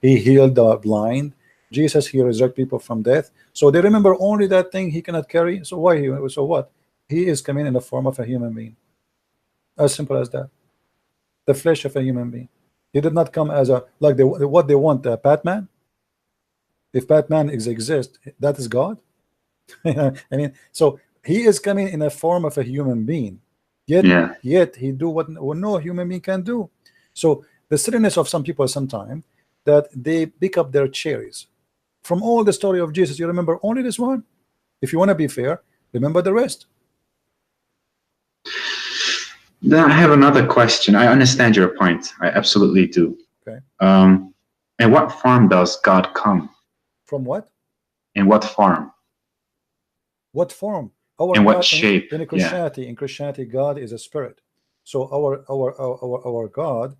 [SPEAKER 5] healed the blind. Jesus, he resurrected people from death. So they remember only that thing he cannot carry. So why so what? He is coming in the form of a human being. As simple as that. The flesh of a human being. He did not come as what they want, Batman. If Batman exists, that is God. I mean, so he is coming in a form of a human being. Yet he do what no human being can do. So the silliness of some people sometimes that they pick up their cherries from all the story of Jesus. You remember only this one. If you want to be fair, remember the rest.
[SPEAKER 8] Then I have another question. I understand your point. I absolutely do.
[SPEAKER 5] Okay.
[SPEAKER 8] In what form does God come?
[SPEAKER 5] From what?
[SPEAKER 8] In what form?
[SPEAKER 5] What form?
[SPEAKER 8] In what shape?
[SPEAKER 5] In Christianity, God is a spirit. So our God,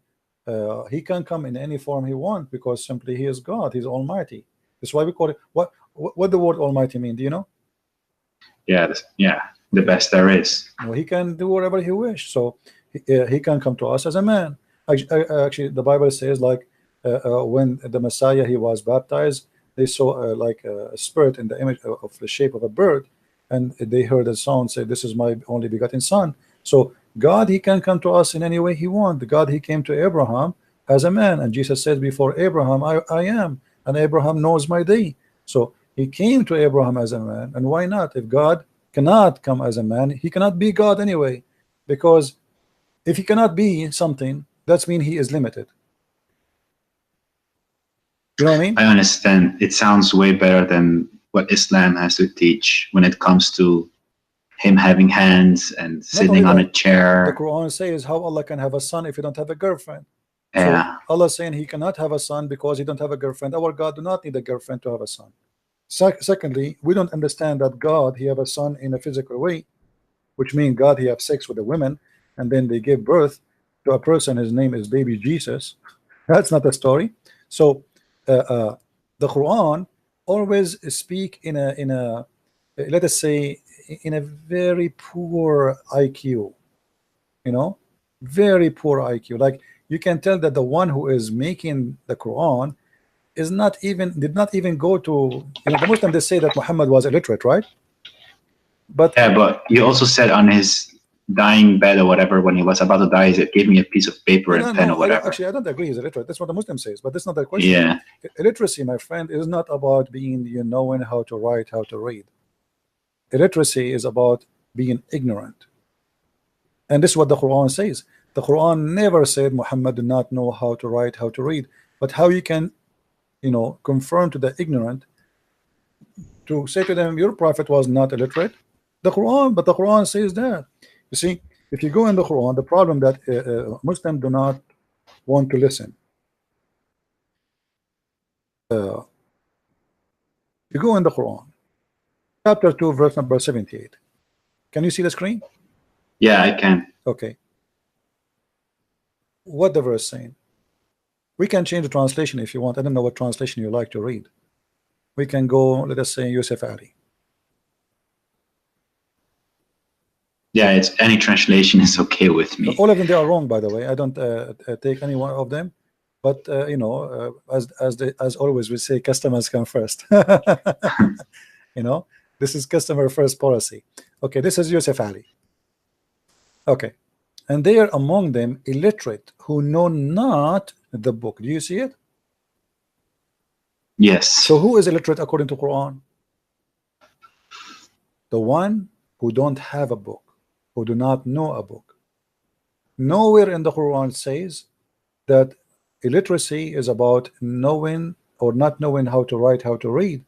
[SPEAKER 5] he can come in any form he wants because simply he is God. He's Almighty. That's why we call it. What the word Almighty mean? Do you know?
[SPEAKER 8] Yeah. The best there is.
[SPEAKER 5] Well, he can do whatever he wishes. So he can come to us as a man. Actually, the Bible says like when the Messiah he was baptized, they saw like a spirit in the image of the shape of a bird, and they heard a sound say, "This is my only begotten son." So God, he can come to us in any way he wants. God, he came to Abraham as a man, and Jesus said, "Before Abraham, I am," and Abraham knows my day. So he came to Abraham as a man, and why not? If God cannot come as a man, he cannot be God anyway, because if he cannot be something, that means he is limited. You know what I mean?
[SPEAKER 8] I understand. It sounds way better than what Islam has to teach when it comes to him having hands and sitting on a chair.
[SPEAKER 5] The Quran says how Allah can have a son if you don't have a girlfriend.
[SPEAKER 8] Yeah.
[SPEAKER 5] So Allah saying he cannot have a son because he don't have a girlfriend. Our God do not need a girlfriend to have a son. Secondly, we don't understand that God he have a son in a physical way, which means God he have sex with a woman and then they give birth to a person. His name is baby Jesus. That's not a story. So the Quran always speak in a let us say in a very poor IQ, very poor IQ. Like you can tell that the one who is making the Quran did not even go to, the Muslims, they say that Muhammad was illiterate, right? But
[SPEAKER 8] yeah, but you also said on his dying bed or whatever, when he was about to die, he said, "Give me a piece of paper and pen or whatever."
[SPEAKER 5] Actually, I don't agree he's illiterate. That's what the Muslim says, but that's not the question.
[SPEAKER 8] Yeah.
[SPEAKER 5] Illiteracy, my friend, is not about being knowing how to write, how to read. Illiteracy is about being ignorant. And this is what the Quran says. The Quran never said Muhammad did not know how to write, how to read. But how you can, you know, confirm to the ignorant to say to them your prophet was not illiterate? The Quran, but the Quran says that. You see, if you go in the Quran, the problem that Muslims do not want to listen. You go in the Quran, chapter 2, verse number 78. Can you see the screen?
[SPEAKER 8] Yeah, I can.
[SPEAKER 5] Okay. What the verse saying? We can change the translation if you want. I don't know what translation you like to read. We can go, let us say, Yusuf Ali.
[SPEAKER 8] Yeah, it's any translation is okay with me.
[SPEAKER 5] All of them, they are wrong, by the way. I don't take any one of them. But you know, as always, we say customers come first. You know, this is customer first policy. Okay, this is Yusuf Ali. Okay, and they are among them illiterate who know not the book. Do you see it?
[SPEAKER 8] Yes.
[SPEAKER 5] So who is illiterate according to Quran? The one who don't have a book, who do not know a book. Nowhere in the Quran says that illiteracy is about knowing or not knowing how to write, how to read.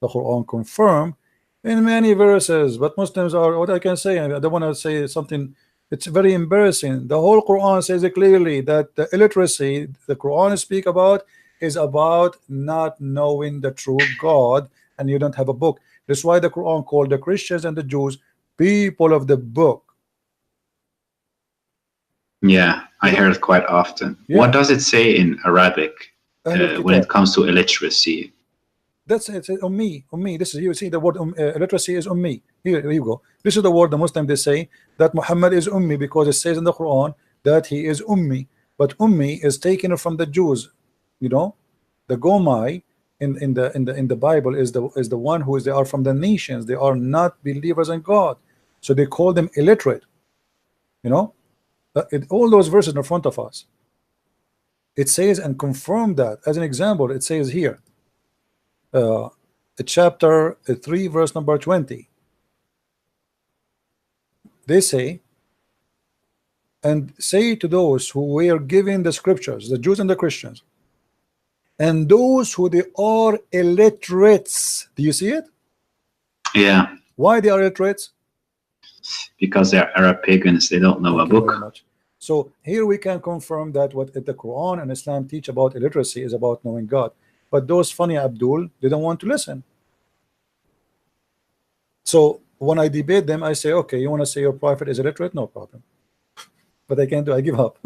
[SPEAKER 5] The Quran confirm in many verses, but Muslims are, what I can say, I don't want to say something, it's very embarrassing. The whole Quran says it clearly that the illiteracy the Quran speak about is about not knowing the true God, and you don't have a book. That's why the Quran called the Christians and the Jews people of the book.
[SPEAKER 8] Yeah, I hear it quite often.
[SPEAKER 5] Yeah.
[SPEAKER 8] What does it say in Arabic when it comes to illiteracy?
[SPEAKER 5] That's it. Ummi. This is, you see the word illiteracy is ummi. Here you go. This is the word the Muslim they say that Muhammad is ummi because it says in the Quran that he is ummi. But ummi is taken from the Jews. You know, the Gomai in the Bible is the one who is, they are from the nations. They are not believers in God, so they call them illiterate. You know, all those verses in front of us. It says and confirm that. As an example, it says here. Chapter 3 verse number 20, they say, and say to those who were given the scriptures, the Jews and the Christians, and those who they are illiterates. Do you see it?
[SPEAKER 8] Yeah.
[SPEAKER 5] Why they are illiterates?
[SPEAKER 8] Because they're Arab pagans, they don't know a book.
[SPEAKER 5] So here we can confirm that what the Quran and Islam teach about illiteracy is about knowing God. But those funny Abdul, they don't want to listen. So when I debate them, I say, okay, you want to say your prophet is illiterate? No problem. But I can't do, I give up.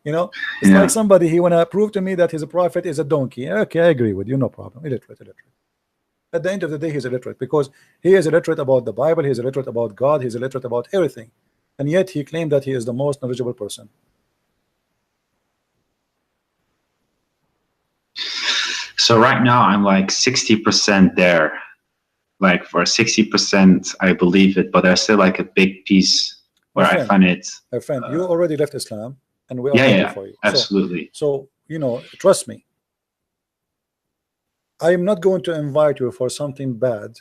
[SPEAKER 5] You know, it's like somebody, he want to prove to me that his prophet is a donkey. Okay, I agree with you, no problem. Illiterate. At the end of the day, he's illiterate because he is illiterate about the Bible, he is illiterate about God, he's illiterate about everything. And yet he claimed that he is the most knowledgeable person.
[SPEAKER 8] So right now I'm like 60% there. Like for 60% I believe it, but there's still like a big piece where I find it.
[SPEAKER 5] My friend, you already left Islam and we are happy for you.
[SPEAKER 8] Absolutely.
[SPEAKER 5] So you know, trust me. I am not going to invite you for something bad,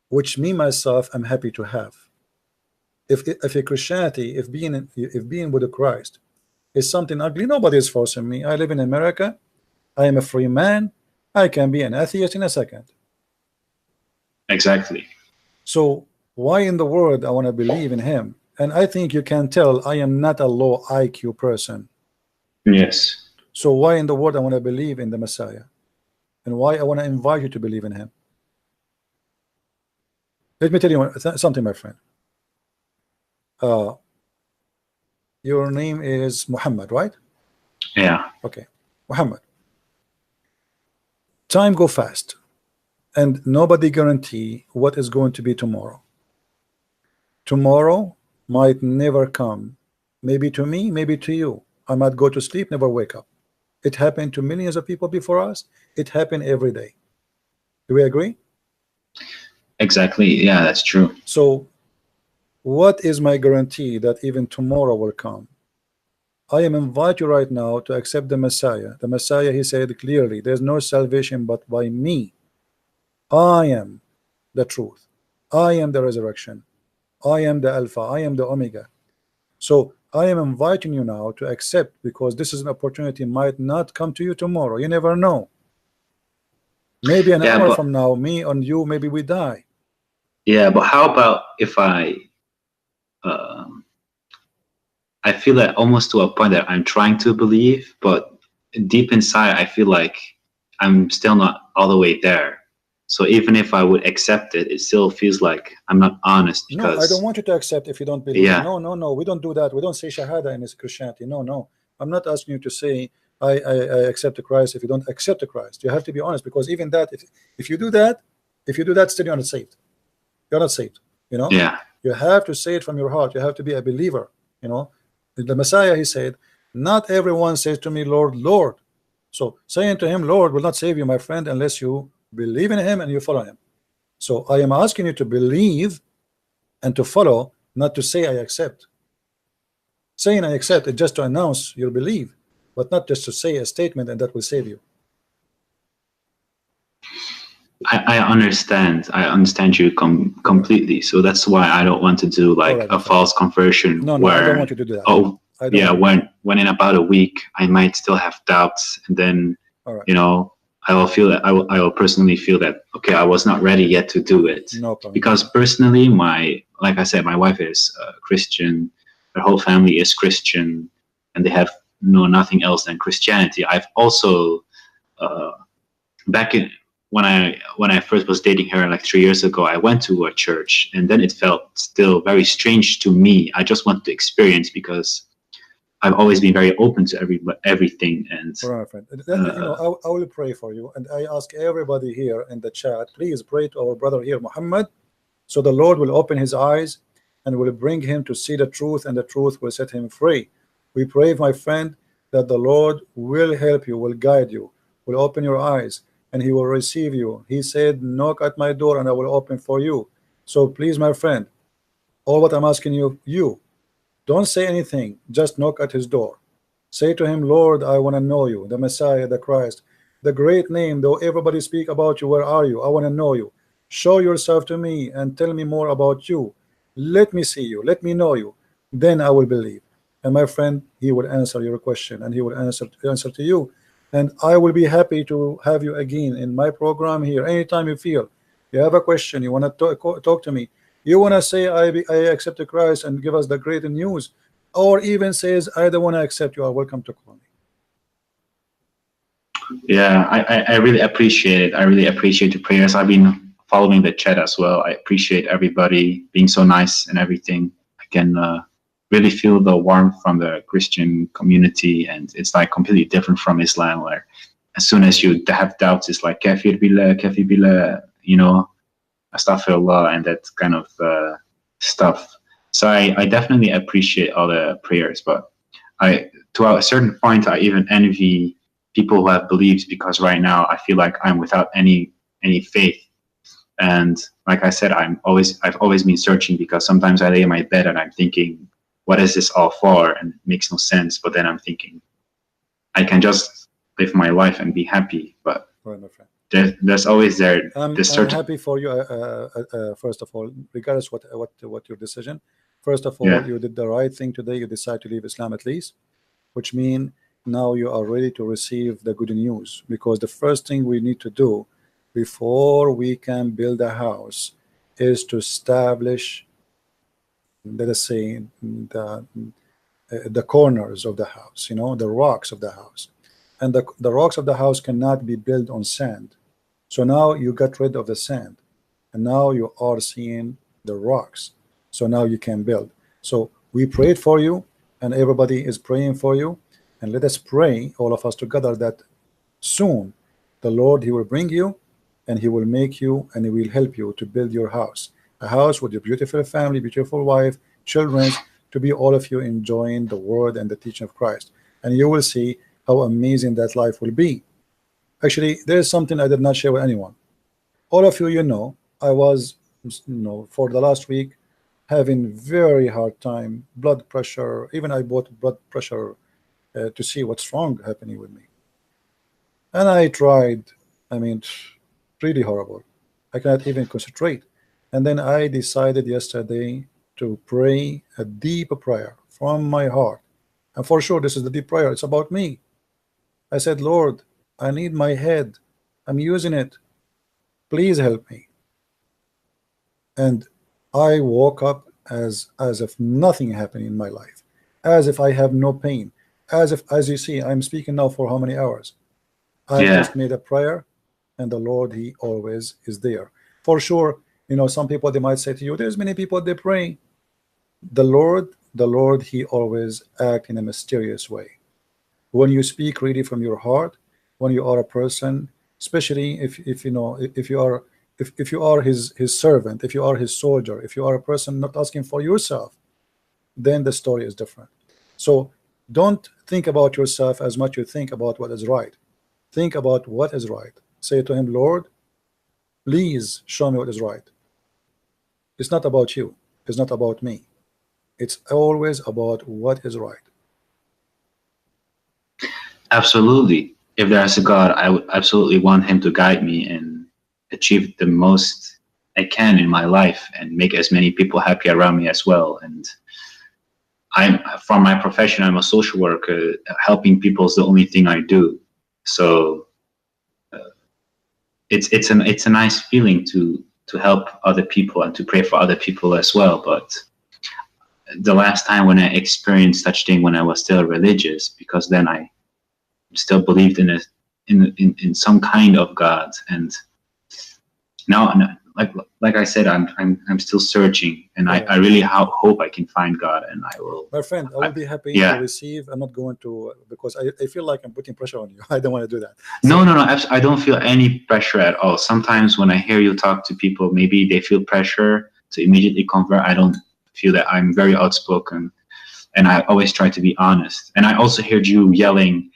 [SPEAKER 5] which me myself I'm happy to have. If a Christianity, if being with Christ is something ugly, nobody is forcing me. I live in America. I am a free man. I can be an atheist in a second.
[SPEAKER 8] Exactly.
[SPEAKER 5] So why in the world I want to believe in him? And I think you can tell I am not a low IQ person.
[SPEAKER 8] Yes.
[SPEAKER 5] So why in the world I want to believe in the Messiah? And why I want to invite you to believe in him? Let me tell you something, my friend. Your name is Muhammad, right?
[SPEAKER 8] Yeah.
[SPEAKER 5] Okay. Muhammad. Time go fast, and nobody guarantee what is going to be tomorrow. Tomorrow might never come. Maybe to me, maybe to you. I might go to sleep, never wake up. It happened to millions of people before us. It happened every day. Do we agree?
[SPEAKER 8] Exactly. Yeah, that's true.
[SPEAKER 5] So what is my guarantee that even tomorrow will come? I am invite you right now to accept the Messiah. The Messiah, he said clearly, there's no salvation but by me. I am the truth. I am the resurrection. I am the Alpha, I am the Omega. So I am inviting you now to accept, because this is an opportunity might not come to you tomorrow. You never know. Maybe an
[SPEAKER 8] Yeah,
[SPEAKER 5] hour
[SPEAKER 8] but-
[SPEAKER 5] from now, me and you, maybe we die.
[SPEAKER 8] Yeah, but how about if I feel that almost to a point that I'm trying to believe, but deep inside I feel like I'm still not all the way there. So even if I would accept it, it still feels like I'm not honest, because
[SPEAKER 5] No, I don't want you to accept if you don't believe.
[SPEAKER 8] Yeah.
[SPEAKER 5] No, we don't do that. We don't say Shahada in this Christianity. No. I'm not asking you to say I accept the Christ if you don't accept the Christ. You have to be honest, because even that, if you do that, still you're not saved. You're not saved. You know?
[SPEAKER 8] yeah,
[SPEAKER 5] You have to say it from your heart. You have to be a believer. You know, the Messiah, he said, not everyone says to me, Lord, Lord. So saying to him, Lord, will not save you, my friend, unless you believe in him and you follow him. So I am asking you to believe and to follow, not to say I accept. Saying I accept is just to announce your belief, but not just to say a statement and that will save you.
[SPEAKER 8] I understand. I understand you completely. So that's why I don't want to do like
[SPEAKER 5] Alright,
[SPEAKER 8] a
[SPEAKER 5] okay.
[SPEAKER 8] false conversion
[SPEAKER 5] No,
[SPEAKER 8] where
[SPEAKER 5] I don't want you to do that.
[SPEAKER 8] oh
[SPEAKER 5] I don't
[SPEAKER 8] yeah,
[SPEAKER 5] want
[SPEAKER 8] when in about a week I might still have doubts, and then
[SPEAKER 5] Alright.
[SPEAKER 8] you know I will feel that I will personally feel that okay, I was not ready yet to do it.
[SPEAKER 5] No problem.
[SPEAKER 8] Because personally, like I said, my wife is Christian, her whole family is Christian, and they have nothing else than Christianity. I've also back in when I first was dating her like 3 years ago, I went to a church, and then it felt still very strange to me. I just wanted to experience, because I've always been very open to everything. And
[SPEAKER 5] All right, friend. You know, I will pray for you, and I ask everybody here in the chat, please pray to our brother here, Muhammad, so the Lord will open his eyes and will bring him to see the truth, and the truth will set him free. We pray, my friend, that the Lord will help you, will guide you, will open your eyes, and he will receive you. He said, knock at my door and I will open for you. So please, my friend, all what I'm asking you, don't say anything, just knock at his door. Say to him, Lord, I want to know you, the Messiah, the Christ, the great name, though everybody speak about you, where are you? I want to know you. Show yourself to me and tell me more about you. Let me see you, let me know you, then I will believe. And my friend, he will answer your question, and he will answer to you. And I will be happy to have you again in my program here. Anytime you feel you have a question, you want to talk to me, you want to say I accept Christ and give us the great news, or even says I don't want to accept, you are welcome to call me.
[SPEAKER 8] yeah, I really appreciate it. I really appreciate the prayers. I've been following the chat as well. I appreciate everybody being so nice and everything. I can really feel the warmth from the Christian community, and it's like completely different from Islam, where as soon as you have doubts, it's like kafir billah, you know, astaghfirullah, and that kind of stuff. So I definitely appreciate all the prayers, but to a certain point I even envy people who have beliefs, because right now I feel like I'm without any faith. And like I said, I've always been searching, because sometimes I lay in my bed and I'm thinking, what is this all for? And it makes no sense. But then I'm thinking, I can just live my life and be happy. But
[SPEAKER 5] Right, my friend.
[SPEAKER 8] there's always
[SPEAKER 5] I'm happy for you. First of all, regardless what your decision. First of all,
[SPEAKER 8] Yeah.
[SPEAKER 5] you did the right thing today. You decide to leave Islam at least, which means now you are ready to receive the good news. Because the first thing we need to do before we can build a house is to establish, let us say, the corners of the house, you know, the rocks of the house. And the rocks of the house cannot be built on sand. So now you got rid of the sand, and now you are seeing the rocks. So now you can build. So we prayed for you, and everybody is praying for you. And let us pray, all of us together, that soon the Lord, he will bring you, and he will make you, and he will help you to build your house. A house with your beautiful family, beautiful wife, children, to be all of you enjoying the word and the teaching of Christ. And you will see how amazing that life will be. Actually, there is something I did not share with anyone. All of you, you know, I was, for the last week, having very hard time, blood pressure. Even I bought blood pressure to see what's wrong happening with me. And I tried, I mean, really horrible. I cannot even concentrate. And then I decided yesterday to pray a deep prayer from my heart. And for sure, this is the deep prayer. It's about me. I said, Lord, I need my head. I'm using it. Please help me. And I woke up as if nothing happened in my life, as if I have no pain, as if, as you see, I'm speaking now for how many hours? I just made a prayer, and the Lord, He always is there. For sure, you know, some people, they might say to you, there's many people, they pray. The Lord, He always act in a mysterious way. When you speak really from your heart, when you are a person, especially if you know, if you are his servant, if you are his soldier, if you are a person not asking for yourself, then the story is different. So don't think about yourself as much you think about what is right. Think about what is right. Say to Him, Lord, please show me what is right. It's not about you. It's not about me. It's always about what is right.
[SPEAKER 8] Absolutely. If there's a God, I would absolutely want Him to guide me and achieve the most I can in my life and make as many people happy around me as well. And from my profession, I'm a social worker. Helping people is the only thing I do. So it's a nice feeling to help other people and to pray for other people as well. But the last time when I experienced such thing, when I was still religious, because then I still believed in some kind of God, and now, like I said, I'm still searching, and I really hope I can find God, and I will.
[SPEAKER 5] My friend, I will be happy to receive. I'm not going to, because I feel like I'm putting pressure on you. I don't want to do that. So,
[SPEAKER 8] no. I don't feel any pressure at all. Sometimes when I hear you talk to people, maybe they feel pressure to immediately convert. I don't feel that. I'm very outspoken, and I always try to be honest. And I also heard you yelling,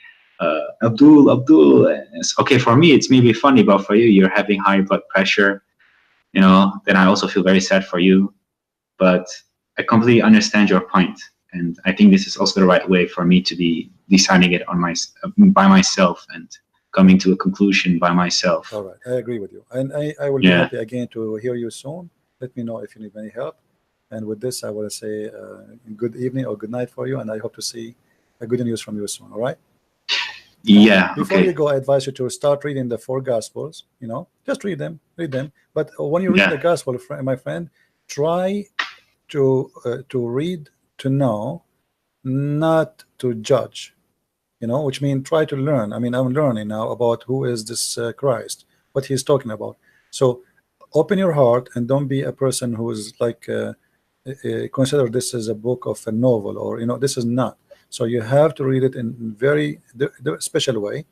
[SPEAKER 8] Abdul. It's okay for me. It's maybe funny, but for you, you're having high blood pressure. You know, then I also feel very sad for you. But I completely understand your point, and I think this is also the right way for me to be deciding it on by myself and coming to a conclusion by myself.
[SPEAKER 5] All right, I agree with you, and I will be happy again to hear you soon. Let me know if you need any help. And with this, I will say good evening or good night for you, and I hope to see good news from you soon. All right.
[SPEAKER 8] Yeah.
[SPEAKER 5] Before you go, I advise you to start reading the 4 Gospels. You know, just read them. But when you read the Gospel, my friend, try to read to know, not to judge. You know, which means try to learn. I mean, I'm learning now about who is this Christ, what He's talking about. So open your heart and don't be a person who is like consider this as a book of a novel, or you know, this is not. So you have to read it in very special way,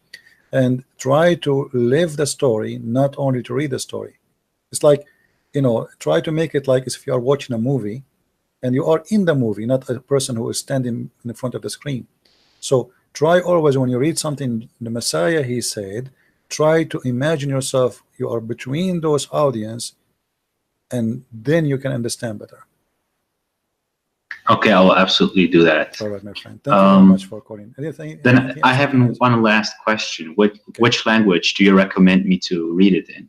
[SPEAKER 5] and try to live the story, not only to read the story. It's like, you know, try to make it like as if you are watching a movie and you are in the movie, not a person who is standing in front of the screen. So try always, when you read something, the Messiah, He said, try to imagine yourself, you are between those audience, and then you can understand better.
[SPEAKER 8] Okay, I will absolutely do that.
[SPEAKER 5] All right, my friend. Thank you very much for calling. Anything
[SPEAKER 8] I have one last question. Which language do you recommend me to read it in?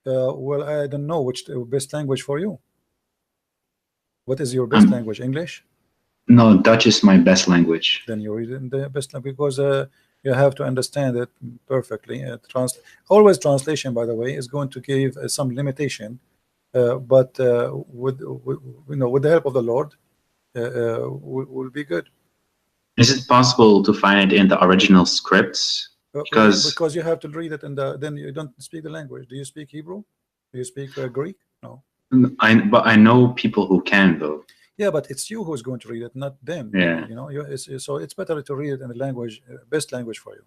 [SPEAKER 5] Well, I don't know which best language for you. What is your best language? English?
[SPEAKER 8] No, Dutch is my best language.
[SPEAKER 5] Then you read it in the best language, because you have to understand it perfectly. Always translation, by the way, is going to give some limitation, but with the help of the Lord, will be good.
[SPEAKER 8] Is it possible to find it in the original scripts?
[SPEAKER 5] Because you have to read it, and then you don't speak the language. Do you speak Hebrew? Do you speak Greek? No.
[SPEAKER 8] But I know people who can, though.
[SPEAKER 5] Yeah, but it's you who's going to read it, not them.
[SPEAKER 8] Yeah.
[SPEAKER 5] You know, so it's better to read it in the language, best language for you.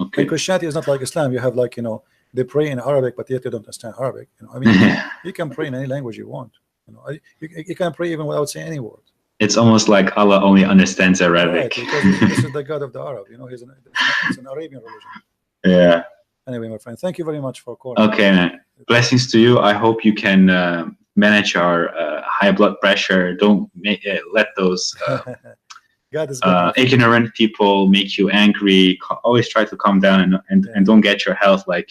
[SPEAKER 8] Okay.
[SPEAKER 5] And Christianity is not like Islam. You have, like, you know, they pray in Arabic, but yet they don't understand Arabic. You know, I mean, you can pray in any language you want. You know, you can pray even without saying any word.
[SPEAKER 8] It's almost like Allah only understands Arabic.
[SPEAKER 5] Right, because this is the God of the Arab. You know, it's an Arabian religion.
[SPEAKER 8] Yeah.
[SPEAKER 5] Anyway, my friend, thank you very much for calling.
[SPEAKER 8] Okay, man. Blessings to you. I hope you can manage our high blood pressure. Don't let those
[SPEAKER 5] God is good.
[SPEAKER 8] ignorant people make you angry. Always try to calm down and don't get your health like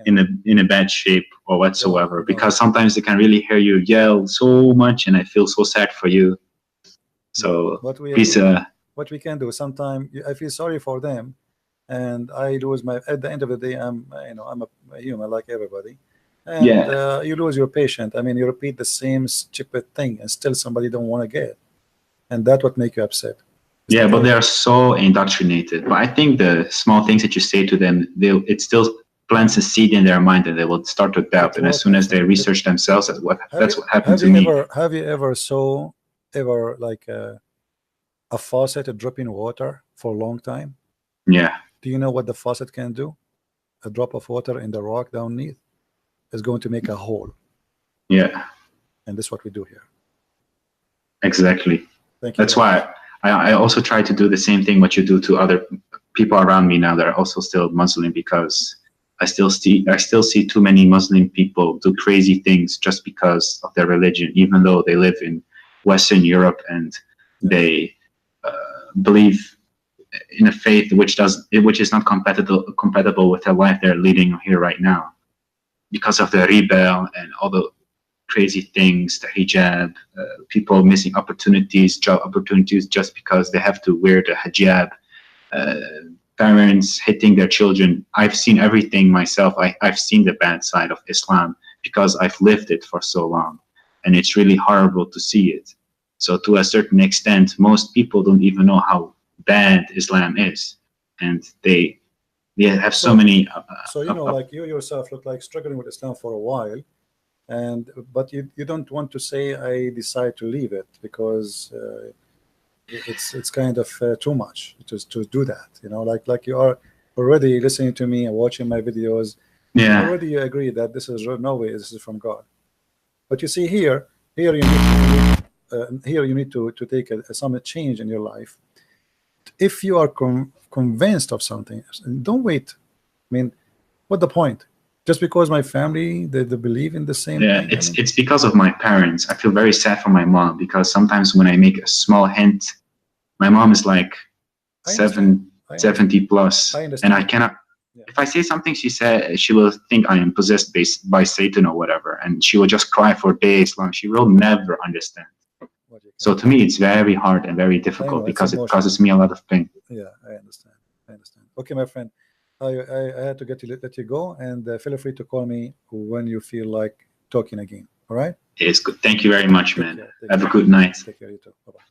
[SPEAKER 8] in a bad shape or whatsoever, because sometimes they can really hear you yell so much, and I feel so sad for you. So please,
[SPEAKER 5] what we can do, sometime I feel sorry for them, and I lose my, at the end of the day, I'm I'm a human like everybody, and you lose your patient. I mean, you repeat the same stupid thing and still somebody don't want to get, and that's what make you upset.
[SPEAKER 8] Yeah, but they are so indoctrinated. But I think the small things that you say to them, it still plants a seed in their mind, and they will start to doubt. And as soon as they research themselves, that's what happened to me.
[SPEAKER 5] Have you ever saw like a faucet dropping water for a long time?
[SPEAKER 8] Yeah.
[SPEAKER 5] Do you know what the faucet can do? A drop of water in the rock downneath is going to make a hole.
[SPEAKER 8] Yeah.
[SPEAKER 5] And this is what we do here.
[SPEAKER 8] Exactly.
[SPEAKER 5] Thank you.
[SPEAKER 8] That's why I also try to do the same thing what you do to other people around me now that are also still Muslim, because I still see too many Muslim people do crazy things just because of their religion, even though they live in Western Europe and they believe in a faith which is not compatible with the life they're leading here right now, because of the rebel and all the crazy things, the hijab, people missing opportunities, job opportunities just because they have to wear the hijab, parents hitting their children. I've seen everything myself. I've seen the bad side of Islam because I've lived it for so long, and it's really horrible to see it. So to a certain extent, most people don't even know how bad Islam is, and they have so many.
[SPEAKER 5] So like you yourself look like struggling with Islam for a while, but you don't want to say I decide to leave it because it's kind of too much to do that. Like you are already listening to me and watching my videos.
[SPEAKER 8] Yeah.
[SPEAKER 5] Already you agree that this is no way. This is from God. But you see here you need to take some change in your life. If you are convinced of something, don't wait. I mean, what the point? Just because my family they believe in the same thing?
[SPEAKER 8] It's because of my parents. I feel very sad for my mom, because sometimes when I make a small hint, my mom is like 70 plus, and I cannot. If I say something, she will think I am possessed by Satan or whatever, and she will just cry for days long. She will never understand. So to me, it's very hard and very difficult because it causes me a lot of pain.
[SPEAKER 5] Yeah, I understand. Okay, my friend, I had to let you go, and feel free to call me when you feel like talking again. All right?
[SPEAKER 8] It's good. Thank you very much, man. Have a good night.
[SPEAKER 5] Take care, you too. Bye-bye.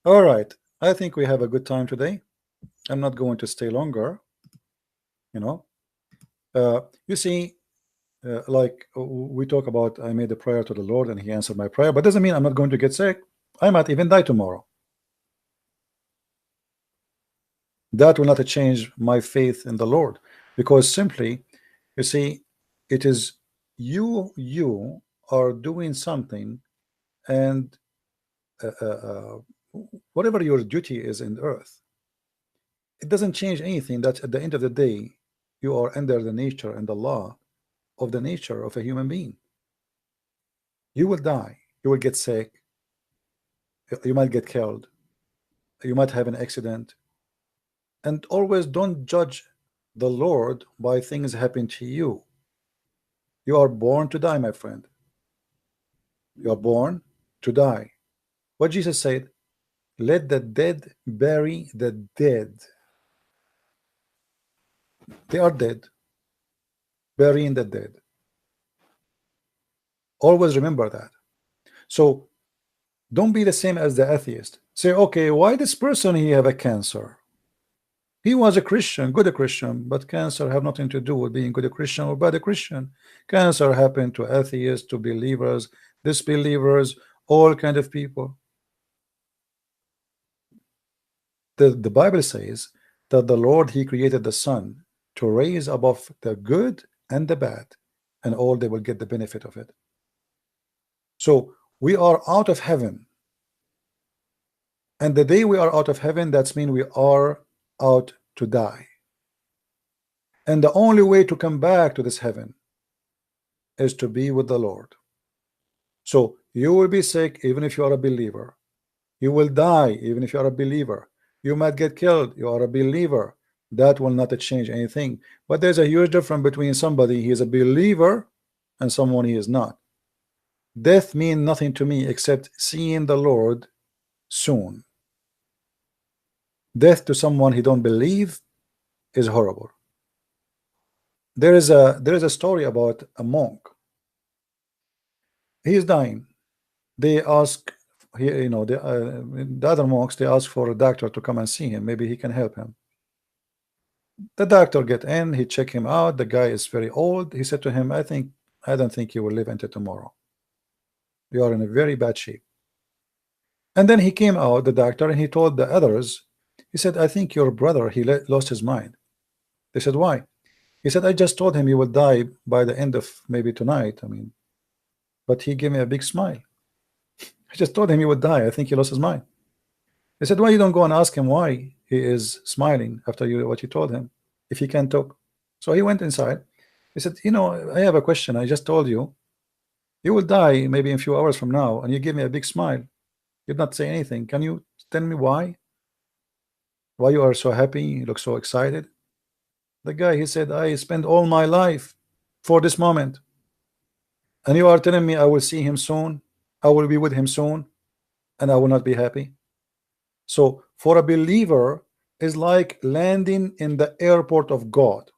[SPEAKER 5] All right. I think we have a good time today. I'm not going to stay longer. You see, like we talk about, I made a prayer to the Lord and he answered my prayer, but doesn't mean I'm not going to get sick. I might even die tomorrow. That will not change my faith in the Lord, because simply, you see, it is you are doing something, and whatever your duty is in earth, it doesn't change anything. That at the end of the day, you are under the nature and the law of the nature of a human being. You will die, you will get sick, you might get killed, you might have an accident. And always don't judge the Lord by things happen to you. You are born to die, my friend. You are born to die. What Jesus said, let the dead bury the dead. They are dead, burying the dead. Always remember that. So don't be the same as the atheist. Say, okay, why this person he have a cancer? He was a Christian, good Christian, but cancer have nothing to do with being good Christian or bad Christian. Cancer happened to atheists, to believers, disbelievers, all kind of people. The Bible says that the Lord, he created the sun to raise above the good and the bad, and all they will get the benefit of it. So we are out of heaven, and the day we are out of heaven, that's mean we are out to die. And the only way to come back to this heaven is to be with the Lord. So you will be sick even if you are a believer. You will die even if you are a believer. You might get killed, you are a believer. That will not change anything. But there's a huge difference between somebody he is a believer and someone he is not. Death means nothing to me except seeing the Lord soon. Death to someone he don't believe is horrible. There is a story about a monk. He is dying. They ask, you know, the other monks, they ask for a doctor to come and see him. Maybe he can help him. The doctor get in, he check him out. The guy is very old. He said to him, I don't think you will live until tomorrow. You are in a very bad shape. And then he came out, the doctor, and he told the others, he said, I think your brother, he lost his mind. They said, why? He said, I just told him he would die by the end of maybe tonight. I mean, but he gave me a big smile. I just told him he would die. I think he lost his mind. They said, why you don't go and ask him why he is smiling after what you told him, if he can't talk? So he went inside. He said, you know, I have a question. I just told you, you will die maybe in a few hours from now, and you give me a big smile. You did not say anything. Can you tell me why? Why you are so happy? You look so excited. The guy, he said, I spent all my life for this moment, and you are telling me I will see him soon, I will be with him soon, and I will not be happy. So for a believer is like landing in the airport of God.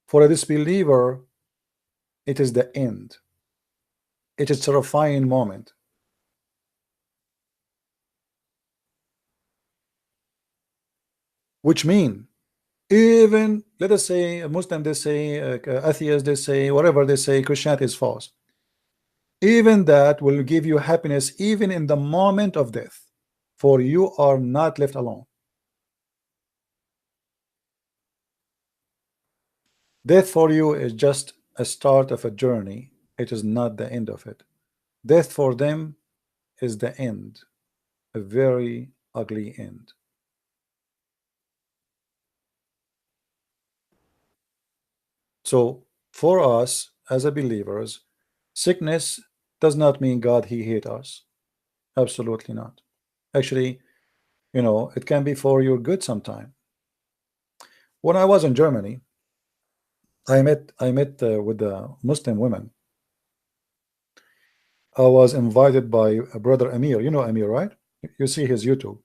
[SPEAKER 5] For a disbeliever, it is the end. It is a terrifying moment. Which mean, even let us say a Muslim, they say atheist, they say whatever they say, Christianity is false. Even that will give you happiness even in the moment of death, for you are not left alone. Death for you is just a start of a journey. It is not the end of it. Death for them is the end, a very ugly end. So for us as a believers, sickness does not mean God he hate us. Absolutely not. Actually, you know, it can be for your good sometime. When I was in Germany, I met with the Muslim women. I was invited by a brother Amir. You know Amir, right? You see his YouTube.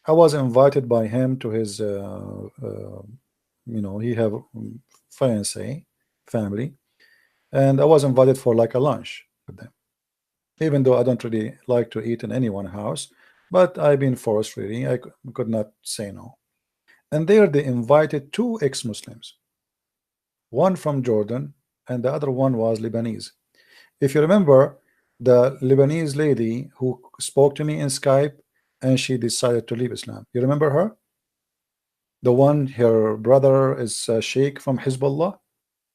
[SPEAKER 5] I was invited by him to his you know, he have fiancé family, and I was invited for like a lunch with them, even though I don't really like to eat in anyone's house, but I've been forced really. I could not say no. And there they invited two ex-Muslims, one from Jordan and the other one was Lebanese. If you remember, the Lebanese lady who spoke to me in Skype and she decided to leave Islam, you remember her? The one, her brother is a sheikh from Hezbollah,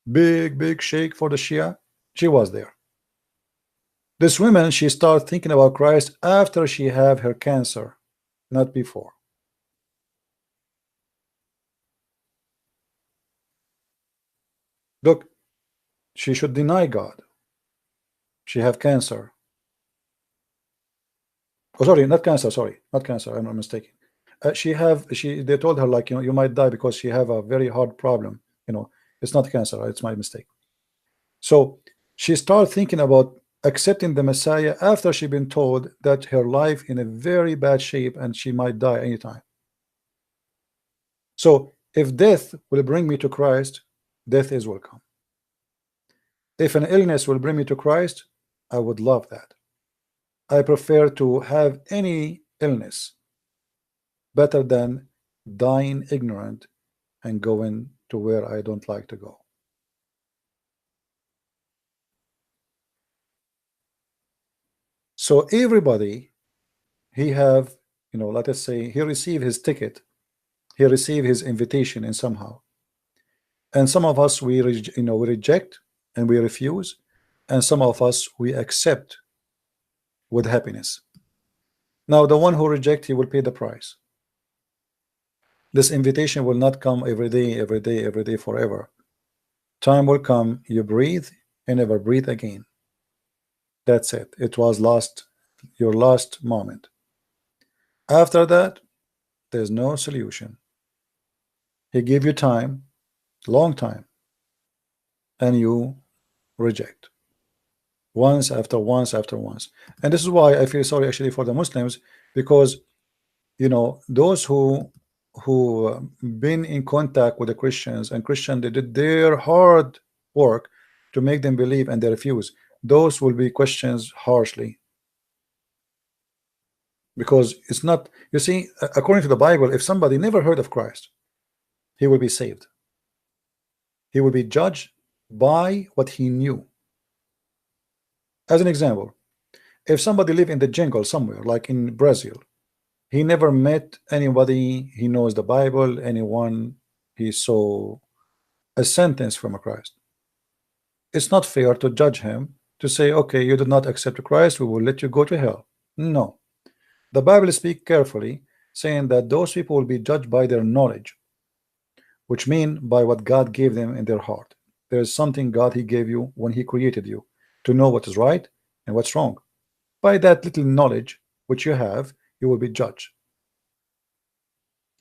[SPEAKER 5] big sheikh for the Shia. She was there. This woman, she started thinking about Christ after she had her cancer, not before. Look, she should deny God. She have cancer. Oh, sorry, not cancer. Sorry, not cancer. I'm not mistaken. They told her, like, you know, you might die because she have a very hard problem. You know, it's not cancer. It's my mistake. So she started thinking about accepting the Messiah after she'd been told that her life in a very bad shape and she might die anytime. So if death will bring me to Christ, death is welcome. If an illness will bring me to Christ, I would love that. I prefer to have any illness better than dying ignorant and going to where I don't like to go. So everybody, he have, you know, let us say he received his ticket, he received his invitation in somehow, and some of us we reject and we refuse, and some of us we accept with happiness. Now the one who rejects, he will pay the price. This invitation will not come every day forever. Time will come, you breathe and never breathe again. That's it. It was your last moment. After that, There's no solution. He gave you time, long time, and you reject once after once after once. And this is why I feel sorry actually for the Muslims, because you know, those who been in contact with the Christians, and Christian, they did their hard work to make them believe, and they refuse. Those will be questioned harshly, because it's not, you see, according to the Bible, if somebody never heard of Christ, he will be saved. He will be judged by what he knew. As an example, if somebody live in the jungle somewhere, like in Brazil, he never met anybody, he knows the Bible, anyone, he saw a sentence from a Christ. It's not fair to judge him, to say, okay, you did not accept Christ, we will let you go to hell. No. The Bible speaks carefully, saying that those people will be judged by their knowledge, which mean by what God gave them in their heart. There is something God he gave you when he created you, to know what is right and what's wrong. By that little knowledge which you have, you will be judged,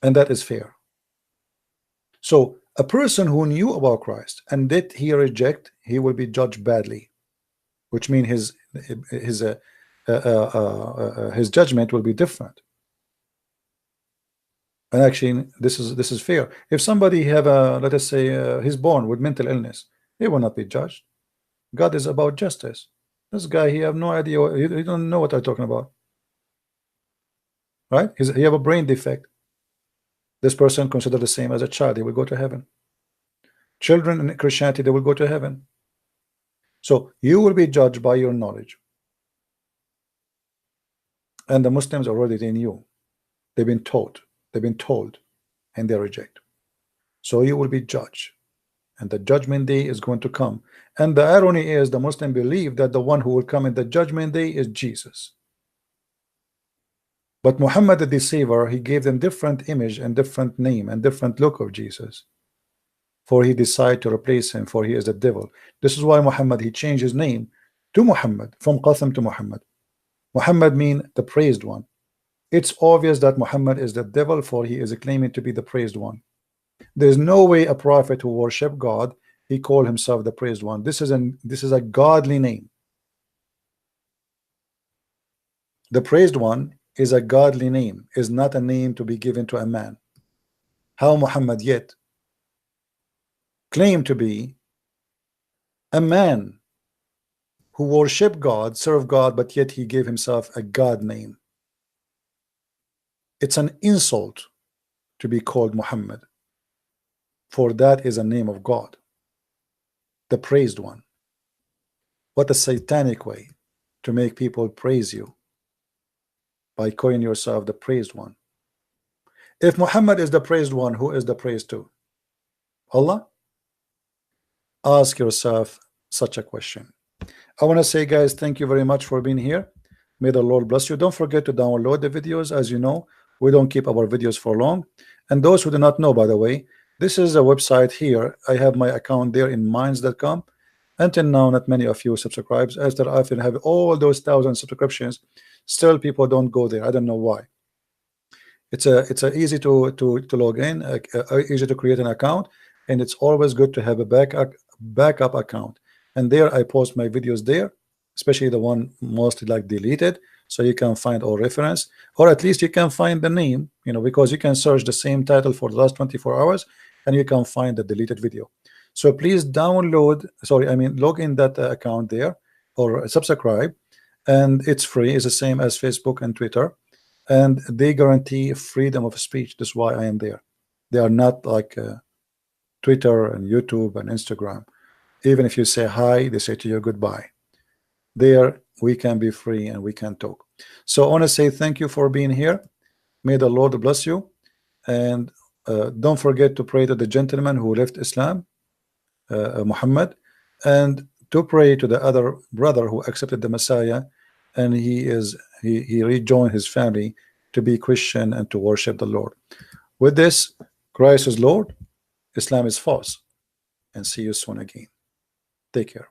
[SPEAKER 5] and that is fair. So a person who knew about Christ and did he reject, he will be judged badly, which means his judgment will be different. And actually, this is fair. If somebody have a, let us say, he's born with mental illness, he will not be judged. God is about justice. This guy, he have no idea, he don't know what I'm talking about, right? He have a brain defect. This person considered the same as a child, he will go to heaven. Children in Christianity, they will go to heaven. So you will be judged by your knowledge, and the Muslims already, they knew, they've been taught, they've been told, and they reject. So you will be judged, and the judgment day is going to come. And the irony is, the Muslim believe that the one who will come in the judgment day is Jesus. But Muhammad the deceiver, he gave them different image and different name and different look of Jesus, for he decided to replace him, for he is the devil. This is why Muhammad, he changed his name to Muhammad, from Qasim to Muhammad. Muhammad mean the praised one. It's obvious that Muhammad is the devil, for he is claiming to be the praised one. There's no way a prophet who worship God, he called himself the praised one. This is a godly name. The praised one is a godly name, is not a name to be given to a man. How Muhammad yet claimed to be a man who worship God, serve God, but yet he gave himself a God name. It's an insult to be called Muhammad, for that is a name of God, the praised one. What a satanic way to make people praise you, by calling yourself the praised one. If Muhammad is the praised one, who is the praised to? Allah? Ask yourself such a question. I want to say, guys, thank you very much for being here. May the Lord bless you. Don't forget to download the videos. As you know, we don't keep our videos for long. And those who do not know, by the way, this is a website here. I have my account there in minds.com. Until now, not many of you subscribe. After I have all those 1,000 subscriptions, still people don't go there. I don't know why. It's easy to log in, easy to create an account, and it's always good to have a backup account. And there I post my videos there, especially the one mostly like deleted, so you can find all reference, or at least you can find the name, you know, because you can search the same title for the last 24 hours and you can find the deleted video. So please download, log in that account there, or subscribe, and it's free. It's the same as Facebook and Twitter, and they guarantee freedom of speech. That's why I am there. They are not like Twitter and YouTube and Instagram. Even if you say hi, they say to you goodbye. There we can be free and we can talk. So I want to say thank you for being here. May the Lord bless you, and don't forget to pray to the gentleman who left Islam, Muhammad, and to pray to the other brother who accepted the Messiah, and he rejoined his family to be Christian and to worship the Lord. With this, Christ is Lord, Islam is false, and see you soon again. Take care.